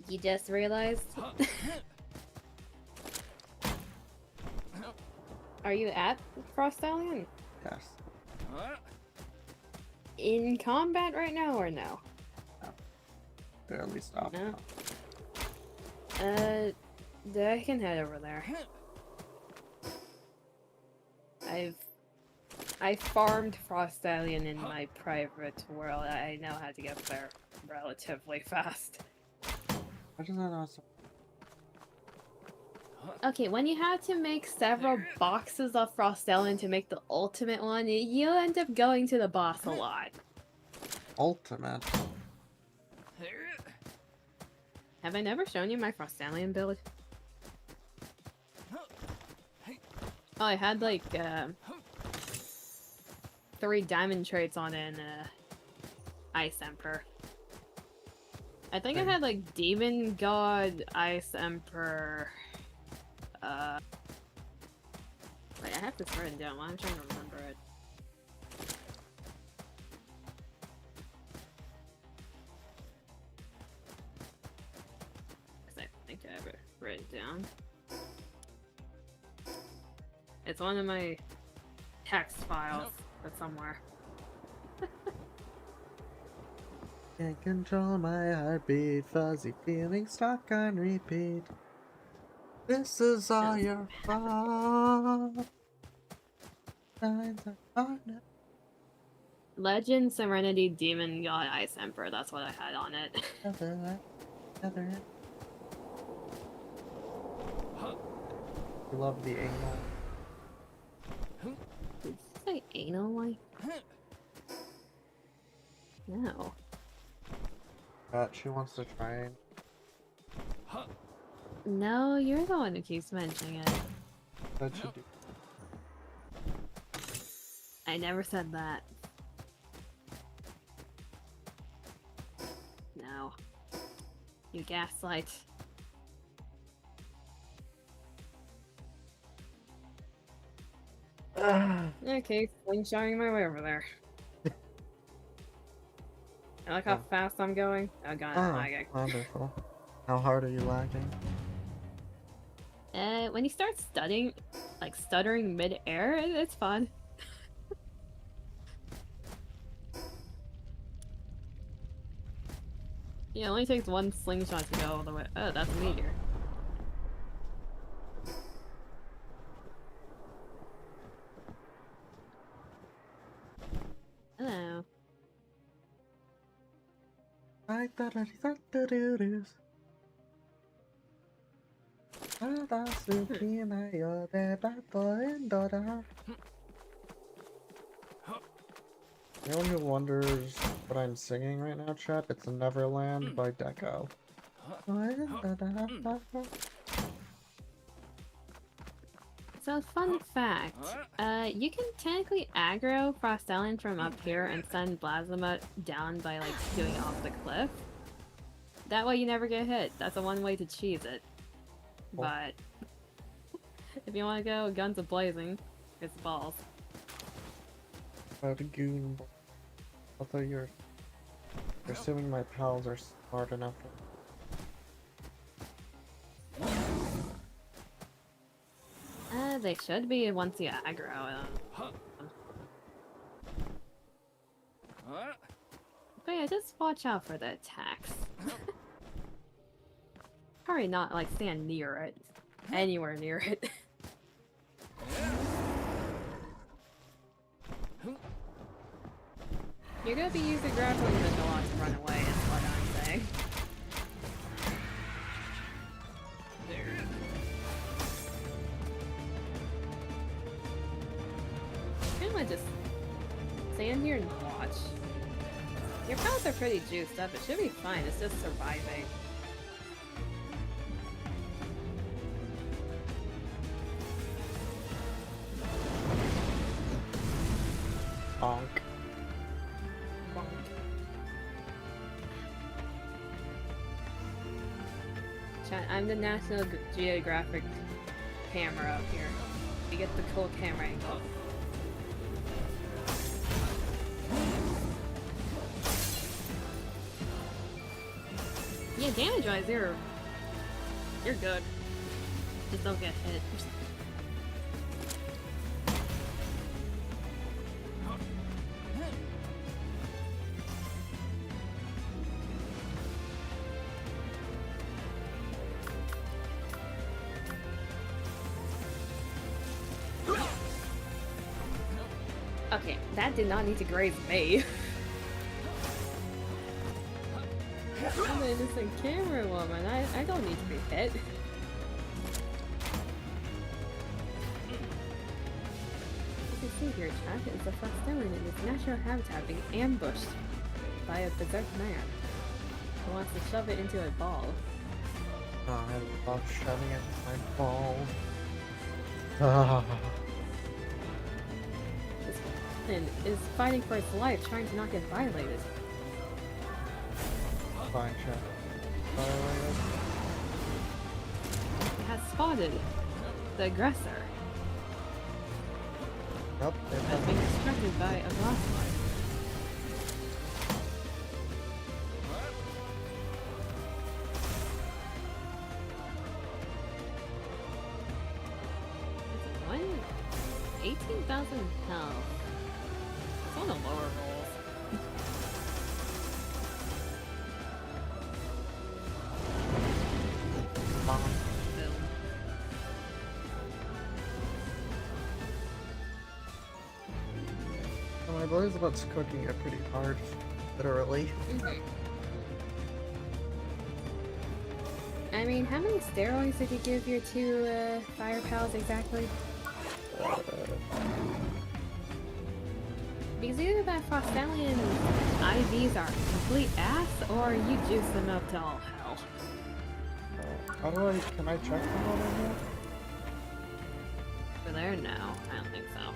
Speaker 2: You just realized? Are you at Frost Stallion?
Speaker 1: Yes.
Speaker 2: In combat right now or no?
Speaker 1: Barely stopped.
Speaker 2: No. I can head over there. I farmed Frost Stallion in my private world. I know how to get there relatively fast.
Speaker 1: Why does that not so...
Speaker 2: Okay, when you have to make several boxes of Frost Stallion to make the ultimate one, you end up going to the boss a lot.
Speaker 1: Ultimate?
Speaker 2: Have I never shown you my Frost Stallion build? Oh, I had like 3 diamond traits on it and Ice Emperor. I think I had like Demon God, Ice Emperor. Wait, I have this written down. I'm trying to remember it. I think I have it written down. It's one of my text files, but somewhere.
Speaker 1: Can't control my heartbeat, fuzzy feelings stuck on repeat. This is all your fault.
Speaker 2: Legend, Serenity, Demon God, Ice Emperor. That's what I had on it.
Speaker 1: You love the anal.
Speaker 2: Did you say anal like? No.
Speaker 1: She wants to try.
Speaker 2: No, you're the one who keeps mentioning it.
Speaker 1: That should do.
Speaker 2: I never said that. No. You gaslight. Okay, slingshotting my way over there. I like how fast I'm going. Oh god, I'm lagging.
Speaker 1: Wonderful. How hard are you lagging?
Speaker 2: When you start stuttering mid-air, it's fun. Yeah, it only takes one slingshot to go all the way. Oh, that's a meteor.
Speaker 1: Anyone who wonders what I'm singing right now, chat, it's Neverland by Deco.
Speaker 2: So, fun fact, you can technically aggro Frostallion from up here and send Blasphemous down by, like, doing it off the cliff. That way you never get hit. That's the one way to cheese it.
Speaker 1: Cool.
Speaker 2: But, if you want to go guns a-blazing, it's balls.
Speaker 1: About a goon. Although you're assuming my pals are smart enough.
Speaker 2: They should be once you aggro them. But yeah, just watch out for the attacks. Probably not, like, stand near it. Anywhere near it. You're gonna be using grappling hook a lot to run away, is what I'm saying. I'm gonna just stand here and watch. Your pals are pretty juiced up, it should be fine, it's just surviving.
Speaker 1: Bonk.
Speaker 2: Chat, I'm the National Geographic camera up here. You get the cool camera angle. Yeah, damage-wise, you're good. Just don't get hit. Okay, that did not need to graze me. I'm an innocent camera woman. I don't need to be hit. You can see here, chat, is a Frostallion in its natural habitat being ambushed by a berserk man who wants to shove it into a ball.
Speaker 1: Oh, I love shoving it in my balls.
Speaker 2: This man is fighting for its life, trying to not get violated.
Speaker 1: Fine, chat.
Speaker 2: It has spotted the aggressor.
Speaker 1: Nope, it
Speaker 2: Has been distracted by a blast. What? 18,000 health. It's on the lower rolls. Boom.
Speaker 1: My brother's about cooking it pretty hard, literally.
Speaker 2: I mean, how many steroids did you give your two fire pals exactly? Because either that Frostallion IVs are complete ass, or you juice them up to all hell.
Speaker 1: How do I, can I check them over here?
Speaker 2: For there? No, I don't think so.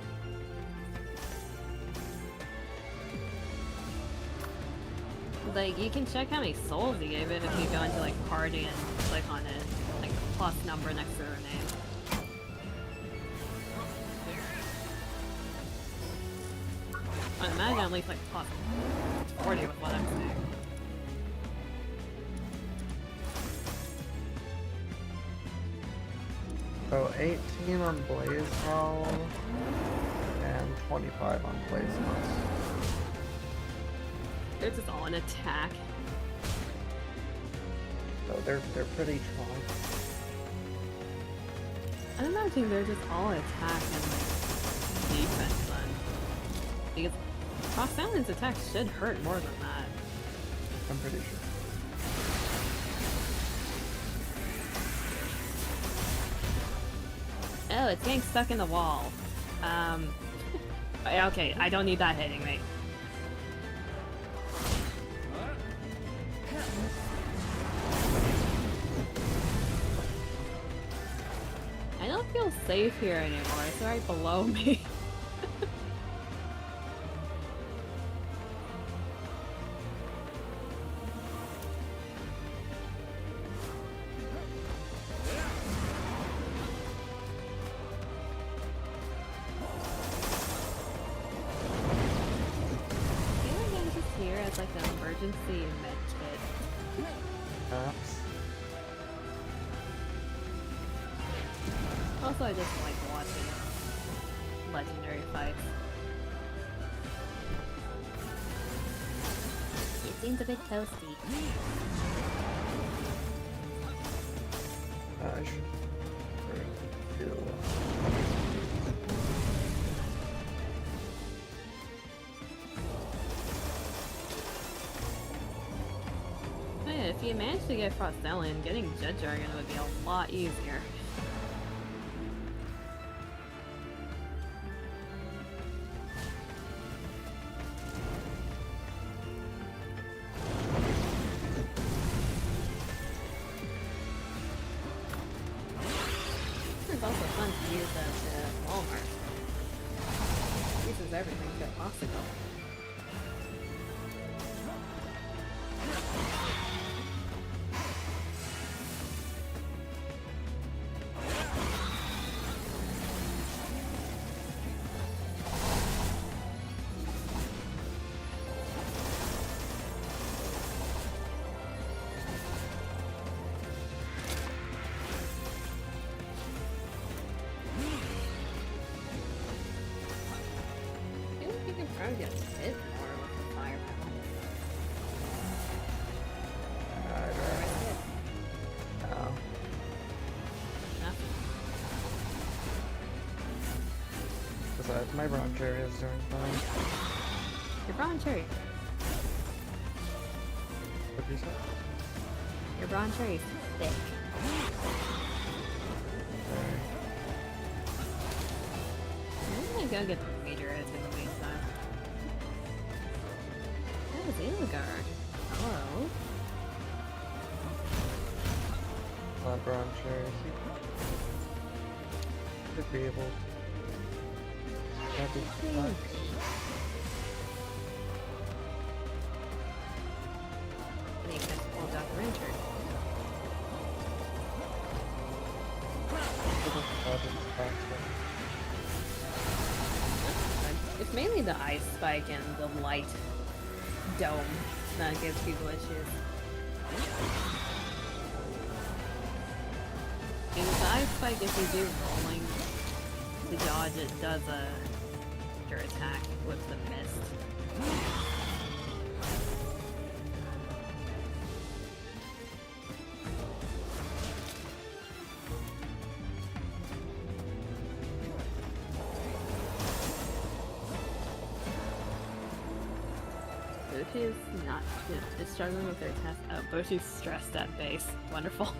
Speaker 2: Like, you can check how many souls you gave it if you go into, like, party and click on it. Like, plus number next to their name. I imagine at least, like, plus 40 with what I'm saying.
Speaker 1: So 18 on Blaze Howl and 25 on Blaze House.
Speaker 2: They're just all an attack.
Speaker 1: So they're pretty strong.
Speaker 2: I imagine they're just all attack and like defense then. Because Frostallion's attacks should hurt more than that.
Speaker 1: I'm pretty sure.
Speaker 2: Oh, it's getting stuck in the wall. Okay, I don't need that hitting me. I don't feel safe here anymore. It's right below me. Like an emergency med kit.
Speaker 3: Perhaps.
Speaker 2: Also, I just like watching legendary fights. It seems a bit toasty.
Speaker 3: I should feel.
Speaker 2: If you manage to get Frostellian, getting Jet Dragon would be a lot easier. It's also fun to use at Walmart. Uses everything to a popsicle. Probably get hit more with the firepower.
Speaker 3: No.
Speaker 2: Nothing.
Speaker 3: Besides, my brown cherry is doing fine.
Speaker 2: Your brown cherry.
Speaker 3: What did you say?
Speaker 2: Your brown cherry's thick. I'm gonna go get the meteorites in the meantime. That was Illigard. Hello.
Speaker 3: Not brown cherry. Should be able. That'd be fun.
Speaker 2: I think that's pulled out the Richard. It's mainly the ice spike and the light dome that gives people issues. And with the ice spike, if you do rolling to dodge, it does a your attack with the mist. Boshi's not is struggling with their test. Oh, Boshi's stressed at base. Wonderful.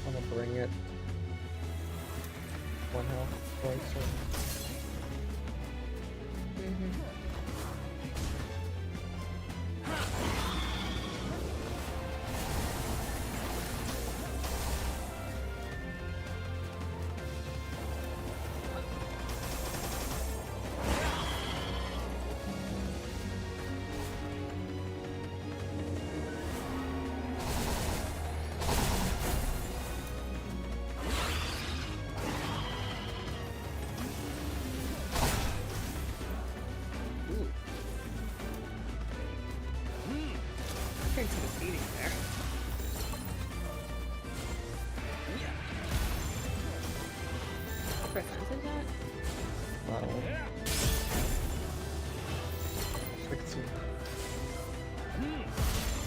Speaker 3: I'm gonna bring it. One health, twice.
Speaker 2: To the beating there. What percentage at?
Speaker 3: Wow. 16.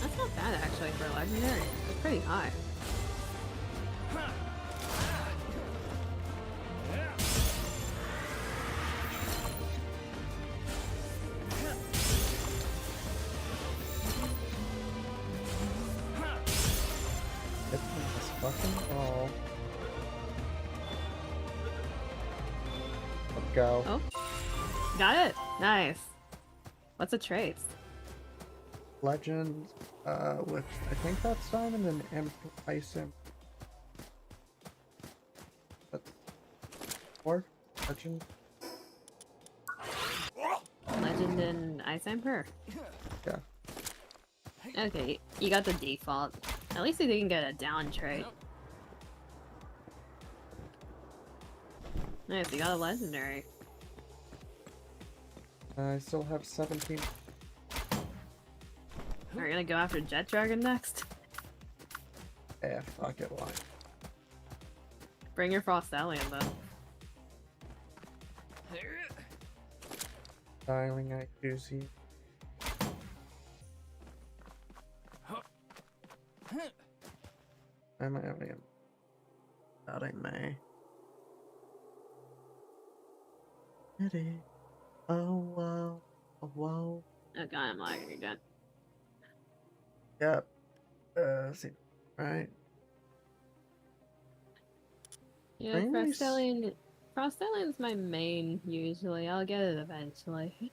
Speaker 2: That's not bad actually for a legendary. It's pretty high.
Speaker 3: Go.
Speaker 2: Oh, got it. Nice. What's a trace?
Speaker 1: Legend, with, I think that's Diamond and Ice Imp. That's 4? Legend?
Speaker 2: Legend and Ice Emperor.
Speaker 1: Yeah.
Speaker 2: Okay, you got the default. At least you didn't get a down trait. Nice, you got a legendary.
Speaker 1: I still have 17.
Speaker 2: Are you gonna go after Jet Dragon next?
Speaker 1: Yeah, fuck it, why?
Speaker 2: Bring your Frost Alien then.
Speaker 1: Dialing accuracy. I might have him. That I may. Ready. Oh wow. Oh wow.
Speaker 2: Oh god, I'm lagging again.
Speaker 1: Yep. See. Right.
Speaker 2: Yeah,
Speaker 1: Nice.
Speaker 2: Frost Alien's my main usually. I'll get it eventually.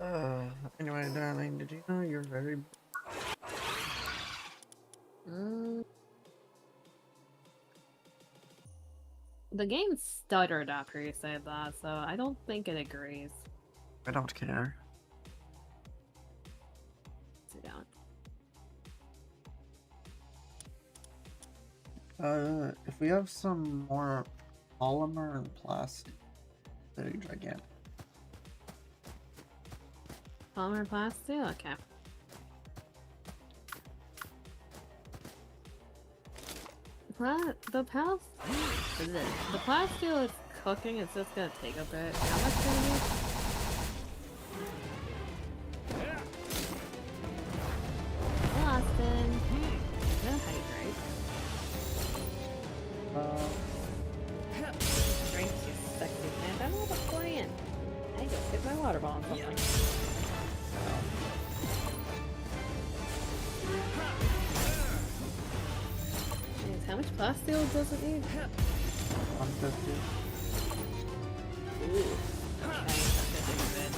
Speaker 1: Anyway, darling, did you know you're very...
Speaker 2: The game stuttered after you said that, so I don't think it agrees.
Speaker 1: I don't care.
Speaker 2: Sit down.
Speaker 1: If we have some more polymer and plastic, they're gigantic.
Speaker 2: Polymer plastic? Okay. The plasteel is cooking, it's just gonna take a bit. How much do you need? Austin. No hydrate. Drink, you sexy man. I'm not playing. I just hit my water bottle on something. How much plasteel does it need?
Speaker 1: 150.
Speaker 2: Ooh. Okay, that's gonna take a bit.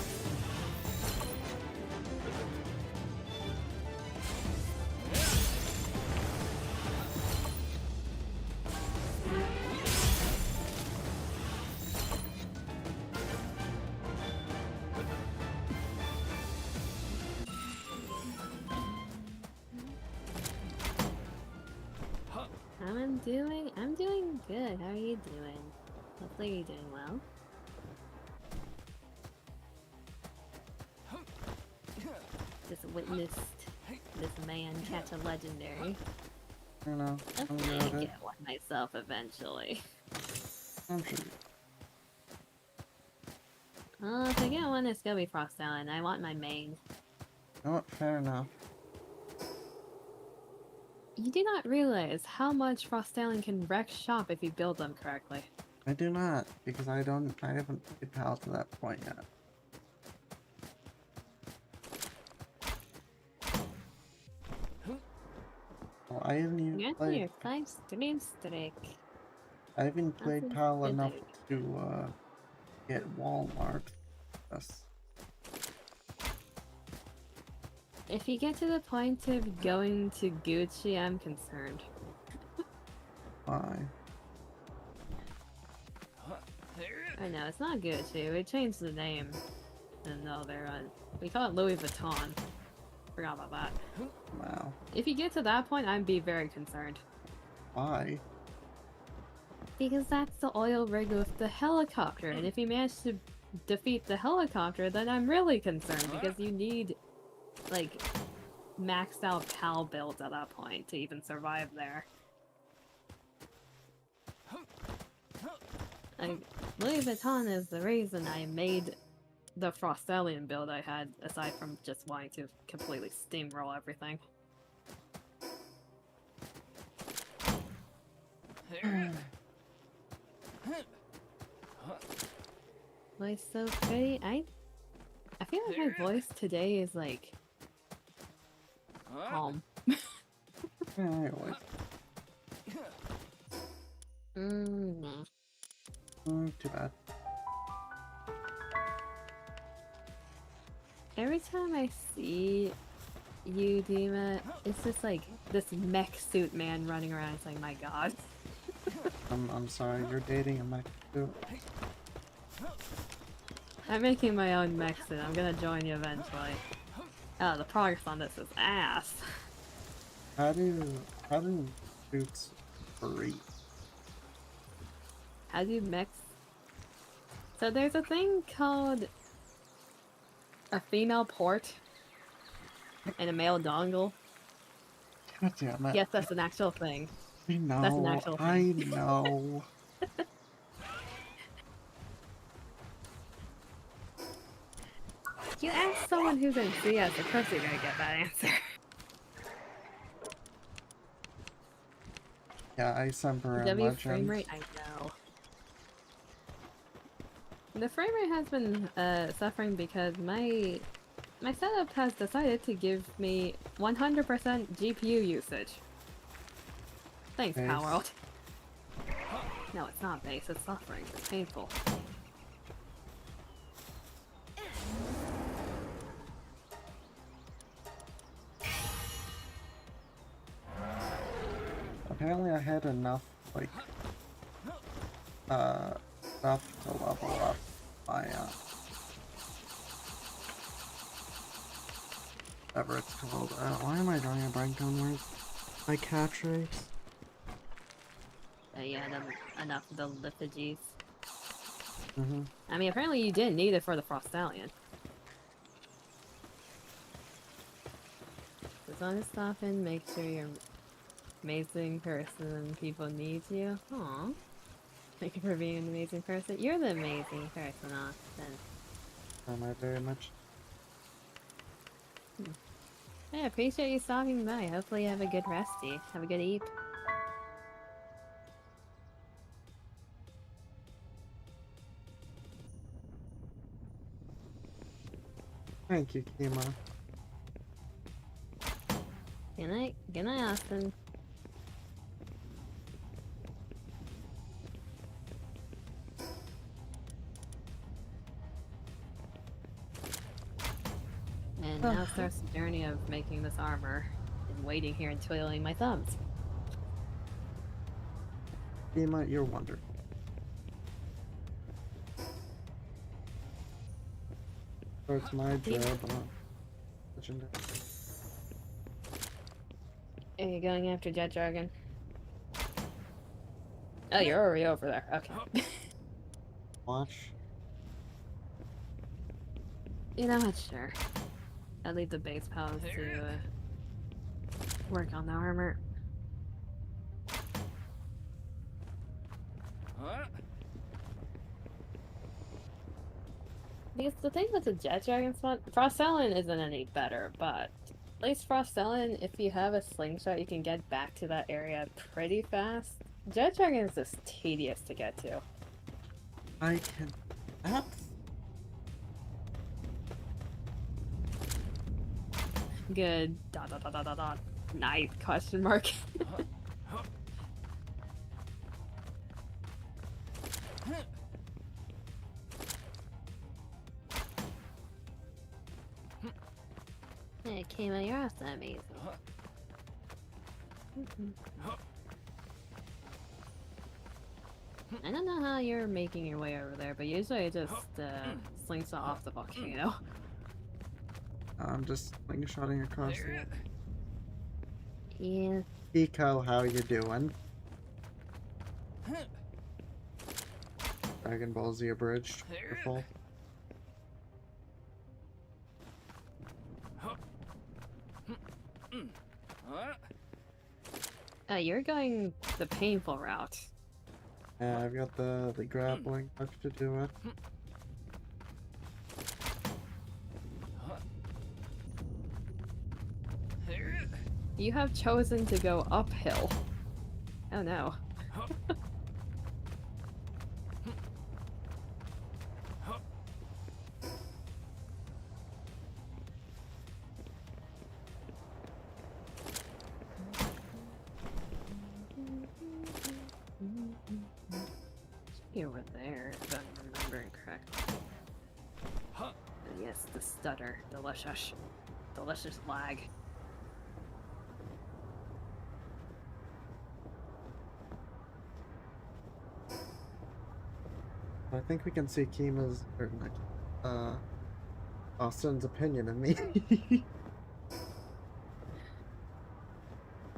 Speaker 2: I'm doing good. How are you doing? Hopefully you're doing well. Just witnessed this man catch a legendary.
Speaker 1: I don't know. I'm
Speaker 2: Hopefully I
Speaker 1: good.
Speaker 2: get one myself eventually.
Speaker 1: I'm sure.
Speaker 2: Well, if I get one, it's gonna be Frost Alien. I want my main.
Speaker 1: You know what? Fair enough.
Speaker 2: You do not realize how much Frost Alien can wreck shop if you build them correctly.
Speaker 1: I do not, because I haven't played PAL to that point yet. Well, I haven't even
Speaker 2: You're
Speaker 1: played.
Speaker 2: your 5-stream streak.
Speaker 1: I haven't played
Speaker 2: Nothing
Speaker 1: PAL
Speaker 2: good
Speaker 1: enough
Speaker 2: there.
Speaker 1: to get Walmart. Yes.
Speaker 2: If you get to the point of going to Gucci, I'm concerned.
Speaker 1: Why?
Speaker 2: I know, it's not Gucci. We changed the name. And no, we call it Louis Vuitton. Forgot about that.
Speaker 1: Wow.
Speaker 2: If you get to that point, I'd be very concerned.
Speaker 1: Why?
Speaker 2: Because that's the oil rig with the helicopter, and if you manage to defeat the helicopter, then I'm really concerned, because you need, like, maxed out PAL builds at that point to even survive there. Like, Louis Vuitton is the reason I made the Frost Alien build I had, aside from just wanting to completely steamroll everything. Voice so pretty. I feel like my voice today is like calm.
Speaker 1: Yeah, I always.
Speaker 2: Nah.
Speaker 1: Too bad.
Speaker 2: Every time I see you, Dima, it's just like this mech suit man running around. It's like, my god.
Speaker 1: I'm sorry, you're dating a mech too.
Speaker 2: I'm making my own mech suit. I'm gonna join you eventually. Oh, the progress on this is ass.
Speaker 1: How do suits breathe?
Speaker 2: How do mechs... So there's a thing called a female port and a male dongle.
Speaker 1: God damn it.
Speaker 2: Yes, that's an actual thing.
Speaker 1: I know.
Speaker 2: That's an actual thing.
Speaker 1: I know.
Speaker 2: You ask someone who's in CS, of course you're gonna get that answer.
Speaker 1: Yeah, Ice Emperor and
Speaker 2: W frame
Speaker 1: Legend.
Speaker 2: rate, I know. The frame rate has been suffering because my setup has decided to give me 100% GPU usage. Thanks,
Speaker 1: Base.
Speaker 2: palworld. No, it's not base, it's suffering. It's painful.
Speaker 1: Apparently I had enough, like, stuff to level up my, whatever it's called. Why am I drawing a blank on words? My catchphrase?
Speaker 2: You had enough of the lithogies.
Speaker 1: Mm-hmm.
Speaker 2: I mean, apparently you didn't need it for the Frost Stallion. Just want to stop and make sure you're an amazing person and people need you. Aww. Thank you for being an amazing person. You're the amazing person, Austin.
Speaker 1: Am I very much?
Speaker 2: I appreciate you stopping by. Hopefully you have a good resty. Have a good eat.
Speaker 1: Thank you, Kima.
Speaker 2: Good night. Good night, Austin. And now starts the journey of making this armor and waiting here and twiddling my thumbs.
Speaker 1: Kima, you're wonderful. So it's my job. Legendary.
Speaker 2: Are you going after Jet Dragon? Oh, you're already over there. Okay.
Speaker 1: Watch.
Speaker 2: You know what? Sure. I'll leave the base pals to work on the armor. Because the thing with the Jet Dragon spot, Frost Stallion isn't any better, but at least Frost Stallion, if you have a slingshot, you can get back to that area pretty fast. Jet Dragon is just tedious to get to.
Speaker 1: I can. That's.
Speaker 2: Good. ... Nice question mark. Hey, Kima, you're also amazing. I don't know how you're making your way over there, but usually I just slingshot off the volcano.
Speaker 1: I'm just slingshotting across the wall.
Speaker 2: Yeah.
Speaker 1: Eco, how you doing? Dragon Ball Z abridged. Wonderful.
Speaker 2: You're going the painful route.
Speaker 1: Yeah, I've got the grappling hook to do it.
Speaker 2: You have chosen to go uphill. Oh no. be over there, if I'm remembering correctly. Yes, the stutter. Delicious. Delicious lag.
Speaker 1: I think we can see Kima's, or not, Austin's opinion of me.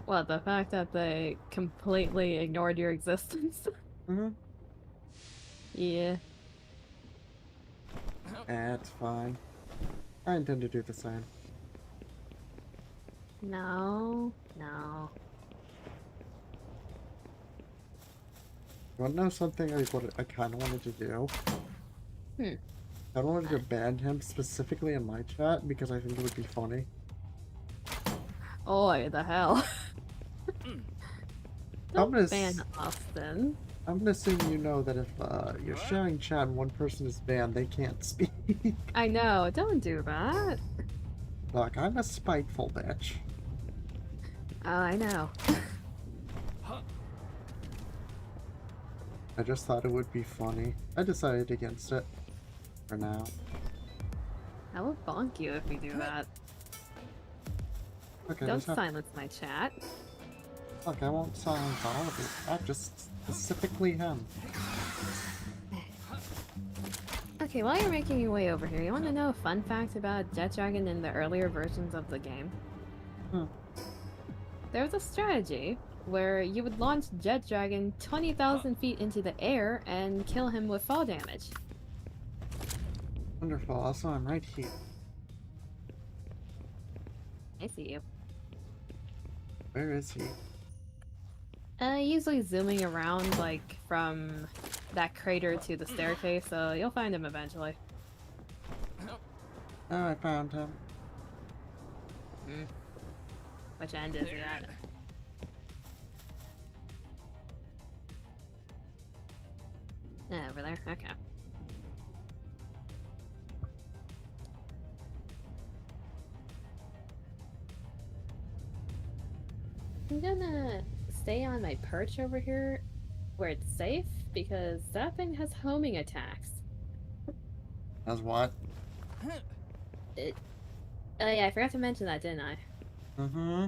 Speaker 2: What, the fact that they completely ignored your existence?
Speaker 1: Mm-hmm.
Speaker 2: Yeah.
Speaker 1: That's fine. I intend to do the same.
Speaker 2: No. No.
Speaker 1: You wanna know something I kinda wanted to do? I wanted to ban him specifically in my chat because I think it would be funny.
Speaker 2: Oi, the hell.
Speaker 1: I'm gonna
Speaker 2: Don't ban Austin.
Speaker 1: I'm gonna assume you know that if you're sharing chat and one person is banned, they can't speak.
Speaker 2: I know, don't do that.
Speaker 1: Look, I'm a spiteful bitch.
Speaker 2: Oh, I know.
Speaker 1: I just thought it would be funny. I decided against it. For now.
Speaker 2: I will bonk you if you do that.
Speaker 1: Okay,
Speaker 2: Don't silence my chat.
Speaker 1: Look, I won't silence all of you. I just specifically him.
Speaker 2: Okay, while you're making your way over here, you want to know a fun fact about Jet Dragon in the earlier versions of the game? There was a strategy where you would launch Jet Dragon 20,000 feet into the air and kill him with fall damage.
Speaker 1: Wonderful. Also, I'm right here.
Speaker 2: I see you.
Speaker 1: Where is he?
Speaker 2: Usually zooming around, like, from that crater to the staircase, so you'll find him eventually.
Speaker 1: Oh, I found him.
Speaker 2: Which end is he at? Over there? Okay. I'm gonna stay on my perch over here where it's safe because that thing has homing attacks.
Speaker 1: As what?
Speaker 2: Oh yeah, I forgot to mention that, didn't I?
Speaker 1: Mm-hmm.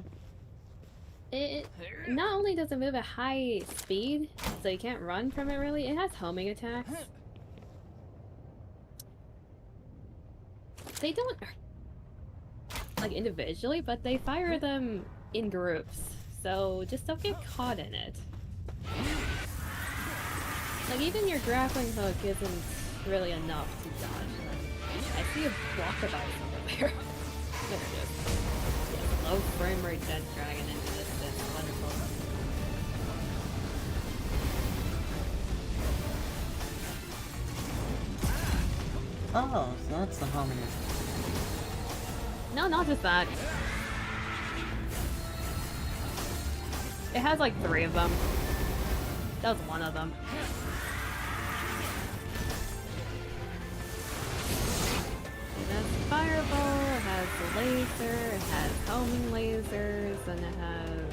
Speaker 2: It not only does it move at high speed, so you can't run from it really, it has homing attacks. They don't like individually, but they fire them in groups, so just don't get caught in it. Like even your grappling hook isn't really enough to dodge them. I see a crocodile over there. There it is. Yeah, low frame rate Jet Dragon into distance. Wonderful.
Speaker 1: Oh, so that's the homing.
Speaker 2: No, not just that. It has like 3 of them. That was one of them. It has fireball, it has the laser, it has homing lasers, and it has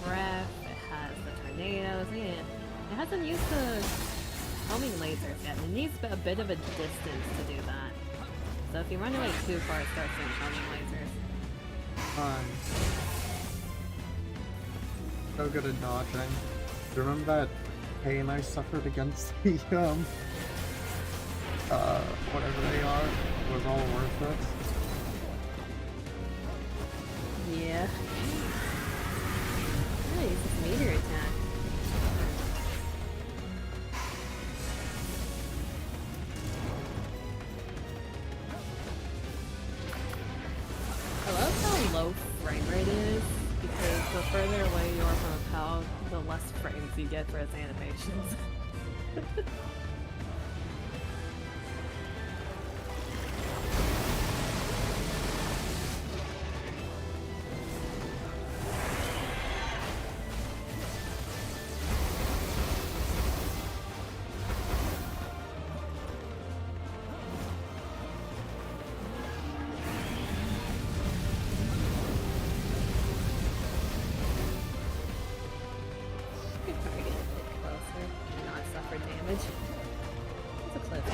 Speaker 2: breath, it has the tornadoes, yeah. It hasn't used the homing lasers yet, and it needs a bit of a distance to do that. So if you run away too far, it starts doing homing lasers.
Speaker 1: Fun. So good at dodging. Do you remember that pain I suffered against the, whatever they are? It was all worth it.
Speaker 2: Yeah. Oh, use this meteor attack. I love how low frame rate is, because the further away you are from a PAL, the less frames you get for its animations. Good target. and not suffer damage. It's a clip.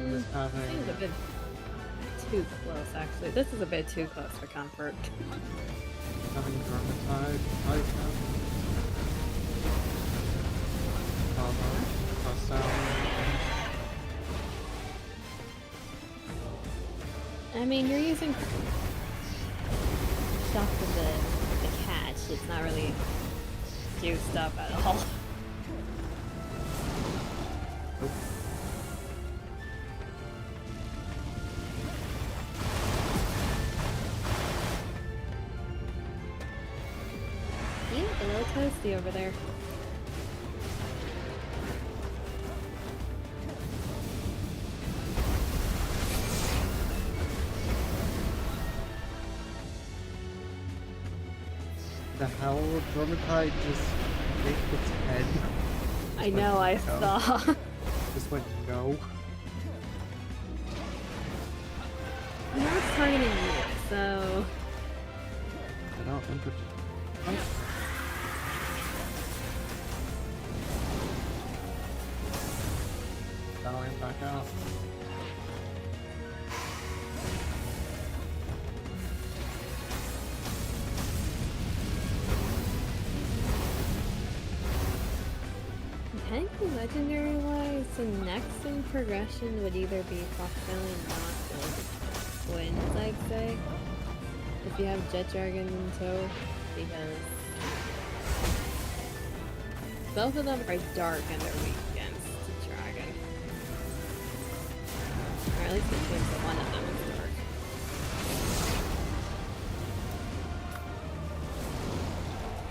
Speaker 1: Just having
Speaker 2: Seems a bit too close, actually. This is a bit too close for comfort.
Speaker 1: Vermintide type
Speaker 2: I mean, you're using stuff for the catch. It's not really juiced up at all. You look a little toasty over there.
Speaker 1: The hell would Vermintide just make its head?
Speaker 2: I know, I saw.
Speaker 1: Just went no.
Speaker 2: Now it's targeting you, so...
Speaker 1: I don't think it's... Dialing back out.
Speaker 2: Technically, legendary-wise, the next in progression would either be Foxtail Knock or Twins, I'd say. If you have Jet Dragon in tow, because both of them are dark and they're weak against Dragon. Or at least it seems that one of them is dark.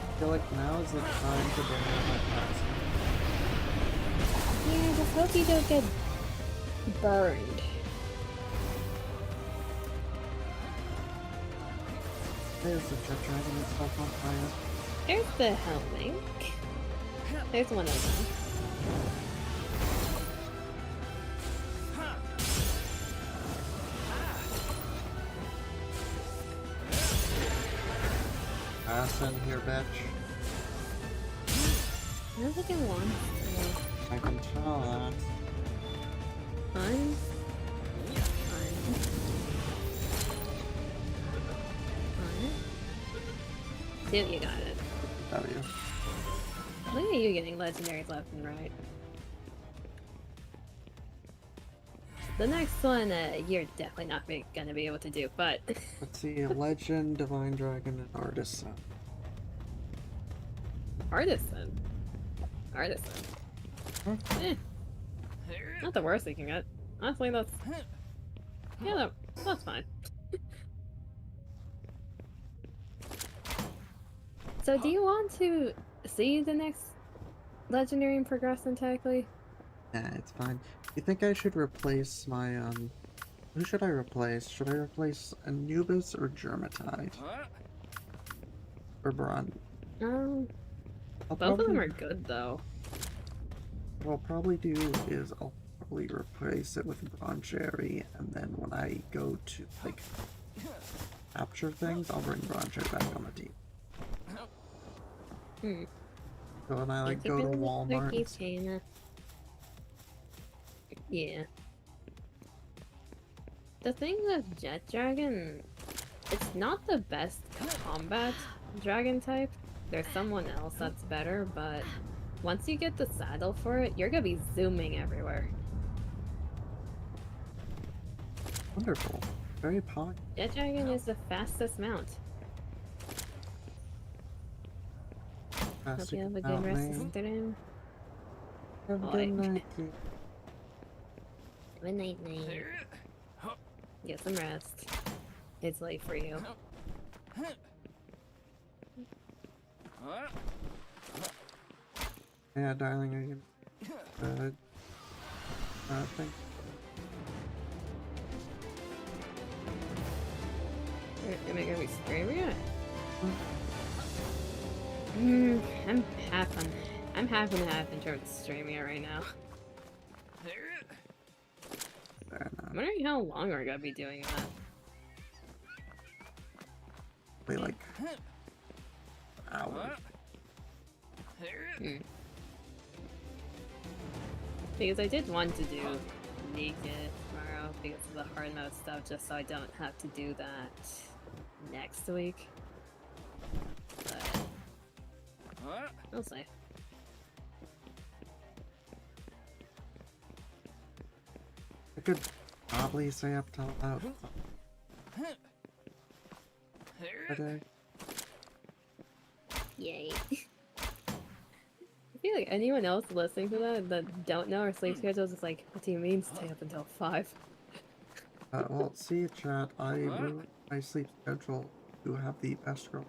Speaker 1: I feel like now is the time to bring out my pass.
Speaker 2: Yeah, just hope you don't get burned.
Speaker 1: There's the Jet Dragon itself on fire.
Speaker 2: There's the Helmink. There's one of them.
Speaker 1: Pass in here, bitch.
Speaker 2: I don't think it wants to.
Speaker 1: I can tell that.
Speaker 2: Fun. Dude, you got it.
Speaker 1: W.
Speaker 2: Look at you getting legendaries left and right. The next one, you're definitely not gonna be able to do, but...
Speaker 1: Let's see, Legend, Divine Dragon, and Artisan.
Speaker 2: Artisan? Artisan. Eh. Not the worst they can get. Honestly, that's... Yeah, that's fine. So do you want to see the next legendary and progress entirely?
Speaker 1: Nah, it's fine. You think I should replace my, who should I replace? Should I replace Anubis or Germatide? Or Bron?
Speaker 2: Both of them are good, though.
Speaker 1: What I'll probably do is I'll probably replace it with Broncherry, and then when I go to, like, capture things, I'll bring Broncherry back on the team. So when I, like, go to Walmart...
Speaker 2: Yeah. The thing with Jet Dragon, it's not the best combat dragon type. There's someone else that's better, but once you get the saddle for it, you're gonna be zooming everywhere.
Speaker 1: Wonderful. Very popular.
Speaker 2: Jet Dragon is the fastest mount. Hope you have a good rest of the day.
Speaker 1: Have a good night.
Speaker 2: Good night, night. Get some rest. It's late for you.
Speaker 1: Yeah, darling, I can... Thank
Speaker 2: Am I gonna be streaming it? I'm half and half in terms of streaming it right now.
Speaker 1: Fair enough.
Speaker 2: I'm wondering how long we're gonna be doing that.
Speaker 1: Probably like an hour.
Speaker 2: Because I did want to do Naked tomorrow because of the hard mode stuff, just so I don't have to do that next week. But we'll see.
Speaker 1: I could probably stay up till about a day.
Speaker 2: Yay. I feel like anyone else listening to that don't know our sleep schedules is like, what do you mean stay up until 5?
Speaker 1: Well, see, chat, I ruined my sleep schedule to have the best girl.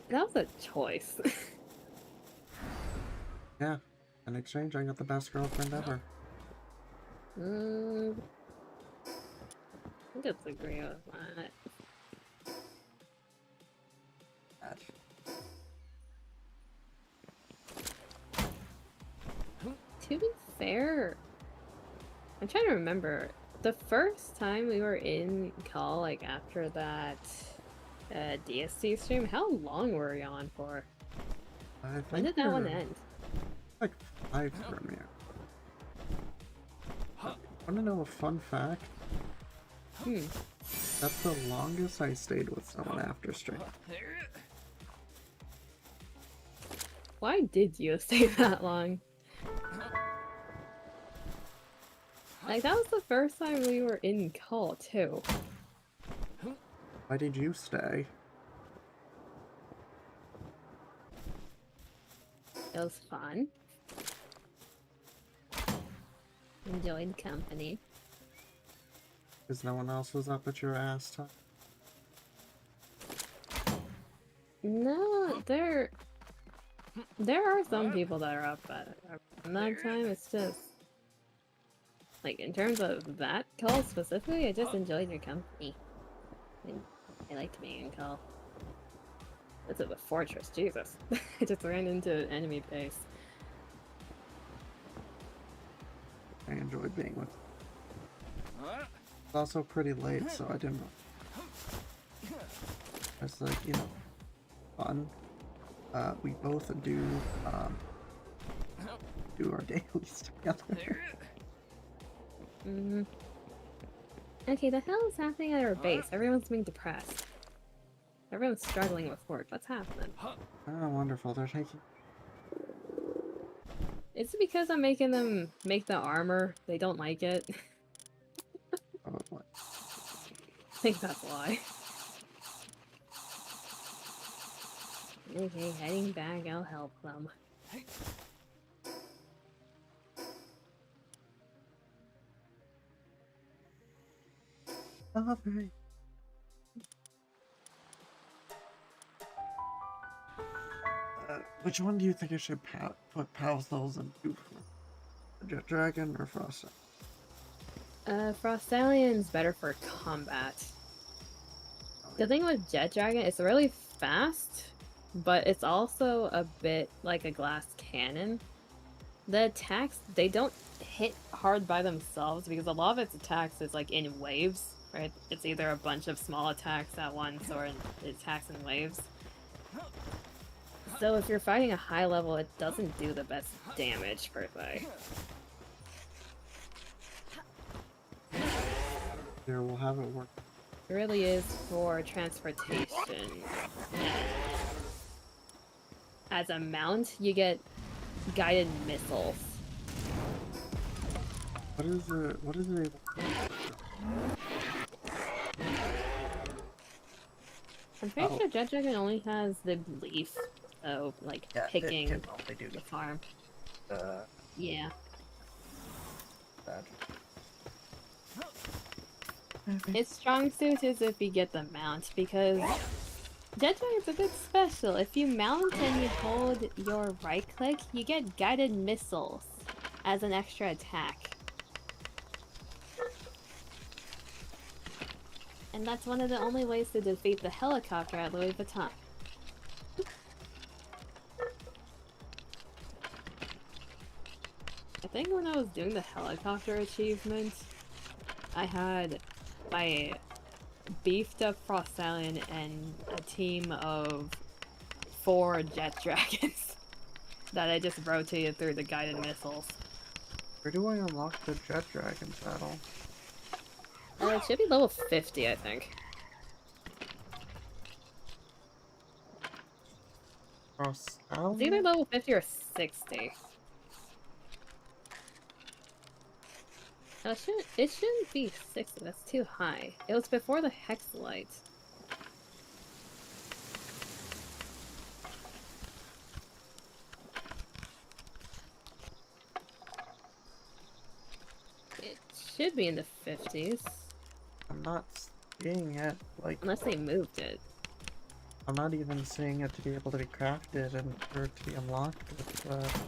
Speaker 2: That was a choice.
Speaker 1: Yeah, in exchange, I got the best girlfriend ever.
Speaker 2: I disagree with that. To be fair, I'm trying to remember. The first time we were in call, like after that DSC stream, how long were we on for? When did that one end?
Speaker 1: Like 5 premiere. Want to know a fun fact? That's the longest I stayed with someone after stream.
Speaker 2: Why did you stay that long? Like, that was the first time we were in call, too.
Speaker 1: Why did you stay?
Speaker 2: It was fun. Enjoyed company.
Speaker 1: Because no one else was up at your ass time?
Speaker 2: No, there are some people that are up at that time. It's just like, in terms of that call specifically, I just enjoyed your company. I liked being in call. This is a fortress, Jesus. I just ran into an enemy base.
Speaker 1: I enjoyed being with you. It's also pretty late, so I didn't. It's like, you know, fun. We both do our dailies together.
Speaker 2: Okay, the hell is happening at our base? Everyone's being depressed. Everyone's struggling with work. What's happening?
Speaker 1: Oh, wonderful. They're taking...
Speaker 2: Is it because I'm making them make the armor? They don't like it?
Speaker 1: Probably.
Speaker 2: I think that's why. Okay, heading back. I'll help them.
Speaker 1: Okay. Which one do you think I should put Pal Souls into? Jet Dragon or Frost?
Speaker 2: Frost Stallion's better for combat. The thing with Jet Dragon, it's really fast, but it's also a bit like a glass cannon. The attacks, they don't hit hard by themselves because a lot of its attacks is like in waves, right? It's either a bunch of small attacks at once or it attacks in waves. So if you're fighting a high level, it doesn't do the best damage per se.
Speaker 1: Here, we'll have it work.
Speaker 2: It really is for transportation. As a mount, you get guided missiles.
Speaker 1: What is it? What is it?
Speaker 2: I'm pretty sure Jet Dragon only has the leaf, so like picking the farm. Yeah. Its strong suit is if you get the mount, because Jet Dragon's a bit special. If you mount and you hold your right click, you get guided missiles as an extra attack. And that's one of the only ways to defeat the helicopter at Louis Vuitton. I think when I was doing the helicopter achievement, I had my beefed up frost stallion and a team of 4 jet dragons that I just rotated through the guided missiles.
Speaker 1: Where do I unlock the jet dragon saddle?
Speaker 2: It should be level 50, I think.
Speaker 1: Cross
Speaker 2: It's either level 50 or 60. No, it shouldn't be 60, that's too high. It was before the Hexalite. It should be in the 50s.
Speaker 1: I'm not seeing it, like...
Speaker 2: Unless they moved it.
Speaker 1: I'm not even seeing it to be able to be crafted and for it to be unlocked with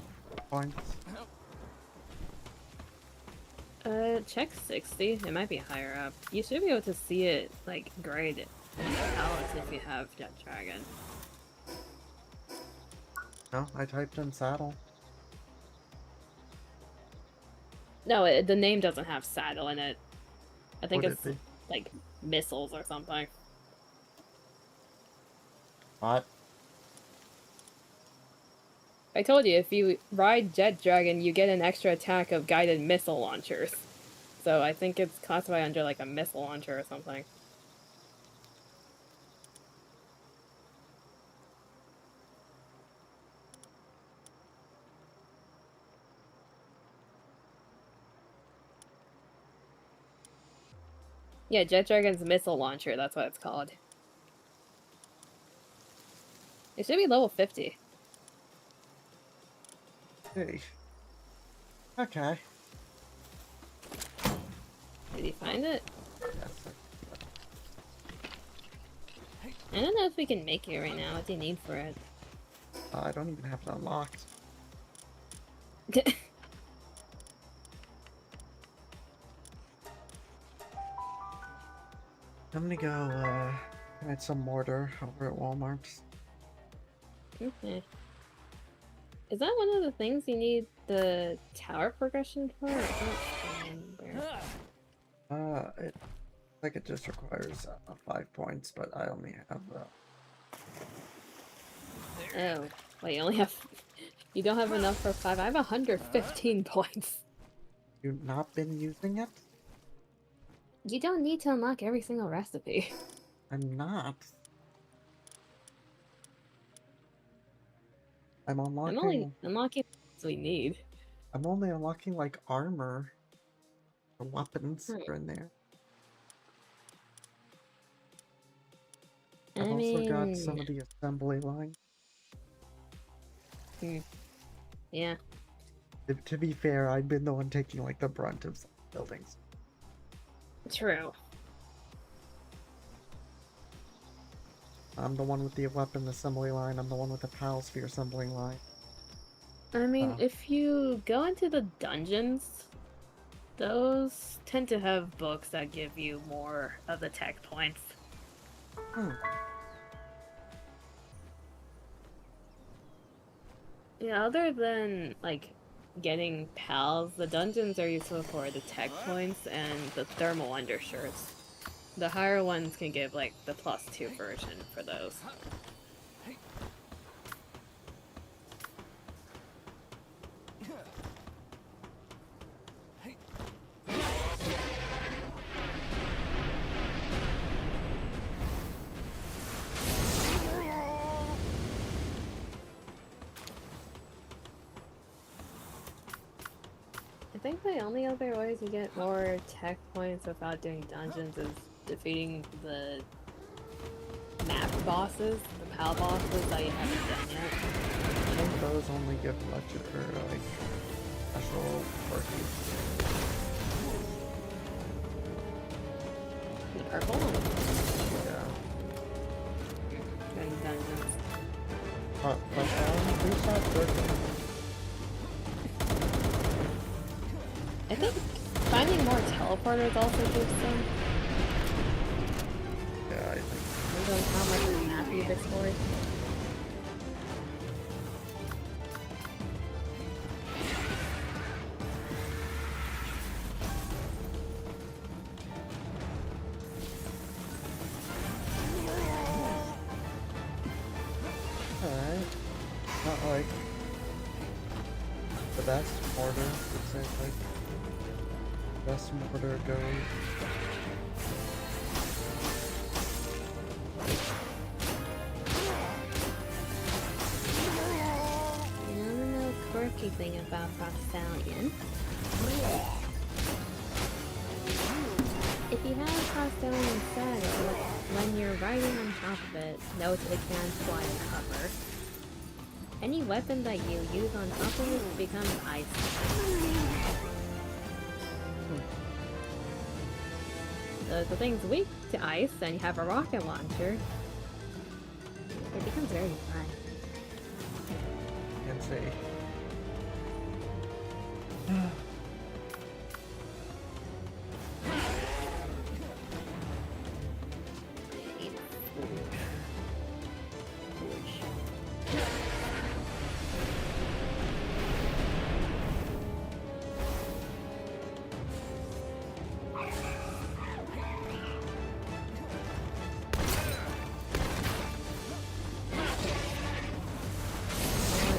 Speaker 1: points.
Speaker 2: Check 60. It might be higher up. You should be able to see it, like, graded in the palettes if you have Jet Dragon.
Speaker 1: No, I typed in saddle.
Speaker 2: No, the name doesn't have saddle in it. I think
Speaker 1: Would
Speaker 2: it's,
Speaker 1: it be?
Speaker 2: like, missiles or something.
Speaker 1: What?
Speaker 2: I told you, if you ride Jet Dragon, you get an extra attack of guided missile launchers. So I think it's classified under, like, a missile launcher or something. Yeah, Jet Dragon's missile launcher, that's what it's called. It should be level 50.
Speaker 1: Hey. Okay.
Speaker 2: Did you find it?
Speaker 1: Yes.
Speaker 2: I don't know if we can make it right now. What do you need for it?
Speaker 1: I don't even have it unlocked. I'm gonna go, get some mortar over at Walmart.
Speaker 2: Okay. Is that one of the things you need the tower progression for? I don't remember.
Speaker 1: It, like it just requires 5 points, but I only have,
Speaker 2: Oh, wait, you only have... You don't have enough for 5? I have 115 points.
Speaker 1: You've not been using it?
Speaker 2: You don't need to unlock every single recipe.
Speaker 1: I'm not. I'm unlocking...
Speaker 2: I'm only unlocking what we need.
Speaker 1: I'm only unlocking, like, armor. Or weapons are in there. I've also got some of the assembly line.
Speaker 2: Yeah.
Speaker 1: To be fair, I've been the one taking, like, the brunt of some buildings.
Speaker 2: True.
Speaker 1: I'm the one with the weapon assembly line, I'm the one with the PAL sphere assembly line.
Speaker 2: I mean, if you go into the dungeons, those tend to have books that give you more of the tech points. Yeah, other than, like, getting pals, the dungeons are useful for the tech points and the thermal undershirts. The higher ones can give, like, the +2 version for those. I think the only other way to get more tech points without doing dungeons is defeating the map bosses, the PAL bosses that you haven't done yet.
Speaker 1: I think those only give legend or like special parties.
Speaker 2: The purple one?
Speaker 1: Yeah.
Speaker 2: And dungeons.
Speaker 1: But who's that third?
Speaker 2: I think finding more teleporters also gives them.
Speaker 1: Yeah, I think.
Speaker 2: Depends on how much of the map you've explored.
Speaker 3: the best mortar, would say, like, best mortar goes.
Speaker 4: You know the little quirky thing about Frostallion? If you have a Frostallion saddle, when you're riding on top of it, note it can fly in cover. Any weapon that you use on top of it becomes ice. So if the thing's weak to ice and you have a rocket launcher, it becomes very fun.
Speaker 3: Can't say.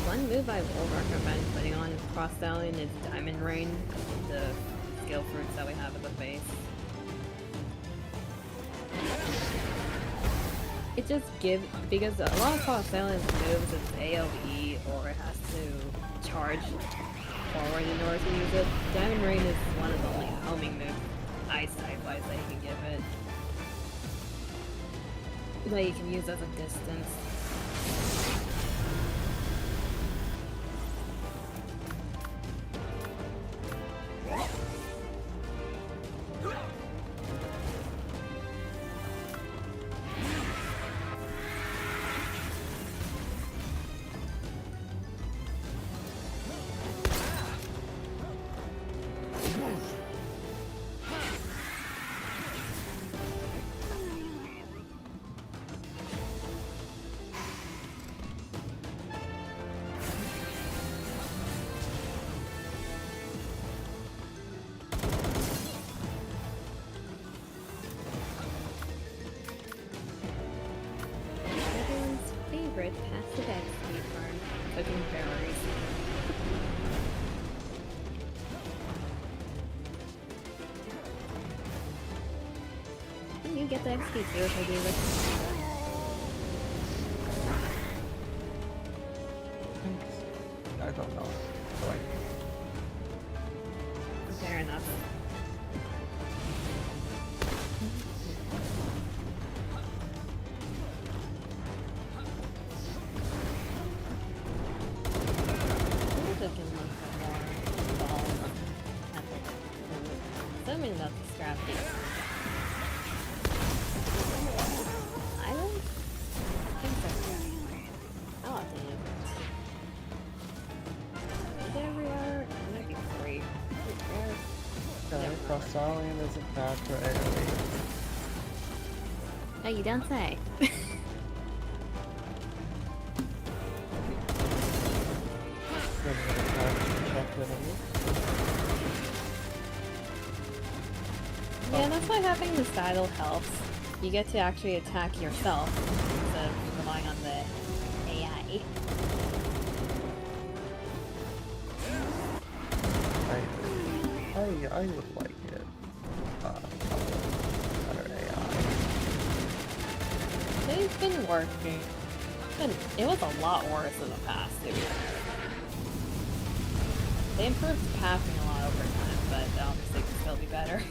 Speaker 4: One move I will recommend putting on Frostallion is Diamond Rain, the skill fruits that we have at the base. It just gives, because a lot of Frostallion's moves is AoE or it has to charge forward in order to use it. Diamond Rain is one of the only homing moves, ice type wise, that you can give it. That you can use as a distance. Passive XP farm, cooking berries. You get the XP too if I do this.
Speaker 3: I don't know. Like,
Speaker 4: Fair enough. Assuming that's the scrap piece. I don't think so. I'll have to use it. Is it every hour? It might be free.
Speaker 3: Frostallion isn't bad for AoE.
Speaker 4: Oh, you don't say. Yeah, that's why having the saddle helps. You get to actually attack yourself instead of relying on the AI.
Speaker 3: I would like it. Better AI.
Speaker 4: They've been working. It was a lot worse in the past, to be fair. They improved pathing a lot over time, but obviously it could still be better.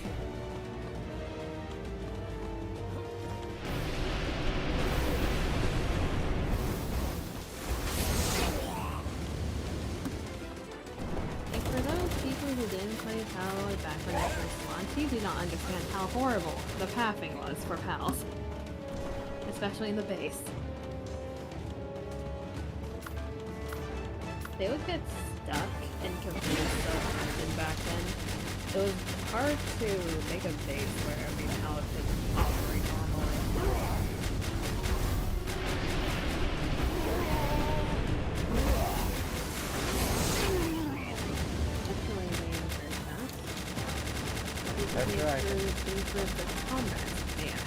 Speaker 4: For those people who didn't play Palworld back when it first launched, you do not understand how horrible the pathing was for pals. Especially in the base. They would get stuck and confused so often back then. It was hard to make a base where every pal could operate normally.
Speaker 3: That's right.
Speaker 4: Improve the combat. Yeah.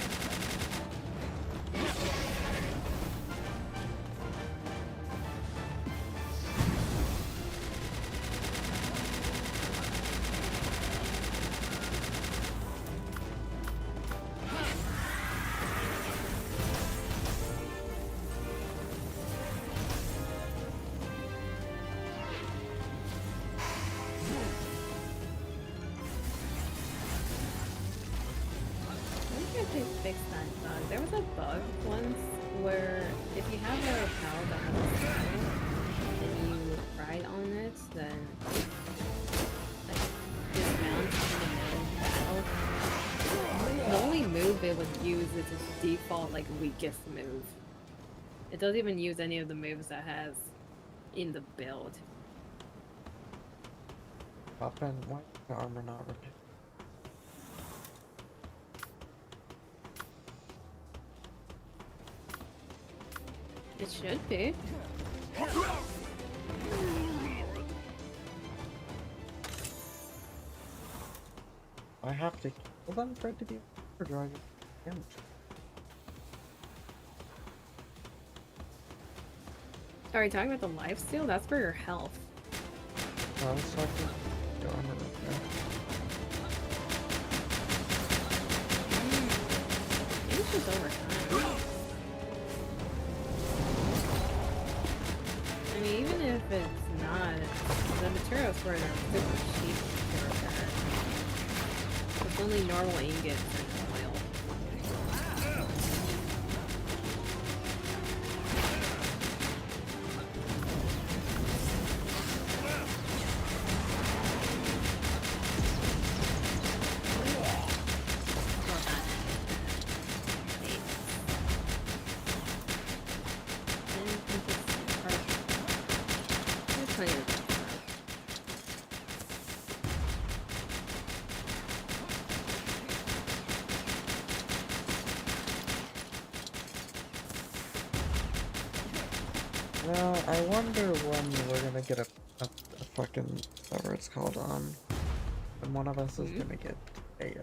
Speaker 4: fix that bug. There was a bug once where if you have a cow that has a saddle and you ride on it, then like dismount in the middle of battle. The only move it would use is its default like weakest move. It doesn't even use any of the moves that has in the build.
Speaker 3: Up and why is the armor not repaired?
Speaker 4: It should be.
Speaker 3: I have to kill them for it to be overdrive damage.
Speaker 4: Are you talking about the lifesteal? That's for your health.
Speaker 3: I was talking the armor repair.
Speaker 4: It's just over time. I mean, even if it's not, the materials for it are super cheap to repair. It's only normal ingots and oil.
Speaker 3: Well, I wonder when we're gonna get a fucking, whatever it's called, when one of us is gonna get a,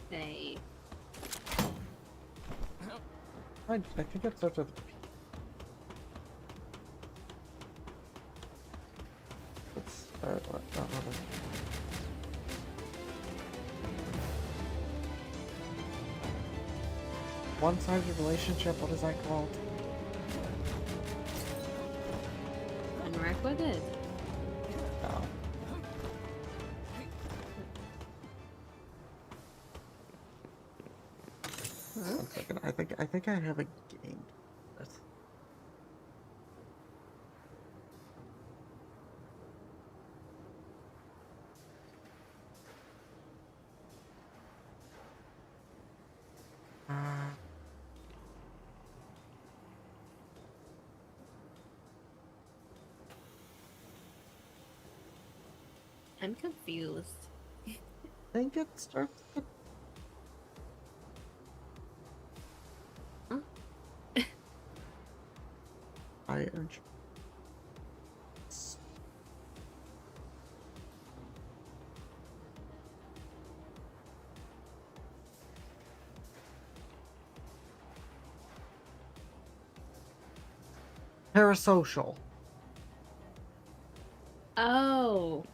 Speaker 4: Hey.
Speaker 3: I think it starts with P. Let's start with that one. One-sided relationship, what is that called?
Speaker 4: Unrequited.
Speaker 3: No.
Speaker 4: Huh?
Speaker 3: 1 second, I think I have a game. That's...
Speaker 4: I'm confused.
Speaker 3: I think it starts with...
Speaker 4: Huh?
Speaker 3: urge. Parasocial.
Speaker 4: Oh.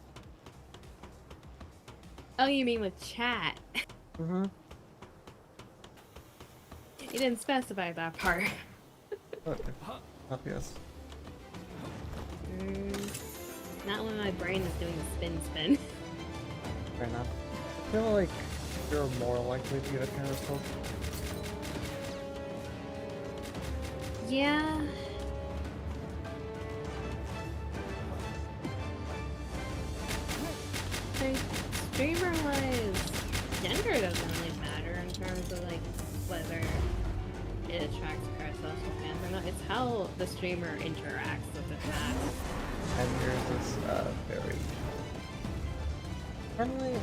Speaker 4: Oh, you mean with chat?
Speaker 3: Mm-hmm.
Speaker 4: You didn't specify that part.
Speaker 3: Obvious.
Speaker 4: Not when my brain is doing spin.
Speaker 3: Fair enough. I feel like you're more likely to get a parasocial.
Speaker 4: Yeah. Like, streamer-wise, gender doesn't really matter in terms of like whether it attracts parasocial fans or not. It's how the streamer interacts with the chat.
Speaker 3: And yours is very friendly.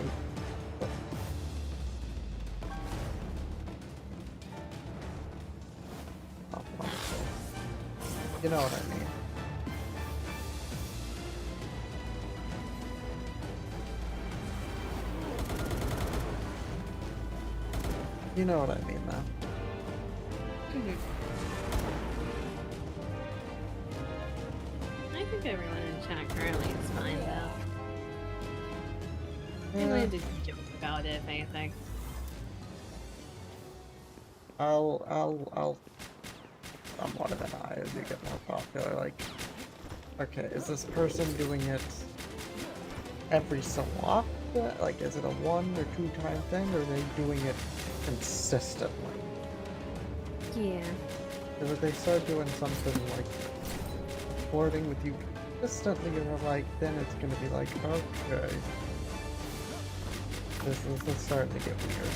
Speaker 3: Not wonderful. You know what I mean. You know what I mean, though.
Speaker 4: I think everyone in chat currently is fine though. I
Speaker 3: Yeah.
Speaker 4: wanted to joke about it, if anything.
Speaker 3: I'll somewhat of an eye as you get more popular. Like, okay, is this person doing it every so often? that? Like, is it a 1 or 2 time thing, or are they doing it consistently?
Speaker 4: Yeah.
Speaker 3: Because if they start doing something like flirting with you consistently, you're like, then it's gonna be like, okay, this is starting to get weird.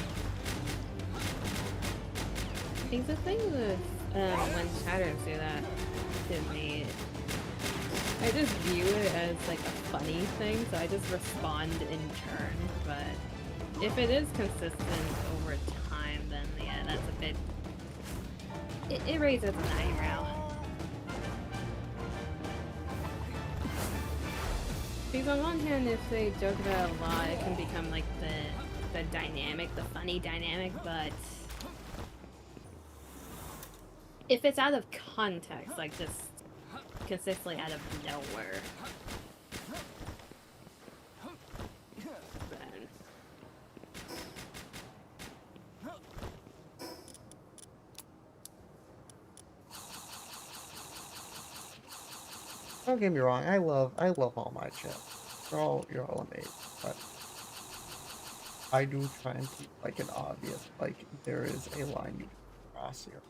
Speaker 4: I think the thing with when chatters do that to me, I just view it as like a funny thing, so I just respond in turn. But if it is consistent over time, then yeah, that's a bit. It raises an eyebrow. Because on one hand, if they joke about it a lot, it can become like the dynamic, the funny dynamic, but if it's out of context, like just consistently out of nowhere, then
Speaker 3: Don't get me wrong, I love all my chats. You're all amazing, but I do try and keep like an obvious, like there is a line you can cross here.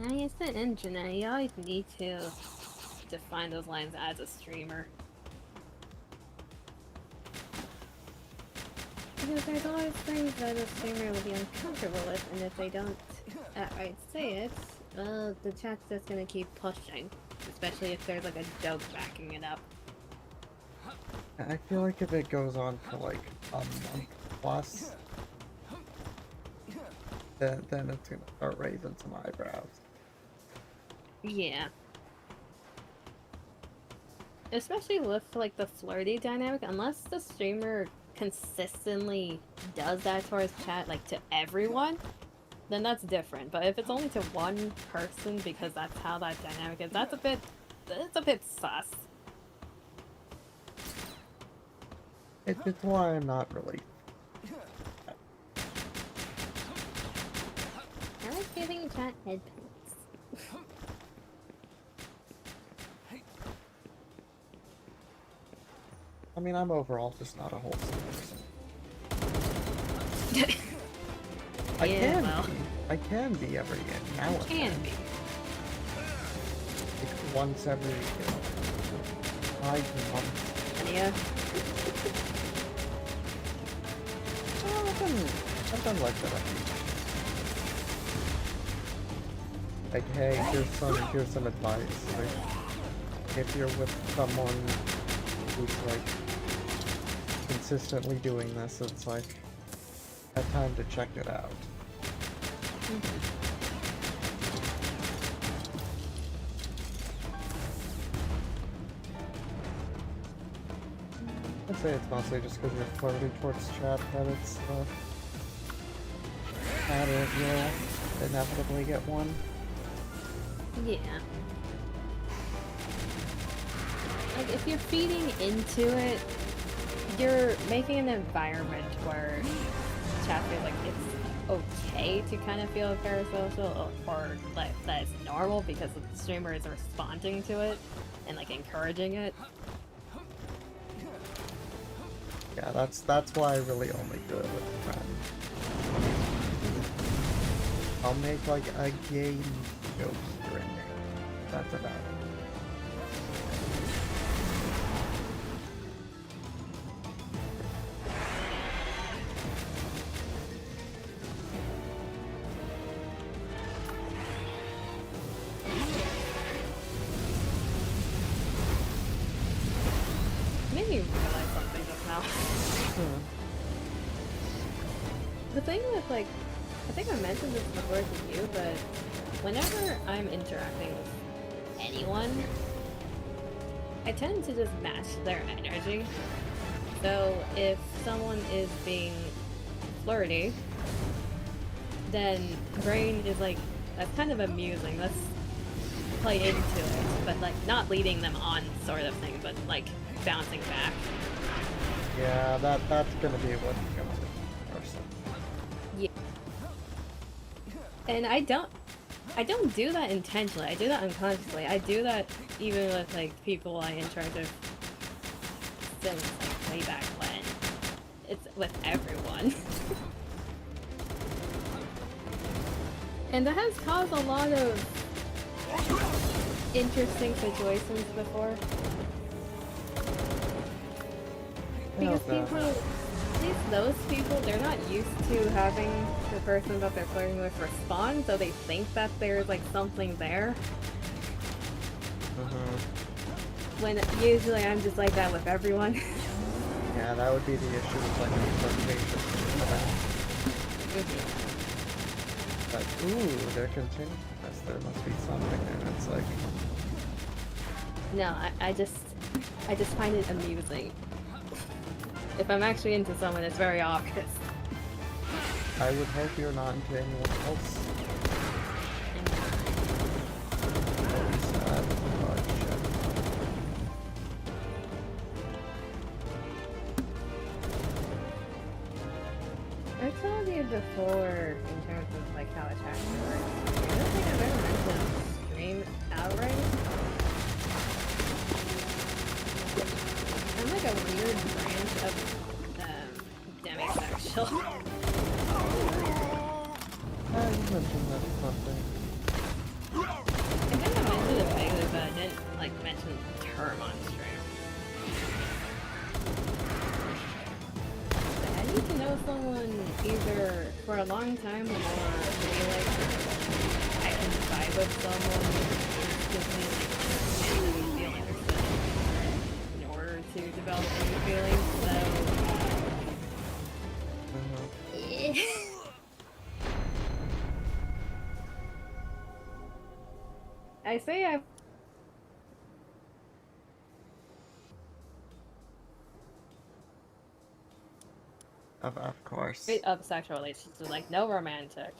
Speaker 4: I guess the internet, you always need to define those lines as a streamer. Because there's always things that a streamer will be uncomfortable with, and if they don't outright say it, well, the chat's just gonna keep pushing. Especially if there's like a joke backing it up.
Speaker 3: I feel like if it goes on for like a month plus, then it's gonna start raising some eyebrows.
Speaker 4: Yeah. Especially with like the flirty dynamic, unless the streamer consistently does that towards chat, like to everyone, then that's different. But if it's only to one person because that's how that dynamic is, it's a bit sus.
Speaker 3: It's why I'm not really.
Speaker 4: I like giving chat head pats.
Speaker 3: I mean, I'm overall just not a wholesome person. I
Speaker 4: Yeah, well.
Speaker 3: I can be every now and
Speaker 4: Can
Speaker 3: then.
Speaker 4: be.
Speaker 3: Like once every 5 months.
Speaker 4: Yeah.
Speaker 3: Oh, I've done like that. Like, hey, here's some advice. Like, if you're with someone who's like consistently doing this, it's like a time to check it out. I'd say it's mostly just because you're flirting towards chat that it's you'll inevitably get one.
Speaker 4: Yeah. Like, if you're feeding into it, you're making an environment where chat feels like it's okay to kind of feel parasocial, or like that it's normal because the streamer is responding to it and like encouraging it.
Speaker 3: Yeah, that's why I really only do it with friends. I'll make like a game joke here and there. That's about it.
Speaker 4: Made me realize something just now. The thing with, like, I think I mentioned this before to you, but whenever I'm interacting with anyone, I tend to just match their energy. So if someone is being flirty, then Brain is like, that's kind of amusing, let's play into it, but like not leading them on sort of thing, but like bouncing back.
Speaker 3: Yeah, that's gonna be what's gonna be person.
Speaker 4: Yeah. And I don't do that intentionally. I do that unconsciously. I do that even with like people I interact with since like way back when. It's with everyone. And that has caused a lot of interesting situations before. Because people, at least those people, they're not used to having the person that they're flirting with respond, so they think that there's like something there. When usually I'm just like that with everyone.
Speaker 3: Yeah, that would be the issue with like flirtation. Like, ooh, they're continuing this. There must be something there. And it's like,
Speaker 4: No, I just find it amusing. If I'm actually into someone, it's very obvious.
Speaker 3: I would hope you're not into anyone else. That'd be sad. Oh, shit.
Speaker 4: I've told you before in terms of like how attraction works. I don't think I've ever mentioned stream outright. I'm like a weird branch of demisexual.
Speaker 3: You mentioned that something.
Speaker 4: I think I mentioned it vaguely, but I didn't like mention the term on stream. I need to know someone either for a long time or feel like I can vibe with someone instantly, like instantly feel understood in order to develop any feelings. So yeah. I say I
Speaker 3: Of course.
Speaker 4: of sexual relationships, like no romantic.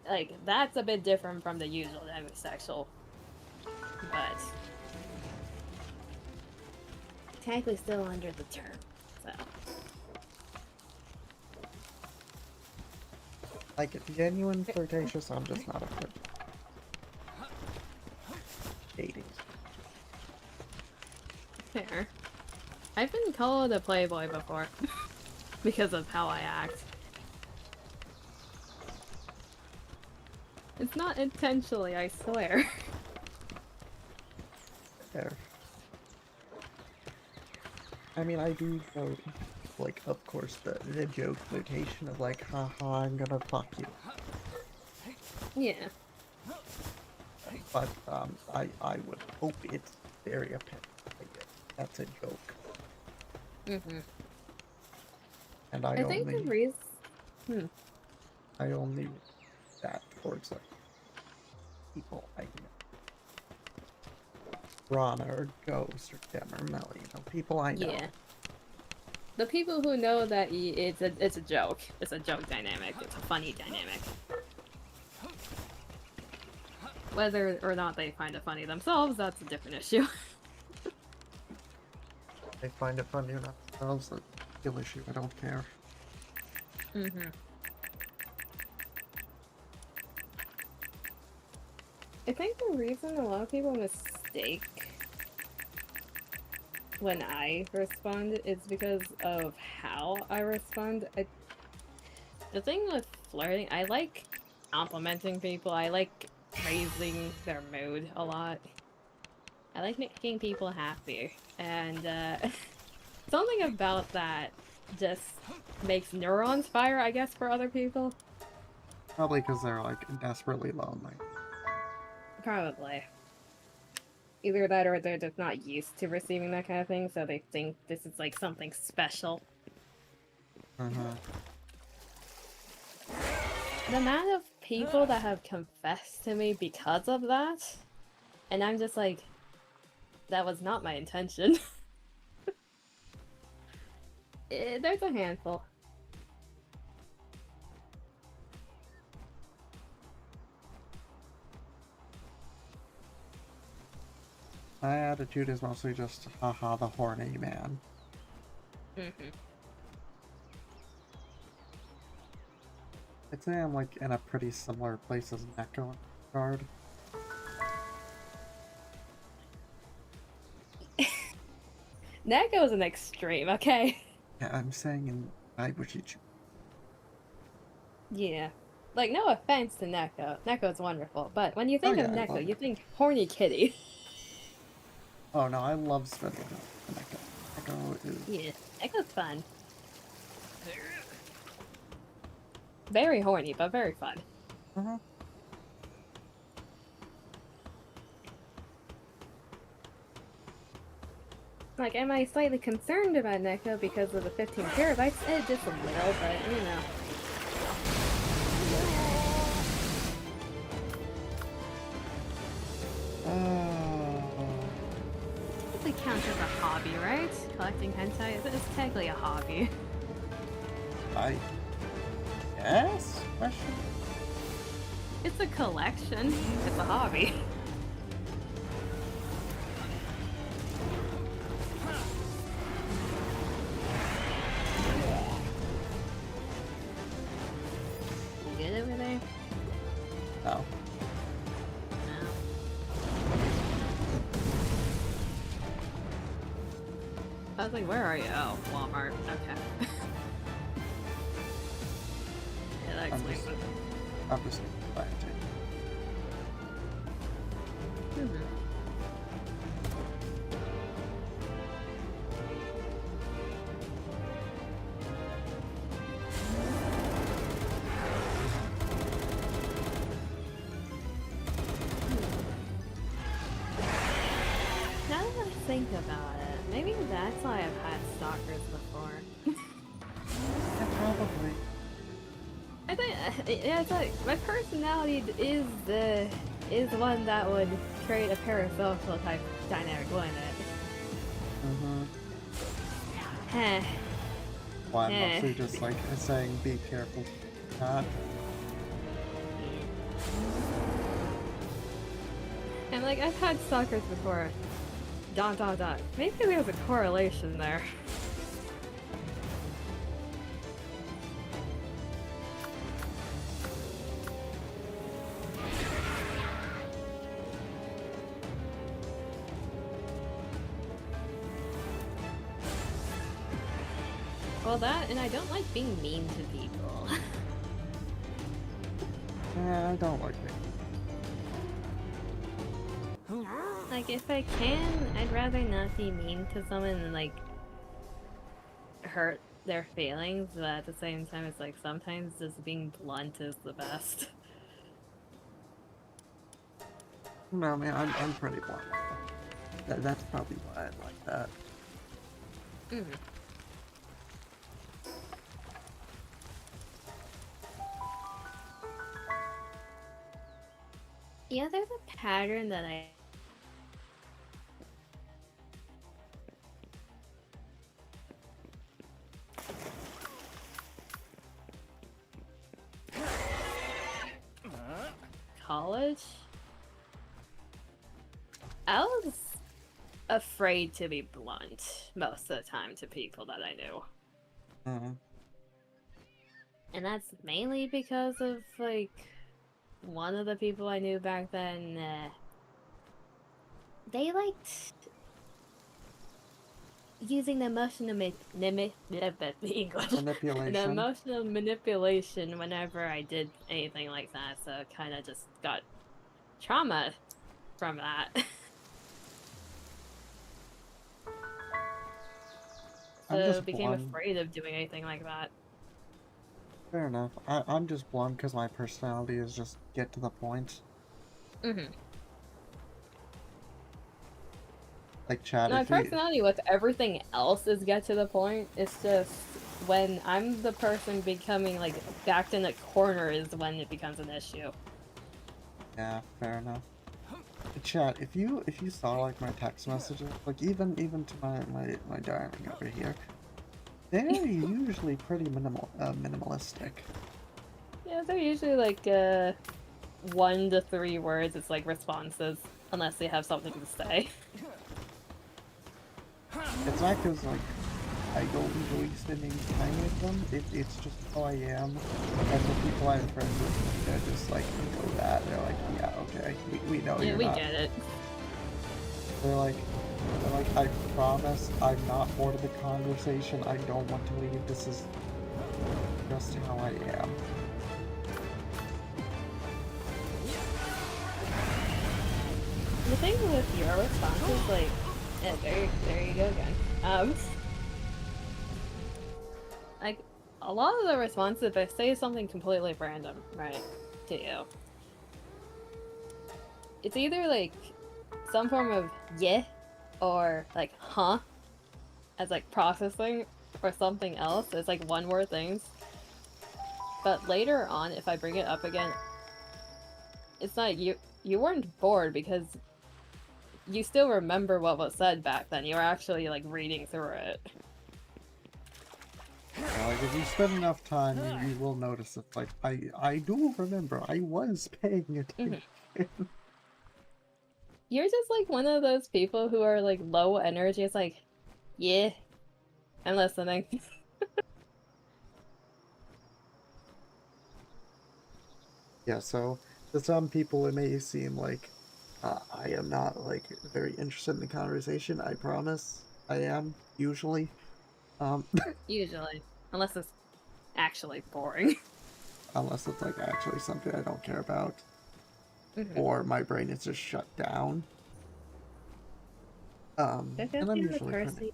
Speaker 4: Like that's a bit different from the usual demisexual, but technically still under the term. So
Speaker 3: Like, genuine flirtatious, I'm just not a flirt. Dating.
Speaker 4: fair. I've been called a playboy before because of how I act. It's not intentionally, I swear.
Speaker 3: There. I mean, I do know, like, of course, the joke flirtation of like, haha, I'm gonna fuck you.
Speaker 4: Yeah.
Speaker 3: But, I would hope it's very apparent. Like, that's a joke.
Speaker 4: Mm-hmm.
Speaker 3: And
Speaker 4: I think the reason...
Speaker 3: I only that towards like people I know. Rana or Ghost or Dem or Melly, you know, people I know.
Speaker 4: Yeah. The people who know that it's a joke. It's a joke dynamic. It's a funny dynamic. Whether or not they find it funny themselves, that's a different issue.
Speaker 3: They find it funny enough themselves, that's a real issue, I don't care.
Speaker 4: Mm-hmm. I think the reason a lot of people mistake when I respond is because of how I respond. The thing with flirting, I like complimenting people. I like raising their mood a lot. I like making people happy. And something about that just makes neurons fire, I guess, for other people.
Speaker 3: Probably because they're like desperately lonely.
Speaker 4: Probably. Either that or they're just not used to receiving that kind of thing, so they think this is like something special. The amount of people that have confessed to me because of that, and I'm just like, that was not my intention. There's a handful.
Speaker 3: My attitude is mostly just, haha, the horny man. I'd say I'm like in a pretty similar place as Neko in that regard.
Speaker 4: Neko's an extreme, okay?
Speaker 3: Yeah, I'm saying in Ibuchichu.
Speaker 4: Yeah. Like, no offense to Neko. Neko's wonderful, but when you think of
Speaker 3: yeah, I love
Speaker 4: Neko, you
Speaker 3: Neko.
Speaker 4: think horny kitty.
Speaker 3: Oh no, I love spending time with Neko. Neko is...
Speaker 4: Yeah, Neko's fun. Very horny, but very fun.
Speaker 3: Uh-huh.
Speaker 4: Like, am I slightly concerned about Neko because of the 15 terabytes? Just a little, but, you know. It counts as a hobby, right? Collecting hentai is technically a hobby.
Speaker 3: I guess? Question?
Speaker 4: It's a collection. It's a hobby. You good over there?
Speaker 3: No.
Speaker 4: No. I was like, where are you? Oh, Walmart. Okay. Yeah, that explains it.
Speaker 3: I'm just planting.
Speaker 4: Now that I think about it, maybe that's why I've had stalkers before.
Speaker 3: Yeah, probably.
Speaker 4: I think, yeah, it's like my personality is one that would create a parasocial type dynamic, wouldn't it? Heh.
Speaker 3: Why I'm mostly just like saying be careful.
Speaker 4: And like I've had stalkers before. ... Maybe there's a correlation there. Well, that, and I don't like being mean to people.
Speaker 3: Yeah, I don't like it.
Speaker 4: Like, if I can, I'd rather not be mean to someone than, like, hurt their feelings, but at the same time, it's like, sometimes just being blunt is the best.
Speaker 3: No, man, I'm pretty blunt. That's probably why I like that.
Speaker 4: Yeah, there's a pattern that I... College? I was afraid to be blunt most of the time to people that I knew. And that's mainly because of, like, one of the people I knew back then, they liked using the emotional
Speaker 3: Manipulation.
Speaker 4: the emotional manipulation whenever I did anything like that, so I kind of just got trauma from that. So became afraid of doing anything like that.
Speaker 3: Fair enough. I'm just blunt because my personality is just get to the point. Like Chad,
Speaker 4: My personality with everything else is get to the point. It's just when I'm the person becoming like backed in a corner is when it becomes an issue.
Speaker 3: Yeah, fair enough. Chat, if you saw like my text messages, like even to my darling over here, they're usually pretty minimalistic.
Speaker 4: Yeah, they're usually like 1 to 3 words. It's like responses, unless they have something to say.
Speaker 3: It's not because like I don't enjoy spending time with them. It's just how I am. And the people I'm friends with, they're just like, know that. They're like, yeah, okay, we know
Speaker 4: Yeah,
Speaker 3: you're
Speaker 4: we
Speaker 3: not.
Speaker 4: get it.
Speaker 3: They're like, I promise I'm not bored of the conversation. I don't want to leave. This is just how I am.
Speaker 4: The thing with your responses, like, yeah, there you go again. Like, a lot of the responses, if I say something completely random, right, to you, it's either like some form of yeah, or like huh, as like processing, or something else. It's like one word things. But later on, if I bring it up again, it's not you weren't bored because you still remember what was said back then. You were actually like reading through it.
Speaker 3: Like if you spend enough time, you will notice it. Like I do remember, I was paying attention.
Speaker 4: You're just like one of those people who are like low energy. It's like, yeah, I'm listening.
Speaker 3: Yeah, so to some people it may seem like I am not like very interested in the conversation. I promise I am usually.
Speaker 4: Usually, unless it's actually boring.
Speaker 3: Unless it's like actually something I don't care about,
Speaker 4: Mm-hmm.
Speaker 3: or my brain is just shut down.
Speaker 4: I feel
Speaker 3: And I'm
Speaker 4: like the
Speaker 3: usually
Speaker 4: person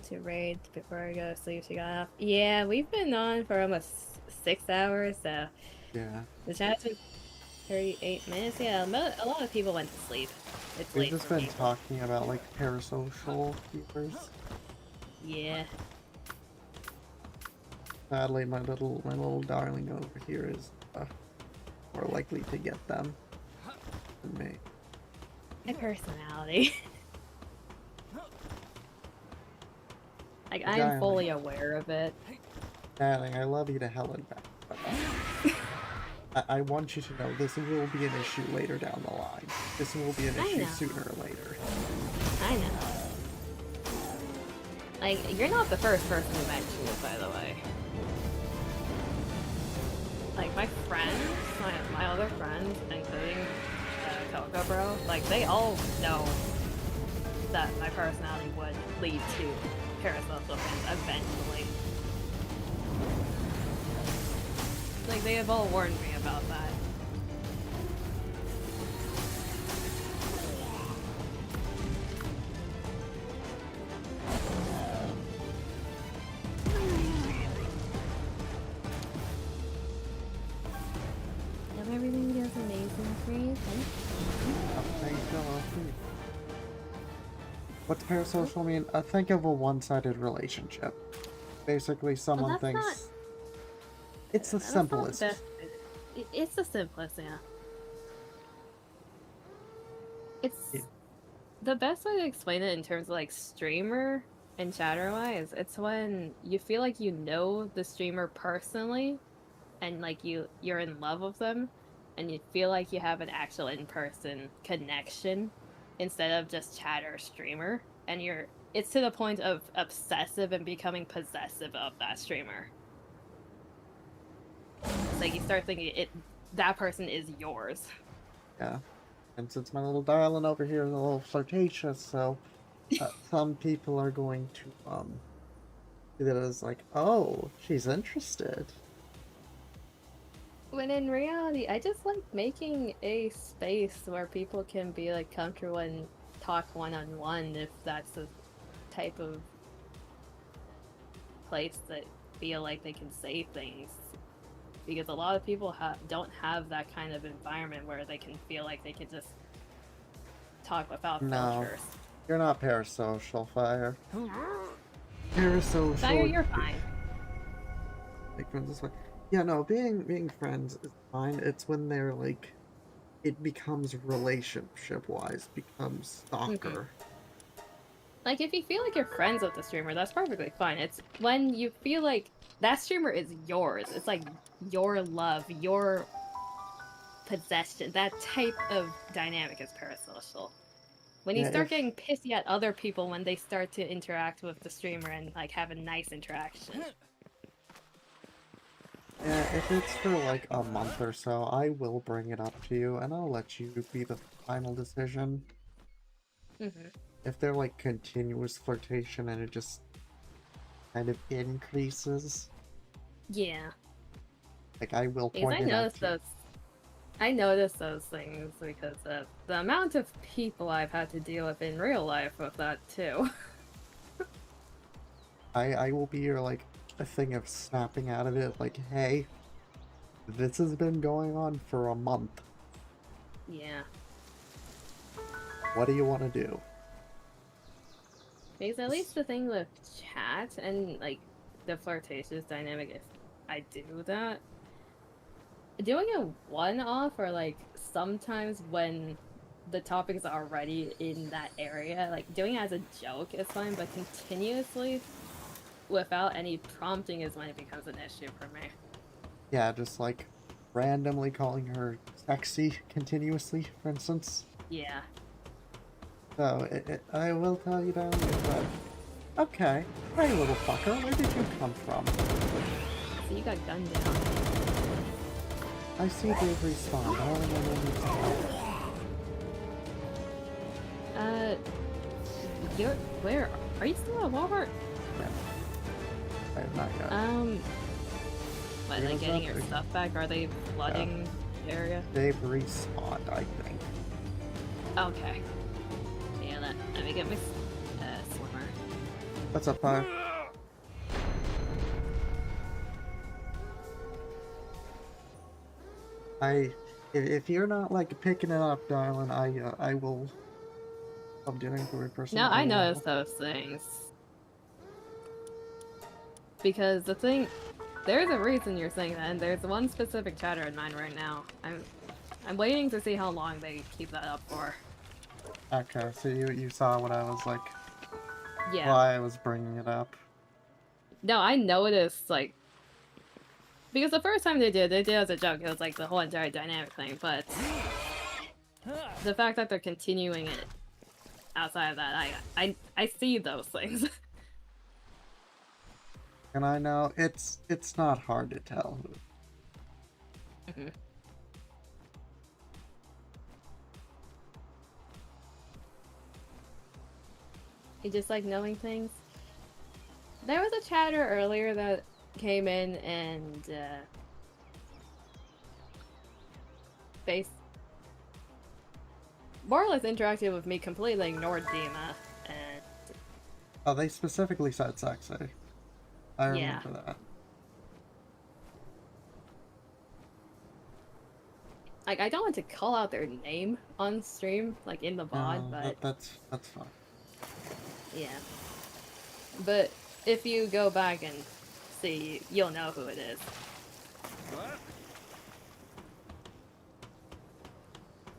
Speaker 4: to raid before I go to sleep to get off. Yeah, we've been on for almost 6 hours, so
Speaker 3: yeah.
Speaker 4: the chat's been 38 minutes. Yeah, a lot of people went to sleep. It's
Speaker 3: We've
Speaker 4: late
Speaker 3: just
Speaker 4: for
Speaker 3: been
Speaker 4: people.
Speaker 3: talking about like parasocial viewers.
Speaker 4: Yeah.
Speaker 3: Sadly, my little darling over here is more likely to get them than me.
Speaker 4: My personality. Like, I am fully aware of it.
Speaker 3: Darling, I love you to hell and back, but I want you to know this will be an issue later down the line. This will be an issue sooner or later.
Speaker 4: I know. Like, you're not the first person to mention it, by the way. Like, my friends, my other friends, including Coco Bro, like, they all know that my personality would lead to parasocial things eventually. Like, they have all warned me about that. Hope everything goes amazing for you.
Speaker 3: Thank you. What's parasocial mean? Think of a one-sided relationship. Basically, someone thinks...
Speaker 4: Not...
Speaker 3: It's the simplest.
Speaker 4: It's the simplest, yeah. It's the best way to explain it in terms of like streamer and chatter wise. It's when you feel like you know the streamer personally, and like you're in love with them, and you feel like you have an actual in-person connection instead of just chatter streamer, and it's to the point of obsessive and becoming possessive of that streamer. It's like you start thinking that person is yours.
Speaker 3: Yeah. And since my little darling over here is a little flirtatious, so some people are going to see that as like, oh, she's interested.
Speaker 4: When in reality, I just like making a space where people can be like comfortable and talk one-on-one if that's the type of place that feel like they can say things. Because a lot of people don't have that kind of environment where they can feel like they can just talk without filters.
Speaker 3: You're not parasocial, Fire. Parasocial.
Speaker 4: Fire, you're fine.
Speaker 3: Like friends this way. Yeah, no, being friends is fine. It's when they're like, it becomes relationship-wise, becomes stalker.
Speaker 4: Like, if you feel like you're friends with the streamer, that's perfectly fine. It's when you feel like that streamer is yours. It's like your love, your possession. That type of dynamic is parasocial.
Speaker 2: When you
Speaker 3: Yeah,
Speaker 2: start
Speaker 3: if-
Speaker 2: getting pissy at other people when they start to interact with the streamer and like have a nice interaction.
Speaker 3: Yeah, if it's for like a month or so, I will bring it up to you and I'll let you be the final decision.
Speaker 2: Mm-hmm.
Speaker 3: If they're like continuous flirtation and it just kind of increases,
Speaker 2: Yeah.
Speaker 3: like I will
Speaker 2: Because
Speaker 3: point it out to you.
Speaker 2: I noticed those things because of the amount of people I've had to deal with in real life with that too.
Speaker 3: I will be your like a thing of snapping out of it like, hey, this has been going on for a month.
Speaker 2: Yeah.
Speaker 3: What do you want to do?
Speaker 2: Because at least the thing with chat and like the flirtatious dynamic, if I do that, doing a one-off or like sometimes when the topic is already in that area, like doing it as a joke is fine, but continuously without any prompting is when it becomes an issue for me.
Speaker 3: Yeah, just like randomly calling her sexy continuously, for instance.
Speaker 2: Yeah.
Speaker 3: So, I will tell you down here that... Okay, hey little fucker, where did you come from?
Speaker 2: So you got gunned down.
Speaker 3: I see they've respawned, I don't know what to help.
Speaker 2: Where? Are you still at Walmart?
Speaker 3: Yeah. I have not yet.
Speaker 2: What,
Speaker 3: Where's
Speaker 2: like getting
Speaker 3: that
Speaker 2: your
Speaker 3: thing?
Speaker 2: stuff back? Are they flooding the area?
Speaker 3: They've respawned, I think.
Speaker 2: Okay. Yeah, let me get my swimmer.
Speaker 3: What's up, Fire? If you're not like picking it up, darling, I will. I'm doing for a person.
Speaker 2: No, I noticed those things. Because the thing, there's a reason you're saying that, and there's one specific chatter in mind right now. I'm waiting to see how long they keep that up for.
Speaker 3: Okay, so you saw what I was like.
Speaker 2: Yeah.
Speaker 3: Why I was bringing it up.
Speaker 2: No, I noticed like because the first time they did it as a joke. It was like the whole entire dynamic thing, but the fact that they're continuing it outside of that, I see those things.
Speaker 3: And I know it's not hard to tell who.
Speaker 2: Mhm. You just like knowing things. There was a chatter earlier that came in and more or less interacted with me, completely ignored Dima, and
Speaker 3: Oh, they specifically said sexy. I remember that.
Speaker 2: like I don't want to call out their name on stream, like in the VOD,
Speaker 3: No,
Speaker 2: but
Speaker 3: that's fine.
Speaker 2: yeah. But if you go back and see, you'll know who it is.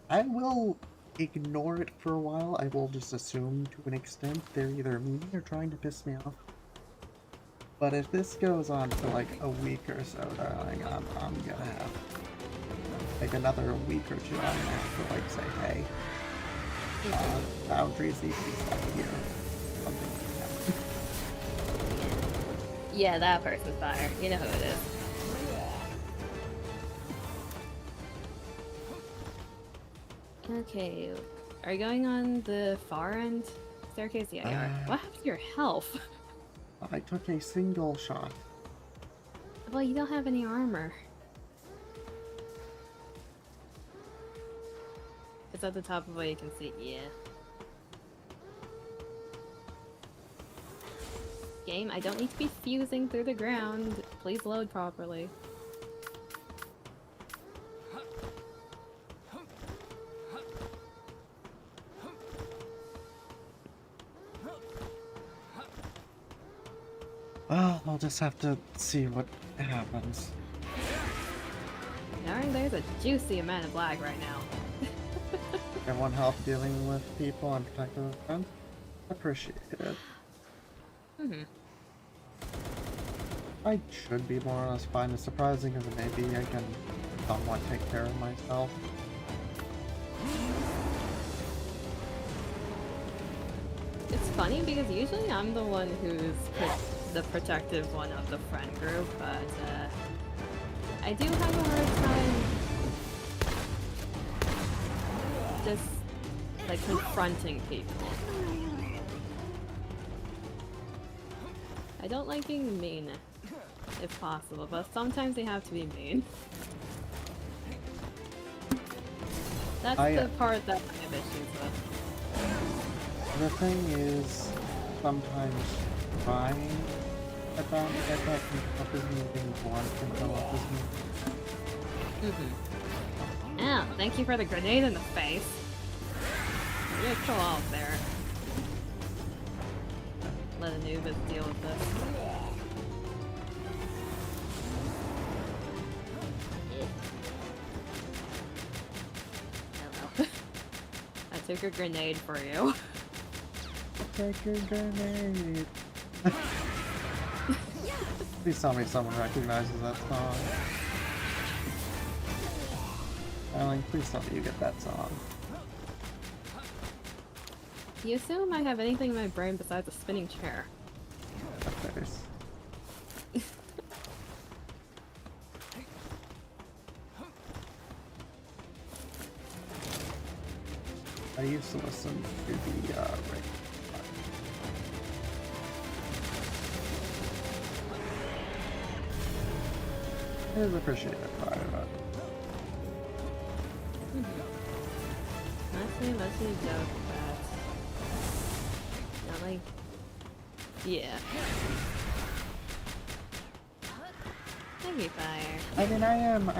Speaker 3: I will ignore it for a while. I will just assume to an extent they're either mean or trying to piss me off. But if this goes on for like a week or so, darling, I'm gonna have like another week or two. I'm gonna have to like say, hey, boundaries need to be set here. Something like that.
Speaker 2: Yeah, that person's fire. You know who it is. Okay, are you going on the far end staircase? Yeah, you are. What happened to your health?
Speaker 3: I took a single shot.
Speaker 2: Well, you don't have any armor. It's at the top of what you can see. Yeah. Game, I don't need to be fusing through the ground. Please load properly.
Speaker 3: Well, I'll just have to see what happens.
Speaker 2: Darn, there's a juicy amount of lag right now.
Speaker 3: Everyone help dealing with people and protecting them? Appreciate it. I should be more or less fine. It's surprising because maybe I can somewhat take care of myself.
Speaker 4: funny because usually I'm the one who's the protective one of the friend group, but I do have a hard time just like confronting people. I don't like being mean, if possible, but sometimes they have to be mean. That's the part that I have issues with.
Speaker 3: The thing is, sometimes trying at that can come up as me, being blunt can come up as me.
Speaker 4: Ow, thank you for the grenade in the face. You're still out there. Let Anubis deal with this. Hello. I took a grenade for you.
Speaker 3: Take your grenade. Please tell me someone recognizes that song. Darling, please tell me you get that song.
Speaker 4: You assume I have anything in my brain besides a spinning chair.
Speaker 3: Of course. I used to listen to the radio. It is appreciated by it.
Speaker 4: Mostly joke, but not like, yeah. Thank you, Fire.
Speaker 3: I mean, I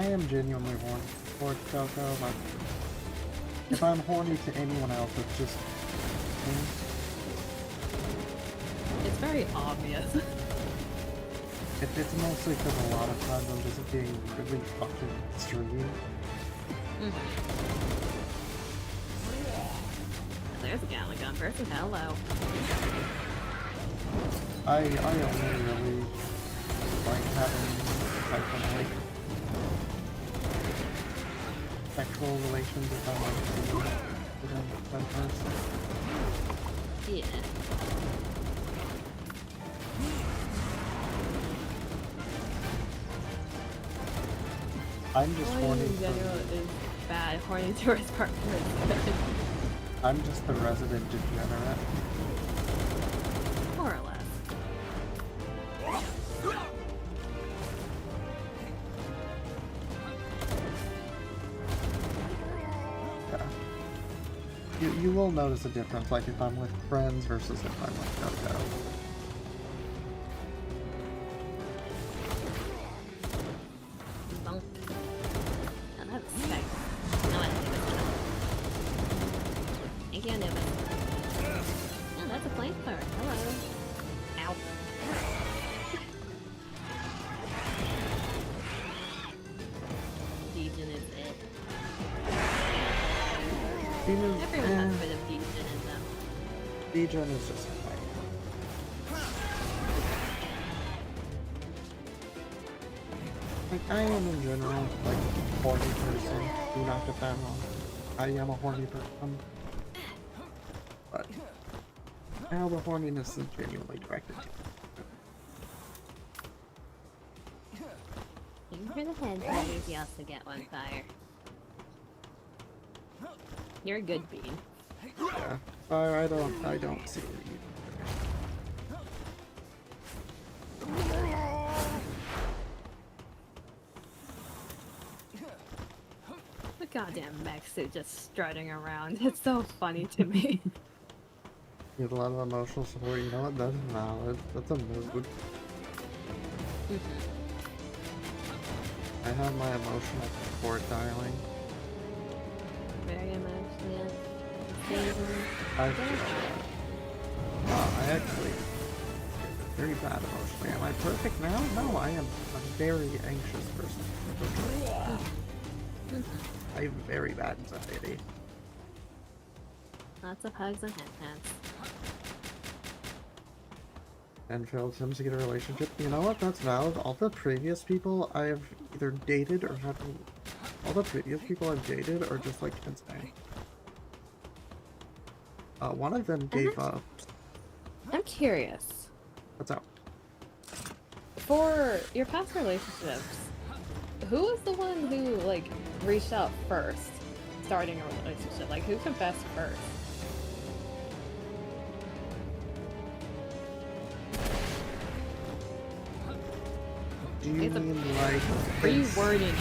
Speaker 3: am genuinely horny for Coco, but if I'm horny to anyone else, it's just me.
Speaker 2: It's very obvious.
Speaker 3: It's mostly because a lot of times I'm just being really fucking extreme.
Speaker 4: There's a Gatling gun person. Hello.
Speaker 3: I only really like having type of like sexual relations with them with that person.
Speaker 4: Yeah.
Speaker 3: I'm just horny
Speaker 4: in general is bad. Horny tourist partner is good.
Speaker 3: I'm just the resident degenerate.
Speaker 4: More or less.
Speaker 3: Yeah. You will notice a difference, like if I'm with friends versus if I'm with Coco.
Speaker 4: Everyone has a bit of degen in them.
Speaker 3: Degen is just fine. Like, I am in general, like, a horny person. Do not get that wrong. I am a horny person. But now the horniness is genuinely directed to me.
Speaker 4: Even for the head, you also get one fire. You're a good bean.
Speaker 3: Yeah. I don't see it either.
Speaker 4: The goddamn mech suit just strutting around. It's so funny to me.
Speaker 3: You have a lot of emotional support. You know what? That's valid. That's a mood. I have my emotional support dialing.
Speaker 4: Very emotional.
Speaker 3: I actually very bad emotionally. Am I perfect now? No, I am a very anxious person. I have very bad anxiety.
Speaker 4: Lots of hugs and hand-pats.
Speaker 3: And failed attempts to get a relationship. You know what? That's valid. All the previous people I've either dated or had... All the previous people I've dated are just like insane. One of them gave up
Speaker 2: I'm curious.
Speaker 1: What's up?
Speaker 2: For your past relationships, who was the one who, like, reached out first, starting a relationship? Like, who confessed first?
Speaker 1: Do you
Speaker 2: It's a-
Speaker 1: mean like
Speaker 2: Rewording it.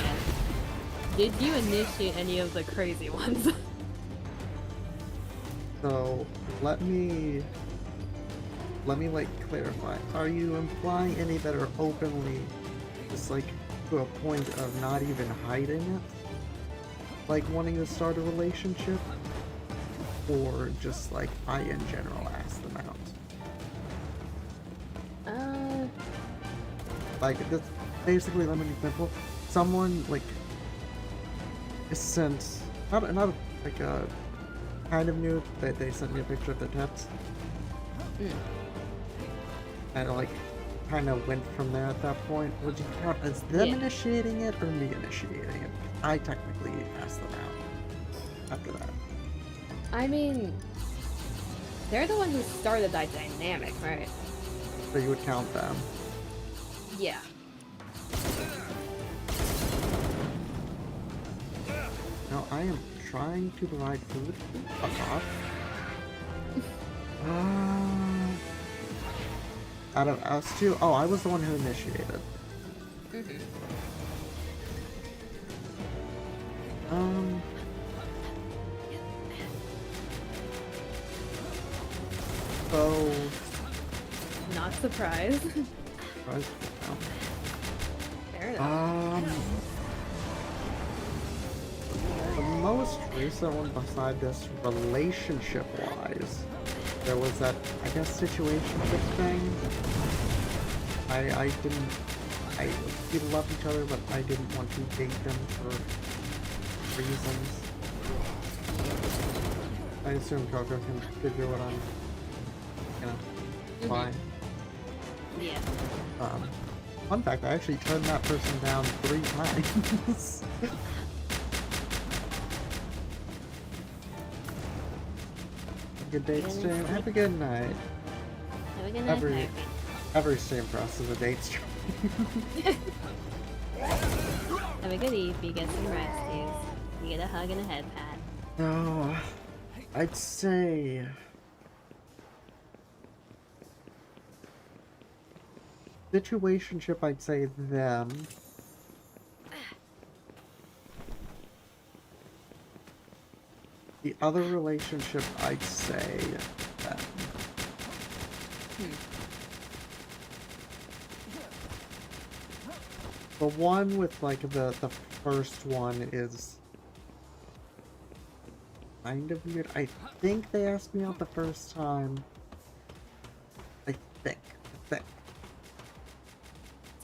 Speaker 2: Did you initiate any of the crazy ones?
Speaker 1: So let me like clarify. Are you implying any that are openly just like to a point of not even hiding it? Like wanting to start a relationship? Or just like I in general ask them out? Like this basically, let me be simple. Someone like is sent not like a kind of new that they sent me a picture of their tits. And like kind of went from there at that point. Would you count as them initiating it or me initiating it? I technically asked them out after that.
Speaker 2: I mean, they're the one who started that dynamic, right?
Speaker 1: So you would count them.
Speaker 2: Yeah.
Speaker 1: No, I am trying to provide food. Fuck off. Out of us two, oh, I was the one who initiated. So
Speaker 2: Not surprised.
Speaker 1: surprised. No.
Speaker 2: Fair enough.
Speaker 1: The most recent one beside this, relationship-wise, there was that, I guess, situationship thing. We loved each other, but I didn't want to date them for reasons. I assume Coco can figure what I'm, fine.
Speaker 2: Yeah.
Speaker 1: Fun fact, I actually turned that person down 3 times. Good date stream. Have a good night.
Speaker 2: Have a good night.
Speaker 1: Every stream for us is a date stream.
Speaker 2: Have a good evening. Get some resties. You get a hug and a head pat.
Speaker 1: No, I'd say situationship. I'd say them. The other relationship, I'd say them. The one with like the first one is kind of weird. I think they asked me out the first time. I think.
Speaker 2: It's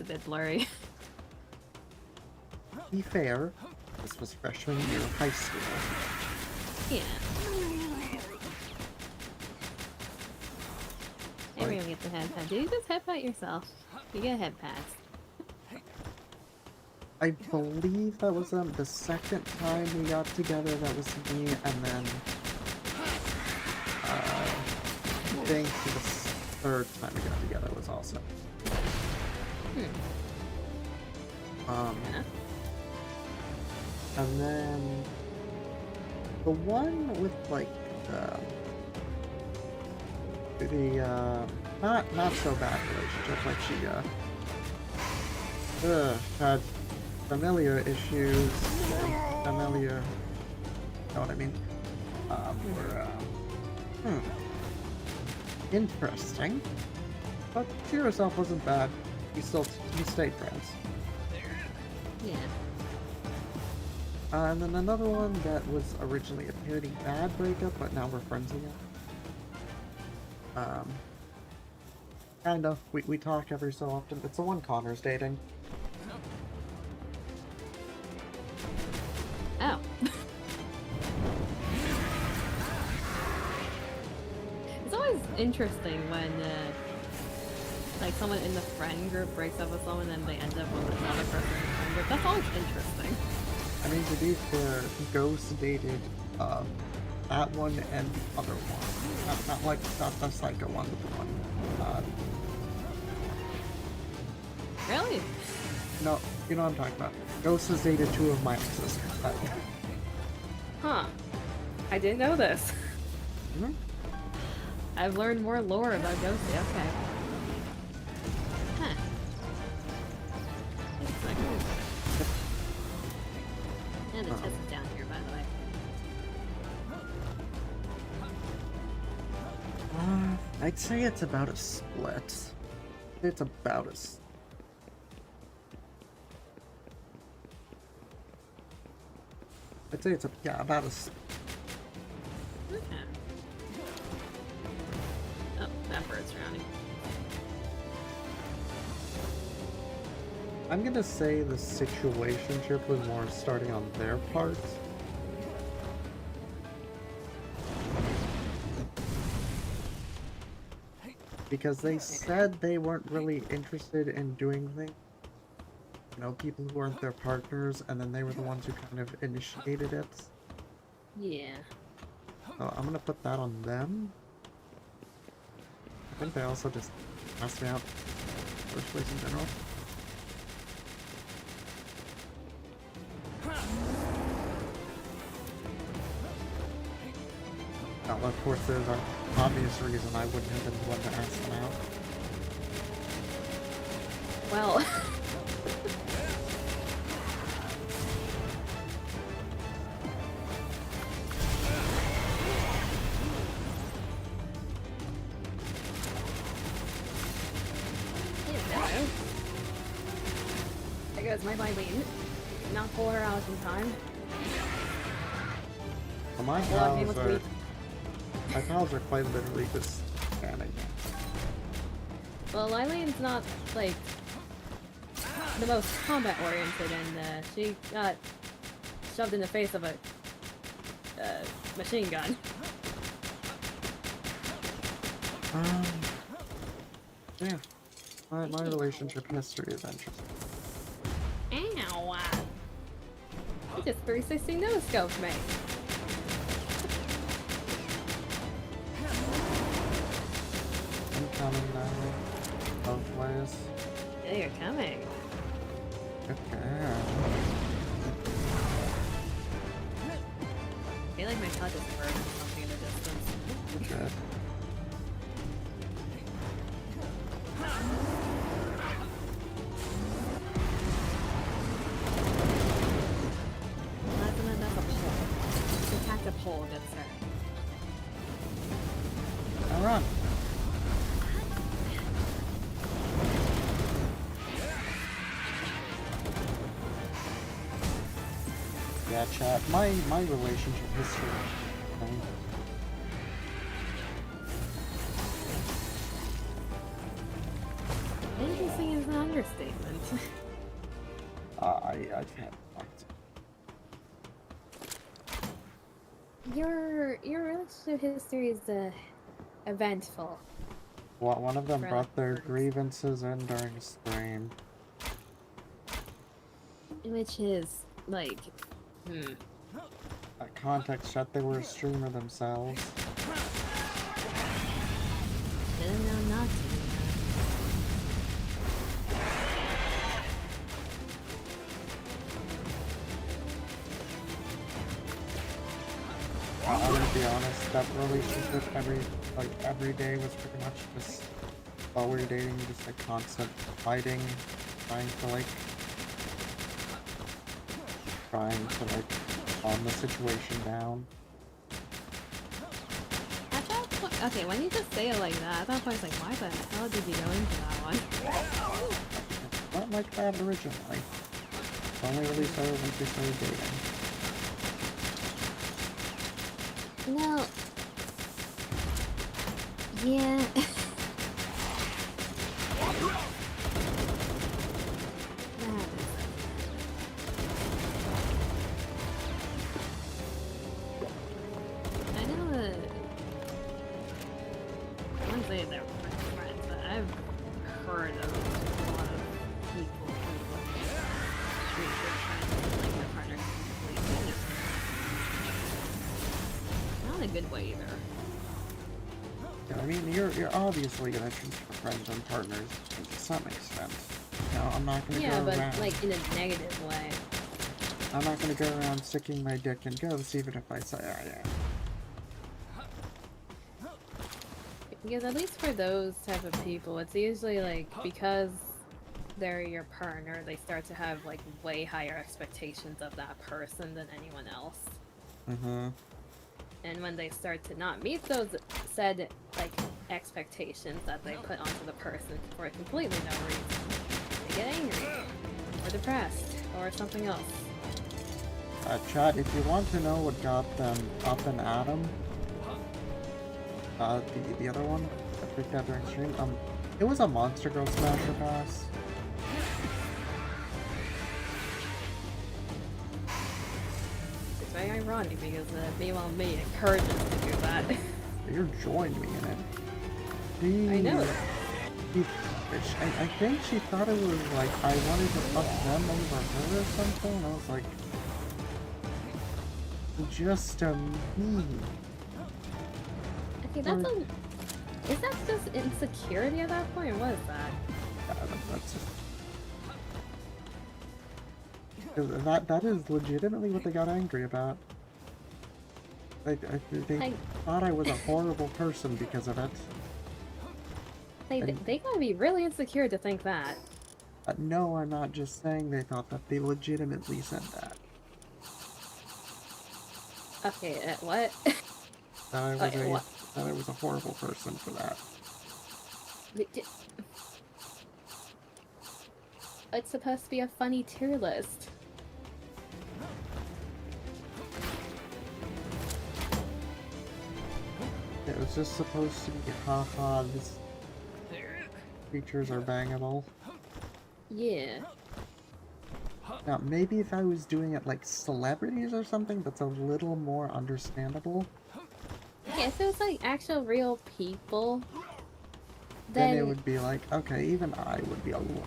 Speaker 2: a bit blurry.
Speaker 1: To be fair, this was freshman year of high school.
Speaker 2: Yeah. Everyone gets a head pat. Did you just head pat yourself? You get a head pat.
Speaker 1: I believe that was the second time we got together. That was me, and then I think the third time we got together was also. And then the one with like the not so bad relationship, like she had familiar issues, familiar, you know what I mean? Interesting, but she herself wasn't bad. We stayed friends.
Speaker 2: Yeah.
Speaker 1: And then another one that was originally a pretty bad breakup, but now we're friends again. Kind of. We talk every so often. It's the one Connor's dating.
Speaker 2: Oh. It's always interesting when like someone in the friend group breaks up with someone and they end up with another person in the friend group. That's always interesting.
Speaker 1: I mean, to be fair, Ghost dated
Speaker 3: that one and the other one. Not like not the psycho one, but the one.
Speaker 4: Really?
Speaker 3: No, you know what I'm talking about. Ghost has dated 2 of my exes.
Speaker 4: Huh. I didn't know this.
Speaker 3: Mhm.
Speaker 4: I've learned more lore about Ghosty, okay. Huh. That's not cool. And the test is down here, by the way.
Speaker 3: I'd say it's about a split. It's about a I'd say it's about a
Speaker 4: Okay. Oh, that bird's drowning.
Speaker 3: I'm gonna say the situationship was more starting on their part. Because they said they weren't really interested in doing things. You know, people who weren't their partners, and then they were the ones who kind of initiated it.
Speaker 4: Yeah.
Speaker 3: So I'm gonna put that on them. I think they also just asked me out first place in general. Now, of course, there's an obvious reason I wouldn't have been the one to ask them out.
Speaker 4: Well... There goes my Mylene. Not pull her out in time.
Speaker 3: Well, my pals are quite literally just standing there.
Speaker 4: Well, Lylene's not, like, the most combat-oriented, and she got shoved in the face of a machine gun.
Speaker 3: Yeah. My relationship history is interesting.
Speaker 4: Ow! You just 360 no-scoped me.
Speaker 3: I'm coming now. Both ways.
Speaker 4: Yeah, you're coming.
Speaker 3: Okay.
Speaker 4: I feel like my touch is burning something in the distance.
Speaker 3: Okay.
Speaker 4: That's a pole. Attack the pole, good sir.
Speaker 3: Now run. Yeah, chat. My relationship history.
Speaker 4: Interesting is an understatement.
Speaker 3: I've had
Speaker 4: Your relationship history is eventful.
Speaker 3: one of them
Speaker 4: For
Speaker 3: brought their
Speaker 4: like
Speaker 3: grievances in during stream.
Speaker 4: Which is like,
Speaker 3: Context chat, they were a streamer themselves.
Speaker 4: didn't know not to.
Speaker 3: I'm gonna be honest, that relationship every day was pretty much just while we were dating, just like constant fighting, trying to calm the situation down.
Speaker 4: Okay, when you just say it like that, I was like, why the hell did you go into that one?
Speaker 3: Not like that originally. It only really started once we started dating.
Speaker 4: No. Yeah. I know that. I wouldn't say they're friends, but I've heard of a lot of people who treat their friends like their partners completely different. I don't good way either.
Speaker 3: Yeah, I mean, you're obviously gonna treat your friends and partners to some extent. You know, I'm not gonna
Speaker 4: Yeah,
Speaker 3: go
Speaker 4: but
Speaker 3: around.
Speaker 4: like in a negative way.
Speaker 3: I'm not gonna go around sticking my dick in ghosts, even if I say I am.
Speaker 4: Because at least for those type of people, it's usually like because they're your partner, they start to have like way higher expectations of that person than anyone else.
Speaker 3: Mm-hmm.
Speaker 4: And when they start to not meet those said like expectations that they put onto the person for completely no reason, they get angry or depressed or something else.
Speaker 3: Chat, if you want to know what got them up and at 'em, the other one that freaked out during stream, it was a Monster Girl Smasher pass.
Speaker 4: It's very ironic because meanwhile me encouraged them to do that.
Speaker 3: You joined me in it.
Speaker 4: I know.
Speaker 3: I think she thought it was like I wanted to fuck them over her or something. And I was like, just a me.
Speaker 4: Okay, that's a... Is that just insecurity at that point, or what is that?
Speaker 3: Yeah, that is legitimately what they got angry about. They thought I was a horrible person because of it.
Speaker 4: They gotta be really insecure to think that.
Speaker 3: No, I'm not just saying they thought that. They legitimately said that.
Speaker 4: Okay, what?
Speaker 3: That I was a horrible person for that.
Speaker 4: It's supposed to be a funny tier list.
Speaker 3: It was just supposed to be, haha, these creatures are bangable.
Speaker 4: Yeah.
Speaker 3: Now, maybe if I was doing it like celebrities or something, that's a little more understandable.
Speaker 4: Okay, if it was like actual real people,
Speaker 3: Then it would be like, okay, even I would be a little...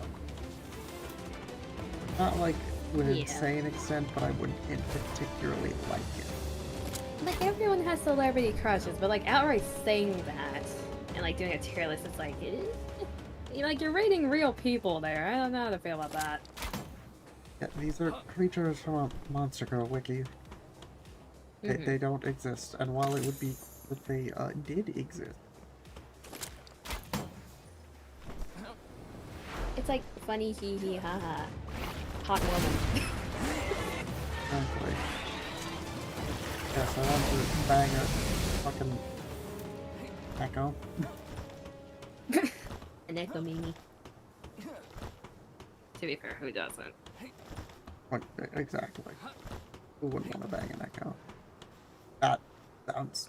Speaker 3: Not like to an insane extent, but I wouldn't particularly like it.
Speaker 4: Like, everyone has celebrity crushes, but like outright saying that and like doing a tier list, it's like, you're rating real people there. I don't know how to feel about that.
Speaker 3: Yeah, these are creatures from a Monster Girl wiki. They don't exist, and while it would be that they did exist.
Speaker 4: It's like funny hee hee ha ha. Hot woman.
Speaker 3: Exactly. Yes, I want to bang a fucking echo.
Speaker 4: An echo mimi.
Speaker 2: To be fair, who doesn't?
Speaker 3: What, exactly. Who wouldn't want to bang an echo? That sounds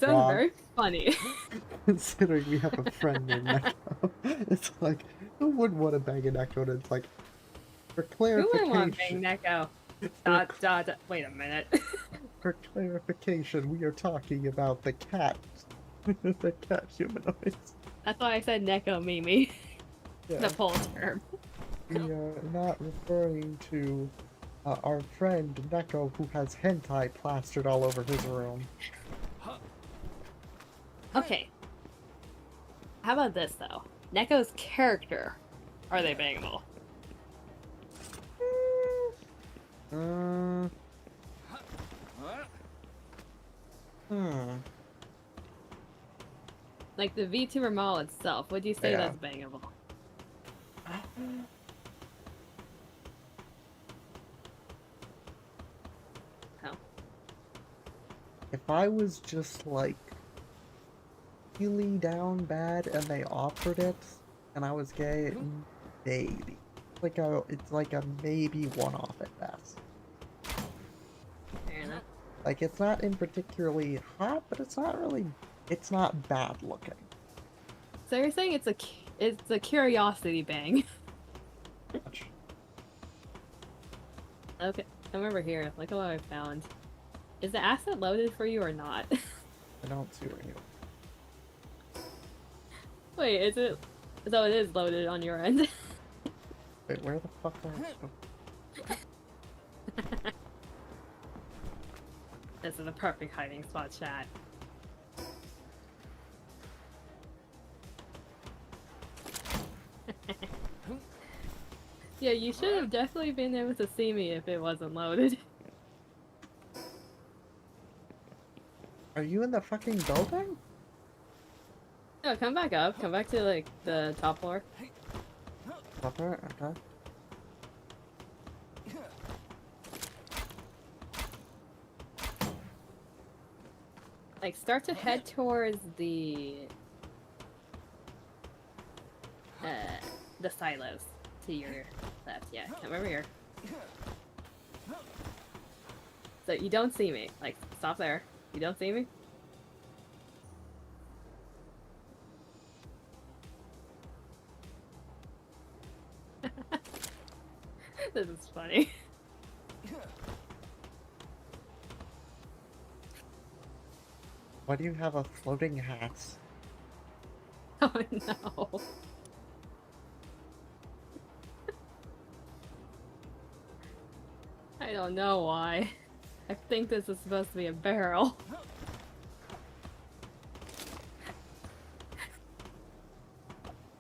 Speaker 3: wrong.
Speaker 2: very funny.
Speaker 3: Considering we have a friend named Echo. It's like, who wouldn't want to bang an echo? And it's like, for clarification...
Speaker 2: Who wouldn't want to bang Neko? Wait a minute.
Speaker 3: For clarification, we are talking about the cat. The cat humanoids.
Speaker 2: That's why I said Neko Mimi.
Speaker 3: Yeah.
Speaker 2: The full term.
Speaker 3: We are not referring to our friend Neko, who has hentai plastered all over his room.
Speaker 2: Okay. How about this, though? Neko's character. Are they bangable? Like the VTuber model itself, would you say that's bangable? How?
Speaker 3: If I was just like really down bad and they offered it and I was gay, maybe. It's like a maybe one-off at best.
Speaker 2: Fair enough.
Speaker 3: Like, it's not in particularly hot, but it's not bad looking.
Speaker 2: So you're saying it's a curiosity bang? Okay, come over here. Look at what I found. Is the asset loaded for you or not?
Speaker 3: I don't see where you...
Speaker 2: Wait, is it? So it is loaded on your end.
Speaker 3: Wait, where the fuck are you?
Speaker 2: This is a perfect hiding spot, chat. Yeah, you should have definitely been able to see me if it wasn't loaded.
Speaker 1: Are you in the fucking building?
Speaker 2: No, come back up. Come back to, like, the top floor.
Speaker 1: Okay.
Speaker 2: Like, start to head towards the silos to your left. Yeah, come over here. So you don't see me. Like, stop there. You don't see me? This is funny.
Speaker 1: Why do you have a floating hat?
Speaker 2: Oh no. I don't know why. I think this is supposed to be a barrel.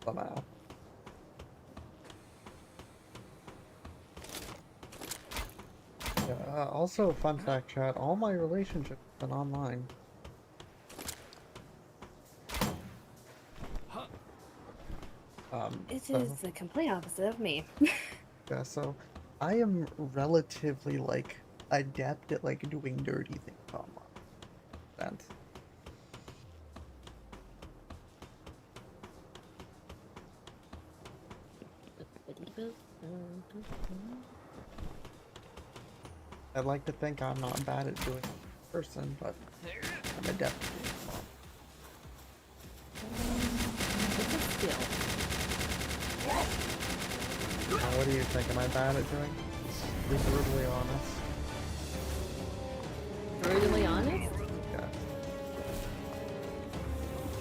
Speaker 1: Somehow. Yeah, also, fun fact, chat, all my relationships have been online.
Speaker 2: It
Speaker 1: so-
Speaker 2: is the complete opposite of me.
Speaker 1: Yeah, so I am relatively, like, adept at, like, doing dirty things online. And I'd like to think I'm not bad at doing it in person, but I'm adept at doing
Speaker 2: It's a skill.
Speaker 1: it. What do you think? Am I bad at doing? Be brutally honest.
Speaker 2: Brutally honest?
Speaker 1: Yeah.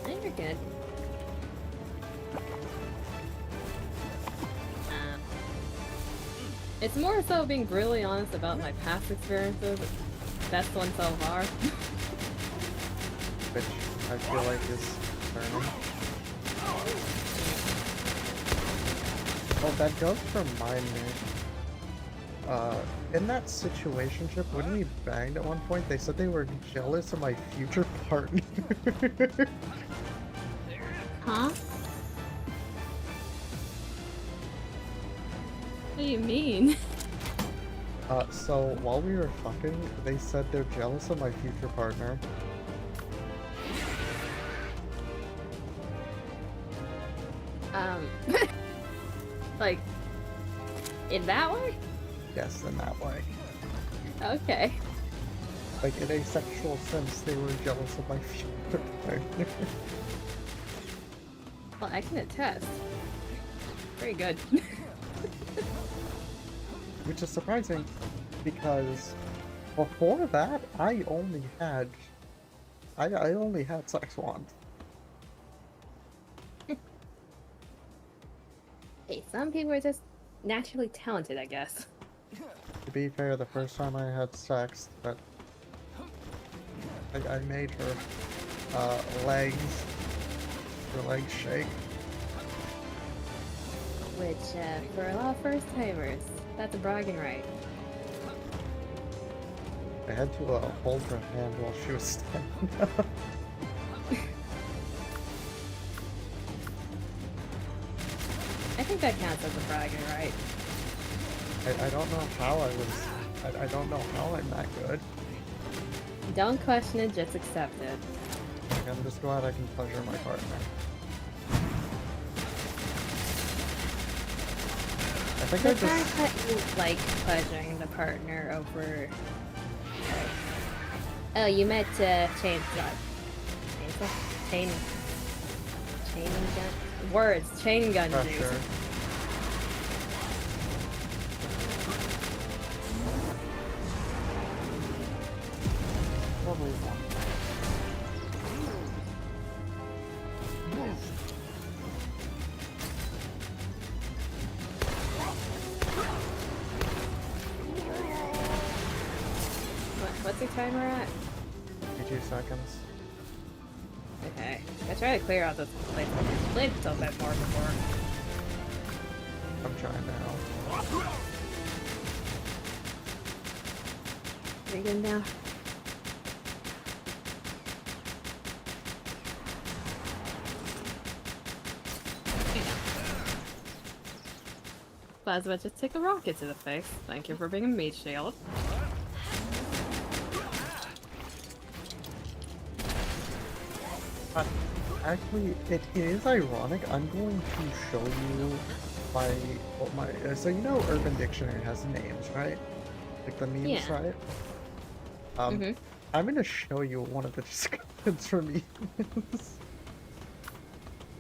Speaker 2: I think you're good. It's more so being brutally honest about my past experiences. Best one so far.
Speaker 1: Which I feel like is learning. Oh, that does remind me. In that situationship, when we banged at one point, they said they were jealous of my future partner.
Speaker 2: Huh? What do you mean?
Speaker 1: So while we were fucking, they said they're jealous of my future partner.
Speaker 2: Like, in that way?
Speaker 1: Yes, in that way.
Speaker 2: Okay.
Speaker 1: Like, in a sexual sense, they were jealous of my future partner.
Speaker 2: Well, I can attest. Very good.
Speaker 1: Which is surprising, because before that, I only had sex once.
Speaker 2: Hey, some people are just naturally talented, I guess.
Speaker 1: To be fair, the first time I had sex, that I made her her legs shake.
Speaker 2: Which, for a lot of first-timers, that's a bragging right.
Speaker 1: I had to hold her hand while she was standing up.
Speaker 2: I think that counts as a bragging right.
Speaker 1: I don't know how I don't know how I'm that good.
Speaker 2: Don't question it, just accept it.
Speaker 1: Like, I'm just glad I can pleasure my partner. I think
Speaker 2: The
Speaker 1: I
Speaker 2: fact
Speaker 1: just...
Speaker 2: that you like pleasuring the partner over... Oh, you meant chain gun... Words, chain gun juice.
Speaker 1: Pressure. Probably one.
Speaker 2: What's
Speaker 4: your timer at?
Speaker 3: 52 seconds.
Speaker 4: Okay. I try to clear out this place a little bit more before.
Speaker 3: I'm trying now.
Speaker 4: Pretty good now. Plasma just take a rocket to the face. Thank you for being a meat shield.
Speaker 3: Actually, it is ironic. I'm going to show you so you know Urban Dictionary has names, right? Like the memes,
Speaker 4: Yeah.
Speaker 3: right? I'm gonna show you one of the descriptions for memes.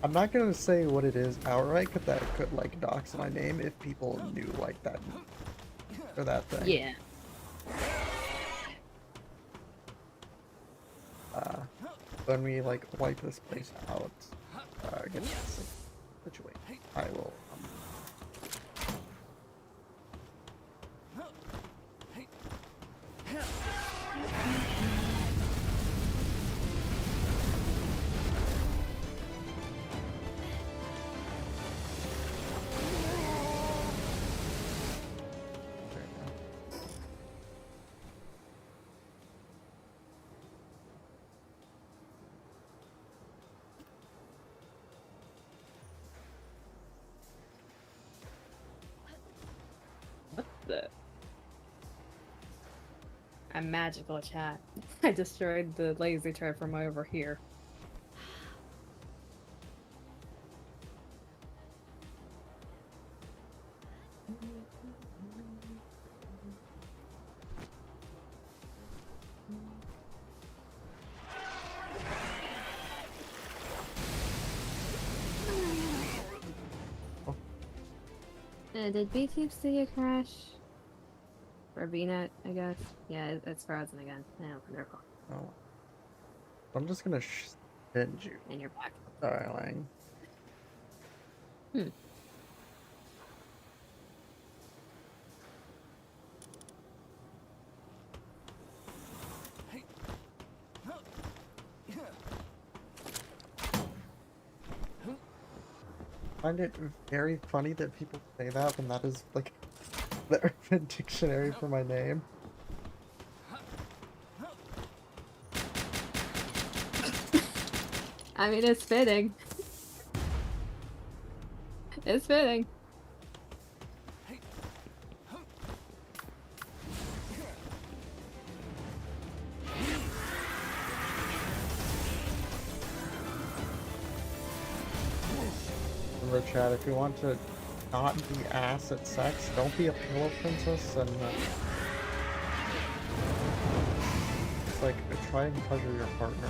Speaker 3: I'm not gonna say what it is outright, because that could like dox my name if people knew like that or that thing.
Speaker 4: Yeah.
Speaker 3: When we like wipe this place out, get this situation, I will.
Speaker 4: What the? A magical chat. I destroyed the laser turret from over here. Did BTube see a crash? Or VNet, I guess? Yeah, it's frozen again. Oh, wonderful.
Speaker 3: Oh. I'm just gonna send you.
Speaker 4: And you're back.
Speaker 3: Darling. I find it very funny that people say that when that is like the Urban Dictionary for my name.
Speaker 4: I mean, it's fitting. It's fitting.
Speaker 3: Remember, Chad, if you want to not be ass at sex, don't be a pillow princess, and it's like try and pleasure your partner.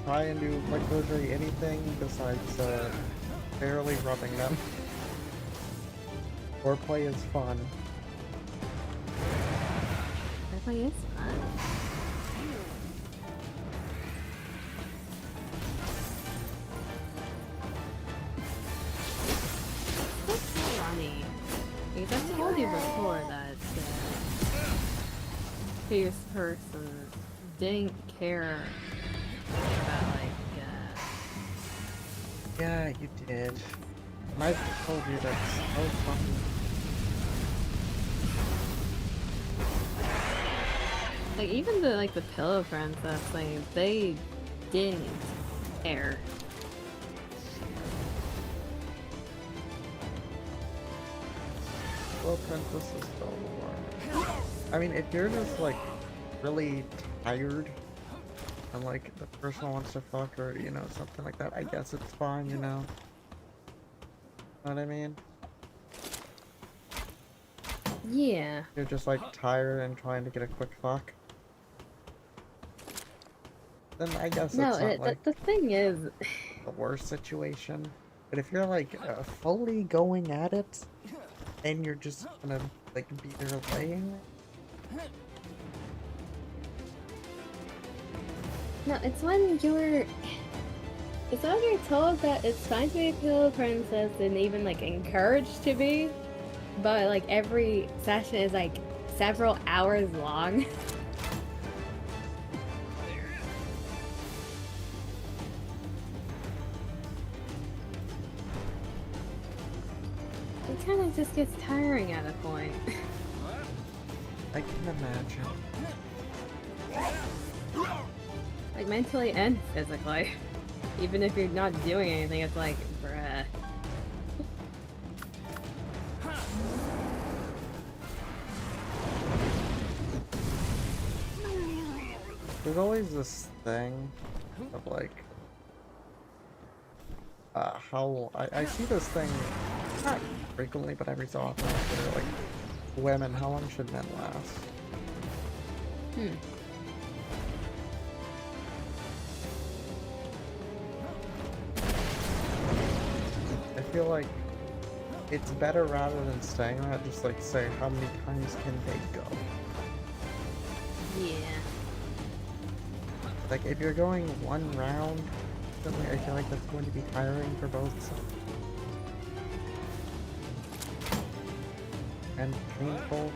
Speaker 3: Try and do like literally anything besides barely rubbing them. Foreplay is fun.
Speaker 4: Definitely is fun. That's so funny. Because I've told you before that this person didn't care about
Speaker 3: Yeah, you did. And I've told you that's so funny.
Speaker 4: like even the pillow friends that's like they didn't care.
Speaker 3: Well, princess is still warm. I mean, if you're just like really tired and like the person wants to fuck or you know something like that, I guess it's fine, you know. Know what I mean?
Speaker 4: Yeah.
Speaker 3: You're just like tired and trying to get a quick fuck. Then I guess
Speaker 4: No,
Speaker 3: it's not like
Speaker 4: the thing is,
Speaker 3: the worst situation. But if you're like fully going at it and you're just gonna like be there laying.
Speaker 4: no, it's when you're It's not you're told that it's fine to be a pillow princess and even like encouraged to be, but like every session is like several hours long. It kind of just gets tiring at a point.
Speaker 3: I can imagine.
Speaker 4: Like mentally and physically. Even if you're not doing anything, it's like, bruh.
Speaker 3: There's always this thing of like, how I see this thing not frequently, but every so often. Where, like, women, how long should men last? I feel like it's better rather than saying that, just like say how many times can they go.
Speaker 4: Yeah.
Speaker 3: Like if you're going one round, I feel like that's going to be tiring for both sides. And painful.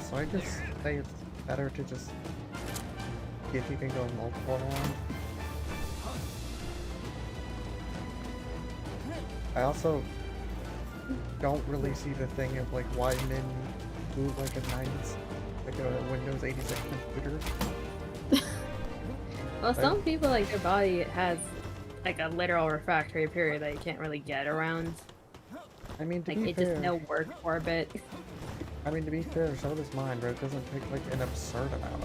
Speaker 3: So I just say it's better to just see if you can go multiple rounds. I also don't really see the thing of like why men move like a Windows 86 computer.
Speaker 4: Well, some people, like, their body has, like, a literal refractory period that you can't really get around.
Speaker 3: I mean, to
Speaker 4: like,
Speaker 3: be
Speaker 4: it
Speaker 3: fair,
Speaker 4: just no work orbit.
Speaker 3: I mean, to be fair, so does mine, but it doesn't take like an absurd amount.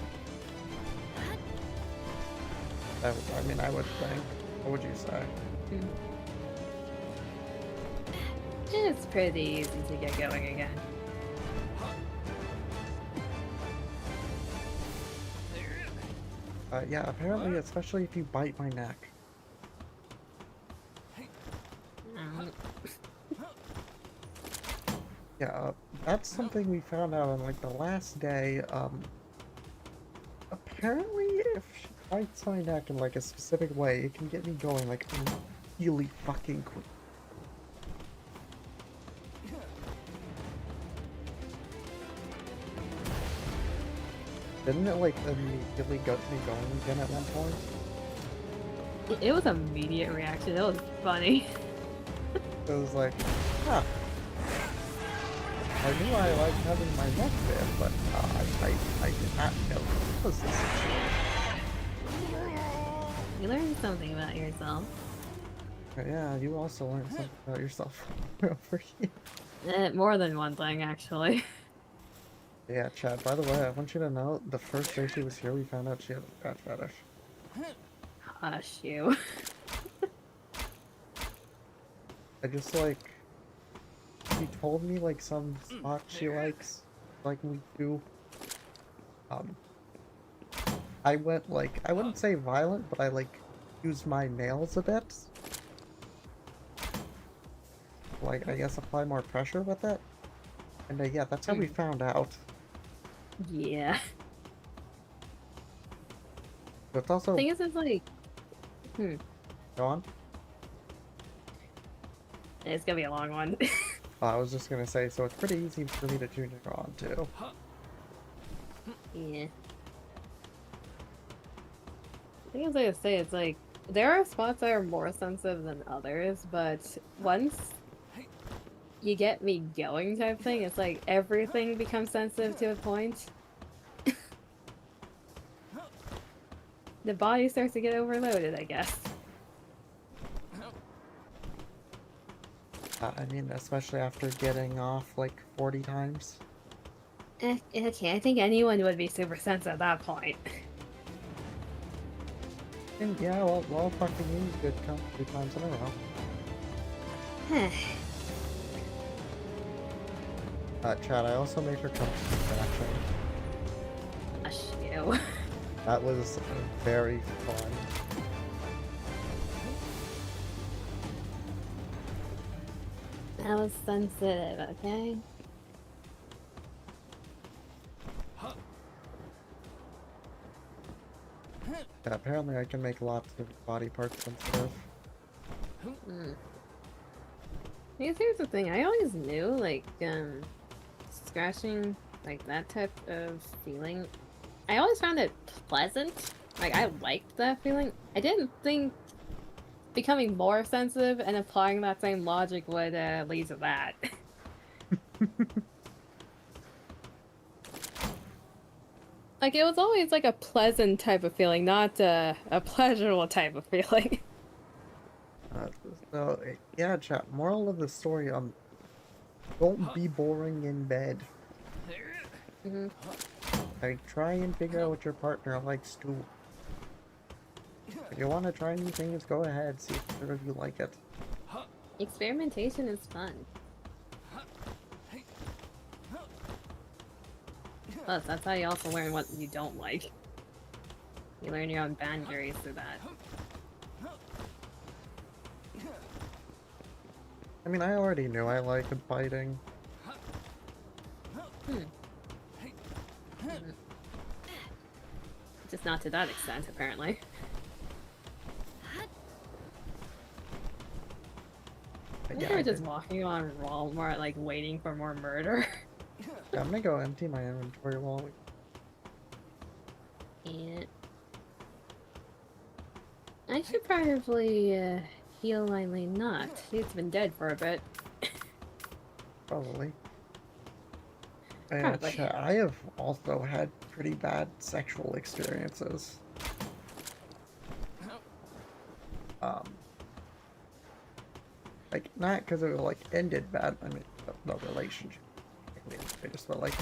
Speaker 3: I mean, I would think. What would you say?
Speaker 4: It's pretty easy to get going again.
Speaker 3: Yeah, apparently, especially if you bite my neck. Yeah, that's something we found out on like the last day. Apparently, if she bites my neck in like a specific way, it can get me going like really fucking quick. Didn't it like immediately get me going again at one point?
Speaker 4: It was an immediate reaction. It was funny.
Speaker 3: It was like, huh. I knew I liked having my neck bit, but I did not know this was the situation.
Speaker 4: You learned something about yourself.
Speaker 3: Yeah, you also learned something about yourself over here.
Speaker 4: More than one thing, actually.
Speaker 3: Yeah, Chad, by the way, I want you to know, the first day she was here, we found out she had a cat fetish.
Speaker 4: Hush you.
Speaker 3: I just, like, she told me, like, some spot she likes, like we do. I went, like, I wouldn't say violent, but I, like, used my nails a bit. Like, I guess apply more pressure with it. And, yeah, that's how we found out.
Speaker 4: Yeah.
Speaker 3: But it's also...
Speaker 4: The thing is, it's like...
Speaker 3: Go on.
Speaker 4: It's gonna be a long one.
Speaker 3: I was just gonna say, so it's pretty easy for me to tune it on, too.
Speaker 4: Yeah. I think I was gonna say, it's like, there are spots that are more sensitive than others, but once you get me going type thing, it's like everything becomes sensitive to a point. The body starts to get overloaded, I guess.
Speaker 3: I mean, especially after getting off like 40 times.
Speaker 4: Okay, I think anyone would be super sensitive at that point.
Speaker 3: And yeah, well fucking you did come 2 times in a row. Chad, I also made her come to the action.
Speaker 4: Hush you.
Speaker 3: That was very fun.
Speaker 4: That was sensitive, okay?
Speaker 3: Yeah, apparently I can make lots of body parts sensitive.
Speaker 4: Because here's the thing, I always knew, like, scratching, like, that type of feeling, I always found it pleasant. Like, I liked that feeling. I didn't think becoming more sensitive and applying that same logic would lead to that. Like, it was always, like, a pleasant type of feeling, not a pleasurable type of feeling.
Speaker 3: Uh, so, yeah, chat, moral of the story, don't be boring in bed.
Speaker 4: Mm-hmm.
Speaker 3: Like, try and figure out what your partner likes too. If you want to try new things, go ahead, see if either of you like it.
Speaker 4: Experimentation is fun. Plus, that's how you also learn what you don't like. You learn your own boundaries through that.
Speaker 3: I mean, I already knew I liked biting.
Speaker 4: Just not to that extent, apparently.
Speaker 3: Yeah,
Speaker 4: We're just walking on Walmart, like, waiting for more murder.
Speaker 3: Yeah, I'm gonna go empty my inventory while we...
Speaker 4: And... I should probably, heal Eileen not. She's been dead for a bit.
Speaker 3: Probably. And
Speaker 4: Probably.
Speaker 3: chat, I have also had pretty bad sexual experiences. Like, not because it, like, ended bad, I mean, the relationship. I just felt like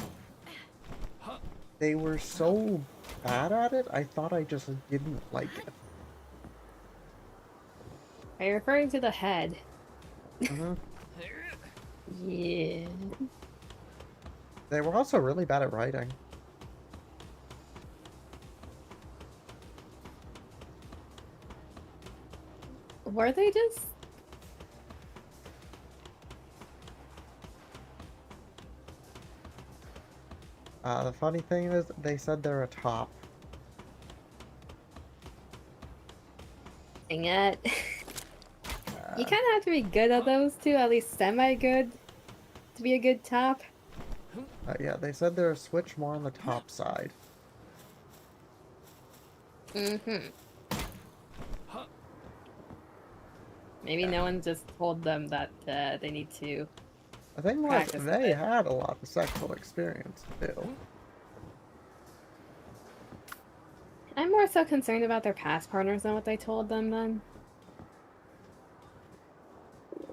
Speaker 3: they were so bad at it, I thought I just didn't like it.
Speaker 4: Are you referring to the head?
Speaker 3: Mm-hmm.
Speaker 4: Yeah.
Speaker 3: They were also really bad at writing.
Speaker 4: Were they just...
Speaker 3: The funny thing is, they said they're a top.
Speaker 4: Dang it. You kind of have to be good at those two, at least semi-good, to be a good top.
Speaker 3: Yeah, they said they're a switch more on the top side.
Speaker 4: Mm-hmm. Maybe no one just told them that they need to...
Speaker 3: I think like
Speaker 4: Practice
Speaker 3: they
Speaker 4: it.
Speaker 3: had a lot of sexual experience too.
Speaker 4: I'm more so concerned about their past partners than what they told them then.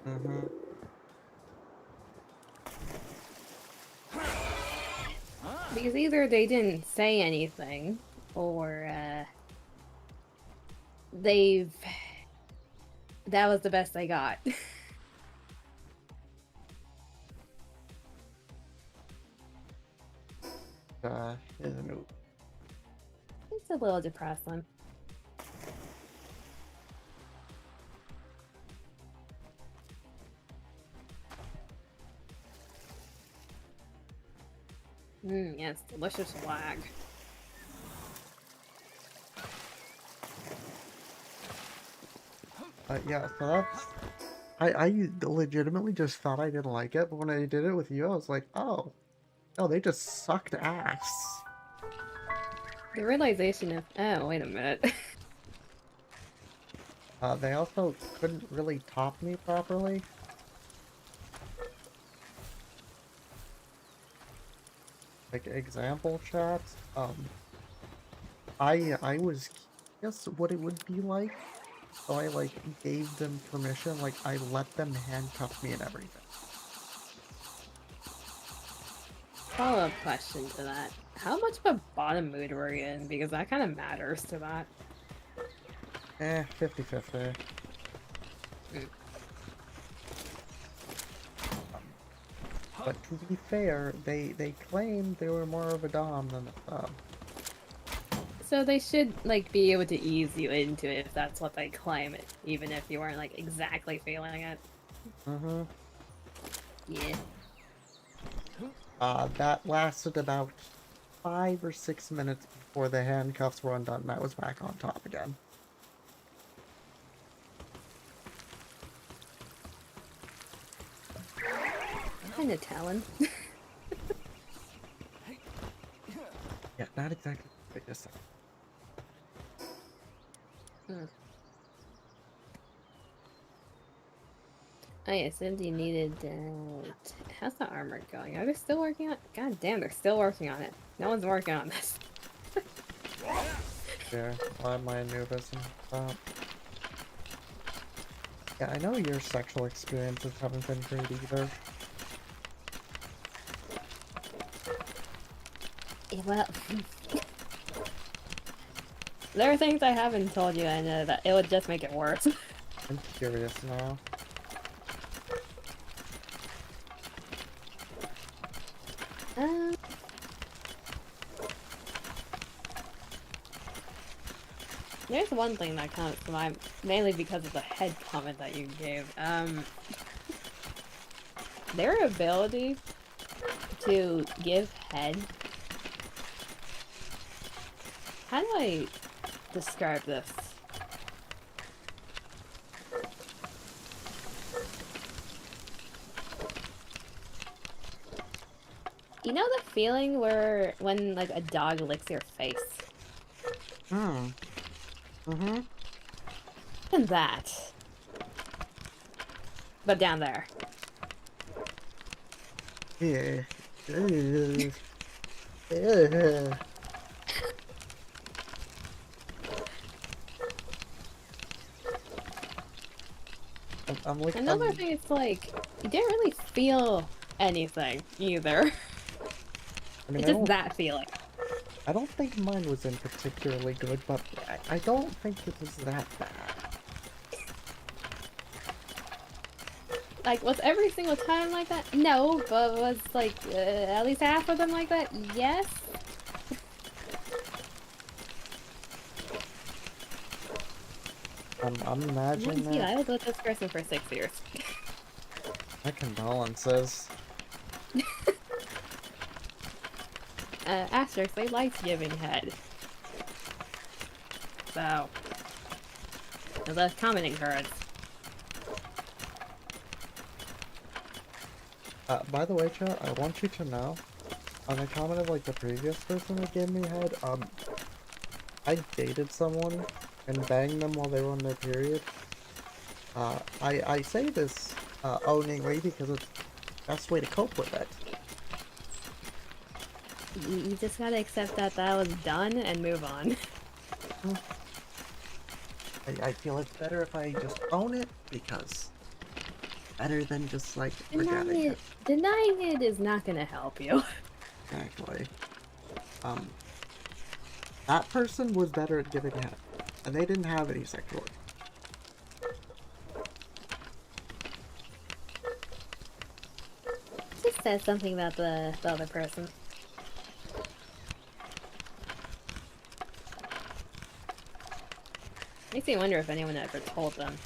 Speaker 3: Mm-hmm.
Speaker 4: Because either they didn't say anything, or they've... That was the best they got.
Speaker 3: Isn't it?
Speaker 4: It's a little depressing. Yes, delicious lag.
Speaker 3: Yeah, so that's... I legitimately just thought I didn't like it, but when I did it with you, I was like, oh. No, they just sucked ass.
Speaker 4: The realization of, oh, wait a minute.
Speaker 3: They also couldn't really top me properly. Like, example chat, I was curious what it would be like, so I, like, gave them permission, like, I let them handcuff me and everything.
Speaker 4: Follow-up question to that. How much of a bottom mood were you in? Because that kind of matters to that.
Speaker 3: 50-50. But to be fair, they claimed they were more of a dom than a sub.
Speaker 4: So they should, like, be able to ease you into it if that's what they claim, even if you weren't, like, exactly feeling it.
Speaker 3: Mm-hmm.
Speaker 4: Yeah.
Speaker 3: That lasted about 5 or 6 minutes before the handcuffs were undone, and I was back on top again.
Speaker 4: Kind of Talon.
Speaker 3: Yeah, not exactly the biggest.
Speaker 4: Oh yeah, Cindy needed, how's the armor going? Are they still working on it? God damn, they're still working on it. No one's working on this.
Speaker 3: Yeah, why am I a novice and stop? Yeah, I know your sexual experiences haven't been great either.
Speaker 4: Yeah, well, there are things I haven't told you, and that it would just make it worse.
Speaker 3: I'm curious now.
Speaker 4: Um, there's one thing that comes to mind, mainly because of the head comment that you gave. Their ability to give head. How do I describe this? You know the feeling where when like a dog licks your face?
Speaker 3: Mm-hmm.
Speaker 4: And that. But down there.
Speaker 3: Yeah. Ugh. Ugh. I'm like,
Speaker 4: Another thing is like, you didn't really feel anything either.
Speaker 3: I mean,
Speaker 4: It's just that feeling.
Speaker 3: I don't think mine was in particularly good, but I don't think it was that bad.
Speaker 4: Like, was every single time like that? No, but was like at least half of them like that? Yes.
Speaker 3: I'm imagining
Speaker 4: Yeah, I
Speaker 3: that.
Speaker 4: was with this person for 6 years.
Speaker 3: My condolences.
Speaker 4: Asterisk, they liked giving head. So, the commenting cards.
Speaker 3: By the way, chat, I want you to know, on the comment of like the previous person that gave me head, I dated someone and banged them while they were on their period. I say this, owningly because it's the best way to cope with it.
Speaker 4: You just gotta accept that that was done and move on.
Speaker 3: I feel it's better if I just own it, because better than just like regretting it.
Speaker 4: Denying it is not gonna help you.
Speaker 3: Exactly. That person was better at giving head, and they didn't have any sexual.
Speaker 4: Just says something about the other person. Makes me wonder if anyone ever told them.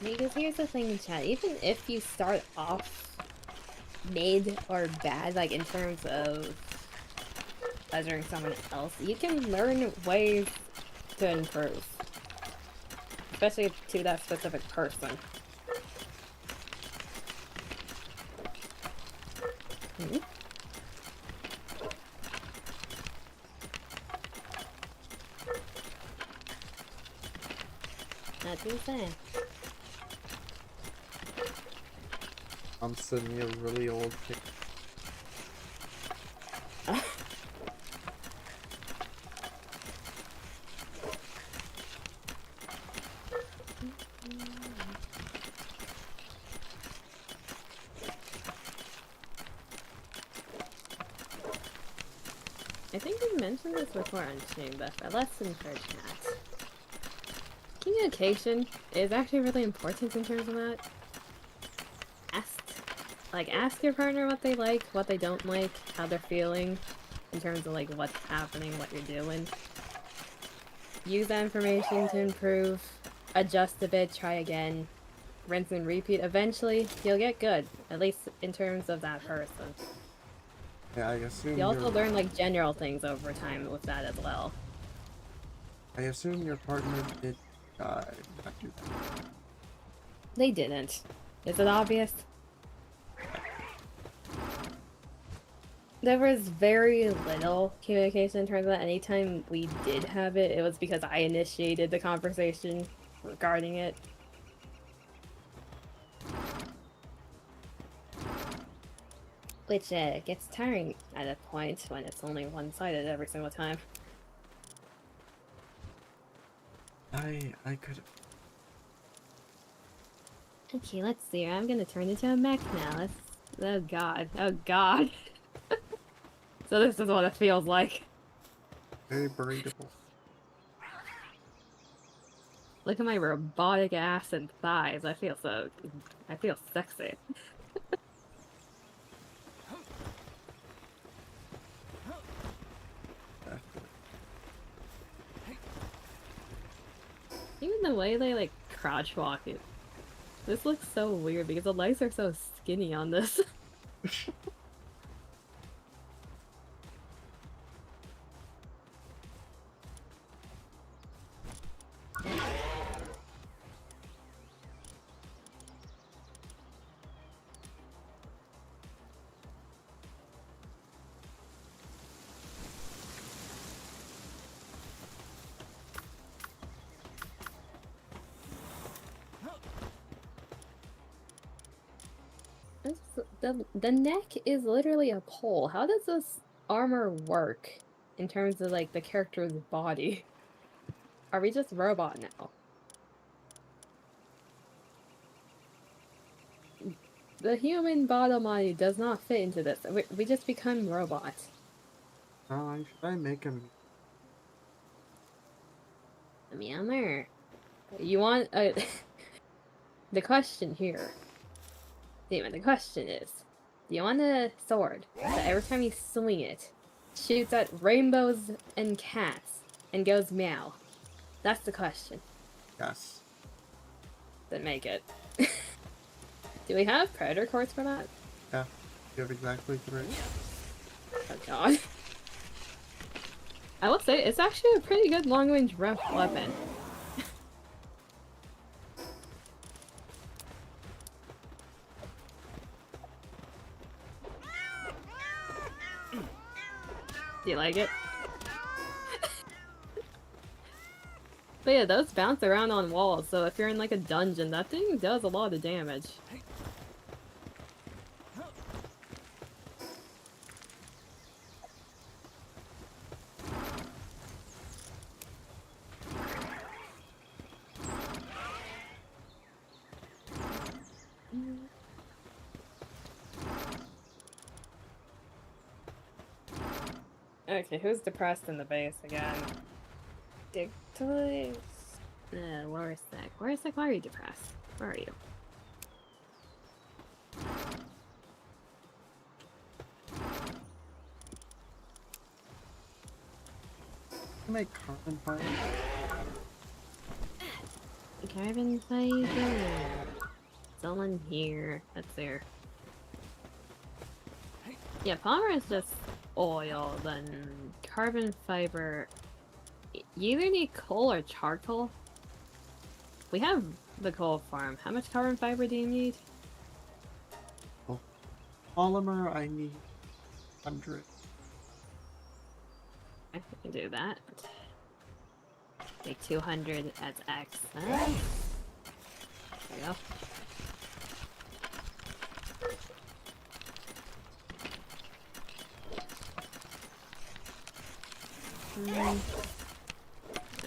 Speaker 4: Because here's the thing, chat. Even if you start off mid or bad, like in terms of pleasuring someone else, you can learn ways to improve. Especially to that specific person. Hmm? That's insane.
Speaker 3: I'm sending you a really old pic.
Speaker 4: I think we mentioned this before on stream, but a lesson for chat. Communication is actually really important in terms of that. Ask your partner what they like, what they don't like, how they're feeling, in terms of like what's happening, what you're doing. use that information to improve, adjust a bit, try again, rinse and repeat. Eventually, you'll get good, at least in terms of that person.
Speaker 3: Yeah, I assume
Speaker 4: You also
Speaker 3: your
Speaker 4: learn like general things over time with that as well.
Speaker 3: I assume your partner did not do that.
Speaker 4: They didn't. Is it obvious? There was very little communication in terms of that. Anytime we did have it, it was because I initiated the conversation regarding it. Which gets tiring at a point when it's only one-sided every single time.
Speaker 3: I could.
Speaker 4: Okay, let's see. I'm gonna turn into a mech now. Let's... Oh god. Oh god. So this is what it feels like.
Speaker 3: Very breathable.
Speaker 4: Look at my robotic ass and thighs. I feel sexy. Even the way they like crouch walk it. This looks so weird because the legs are so skinny on this. The neck is literally a pole. How does this armor work in terms of like the character's body? Are we just robot now? The human body does not fit into this. We just become robots.
Speaker 3: Should I make him?
Speaker 4: Meow. You want a... The question here... Demon, the question is... Do you want a sword that every time you swing it, shoots at rainbows and cats, and goes meow? That's the question.
Speaker 3: Yes.
Speaker 4: Then make it. Do we have predator cores for that?
Speaker 3: Yeah. You have exactly 3.
Speaker 4: Oh god. I will say, it's actually a pretty good long-range weapon. Do you like it? But yeah, those bounce around on walls, so if you're in like a dungeon, that thing does a lot of damage. Okay, who's depressed in the base again? Dick toys. Lorisek. Lorisek, why are you depressed? Where are you?
Speaker 3: Make carbon fiber.
Speaker 4: Carbon fiber. Someone here. That's there. Yeah, polymer is just oil, then carbon fiber. You either need coal or charcoal. We have the coal farm. How much carbon fiber do you need?
Speaker 3: Oh. Polymer, I need 100.
Speaker 4: I can do that. Take 200 as X. There we go.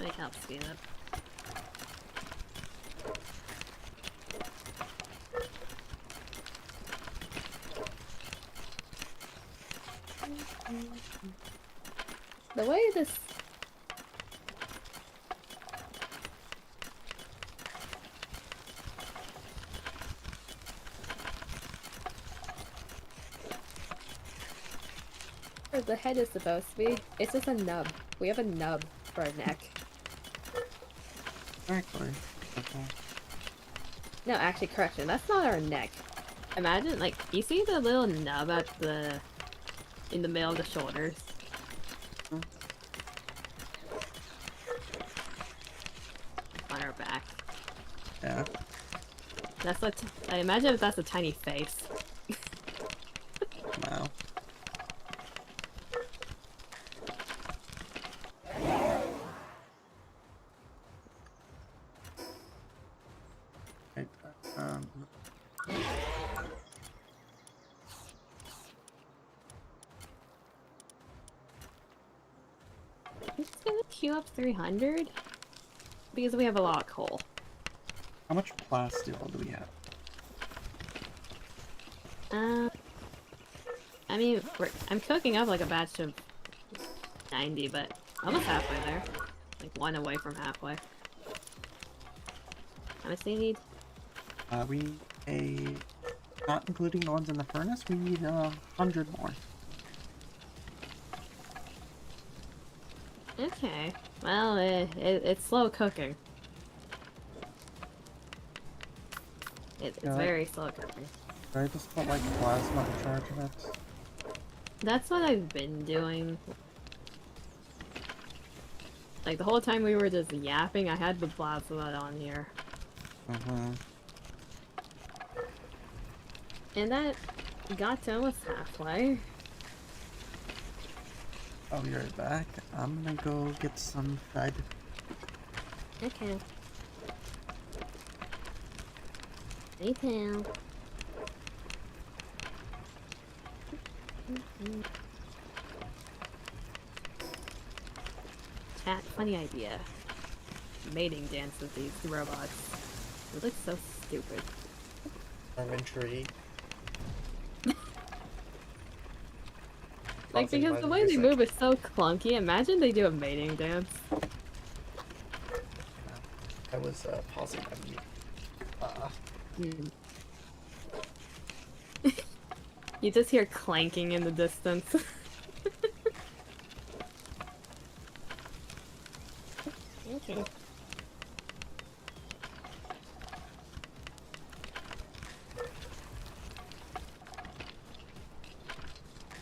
Speaker 4: Might help speed up. The way this... Where the head is supposed to be, it's just a nub. We have a nub for a neck.
Speaker 3: Exactly. Okay.
Speaker 4: No, actually, correction. That's not our neck. Imagine, like, you see the little nub at the in the middle of the shoulders?
Speaker 3: Hmm.
Speaker 4: On our back.
Speaker 3: Yeah.
Speaker 4: That's what I imagine if that's a tiny face.
Speaker 3: No. Right.
Speaker 4: I'm just gonna queue up 300 because we have a lot of coal.
Speaker 3: How much plasteel do we have?
Speaker 4: I mean, I'm cooking up like a batch of 90, but almost halfway there. Like one away from halfway. How much do you need?
Speaker 3: We not including the ones in the furnace, we need 100 more.
Speaker 4: Okay. Well, it's slow cooking. It's
Speaker 3: Yeah.
Speaker 4: very slow cooking.
Speaker 3: Should I just put like plasma in charge of it?
Speaker 4: That's what I've been doing. Like the whole time we were just yapping, I had the plasma on here.
Speaker 3: Mm-hmm.
Speaker 4: And that got to almost halfway.
Speaker 3: I'll be right back. I'm gonna go get some fed.
Speaker 4: Okay. Hey, pal. Chat, funny idea. Mating dance with these robots. It looks so stupid.
Speaker 3: I'm intrigued.
Speaker 4: Like, because the way they move is so clunky. Imagine they do a mating dance.
Speaker 3: I was pausing my mute.
Speaker 4: You just hear clanking in the distance. Okay.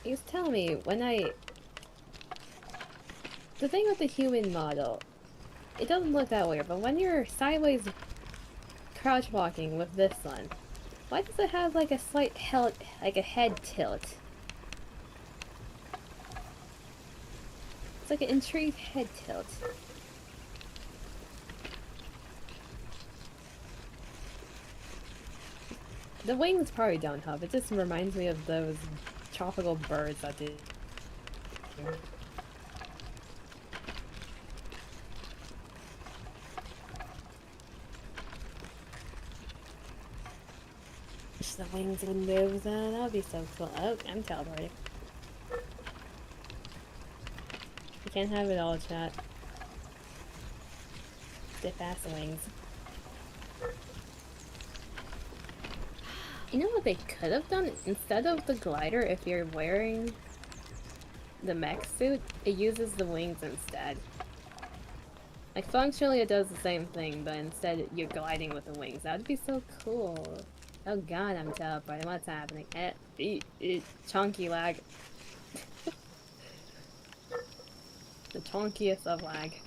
Speaker 4: He was telling me when the thing with the human model, it doesn't look that weird, but when you're sideways crouch walking with this one, why does it have like a slight like a head tilt? It's like an intrigued head tilt. The wings probably don't help. It just reminds me of those tropical birds that do. Wish the wings would move. That would be so cool. Oh, I'm teleporting. You can't have it all, chat. Stiff ass wings. You know what they could have done? Instead of the glider, if you're wearing the mech suit, it uses the wings instead. Like, functionally it does the same thing, but instead you're gliding with the wings. That would be so cool. Oh god, I'm teleporting. What's happening? Chunky lag. The chunkiest of lag.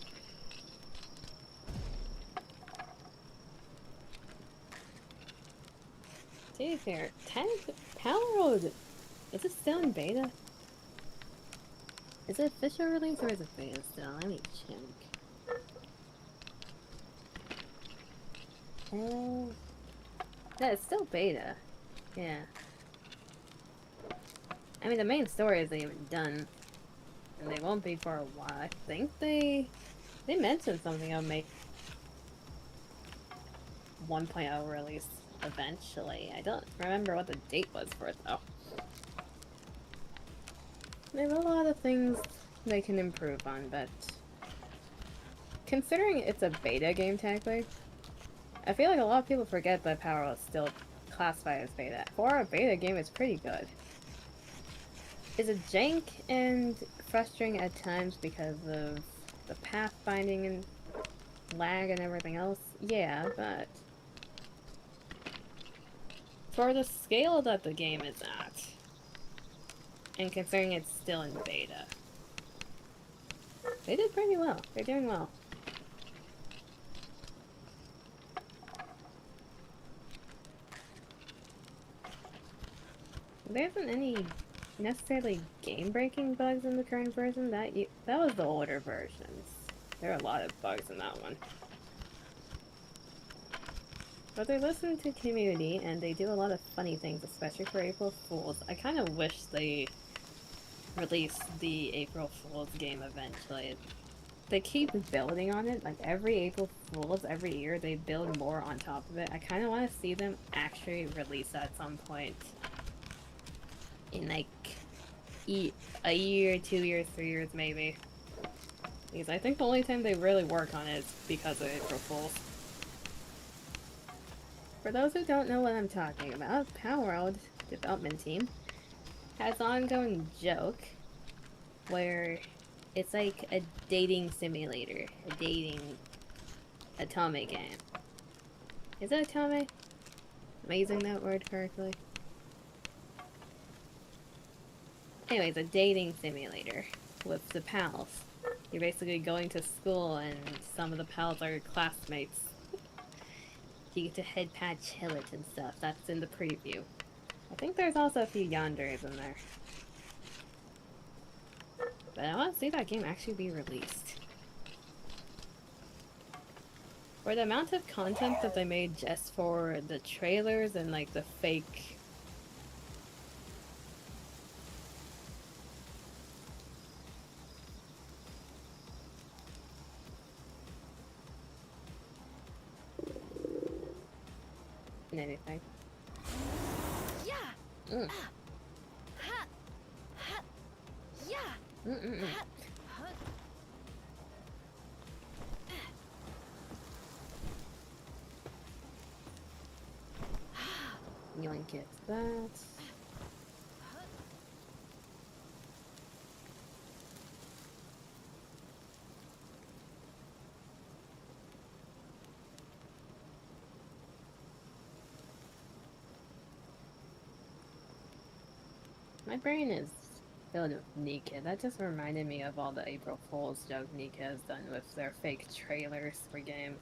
Speaker 4: Dude, here, 10 palworld. Is it still in beta? Is it official release or is it beta still? Let me check. Oh, yeah, it's still beta. Yeah. I mean, the main story isn't even done, and they won't be for a while. I think they mentioned something of make 1.0 release eventually. I don't remember what the date was for it though. They have a lot of things they can improve on, but considering it's a beta game technically, I feel like a lot of people forget that Power is still classified as beta. For a beta game, it's pretty good. Is it jank and frustrating at times because of the pathfinding and
Speaker 2: lag and everything else, yeah, but for the scale that the game is at, and considering it's still in beta, they did pretty well. They're doing well. There isn't any necessarily game-breaking bugs in the current version. That was the older versions. There are a lot of bugs in that one. But they listen to community, and they do a lot of funny things, especially for April Fools. I kind of wish they released the April Fools game eventually. They keep building on it, like every April Fools, every year they build more on top of it. I kind of want to see them actually release that at some point. In like a year, 2 years, 3 years maybe. Because I think the only time they really work on it is because of April Fools. For those who don't know what I'm talking about, palworld development team has an ongoing joke where it's like a dating simulator, a dating otome game. Is it otome? Am I using that word correctly? Anyways, a dating simulator with the pals. You're basically going to school and some of the pals are your classmates. You get to head patch Hillet and stuff. That's in the preview. I think there's also a few yanders in there. But I want to see that game actually be released. For the amount of content that they made just for the trailers and like the fake anything.
Speaker 4: Yeah.
Speaker 2: Mm.
Speaker 4: Yeah.
Speaker 2: Yoink it. That. My brain is filled with Nika. That just reminded me of all the April Fool's joke Nika has done with their fake trailers for games.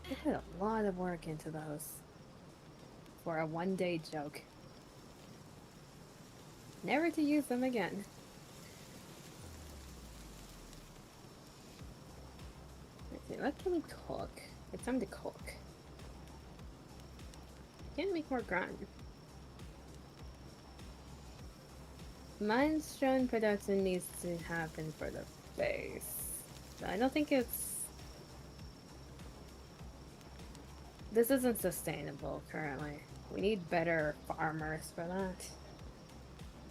Speaker 2: They put a lot of work into those for a one-day joke. Never to use them again. Let's see, what can we cook? It's time to cook. Can't make more grunt. Milestone production needs to happen for the base. But I don't think it's... This isn't sustainable currently. We need better farmers for that.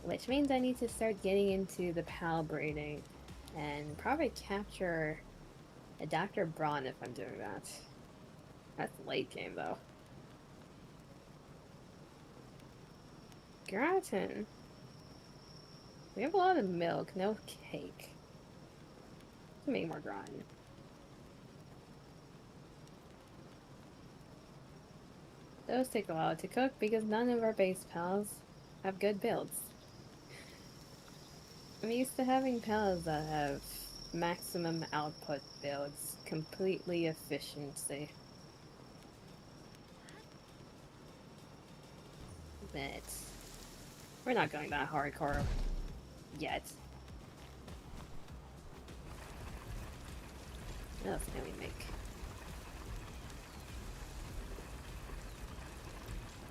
Speaker 2: Which means I need to start getting into the pal breeding and probably capture a Dr. Braun if I'm doing that. That's late game though. Gratin. We have a lot of milk, no cake. Let's make more gratin. Those take a while to cook because none of our base pals have good builds. I'm used to having pals that have maximum output builds, completely efficiency. But we're not going that hardcore yet. What else can we make?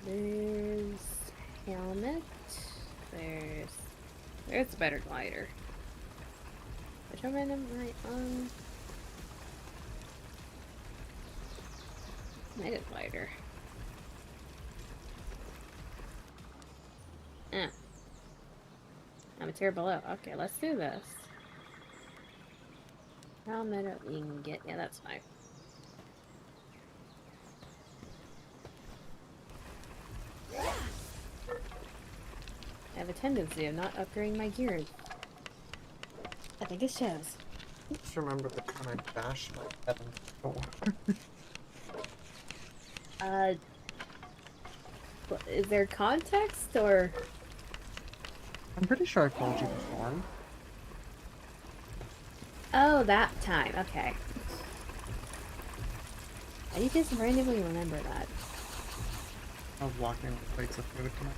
Speaker 2: There's helmet. There's a better glider. Which one am I on? Made a glider. Ah. I'm a tier below. Okay, let's do this. How many you can get? Yeah, that's fine. I have a tendency of not upgrading my gear. I think it shows.
Speaker 3: Just remember the time I bashed my head on the door.
Speaker 4: Is there context or?
Speaker 3: I'm pretty sure I've told you before.
Speaker 4: Oh, that time. Okay. I just randomly remember that.
Speaker 3: I was walking with plates of food tonight.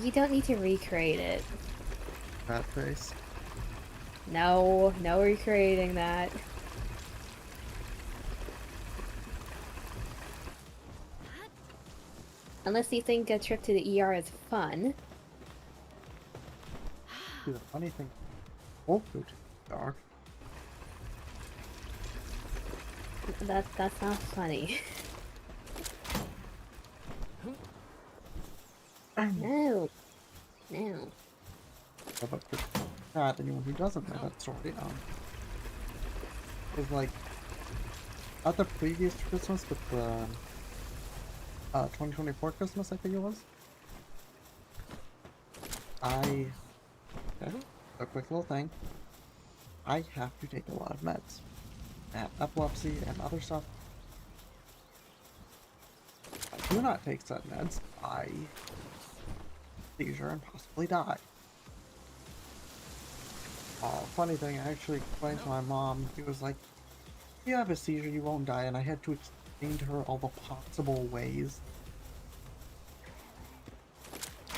Speaker 4: You don't need to recreate it.
Speaker 3: That face.
Speaker 4: No, no recreating that. Unless you think a trip to the ER is fun.
Speaker 3: See, the funny thing, won't go to the dark.
Speaker 4: That's not funny. No. No.
Speaker 3: But for that, anyone who doesn't know that story, is like at the previous Christmas with the 2024 Christmas, I think it was. Okay, a quick little thing. I have to take a lot of meds. I have epilepsy and other stuff. If I do not take said meds, I seizure and possibly die. Funny thing, I actually explained to my mom, she was like, if you have a seizure, you won't die, and I had to explain to her all the possible ways.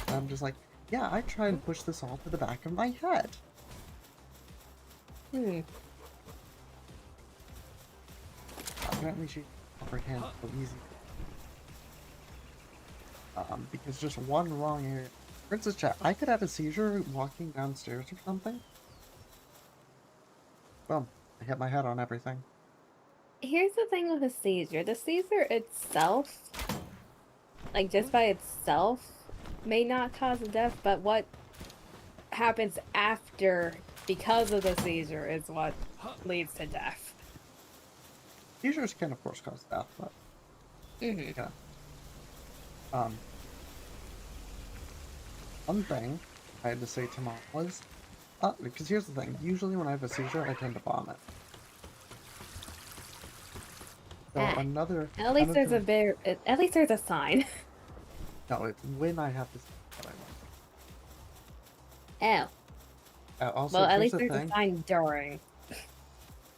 Speaker 3: And I'm just like, yeah, I try and push this all to the back of my head. Apparently she comprehends so easy. Because just one wrong area. For instance, chat, I could have a seizure walking downstairs or something. Boom. I hit my head on everything.
Speaker 4: Here's the thing with a seizure. The seizure itself, like just by itself, may not cause a death, but what happens after because of the seizure is what leads to death.
Speaker 3: Seizures can, of course, cause death, but... Yeah. One thing I had to say to mom was... because here's the thing. Usually when I have a seizure, I tend to vomit. So another...
Speaker 4: At least there's a bit... At least there's a sign.
Speaker 3: No, it's when I have to...
Speaker 4: Oh.
Speaker 3: Also,
Speaker 4: well, at least
Speaker 3: the
Speaker 4: there's a sign during.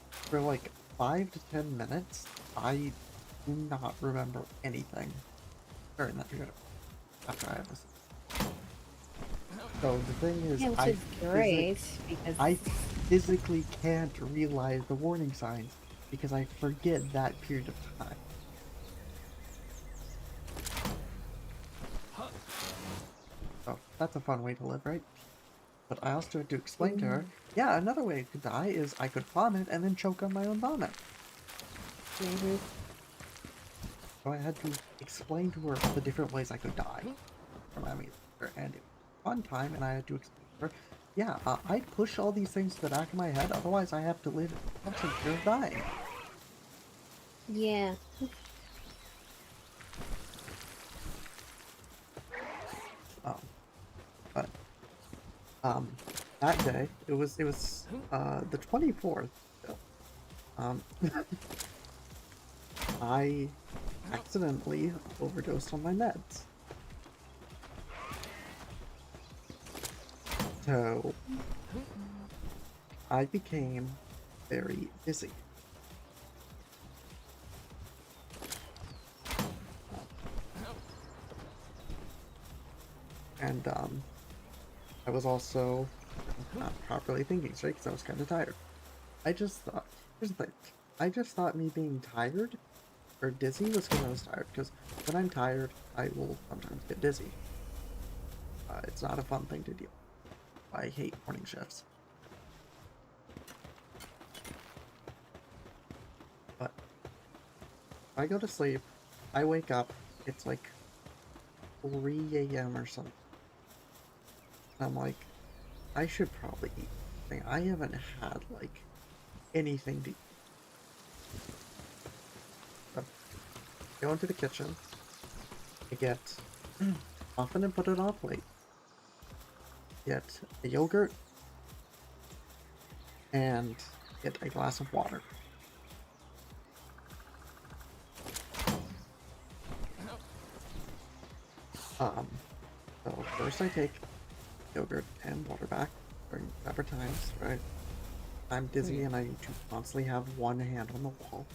Speaker 3: For like 5 to 10 minutes, I do not remember anything during that period after I have this. So the thing is,
Speaker 4: Yeah, which is great, because
Speaker 3: I physically can't realize the warning signs because I forget that period of time. So that's a fun way to live, right? But I also had to explain to her, yeah, another way I could die is I could vomit and then choke on my own vomit. So I had to explain to her all the different ways I could die from having it. And it was one time, and I had to explain to her, yeah, I push all these things to the back of my head, otherwise I have to live in constant fear of dying.
Speaker 4: Yeah.
Speaker 3: But that day it was the 24th. I accidentally overdosed on my meds. So I became very dizzy. And I was also not properly thinking straight because I was kind of tired. I just thought, here's the thing, I just thought me being tired or dizzy was because I was tired, because when I'm tired, I will sometimes get dizzy. It's not a fun thing to deal with. I hate morning shifts. But I go to sleep, I wake up, it's like 3 a.m. or something. And I'm like, I should probably eat something. I haven't had, like, anything to eat. So, go into the kitchen, I get muffin and put it on a plate. get a yogurt, and get a glass of water. So first I take yogurt and water back during whatever times, right? I'm dizzy and I need to constantly have one hand on the wall.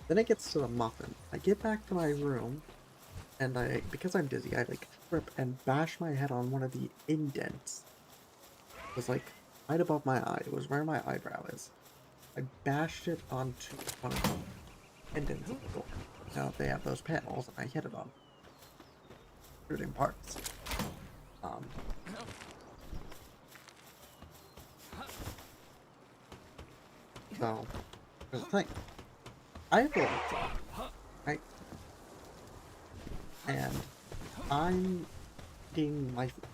Speaker 3: Then it gets to the muffin. I get back to my room, and because I'm dizzy, I like trip and bash my head on one of the indents. It was like right above my eye. It was where my eyebrow is. I bashed it onto one of the indents of the door. Now they have those panels, and I hit it on shooting parts. So here's the thing. I have a laptop, right? And I'm eating my food.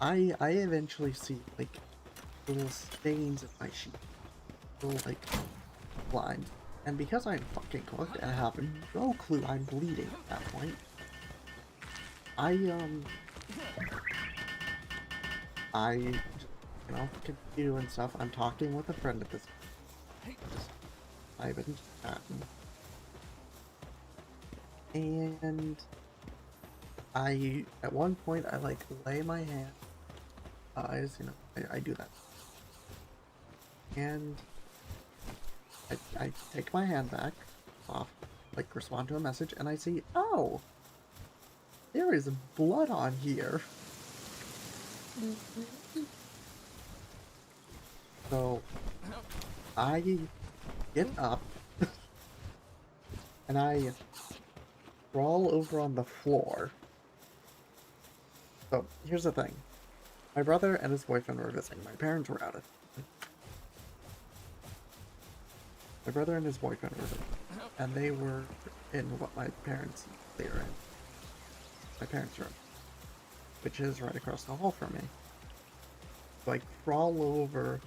Speaker 3: I eventually see like little stains in my sheet, little like lines, and because I'm fucking cooked and I have no clue I'm bleeding at that point, I continue and stuff. I'm talking with a friend at this point. I've been chatting, and at one point I like lay my hand eyes, I do that, and I take my hand back off, like respond to a message, and I see, oh, there is blood on here. So I get up and I crawl over on the floor. So here's the thing. My brother and his boyfriend were visiting. My parents were out. My brother and his boyfriend were visiting. And they were in what my parents were in. My parents' room. Which is right across the hall from me. So I crawl over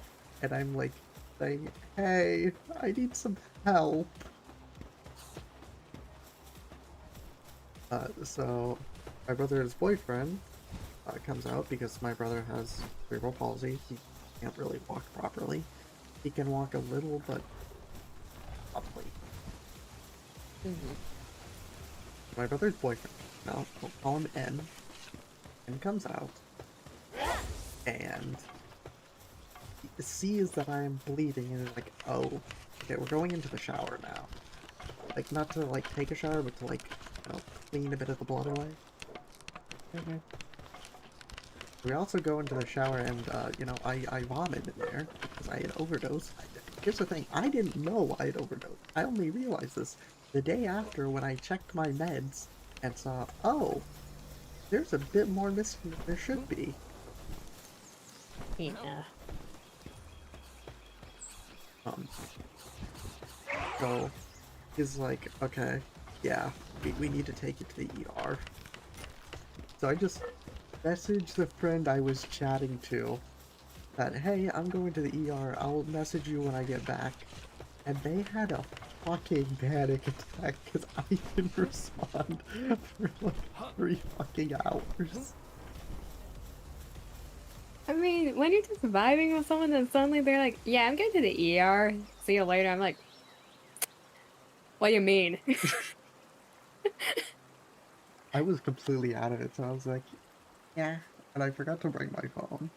Speaker 3: and I'm like saying, hey, I need some help. So my brother and his boyfriend comes out because my brother has cerebral palsy. He can't really walk properly. He can walk a little, but properly. My brother's boyfriend, now we'll call him N, comes out and he sees that I am bleeding and is like, oh, okay, we're going into the shower now. Like, not to like take a shower, but to like, clean a bit of the blood away. We also go into the shower and, I vomit in there because I had overdosed. Here's the thing, I didn't know I had overdosed. I only realized this the day after when I checked my meds and saw, oh, there's a bit more missing than there should be.
Speaker 2: Yeah.
Speaker 3: So, he's like, okay, yeah, we need to take it to the ER. So I just messaged the friend I was chatting to that, hey, I'm going to the ER, I'll message you when I get back. And they had a fucking panic attack because I didn't respond for like 3 fucking hours.
Speaker 2: I mean, when you're just vibing with someone and suddenly they're like, yeah, I'm going to the ER, see you later, I'm like, what do you mean?
Speaker 3: I was completely out of it, so I was like, yeah. And I forgot to bring my phone.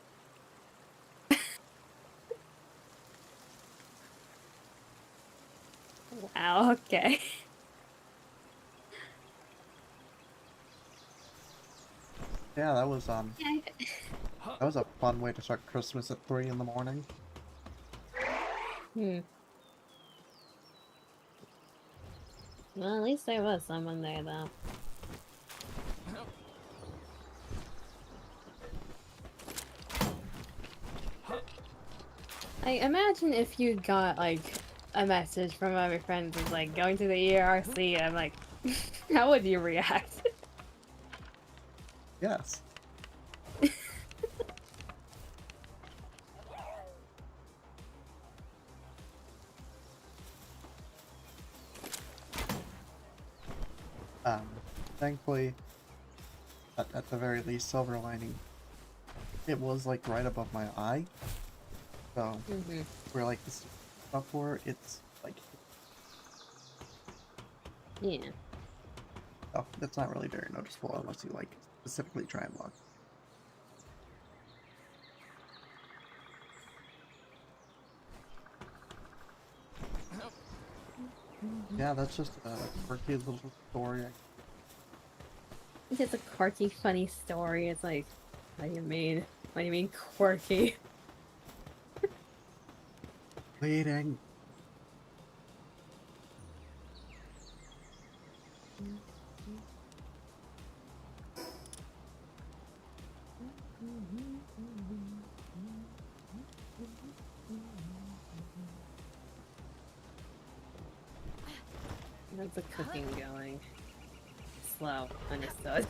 Speaker 2: Wow, okay.
Speaker 3: Yeah, that was a fun way to start Christmas at 3 in the morning.
Speaker 2: Well, at least there was someone there, though. I imagine if you got, like, a message from one of your friends was like, going to the ERC, I'm like, how would you react?
Speaker 3: Yes. Um, thankfully, at the very least, silver lining, it was like right above my eye. So, where like the stuff were, it's like,
Speaker 2: Yeah.
Speaker 3: oh, that's not really very noticeable unless you like specifically try and look. Yeah, that's just a quirky little story.
Speaker 2: It's just a quirky, funny story. It's like, what do you mean? What do you mean quirky?
Speaker 3: Waiting.
Speaker 2: How's the cooking going? Slow. Understood.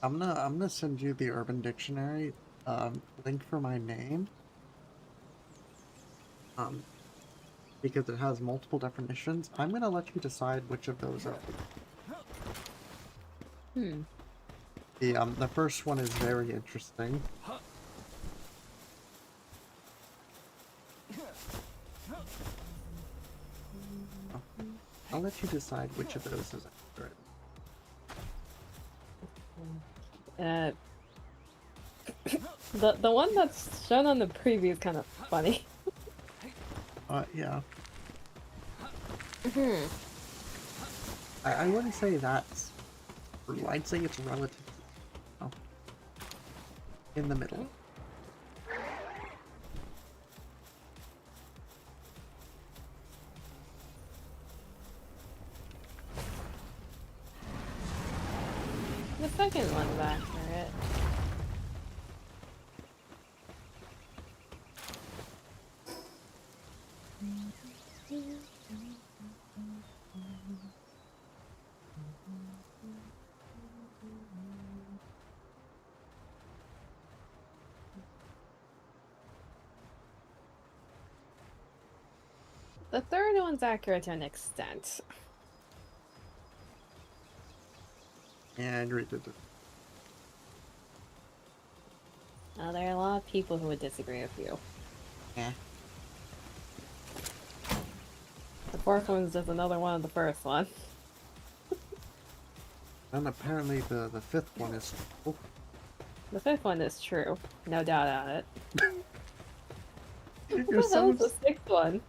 Speaker 3: I'm gonna send you the Urban Dictionary link for my name. Because it has multiple definitions. I'm gonna let you decide which of those are. The first one is very interesting. I'll let you decide which of those is accurate.
Speaker 2: The one that's shown on the preview is kind of funny.
Speaker 3: Yeah. I wouldn't say that's true. I'd say it's relative. Oh. In the middle.
Speaker 2: The second one's accurate. The third one's accurate to an extent.
Speaker 3: Yeah, I agree with it.
Speaker 2: Now, there are a lot of people who would disagree with you.
Speaker 3: Yeah.
Speaker 2: The fourth one's just another one of the first one.
Speaker 3: And apparently the fifth one is true.
Speaker 2: The fifth one is true. No doubt about it.
Speaker 3: You're
Speaker 2: What the hell
Speaker 3: so
Speaker 2: is the sixth one?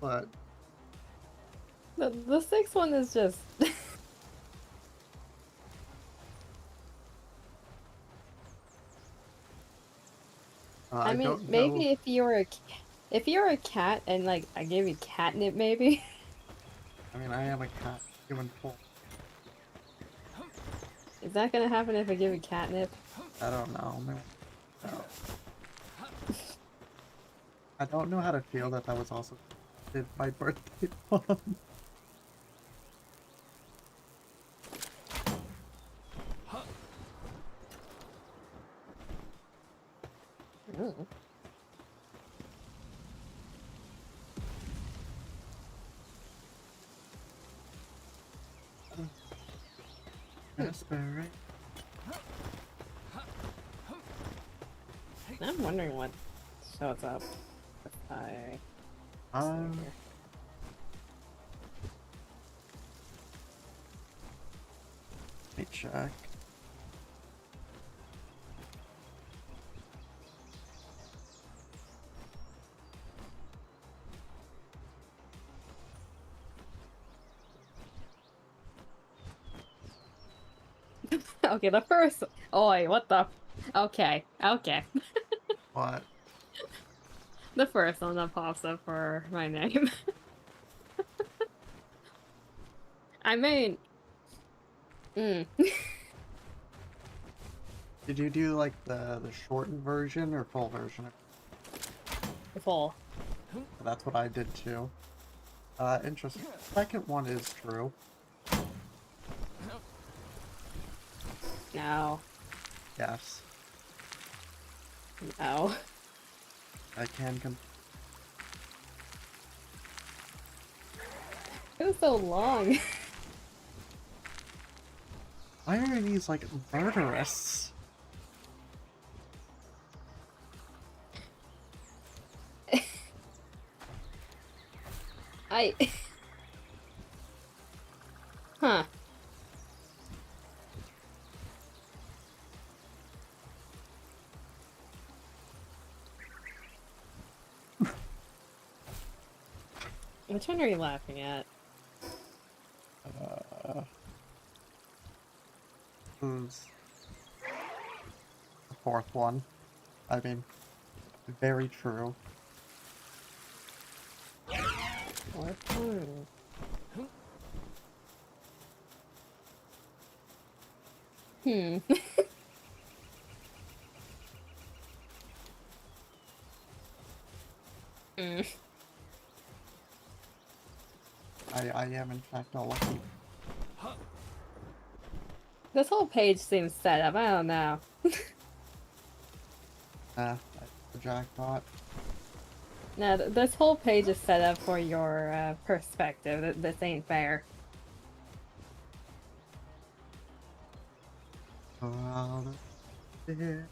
Speaker 3: But
Speaker 2: The sixth one is just... I mean,
Speaker 3: don't
Speaker 2: maybe
Speaker 3: know.
Speaker 2: if you were a cat and like I gave you catnip, maybe.
Speaker 3: I mean, I am a cat. Human full.
Speaker 2: Is that gonna happen if I give you catnip?
Speaker 3: I don't know. Maybe, no. I don't know how to feel that was also my birthday bomb.
Speaker 2: Mm.
Speaker 3: Raspberry.
Speaker 2: I'm wondering what shows up if I...
Speaker 3: Let me check.
Speaker 2: Okay, the first... Oh, wait, what the... Okay, okay.
Speaker 3: What?
Speaker 2: The first one that pops up for my name.
Speaker 4: I mean,
Speaker 3: Did you do like the shortened version or full version?
Speaker 4: full.
Speaker 3: That's what I did too. Interesting. Second one is true.
Speaker 4: No.
Speaker 3: Yes.
Speaker 4: No.
Speaker 3: I can
Speaker 4: It was so long.
Speaker 3: Why are these like murderous?
Speaker 4: I... Huh. Which one are you laughing at?
Speaker 3: Who's the fourth one? I mean, very true.
Speaker 4: Fourth one. Hmm. Mm.
Speaker 3: I am in fact all lucky.
Speaker 4: This whole page seems set up. I don't know.
Speaker 3: The jackpot.
Speaker 4: No, this whole page is set up for your perspective. This ain't fair.
Speaker 3: Around here,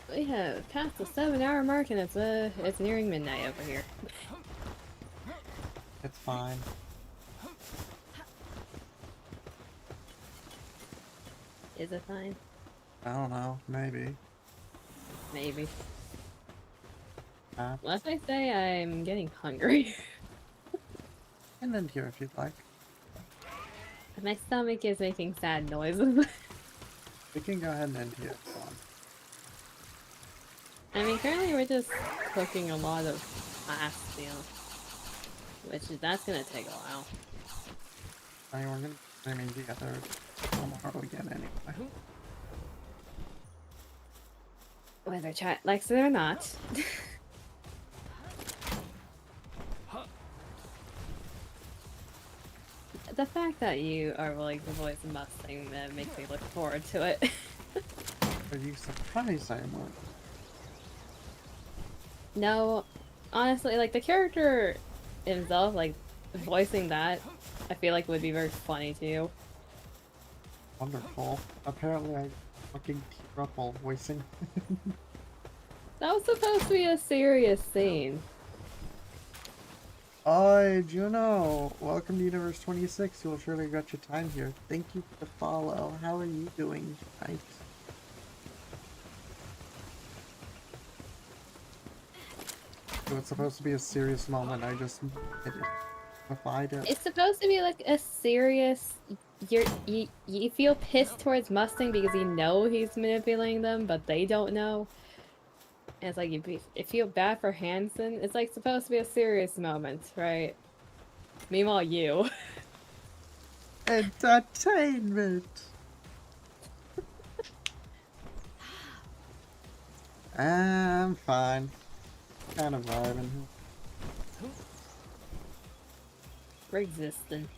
Speaker 4: We have passed the 7-hour mark and it's nearing midnight over here.
Speaker 3: It's fine.
Speaker 4: Is it fine?
Speaker 3: I don't know. Maybe.
Speaker 4: Maybe. Unless I say I'm getting hungry.
Speaker 3: And then here if you'd like.
Speaker 4: My stomach is making sad noises.
Speaker 3: We can go ahead and end here. It's fine.
Speaker 4: I mean, currently we're just cooking a lot of glass steel. That's gonna take a while.
Speaker 3: I mean, we're gonna streaming together tomorrow again anyway.
Speaker 4: Whether chat likes it or not. The fact that you are willing to voice Mustang makes me look forward to it.
Speaker 3: Are you surprised I am?
Speaker 4: No, honestly, like the character himself, like voicing that, I feel like would be very funny too.
Speaker 3: Wonderful. Apparently I fucking tear up while voicing.
Speaker 4: That was supposed to be a serious scene.
Speaker 3: Hi, Juno! Welcome to Universe 26. You'll surely regret your time here. Thank you for the follow. How are you doing tonight? So it's supposed to be a serious moment. I just defied it.
Speaker 4: It's supposed to be like a serious. You feel pissed towards Mustang because you know he's manipulating them, but they don't know. And it's like you feel bad for Hansen. It's like supposed to be a serious moment, right? Meanwhile, you.
Speaker 3: Entertainment! I'm fine. Kind of vibing.
Speaker 4: Resistant.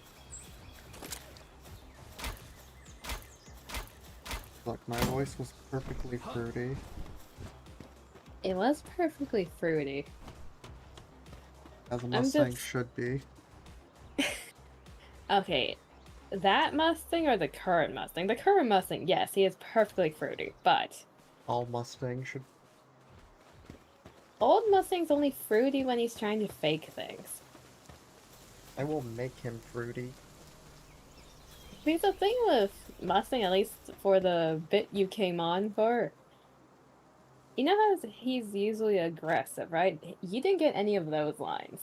Speaker 3: Look, my voice was perfectly fruity.
Speaker 4: It was perfectly fruity.
Speaker 3: As a Mustang should be.
Speaker 4: Okay, that Mustang or the current Mustang? The current Mustang, yes, he is perfectly fruity, but...
Speaker 3: All Mustangs should.
Speaker 4: Old Mustang's only fruity when he's trying to fake things.
Speaker 3: I will make him fruity.
Speaker 4: Because the thing with Mustang, at least for the bit you came on for, you know how he's usually aggressive, right? You didn't get any of those lines.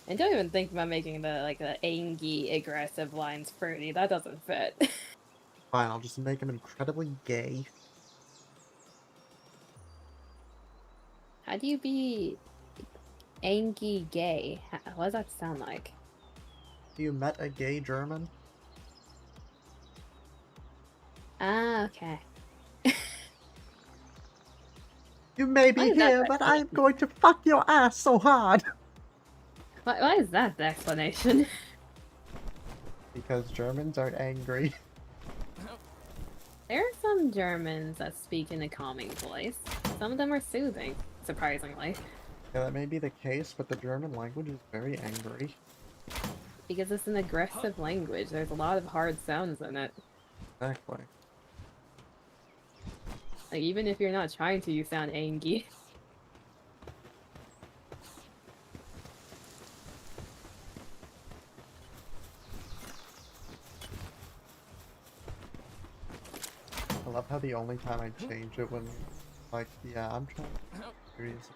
Speaker 4: And don't even think about making the angry, aggressive lines fruity. That doesn't fit.
Speaker 3: Fine, I'll just make him incredibly gay.
Speaker 2: How do you be Angie gay? What does that sound like?
Speaker 1: You met a gay German?
Speaker 2: Ah, okay.
Speaker 1: You may be here, but I'm going to fuck your ass so hard!
Speaker 2: Why is that the explanation?
Speaker 1: Because Germans are angry.
Speaker 2: There are some Germans that speak in a calming voice. Some of them are soothing, surprisingly.
Speaker 1: Yeah, that may be the case, but the German language is very angry.
Speaker 2: Because it's an aggressive language, there's a lot of hard sounds in it.
Speaker 1: Exactly.
Speaker 2: Like, even if you're not trying to, you sound angry.
Speaker 1: I love how the only time I change it when, like, yeah, I'm trying to be serious.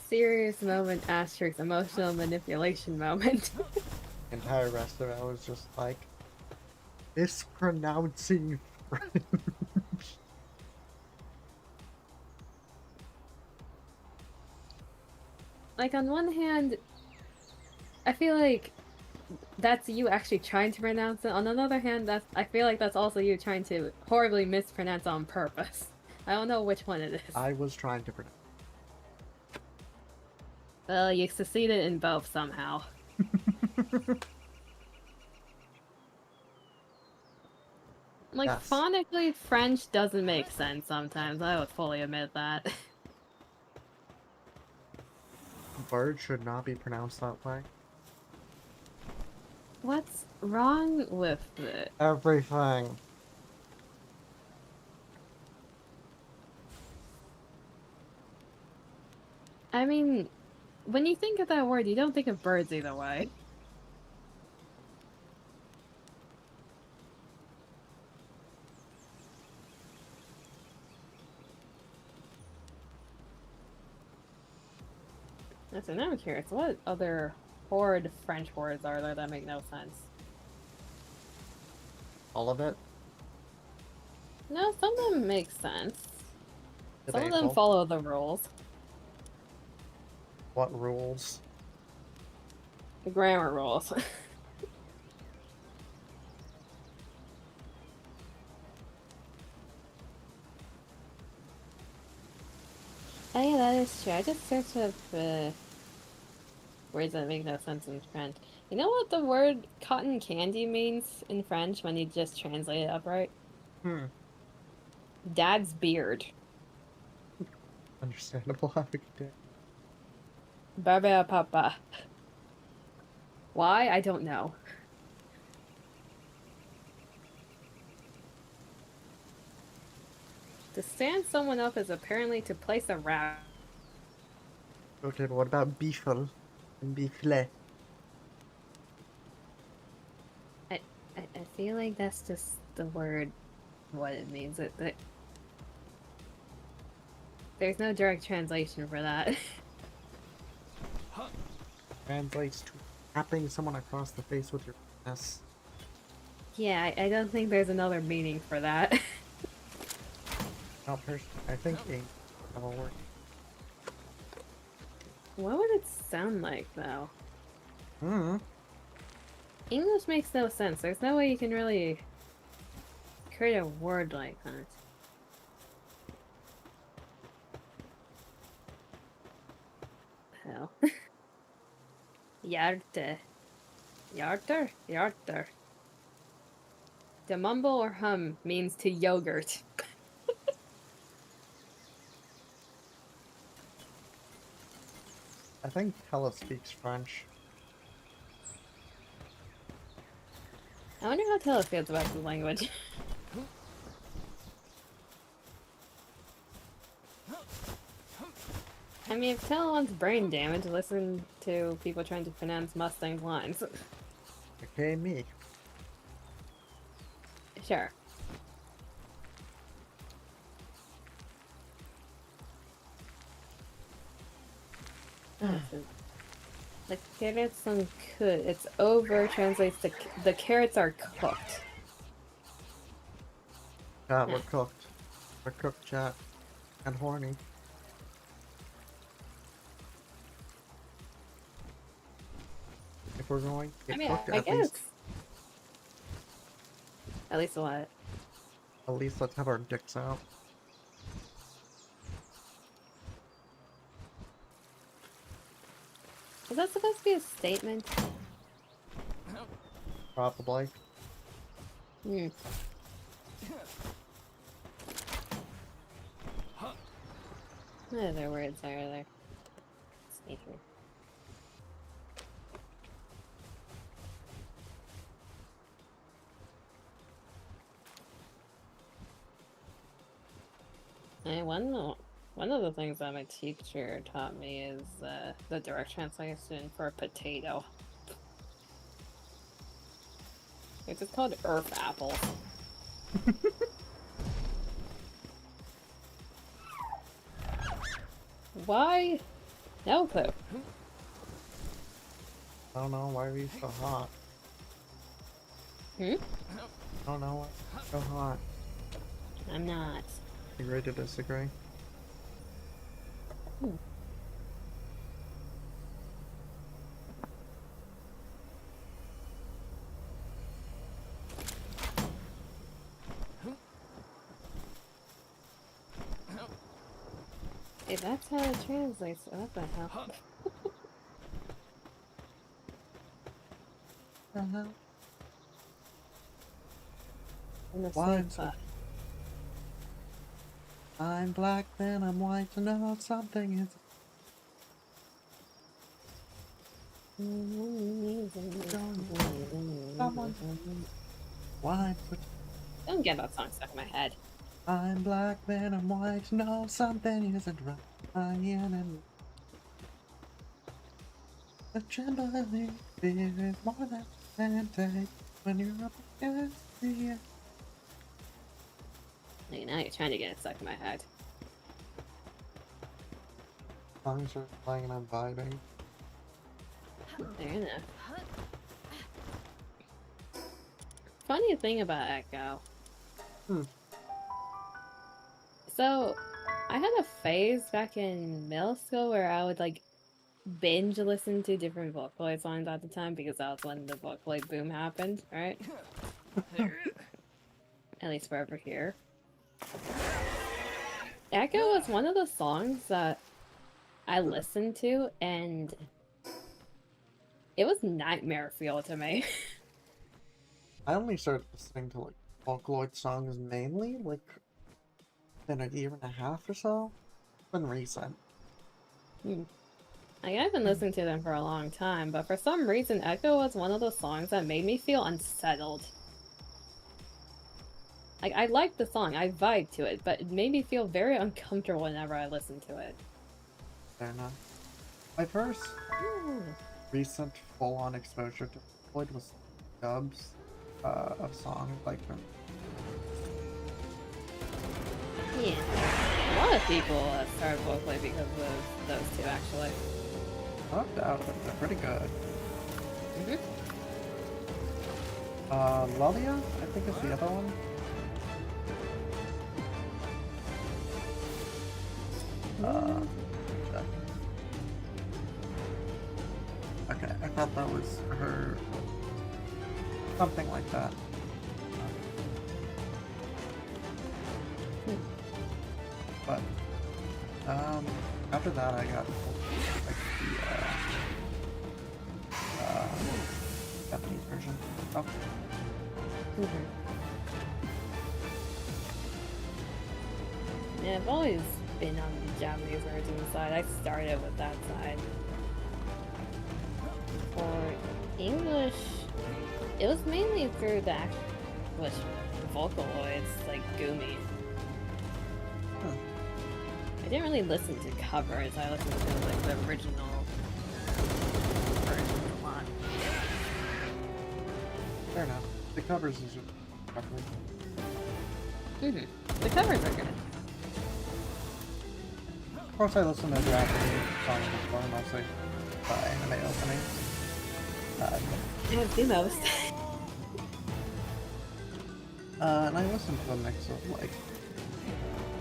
Speaker 2: Serious moment, asterisk, emotional manipulation moment.
Speaker 1: The entire rest of it, I was just like, mispronouncing French.
Speaker 2: Like, on one hand, I feel like that's you actually trying to pronounce it. On another hand, I feel like that's also you trying to horribly mispronounce on purpose. I don't know which one it is.
Speaker 1: I was trying to pronounce.
Speaker 2: Well, you succeeded in both somehow. Like,
Speaker 1: Yes.
Speaker 2: phonetically, French doesn't make sense sometimes. I would fully admit that.
Speaker 1: Bird should not be pronounced that way.
Speaker 2: What's wrong with it?
Speaker 1: Everything.
Speaker 2: I mean, when you think of that word, you don't think of birds either way. That's an I'm curious. What other horrid French words are there that make no sense?
Speaker 1: All of it?
Speaker 2: No, some of them make sense. Some of them
Speaker 1: Debatable.
Speaker 2: follow the rules.
Speaker 1: What rules?
Speaker 2: The grammar rules. Oh yeah, that is true. I just searched up words that make no sense in French. You know what the word cotton candy means in French when you just translate it upright? Dad's beard.
Speaker 1: Understandable. Have a good day.
Speaker 2: Barbe papa. Why? I don't know. To stand someone up is apparently to place a wrap.
Speaker 1: Okay, but what about beefle and beefle?
Speaker 2: I feel like that's just the word, what it means. There's no direct translation for that.
Speaker 1: Translates to tapping someone across the face with your penis.
Speaker 2: Yeah, I don't think there's another meaning for that.
Speaker 1: Not personally. I think ink will work.
Speaker 2: What would it sound like, though? English makes no sense. There's no way you can really create a word like that. Hell. Yarte. Yarter? Yarter. To mumble or hum means to yogurt.
Speaker 1: I think Hella speaks French.
Speaker 2: I wonder how Tella feels about the language. I mean, if Tella wants brain damage, listen to people trying to pronounce Mustang's lines.
Speaker 1: Okay, me.
Speaker 2: Sure. The carrots are cooked. It's over translates to the carrots are cooked.
Speaker 3: Chat, we're cooked. We're cooked, chat. And horny. If we're going to
Speaker 2: I
Speaker 3: get
Speaker 2: mean,
Speaker 3: cooked,
Speaker 2: I
Speaker 3: at
Speaker 2: guess.
Speaker 3: least
Speaker 2: At least what?
Speaker 3: let's have our dicks out.
Speaker 2: Is that supposed to be a statement?
Speaker 3: Probably.
Speaker 2: Hmm. What other words are there? Sneaker. And one of the things that my teacher taught me is the direct translation for potato. It's just called earth apple. Why? No clue.
Speaker 3: I don't know, why are you so hot?
Speaker 2: Hmm?
Speaker 3: I don't know why you're so hot.
Speaker 2: I'm not.
Speaker 3: Agree to disagree.
Speaker 2: Hey, that's how it translates. What the hell? In the
Speaker 3: Why
Speaker 2: same
Speaker 3: so-
Speaker 2: spot.
Speaker 3: I'm black, then I'm white, to know something is. Why?
Speaker 2: Don't get that song stuck in my head.
Speaker 3: I'm black, then I'm white, to know something isn't right. I am and the trembling fear is more than take when you're up against the edge.
Speaker 2: Like, now you're trying to get it stuck in my head.
Speaker 3: Songs are playing and I'm vibing.
Speaker 2: Fair enough. Funny thing about Echo. So, I had a phase back in middle school where I would like binge listen to different Vocaloid songs at the time because that was when the Vocaloid boom happened, right? At least for over here. Echo was one of the songs that I listened to and it was nightmare fuel to me.
Speaker 3: I only started listening to like Vocaloid songs mainly like in a year and a half or so. It's been recent.
Speaker 2: Like, I've been listening to them for a long time, but for some reason Echo was one of those songs that made me feel unsettled. Like, I liked the song, I vibed to it, but it made me feel very uncomfortable whenever I listened to it.
Speaker 3: Fair enough. My first recent full-on exposure to Vocaloid was dubs of songs like them.
Speaker 2: Yeah. A lot of people started Vocaloid because of those two, actually.
Speaker 3: No doubt, they're pretty good. Lulia, I think is the other one. Check. Okay, I thought that was her. Something like that. But, after that I got like the Japanese version. Oh,
Speaker 2: Yeah, I've always been on the Japanese version side. I started with that side. For English, it was mainly through the English Vocaloids, like Gumi. I didn't really listen to covers, I listened to like the original version a lot.
Speaker 3: fair enough. The covers is just covered.
Speaker 2: The covers are good.
Speaker 3: Of course, I listen to Japanese songs before, mostly anime openings.
Speaker 2: I do most.
Speaker 3: And I listen to a mix of like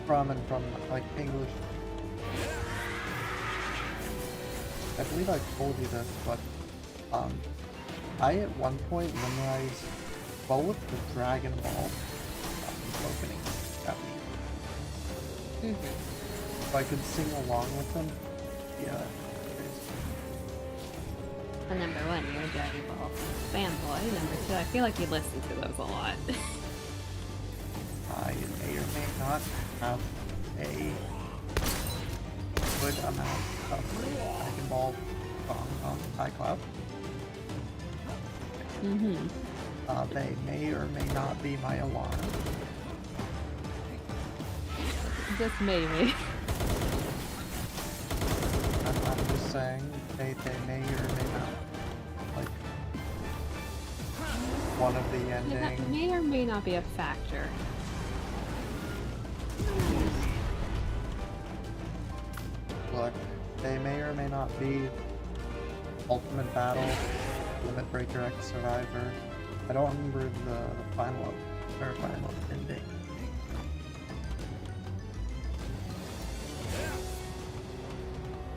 Speaker 3: from like English. I believe I told you this, but I at one point memorized both the Dragon Ball opening Japanese. So I could sing along with them. Yeah.
Speaker 2: And number one, you're a Dragon Ball fanboy. Number two, I feel like you listen to those a lot.
Speaker 3: I may or may not have a good amount of Dragon Ball songs on iCloud. They may or may not be my alarm.
Speaker 2: Just maybe.
Speaker 3: I'm just saying they may or may not. Like one of the
Speaker 2: That
Speaker 3: endings.
Speaker 2: may or may not be a factor.
Speaker 3: Look, they may or may not be Ultimate Battle, Limit Breaker X Survivor. I don't remember the final ending.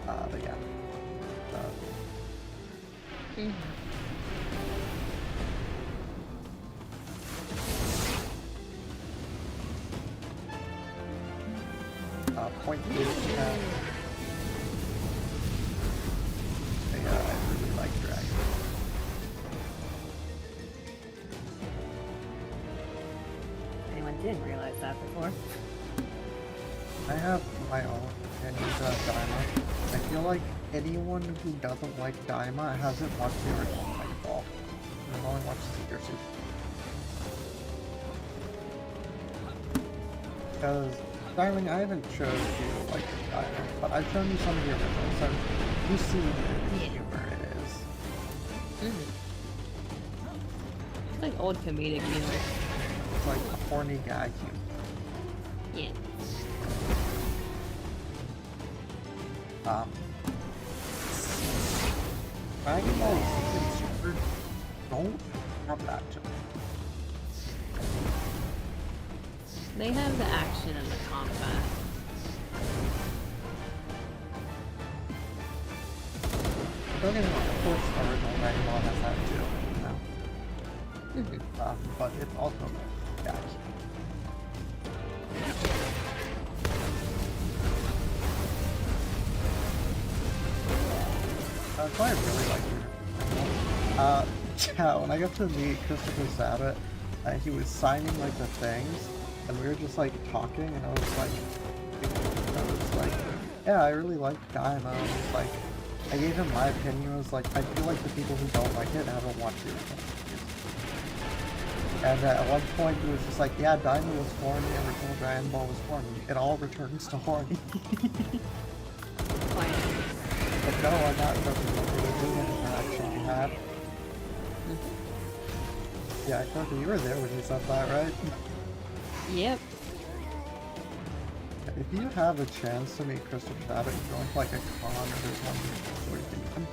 Speaker 3: But yeah. Point eight. Yeah, I really like Dragon.
Speaker 2: Anyone didn't realize that before.
Speaker 3: I have my own opinions about Daima. I feel like anyone who doesn't like Daima hasn't watched the original Dragon Ball. They've only watched the Super. Because, darling, I haven't showed you like Daima, but I've shown you some of the originals, so you see the humor it is.
Speaker 2: It's like old comedic humor.
Speaker 3: It's like a horny guy humor.
Speaker 2: Yeah.
Speaker 3: Dragon Ball and Super don't have that to them.
Speaker 2: They have the action and the combat.
Speaker 3: Don't get me wrong, of course the original Dragon Ball has that too, you know? But it's also the action. So I really like it. Yeah, when I got to meet Christopher Sabat, he was signing like the things, and we were just like talking, and I was like, yeah, I really like Daima. I was like, I gave him my opinion. I was like, I feel like the people who don't like it haven't watched it. And at one point, he was just like, yeah, Daima was horny, and original Dragon Ball was horny. It all returns to horny. But no, I'm not joking. It was really an interaction we had. Yeah, I thought you were there when you said that, right?
Speaker 2: Yep.
Speaker 3: If you have a chance to meet Christopher Sabat, going to like a con or there's one where you can meet him,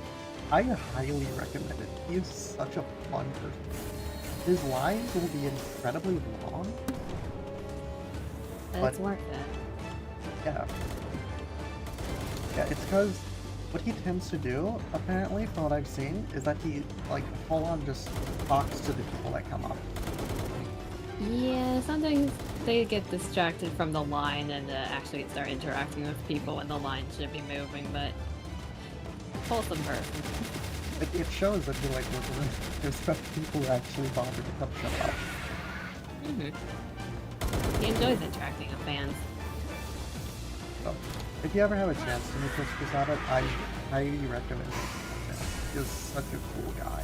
Speaker 3: I highly recommend it. He is such a fun person. His lines will be incredibly long.
Speaker 2: But it's worth it.
Speaker 3: Yeah. Yeah, it's because what he tends to do, apparently, from what I've seen, is that he, like, full on just talks to the people that come up.
Speaker 2: Yeah, sometimes they get distracted from the line and actually start interacting with people when the line should be moving, but wholesome person.
Speaker 3: Like, it shows that he, like, respects people who actually bother to come show up.
Speaker 2: He enjoys interacting with fans.
Speaker 3: So, if you ever have a chance to meet Christopher Sabat, I highly recommend it. He's such a cool guy.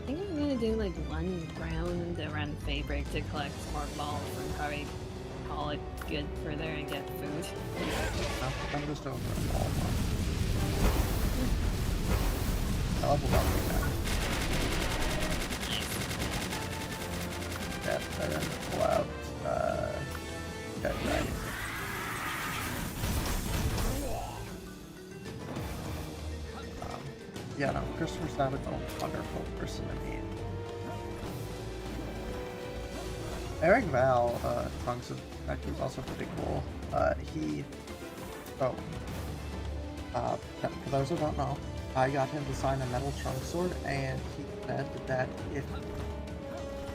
Speaker 2: I think I'm gonna do like one round around Fabric to collect more balls and probably call it good for there and get food.
Speaker 3: I'm just over a ball one. I love about that. That pull out that dragon. Christopher Sabat's a wonderful person to meet. Eric Val, Trunks' character, was also pretty cool. For those who don't know, I got him to sign a metal trunk sword, and he said that if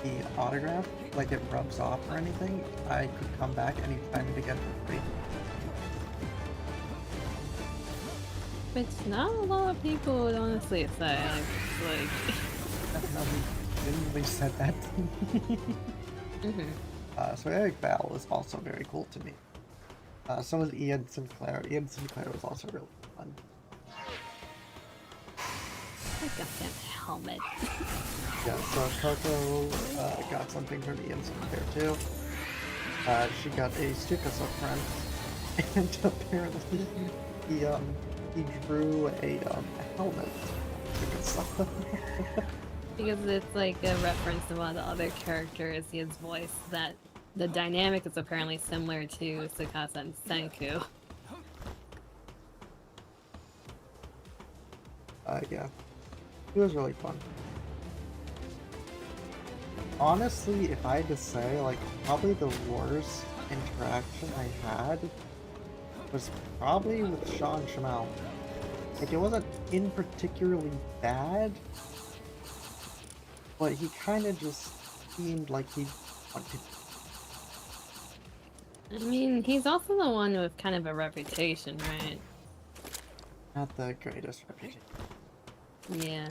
Speaker 3: the autograph, like it rubs off or anything, I could come back and he'd sign it again for free.
Speaker 2: Which not a lot of people would honestly say. Like
Speaker 3: I don't know, he genuinely said that to me. So Eric Val is also very cool to me. So was Ian Sinclair. Ian Sinclair was also really fun.
Speaker 2: I got that helmet.
Speaker 3: Yeah, so Coco got something from Ian Sinclair too. She got a Stukasa friend, and apparently he drew a helmet.
Speaker 2: Because it's like a reference to one of the other characters, his voice, that the dynamic is apparently similar to Tsukasa and Senku.
Speaker 3: Yeah. It was really fun. Honestly, if I had to say, like, probably the worst interaction I had was probably with Sean Shamel. Like, it wasn't in particularly bad, but he kind of just seemed like he wanted.
Speaker 2: I mean, he's also the one with kind of a reputation, right?
Speaker 3: Not the greatest reputation.
Speaker 2: Yeah.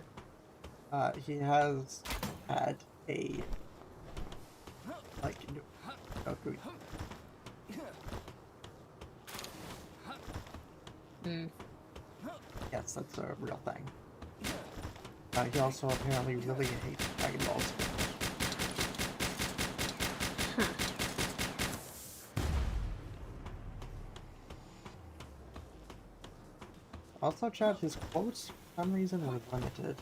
Speaker 3: He has had a, like, Goku. Yes, that's a real thing. He also apparently really hates Dragon Balls. Also, chat, his quotes, for some reason, were limited.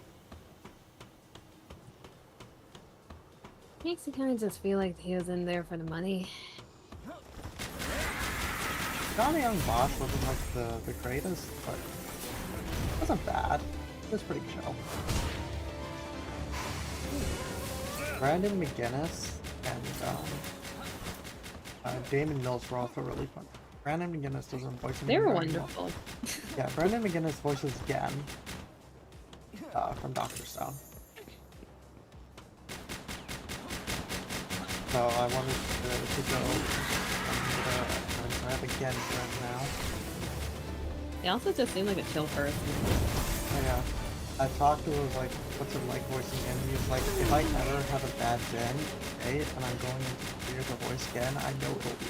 Speaker 2: Makes you kind of just feel like he was in there for the money.
Speaker 3: Johnny Young Boss wasn't like the greatest, but it wasn't bad. It was pretty chill. Brandon McGinnis and Damon Mills were also really fun. Brandon McGinnis doesn't voice him.
Speaker 2: They were
Speaker 3: very
Speaker 2: wonderful.
Speaker 3: well. Yeah, Brandon McGinnis voices Gen from Dr. Stone. So I wanted to go and I have a Gen friend now.
Speaker 2: He also just seemed like a chill person.
Speaker 3: Yeah. I talked to him, like, what's it like voicing him? He's like, if I ever have a bad gen, okay, and I'm going to hear the voice again, I know it'll be.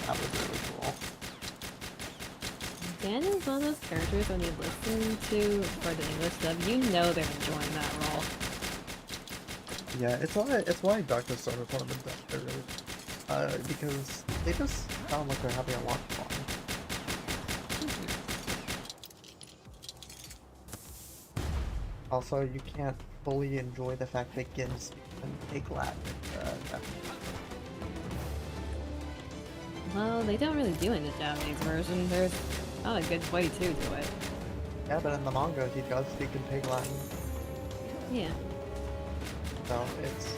Speaker 3: That was really cool.
Speaker 2: Dan is one of those characters when you listen to for the English dub, you know they're enjoying that role.
Speaker 3: Yeah, it's why Dr. Stone is one of the best, really. Because they just sound like they're having a lot of fun. Also, you can't fully enjoy the fact that Gin speaks in Pig Latin.
Speaker 2: Well, they don't really do it in the Japanese version. There's not a good way to do it.
Speaker 3: Yeah, but in the manga, he does speak in Pig Latin.
Speaker 2: Yeah.
Speaker 3: So it's...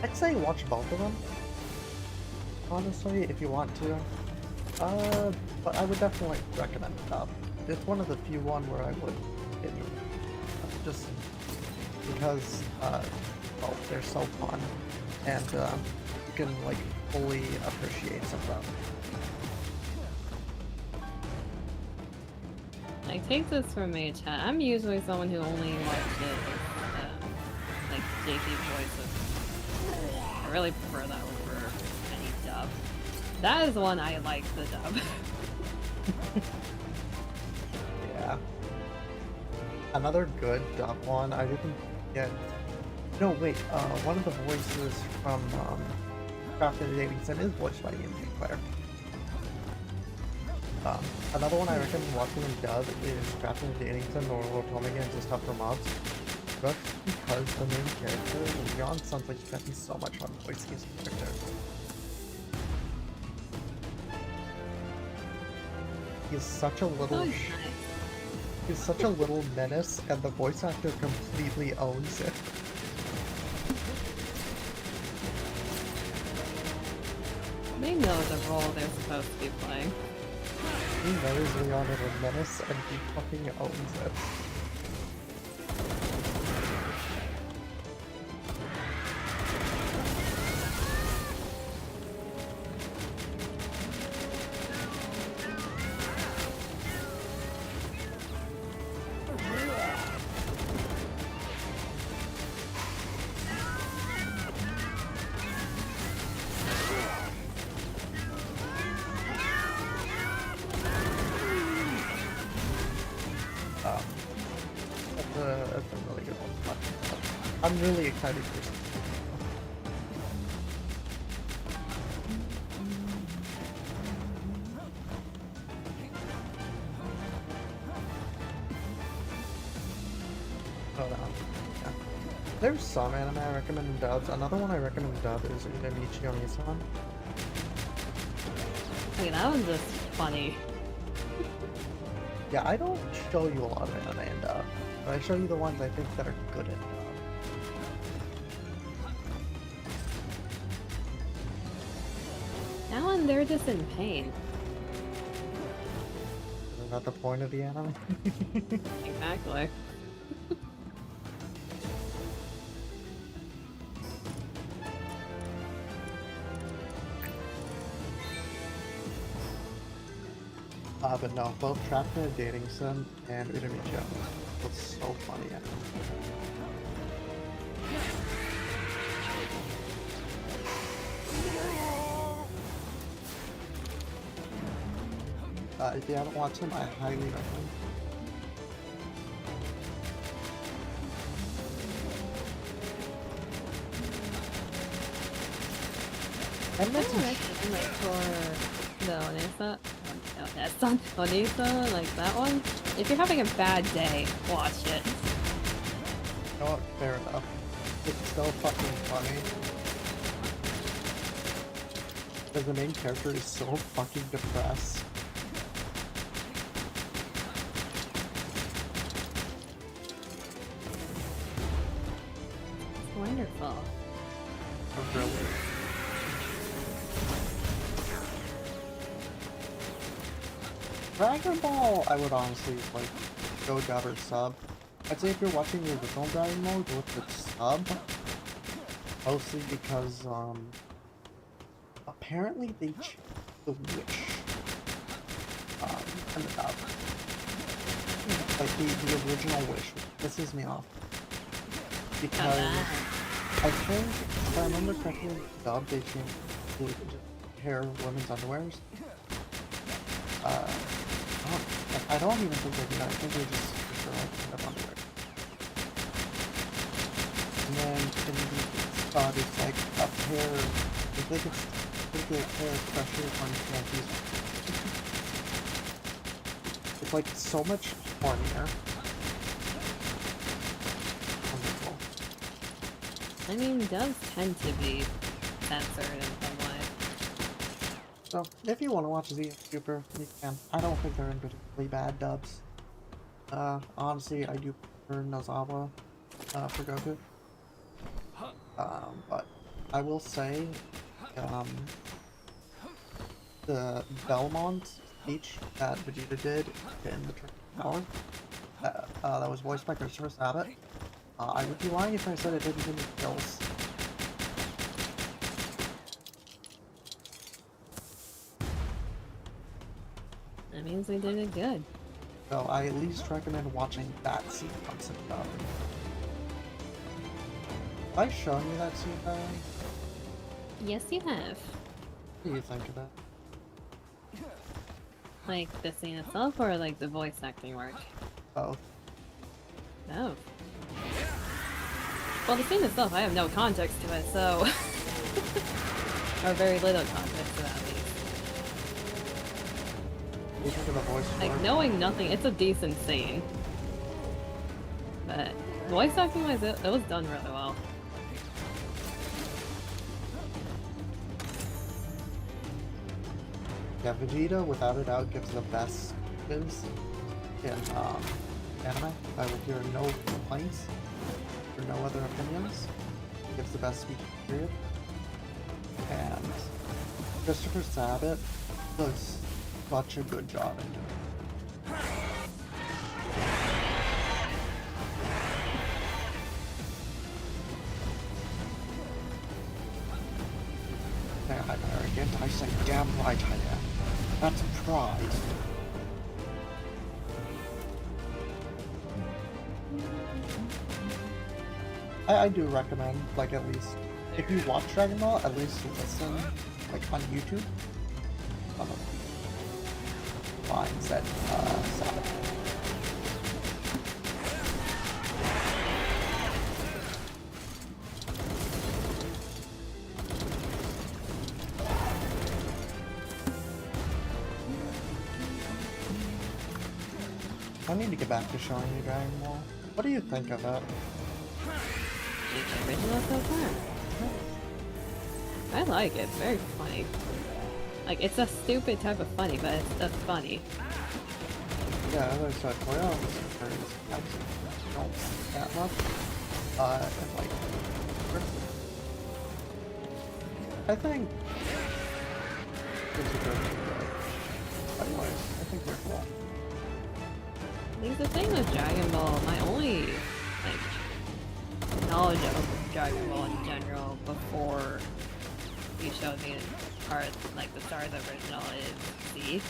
Speaker 3: I'd say watch both of them. Honestly, if you want to. But I would definitely recommend the dub. It's one of the few one where I would hit me. Just because, well, they're so fun. And, you can, like, fully appreciate some of them.
Speaker 2: Like, take this from me, chat. I'm usually someone who only watches, like, JP voices. I really prefer that over any dub. That is the one I like, the dub.
Speaker 3: Yeah. Another good dub one, I didn't get... No, wait, one of the voices from, Crafton Davidson is voiced by Ian Sinclair. Another one I recommend watching in dub is Crafton Davidson or Otome again, just up for mobs. Just because the main character, Leon, sounds like he's having so much fun voicing his character.
Speaker 1: he's such a little
Speaker 2: Oh,
Speaker 1: sh-
Speaker 2: nice.
Speaker 1: he's such a little menace, and the voice actor completely owns it.
Speaker 2: They know the role they're supposed to be playing.
Speaker 1: He knows Leon is a menace, and he fucking owns it. That's a really good one. I'm really excited for this. Oh, no. Yeah. There's some anime I recommend in dubs. Another one I recommend in dub is Uramichi Onisan.
Speaker 2: Okay, that was just funny.
Speaker 1: Yeah, I don't show you a lot of anime in dub, but I show you the ones I think that are good in dub.
Speaker 2: Now and they're just in pain.
Speaker 1: Isn't that the point of the anime?
Speaker 2: Exactly.
Speaker 1: But no, both Trapped in a Dating Sim and Uramichi was so funny. If you haven't watched them, I highly recommend. And
Speaker 2: That's
Speaker 1: that's
Speaker 2: what I think, like, for the Onesa, Onesa, like that one. If you're having a bad day, watch it.
Speaker 1: you know what? Fair enough. It's so fucking funny. Because the main character is so fucking depressed.
Speaker 2: It's wonderful.
Speaker 1: Really. Dragon Ball, I would honestly like go dub or sub. I'd say if you're watching the original Dragon Ball, go with the sub. Mostly because apparently they changed the wish in the dub. Like the original wish pisses me off. Because I think, if I remember correctly, in the dub they changed to just hair women's underwears. I don't even think they do that. I think they just prefer like kind of underwear. And then in the thought it's like a pair. I think it's a pair, especially when panties. It's like so much hornier. Wonderful.
Speaker 2: I mean, does tend to be censored in some way.
Speaker 1: So, if you want to watch Z Super, you can. I don't think they're in particularly bad dubs. Honestly, I do prefer Nozawa for Goku. But I will say, the Belmont speech that Vegeta did in the Tower, that was voiced by Christopher Sabat. I would be lying if I said it didn't give me kills.
Speaker 2: That means they did it good.
Speaker 1: So I at least recommend watching that sequence of dub. Have I shown you that scene, Valerie?
Speaker 2: Yes, you have.
Speaker 1: What do you think of that?
Speaker 2: Like the scene itself, or like the voice acting work?
Speaker 1: Both.
Speaker 2: Oh. Well, the scene itself, I have no context to it, so... or very little context to that, at least.
Speaker 1: What do you think of the voice
Speaker 2: Like,
Speaker 1: work?
Speaker 2: knowing nothing, it's a decent scene. But, voice acting-wise, it was done really well.
Speaker 1: Yeah, Vegeta, without a doubt, gives the best
Speaker 3: perspectives in anime. I will hear no complaints or no other opinions. Gives the best speech period. And Christopher Sabat does such a good job in doing it. There, I'm arrogant. I say damn right I am. That's pride. I do recommend, like, at least, if you watch Dragon Ball, at least listen, like, on YouTube. Some of the lines that, Sabbath. I need to get back to showing you Dragon Ball. What do you think of it?
Speaker 4: The original so far. I like it. It's very funny. Like, it's a stupid type of funny, but it's funny.
Speaker 3: Yeah, as I said, Toyota don't that much. And like, I think it's a good anyways, I think they're cool.
Speaker 4: I think the thing with Dragon Ball, my only, like, knowledge of Dragon Ball in general before you showed me part, like, the start of the original is Z.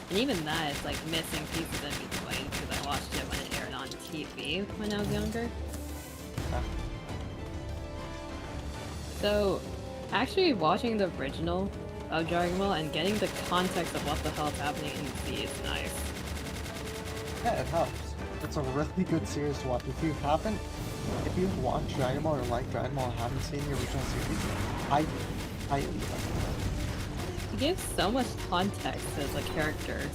Speaker 4: And even that is, like, missing pieces in between because I watched it when it aired on TV when I was younger.
Speaker 3: Yeah.
Speaker 4: So, actually watching the original of Dragon Ball and getting the context of what the hell is happening in Z is nice.
Speaker 3: Yeah, it helps. It's a really good series to watch. If you've watched Dragon Ball or like Dragon Ball and haven't seen the original series, I highly recommend it.
Speaker 4: It gives so much context to the characters.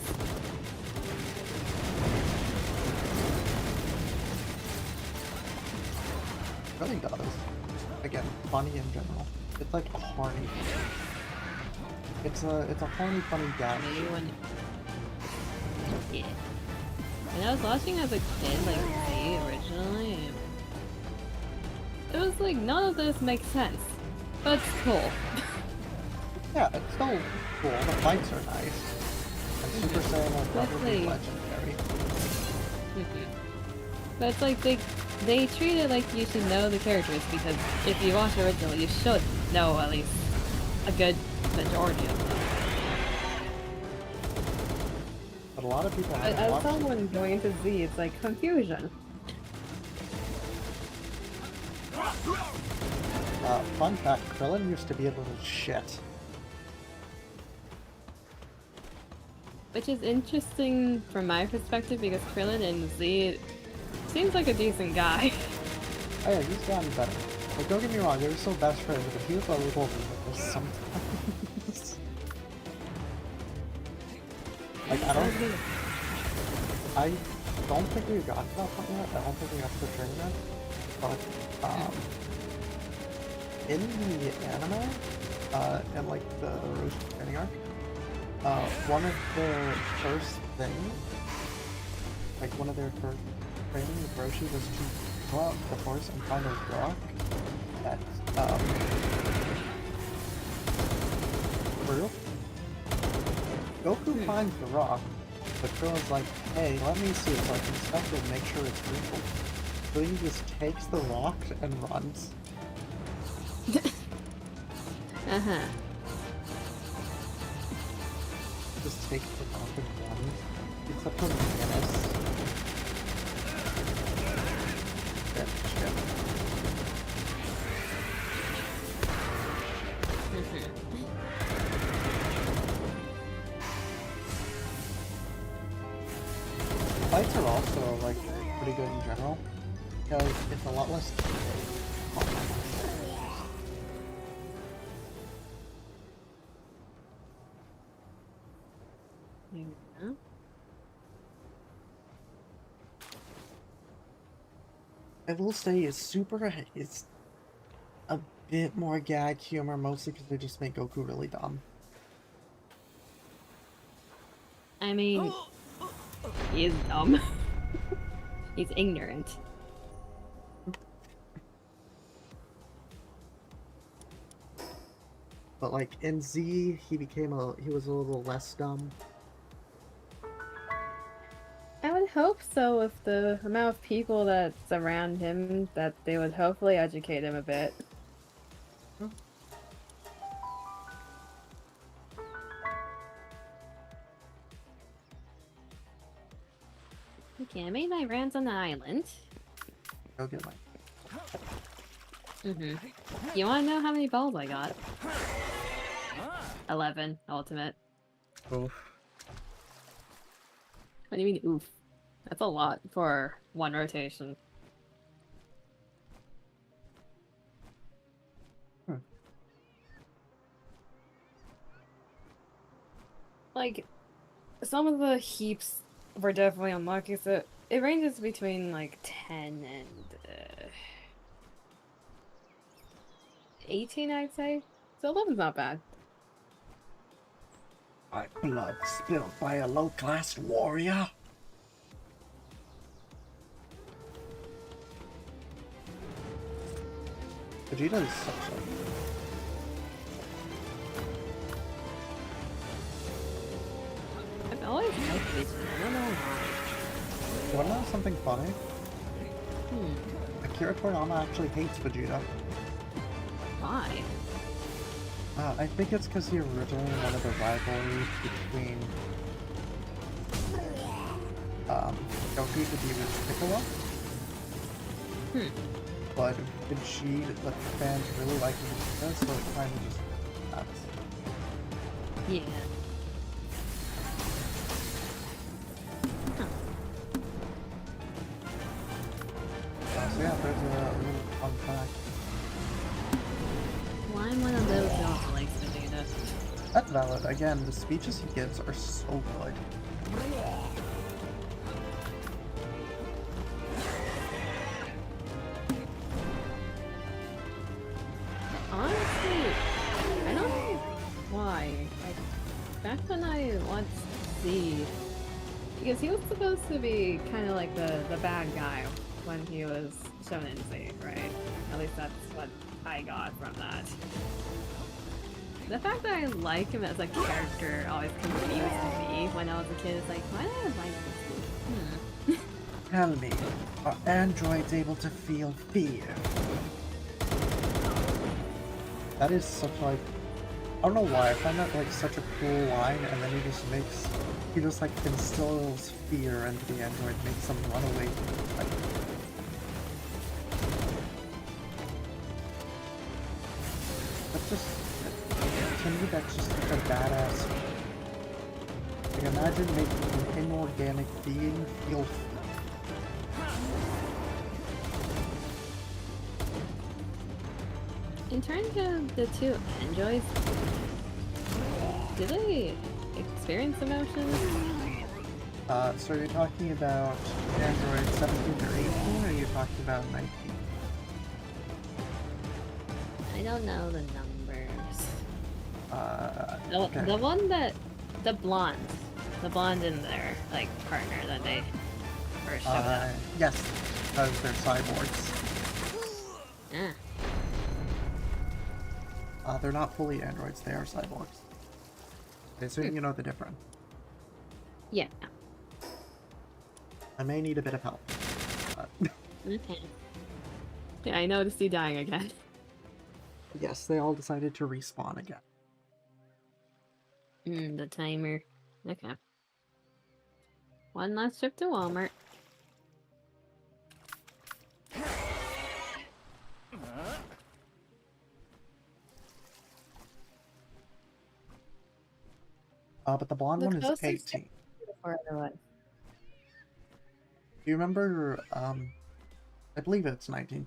Speaker 3: It really does. Again, funny in general. It's like a horny. It's a horny, funny gag.
Speaker 4: Maybe when... Yeah. When I was watching as a kid, like Z originally, it was like, none of this makes sense. But it's cool.
Speaker 3: Yeah, it's so cool. The fights are nice. And Super Saiyan are probably legendary.
Speaker 4: But it's like they treat it like you should know the characters, because if you watch the original, you should know at least a good majority of them.
Speaker 3: But a lot of people haven't
Speaker 2: As
Speaker 3: watched it.
Speaker 2: someone going into Z, it's like confusion.
Speaker 3: Fun fact, Krillin used to be a little shit.
Speaker 4: Which is interesting from my perspective, because Krillin in Z seems like a decent guy.
Speaker 3: Oh yeah, he's gotten better. Like, don't get me wrong, they were still best friends, but he was a little ridiculous sometimes. Like, I don't think we got to that point yet. I don't think we got to the training yet. But, in the anime, and like the Roshi training arc, one of their first things, like one of their first training with Roshi was to go out the forest and find a rock that, for real? Goku finds the rock, but Krillin's like, hey, let me see it so I can inspect it and make sure it's real. So he just takes the rock and runs.
Speaker 4: Uh-huh.
Speaker 3: Just takes the rock and runs. It's up to menace. That shit. Fights are also, like, pretty good in general, because it's a lot less
Speaker 4: Yeah.
Speaker 3: I will say it's a bit more gag humor, mostly because they just make Goku really dumb.
Speaker 2: I mean, he is dumb. He's ignorant.
Speaker 1: But like in Z, he was a little less dumb.
Speaker 2: I would hope so, with the amount of people that's around him, that they would hopefully educate him a bit. Okay, I made my rounds on the island.
Speaker 1: Go get mine.
Speaker 2: You wanna know how many balls I got? 11, ultimate.
Speaker 1: Oof.
Speaker 2: What do you mean, oof? That's a lot for one rotation. Like, some of the heaps were definitely unlucky, so it ranges between like 10 and 18, I'd say. So 11's not bad.
Speaker 3: My blood spilled by a low-class warrior.
Speaker 1: Vegeta is such a...
Speaker 2: I've always liked Vegeta, I don't know why.
Speaker 1: You wanna know something funny? Akira Toriyama actually hates Vegeta.
Speaker 2: Why?
Speaker 1: I think it's because he originally wanted a rivalry between Goku to be with Piccolo. But Vegeta, the fans really like Vegeta, so it kind of just happens.
Speaker 2: Yeah.
Speaker 1: So yeah, there's a little fun fact.
Speaker 2: Well, I'm one of those who also likes Vegeta.
Speaker 1: That's valid. Again, the speeches he gives are so good.
Speaker 2: Honestly, I don't know why. Like, back when I watched Z, because he was supposed to be kind of like the bad guy when he was shown in Z, right? At least that's what I got from that. The fact that I like him as a character always confused me when I was a kid. It's like, why did I like this?
Speaker 3: Tell me, are androids able to feel fear?
Speaker 1: That is such like, I don't know why, I find that like such a cool line, and then he just like instills fear into the android, makes them run away from the fight. That's just, to me that's just such a badass. Like imagine making an inorganic being feel fear.
Speaker 2: In terms of the two androids, do they experience emotions?
Speaker 1: So you're talking about Android 17 or 18, or are you talking about 19?
Speaker 2: I don't know the numbers.
Speaker 1: Okay.
Speaker 2: The one that, the blonde in their like partner that they first showed up.
Speaker 1: Yes, because they're cyborgs.
Speaker 2: Ah.
Speaker 1: They're not fully androids, they are cyborgs. I assume you know the difference.
Speaker 2: Yeah.
Speaker 1: I may need a bit of help.
Speaker 2: Okay. Yeah, I noticed you dying again.
Speaker 1: Yes, they all decided to respawn again.
Speaker 2: The timer. Okay. One last trip to Walmart.
Speaker 1: But the blonde one is
Speaker 2: closest
Speaker 1: 18.
Speaker 2: Or otherwise.
Speaker 1: Do you remember, I believe it's 19.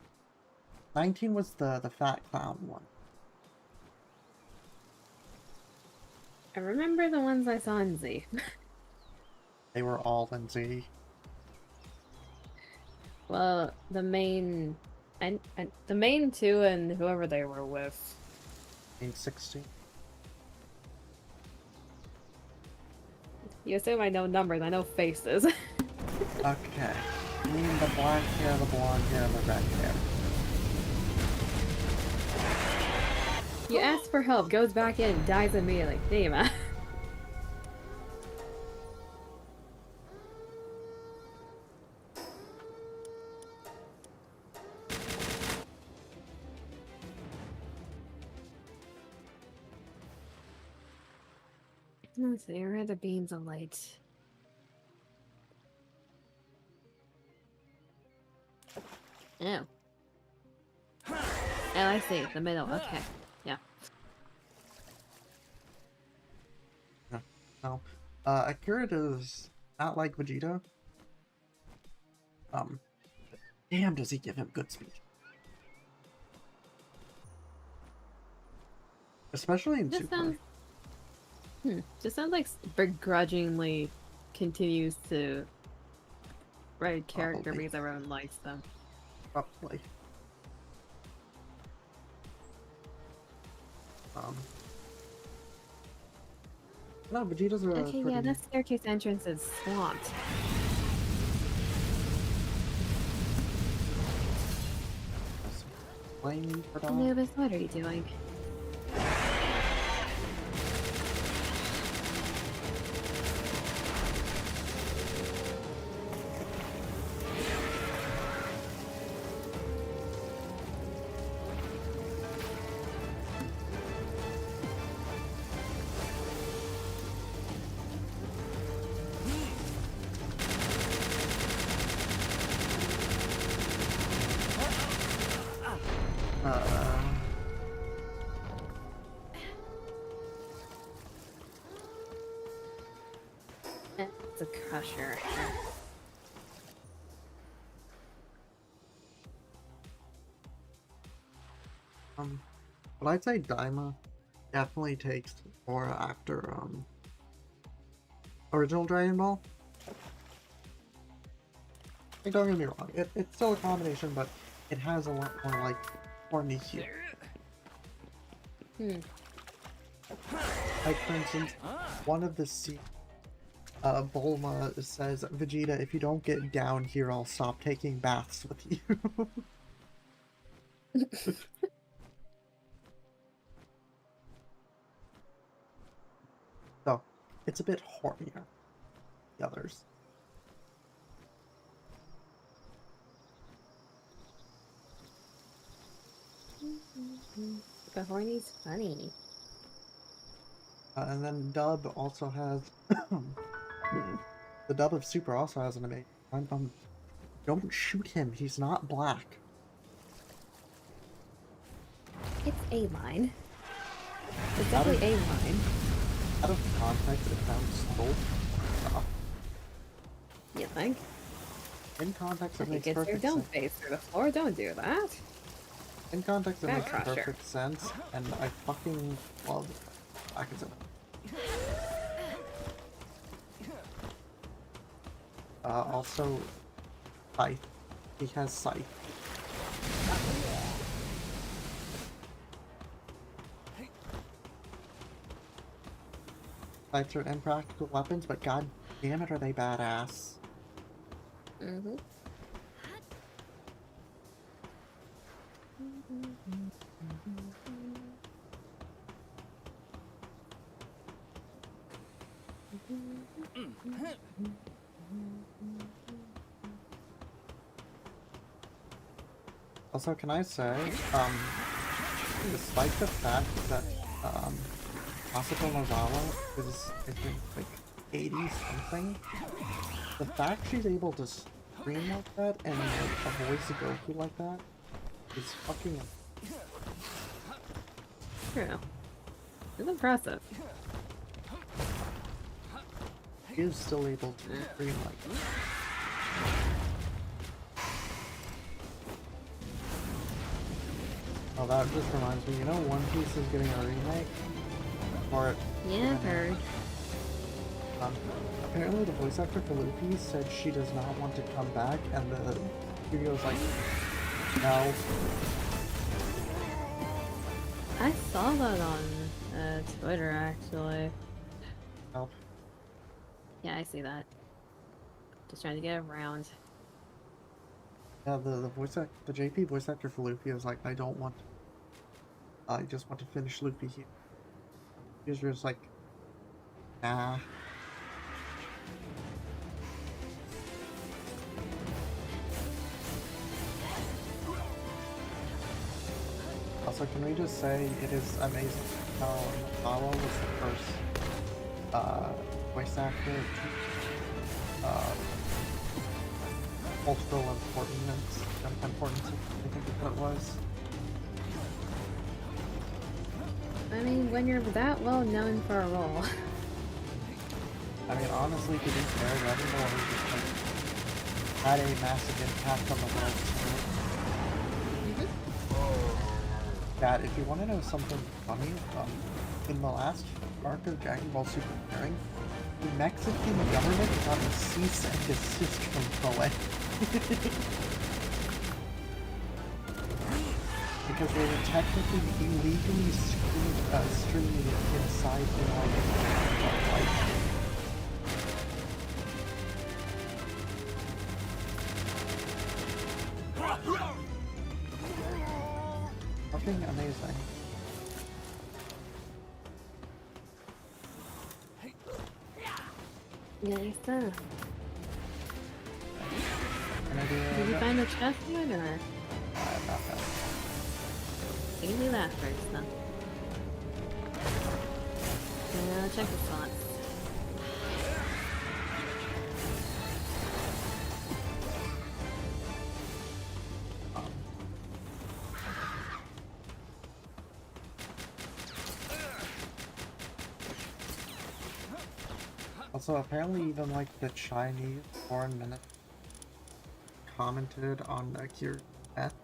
Speaker 1: 19 was the fat clown one.
Speaker 2: I remember the ones I saw in Z.
Speaker 1: They were all in Z.
Speaker 2: Well, the main... and the main two and whoever they were with.
Speaker 1: In 16.
Speaker 2: You assume I know numbers, I know faces.
Speaker 3: Okay. I mean the black hair, the blonde hair, and the red hair.
Speaker 2: You ask for help, goes back in, and dies immediately. Damn. Let's see, where are the beams of light? Oh. Oh, I see. The middle. Okay. Yeah.
Speaker 3: No. Akira does not like Vegeta. Damn, does he give him good speed. Especially in
Speaker 2: Just
Speaker 3: Super.
Speaker 2: just sounds like begrudgingly continues to write character
Speaker 3: Probably.
Speaker 2: because everyone likes them.
Speaker 3: Probably. No, Vegeta's a
Speaker 2: Okay,
Speaker 3: pretty...
Speaker 2: yeah, that staircase entrance is swamped.
Speaker 3: Flame for dog.
Speaker 2: Anubis, what are you doing? It's a crusher.
Speaker 3: But I'd say Daima definitely takes more after original Dragon Ball. Like, don't get me wrong, it's still a combination, but it has a lot more like more Nikki. Like for instance, one of the scenes, Bulma says, "Vegeta, if you don't get down here, I'll stop taking baths with you." So, it's a bit hornier than the others.
Speaker 2: But horny's funny.
Speaker 3: And then Dub also has the Dub of Super also has an amazing. Don't shoot him. He's not black.
Speaker 2: It's a line. It's definitely a line.
Speaker 3: Out of context, it sounds so tough.
Speaker 2: You think?
Speaker 3: In context, it
Speaker 2: If it
Speaker 3: makes
Speaker 2: gets your
Speaker 3: perfect
Speaker 2: dumb
Speaker 3: sense.
Speaker 2: face through the floor, don't do that.
Speaker 3: In context, it
Speaker 2: Bad
Speaker 3: makes
Speaker 2: crusher.
Speaker 3: perfect sense, and I fucking love Black as also, Scythe. He has Scythe. Scythes are impractical weapons, but god damn it, are they badass.
Speaker 2: Mm-hmm.
Speaker 3: Also, can I say, despite the fact that, Masako Nozawa is, I think, like, 80 something, the fact she's able to scream like that and, like, a voice Goku like that is fucking...
Speaker 2: True. It's impressive.
Speaker 3: She is still able to scream like that. Oh, that just reminds me, you know One Piece is getting a remake? For it.
Speaker 2: Yeah, I've heard.
Speaker 3: Apparently the voice actor for Luffy said she does not want to come back, and the studio's like, no.
Speaker 2: I saw that on Twitter, actually.
Speaker 3: No.
Speaker 4: Yeah, I see that. Just trying to get around.
Speaker 3: Yeah, the voice act, the JP voice actor for Luffy is like, I don't want. I just want to finish Luffy here. He's just like, nah. Also, can we just say it is amazing how Mala was the first voice actor to cultural importance, I think is what it was.
Speaker 4: I mean, when you're that well known for a role.
Speaker 3: I mean, honestly, to be fair, Dragon Ball has just like had a massive impact on the world. That if you want to know something funny, in the last arc of Dragon Ball Super Pairing, the Mexican government got a cease and desist from Toei. Because they were technically illegally streaming it inside the like fucking amazing.
Speaker 4: Nice stuff.
Speaker 3: Can I do
Speaker 4: Did you
Speaker 3: that?
Speaker 4: find the chest yet, or?
Speaker 3: Not that.
Speaker 4: You can do that first, then. Check the spots.
Speaker 3: Also, apparently even like the Chinese foreign minister commented on Kiri's death.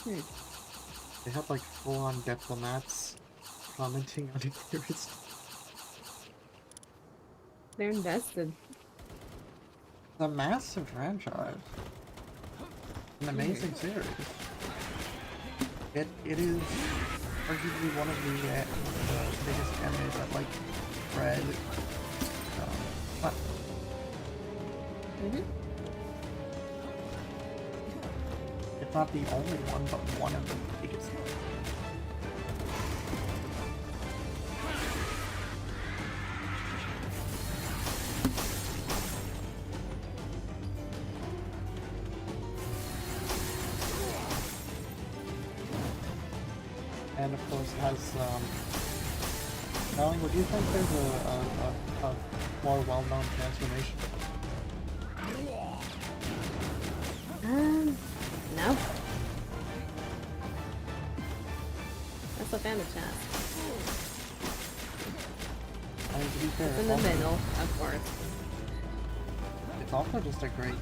Speaker 3: They had like full-on diplomats commenting on Kiri's.
Speaker 4: They're invested.
Speaker 3: It's a massive franchise. An amazing series. It is arguably one of the biggest animes that like read. If not the only one, but one of the biggest. And of course has, Darling, would you think there's a more well-known transformation?
Speaker 4: No. That's a found a chest.
Speaker 3: I mean, to be fair,
Speaker 4: It's in the middle, of course.
Speaker 3: It's also just a great...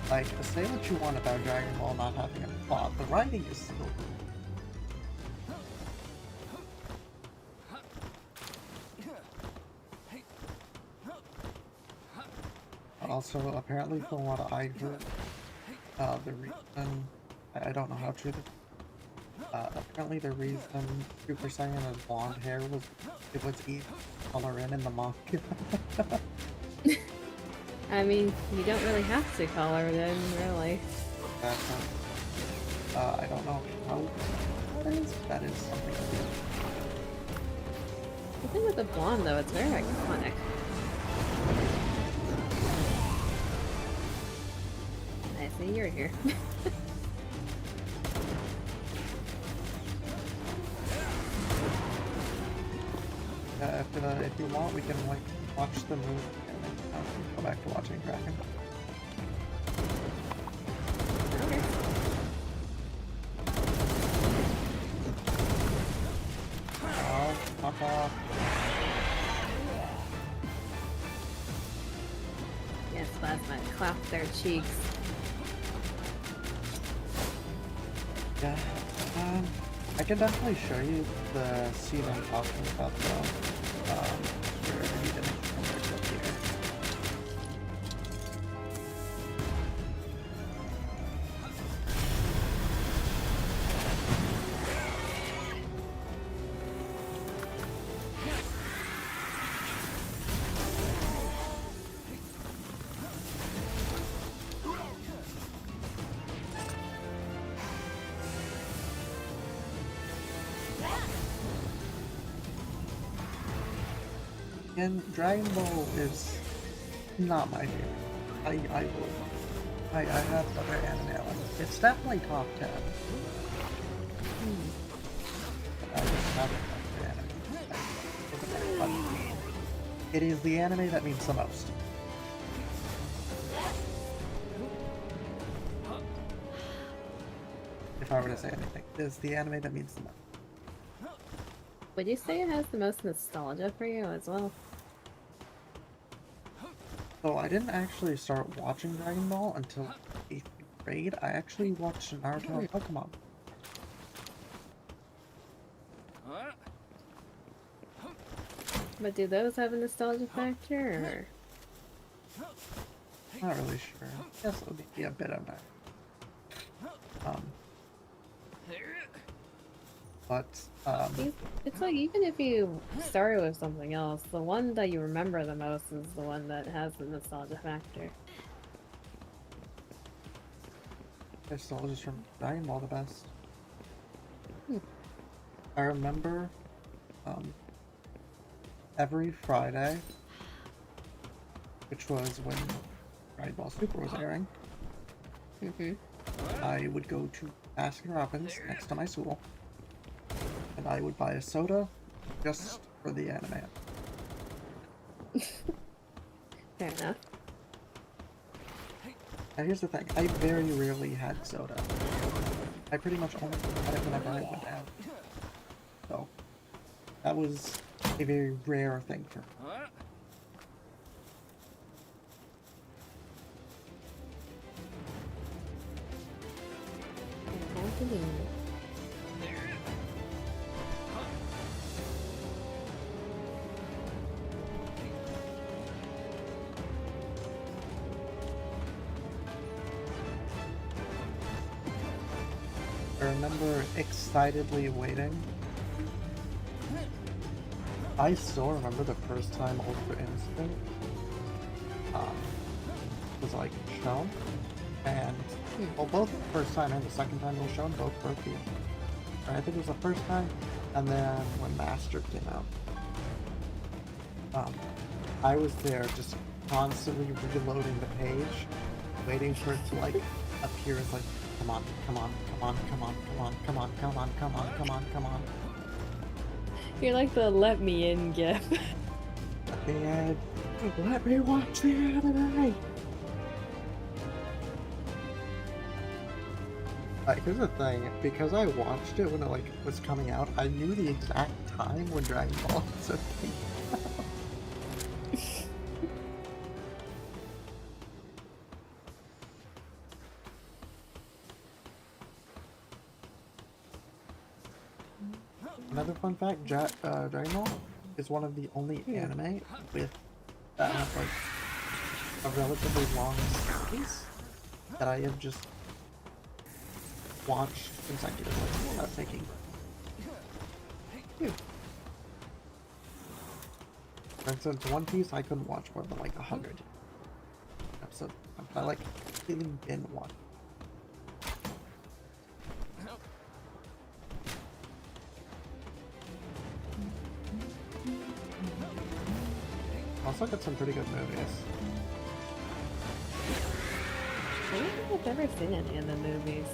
Speaker 3: Like, say what you want about Dragon Ball not having a plot, the writing is still good. Also, apparently from what I heard, the reason, I don't know how true this apparently the reason Super Saiyan has blonde hair was it was easy to color in the manga.
Speaker 4: I mean, you don't really have to color it in, really.
Speaker 3: I don't know how that is. That is something to do.
Speaker 4: The thing with the blonde, though, it's very iconic. I see you're here.
Speaker 3: If you want, we can like watch the movie and then go back to watching Dragon.
Speaker 4: Okay.
Speaker 3: Oh, fuck off.
Speaker 4: Yes, Plasma, clap their cheeks.
Speaker 3: Yeah, I can definitely show you the scene I'm talking about though. Where you didn't click here. And Dragon Ball is not my favorite. I have other anime on it. It's definitely top 10. But I just haven't other anime. It is the anime that means the most. If I were to say anything, it is the anime that means the most.
Speaker 4: Would you say it has the most nostalgia for you as well?
Speaker 3: So I didn't actually start watching Dragon Ball until 8th grade. I actually watched Naruto and Pokemon.
Speaker 4: But do those have a nostalgia factor, or?
Speaker 3: Not really sure. I guess it would be a bit of that.
Speaker 4: It's like, even if you started with something else, the one that you remember the most is the one that has the nostalgia factor.
Speaker 3: I still just from Dragon Ball the best. I remember every Friday, which was when Dragon Ball Super was airing, I would go to Baskin Robbins next to my school, and I would buy a soda just for the anime.
Speaker 4: Fair enough.
Speaker 3: Now here's the thing, I very rarely had soda. I pretty much only had it whenever I went out. So, that was a very rare thing for me. I remember excitedly waiting. I still remember the first time Ultra Instinct was like shown, and well, both the first time and the second time it was shown both broke the internet. I think it was the first time, and then when Master came out, I was there just constantly reloading the page, waiting for it to like appear as like, come on, come on, come on, come on, come on, come on, come on, come on, come on, come on.
Speaker 4: You're like the let me in gif.
Speaker 3: And let me watch the anime. Here's the thing, because I watched it when it like was coming out, I knew the exact time when Dragon Ball was a thing. Another fun fact, Dragon Ball is one of the only anime with that has like a relatively long series that I have just watched consecutively without taking. For instance, One Piece I couldn't watch more than like 100 episodes. I like completely binge watch. Also got some pretty good movies.
Speaker 4: I don't think I've ever seen any of the movies.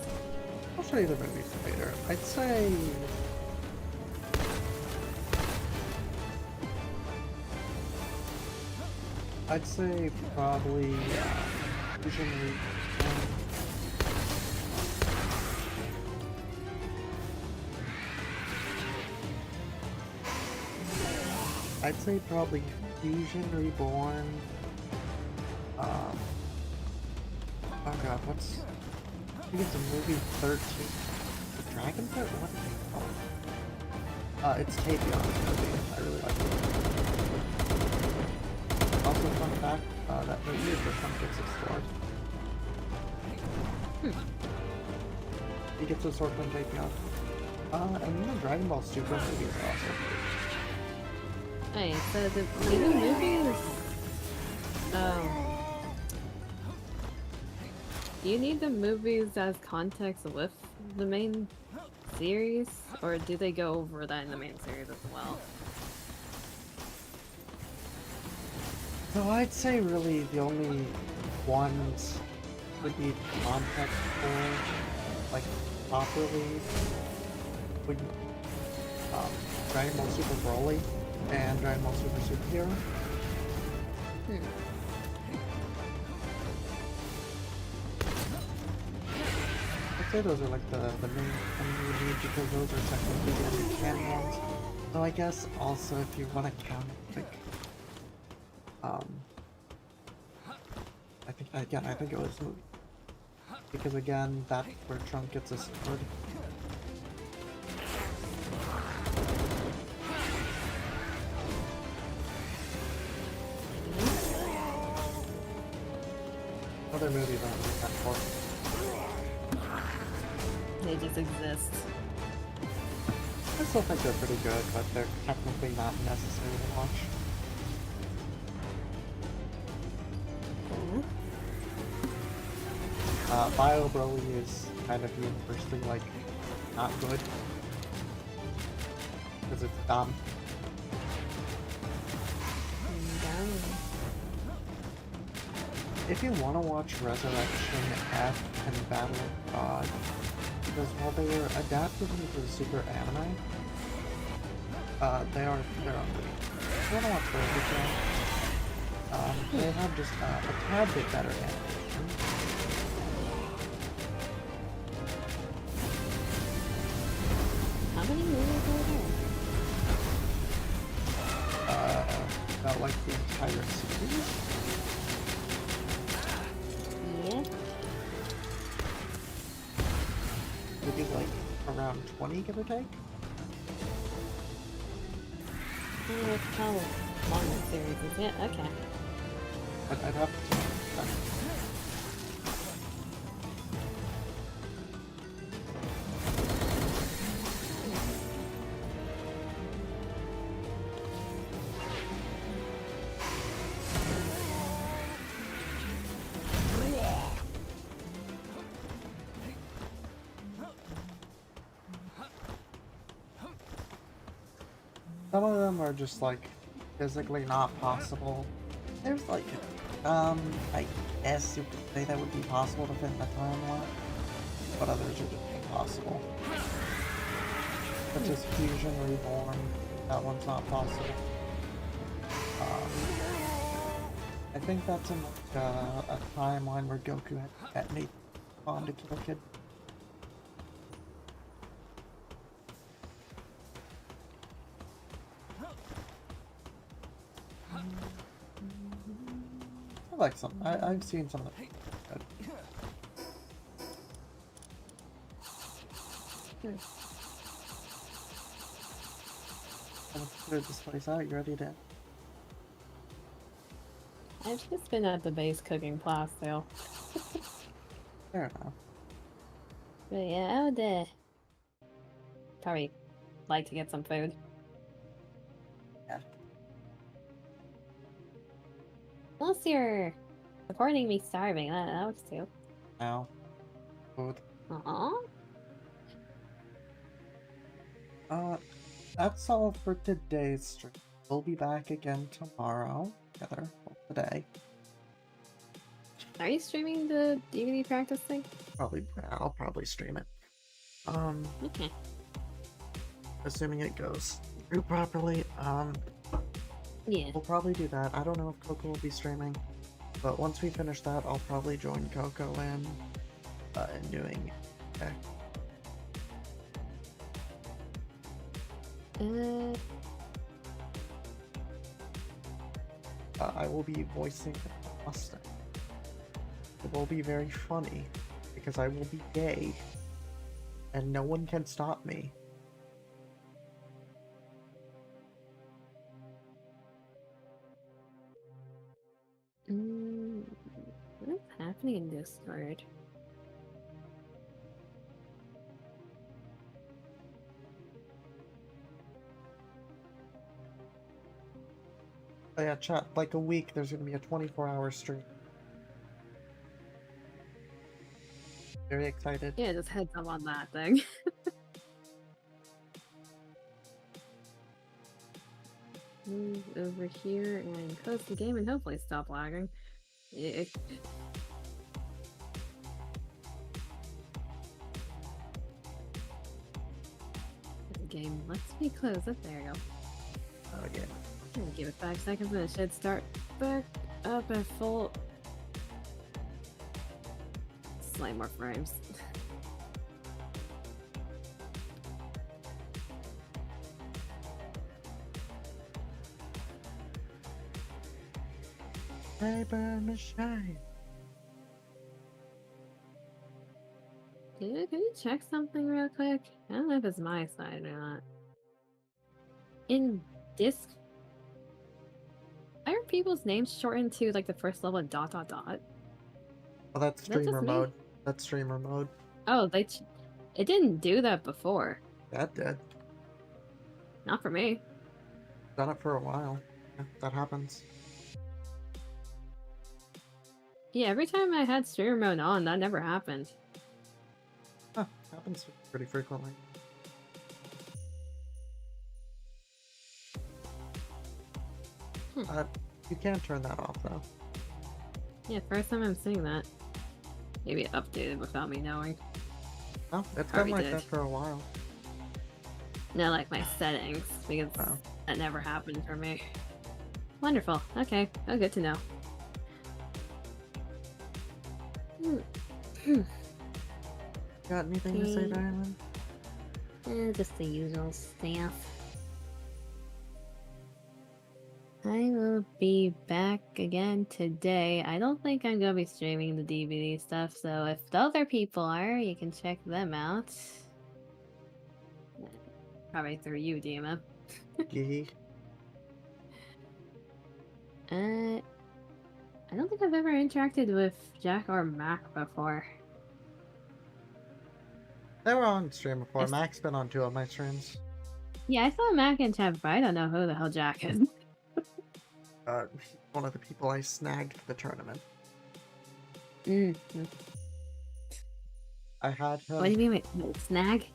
Speaker 3: I'll show you the movies later. I'd say probably Fusion Reborn. I'd say probably Fusion Reborn. Oh god, I think it's a movie 13. The Dragon Pit? What is it called? It's Tapion's movie. I really like it. Also, fun fact, that movie is where Trump gets his sword. He gets his sword from Tapion. And then the Dragon Ball Super movies are also great.
Speaker 4: Hey, so the movies, do you need the movies as context with the main series, or do they go over that in the main series as well?
Speaker 3: So I'd say really the only ones would be context for, like, properly would Dragon Ball Super Broly and Dragon Ball Super Superhero. I'd say those are like the main ones you would need because those are technically the only canon ones. So I guess also if you want to count like I think it was movie. Because again, that's where Trunk gets a sword. Other movies aren't really that important.
Speaker 2: They just exist.
Speaker 3: I still think they're pretty good, but they're technically not necessary to watch. Bio Broly is kind of universally, like, not good. Because it's dumb. If you want to watch Resurrection F and Battle of God, because while they were adapted into the Super Anime, they're unbelievable. If you want to watch those again, they have just a tad bit better animation.
Speaker 2: How many movies are there?
Speaker 3: About like the entire series.
Speaker 2: Yeah.
Speaker 3: Maybe like around 20, give or take.
Speaker 2: I don't know what to call it. Longer series, is it? Okay.
Speaker 3: I'd have to check. Some of them are just like physically not possible. There's like, I guess you could say that would be possible to fit in the timeline, but others are just impossible. Such as Fusion Reborn, that one's not possible. I think that's in like a timeline where Goku had Nathan on to kill a kid. I like some. I've seen some of them. Let's clear this place out. You ready to?
Speaker 2: I've just been at the base cooking class, so.
Speaker 3: Fair enough.
Speaker 2: But yeah, I would probably like to get some food.
Speaker 3: Yeah.
Speaker 2: Unless you're supporting me starving, that works too.
Speaker 3: Now, food. That's all for today's stream. We'll be back again tomorrow, together, today.
Speaker 2: Are you streaming the DVD practice thing?
Speaker 3: I'll probably stream it.
Speaker 2: Okay.
Speaker 3: Assuming it goes through properly,
Speaker 2: Yeah.
Speaker 3: we'll probably do that. I don't know if Coco will be streaming, but once we finish that, I'll probably join Coco in doing. Okay. I will be voicing Austin. It will be very funny because I will be gay and no one can stop me.
Speaker 2: What's happening in Discord?
Speaker 3: Oh yeah, chat, like a week there's gonna be a 24-hour stream. Very excited.
Speaker 2: Yeah, just heads up on that thing.
Speaker 4: move over here and close the game and hopefully stop lagging. Yeah. The game lets me close it. There you go.
Speaker 1: Oh yeah.
Speaker 4: I'm gonna give it 5 seconds and it should start back up at full. Slightly more frames.
Speaker 1: Paper mache.
Speaker 4: Can you check something real quick? I don't know if it's my side or not. In disc, why are people's names shortened to like the first level dot dot dot?
Speaker 1: Oh, that's
Speaker 4: Is that just
Speaker 1: streamer
Speaker 4: me?
Speaker 1: mode. That's streamer mode.
Speaker 4: Oh, it didn't do that before.
Speaker 1: That did.
Speaker 4: Not for me.
Speaker 1: Done it for a while. Yeah, that happens.
Speaker 4: Yeah, every time I had streamer mode on, that never happened.
Speaker 1: Huh, happens pretty frequently. You can't turn that off though.
Speaker 4: Yeah, first time I'm seeing that. Maybe it updated without me knowing.
Speaker 1: Oh, it's been
Speaker 4: Probably
Speaker 1: like
Speaker 4: did.
Speaker 1: that for a while.
Speaker 4: No, like my settings, because
Speaker 1: Oh.
Speaker 4: that never happened for me. Wonderful. Okay. Oh, good to know.
Speaker 1: Got anything to say,
Speaker 4: Okay.
Speaker 1: Diamond?
Speaker 4: Just the usual stuff. I will be back again today. I don't think I'm gonna be streaming the DVD stuff, so if the other people are, you can check them out. Probably through you, DMO.
Speaker 1: Gee.
Speaker 4: I don't think I've ever interacted with Jack or Mac before.
Speaker 1: They were on stream before.
Speaker 4: Yes.
Speaker 1: Mac's been on 2 of my streams.
Speaker 4: Yeah, I saw Mac in chat, but I don't know who the hell Jack is.
Speaker 1: One of the people I snagged for the tournament. I had him.
Speaker 4: What do you mean, wait, snag?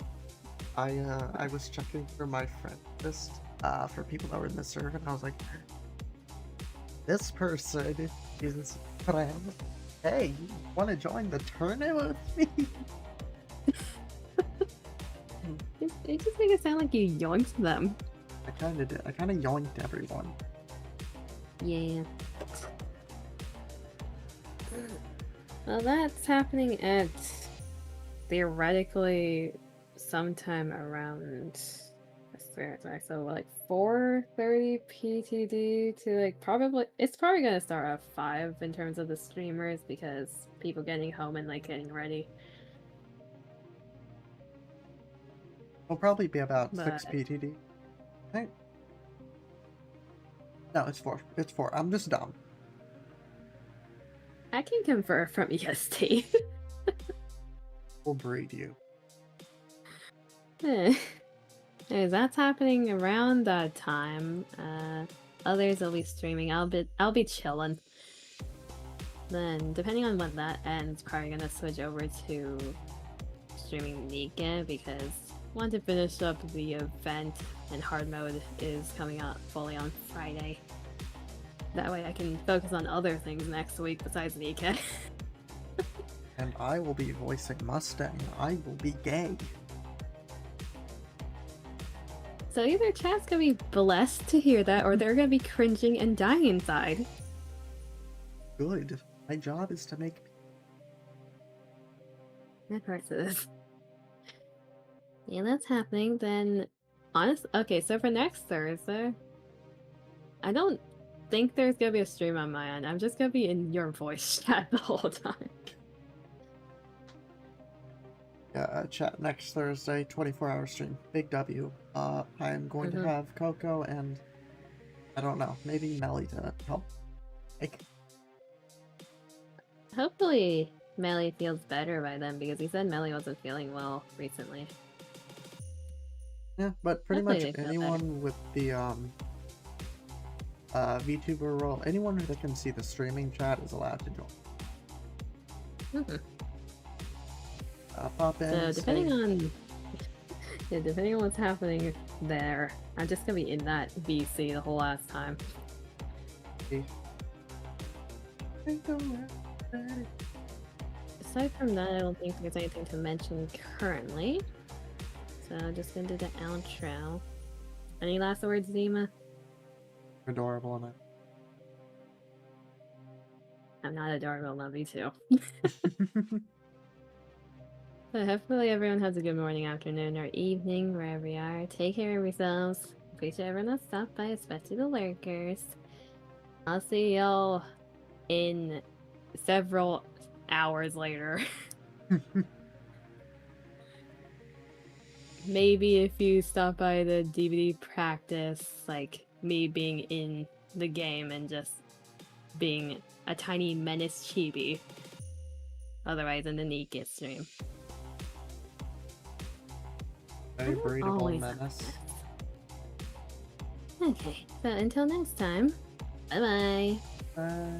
Speaker 1: I was checking for my friend list for people that were in the server, and I was like, this person is friend. Hey, you want to join the tournament with me?
Speaker 4: It just makes it sound like you yoinked them.
Speaker 1: I kind of did. I kind of yoinked everyone.
Speaker 4: Yeah. Well, that's happening at theoretically sometime around, I swear it's like, so like 4:30 PTD to like it's probably gonna start at 5 in terms of the streamers because people getting home and like getting ready.
Speaker 1: It'll probably be about 6
Speaker 4: But-
Speaker 1: PTD. I think. No, it's 4. It's 4. I'm just dumb.
Speaker 4: I can confer from EST.
Speaker 1: We'll breed you.
Speaker 4: Anyways, that's happening around that time. Others will be streaming. I'll be chilling. Then, depending on when that ends, probably gonna switch over to streaming Nika because I want to finish up the event, and hard mode is coming out fully on Friday. That way I can focus on other things next week besides Nika.
Speaker 1: And I will be voicing Mustang. I will be gay.
Speaker 4: So either chat's gonna be blessed to hear that, or they're gonna be cringing and dying inside.
Speaker 1: Good. My job is to make.
Speaker 4: That hurts this. Yeah, that's happening. Then, okay, so for next Thursday, I don't think there's gonna be a stream on my end. I'm just gonna be in your voice chat the whole time.
Speaker 1: Yeah, chat next Thursday, 24-hour stream. Big W. I'm going to have Coco and I don't know, maybe Melly to help.
Speaker 4: Hopefully, Melly feels better by then because he said Melly wasn't feeling well recently.
Speaker 1: Yeah, but pretty
Speaker 4: Hopefully
Speaker 1: much
Speaker 4: they feel
Speaker 1: anyone with the VTuber role, anyone that can see the streaming chat is allowed to join. Pop in.
Speaker 4: So
Speaker 1: and
Speaker 4: depending
Speaker 1: say,
Speaker 4: on
Speaker 2: Yeah, depending on what's happening there, I'm just gonna be in that VC the whole last time. Aside from that, I don't think there's anything to mention currently. So I'm just gonna do the outro. Any last words, Zima?
Speaker 3: Adorable, man.
Speaker 2: I'm not adorable, love you too. So hopefully everyone has a good morning, afternoon, or evening, wherever you are. Take care of yourselves. Appreciate everyone that stopped by, especially the lurkers. I'll see y'all in several hours later. Maybe if you stop by the DVD practice, like me being in the game and just being a tiny menace chibi. Otherwise in the Nikit stream.
Speaker 3: Very breedable
Speaker 2: Always
Speaker 3: menace.
Speaker 2: Okay, so until next time, bye bye.
Speaker 3: Bye.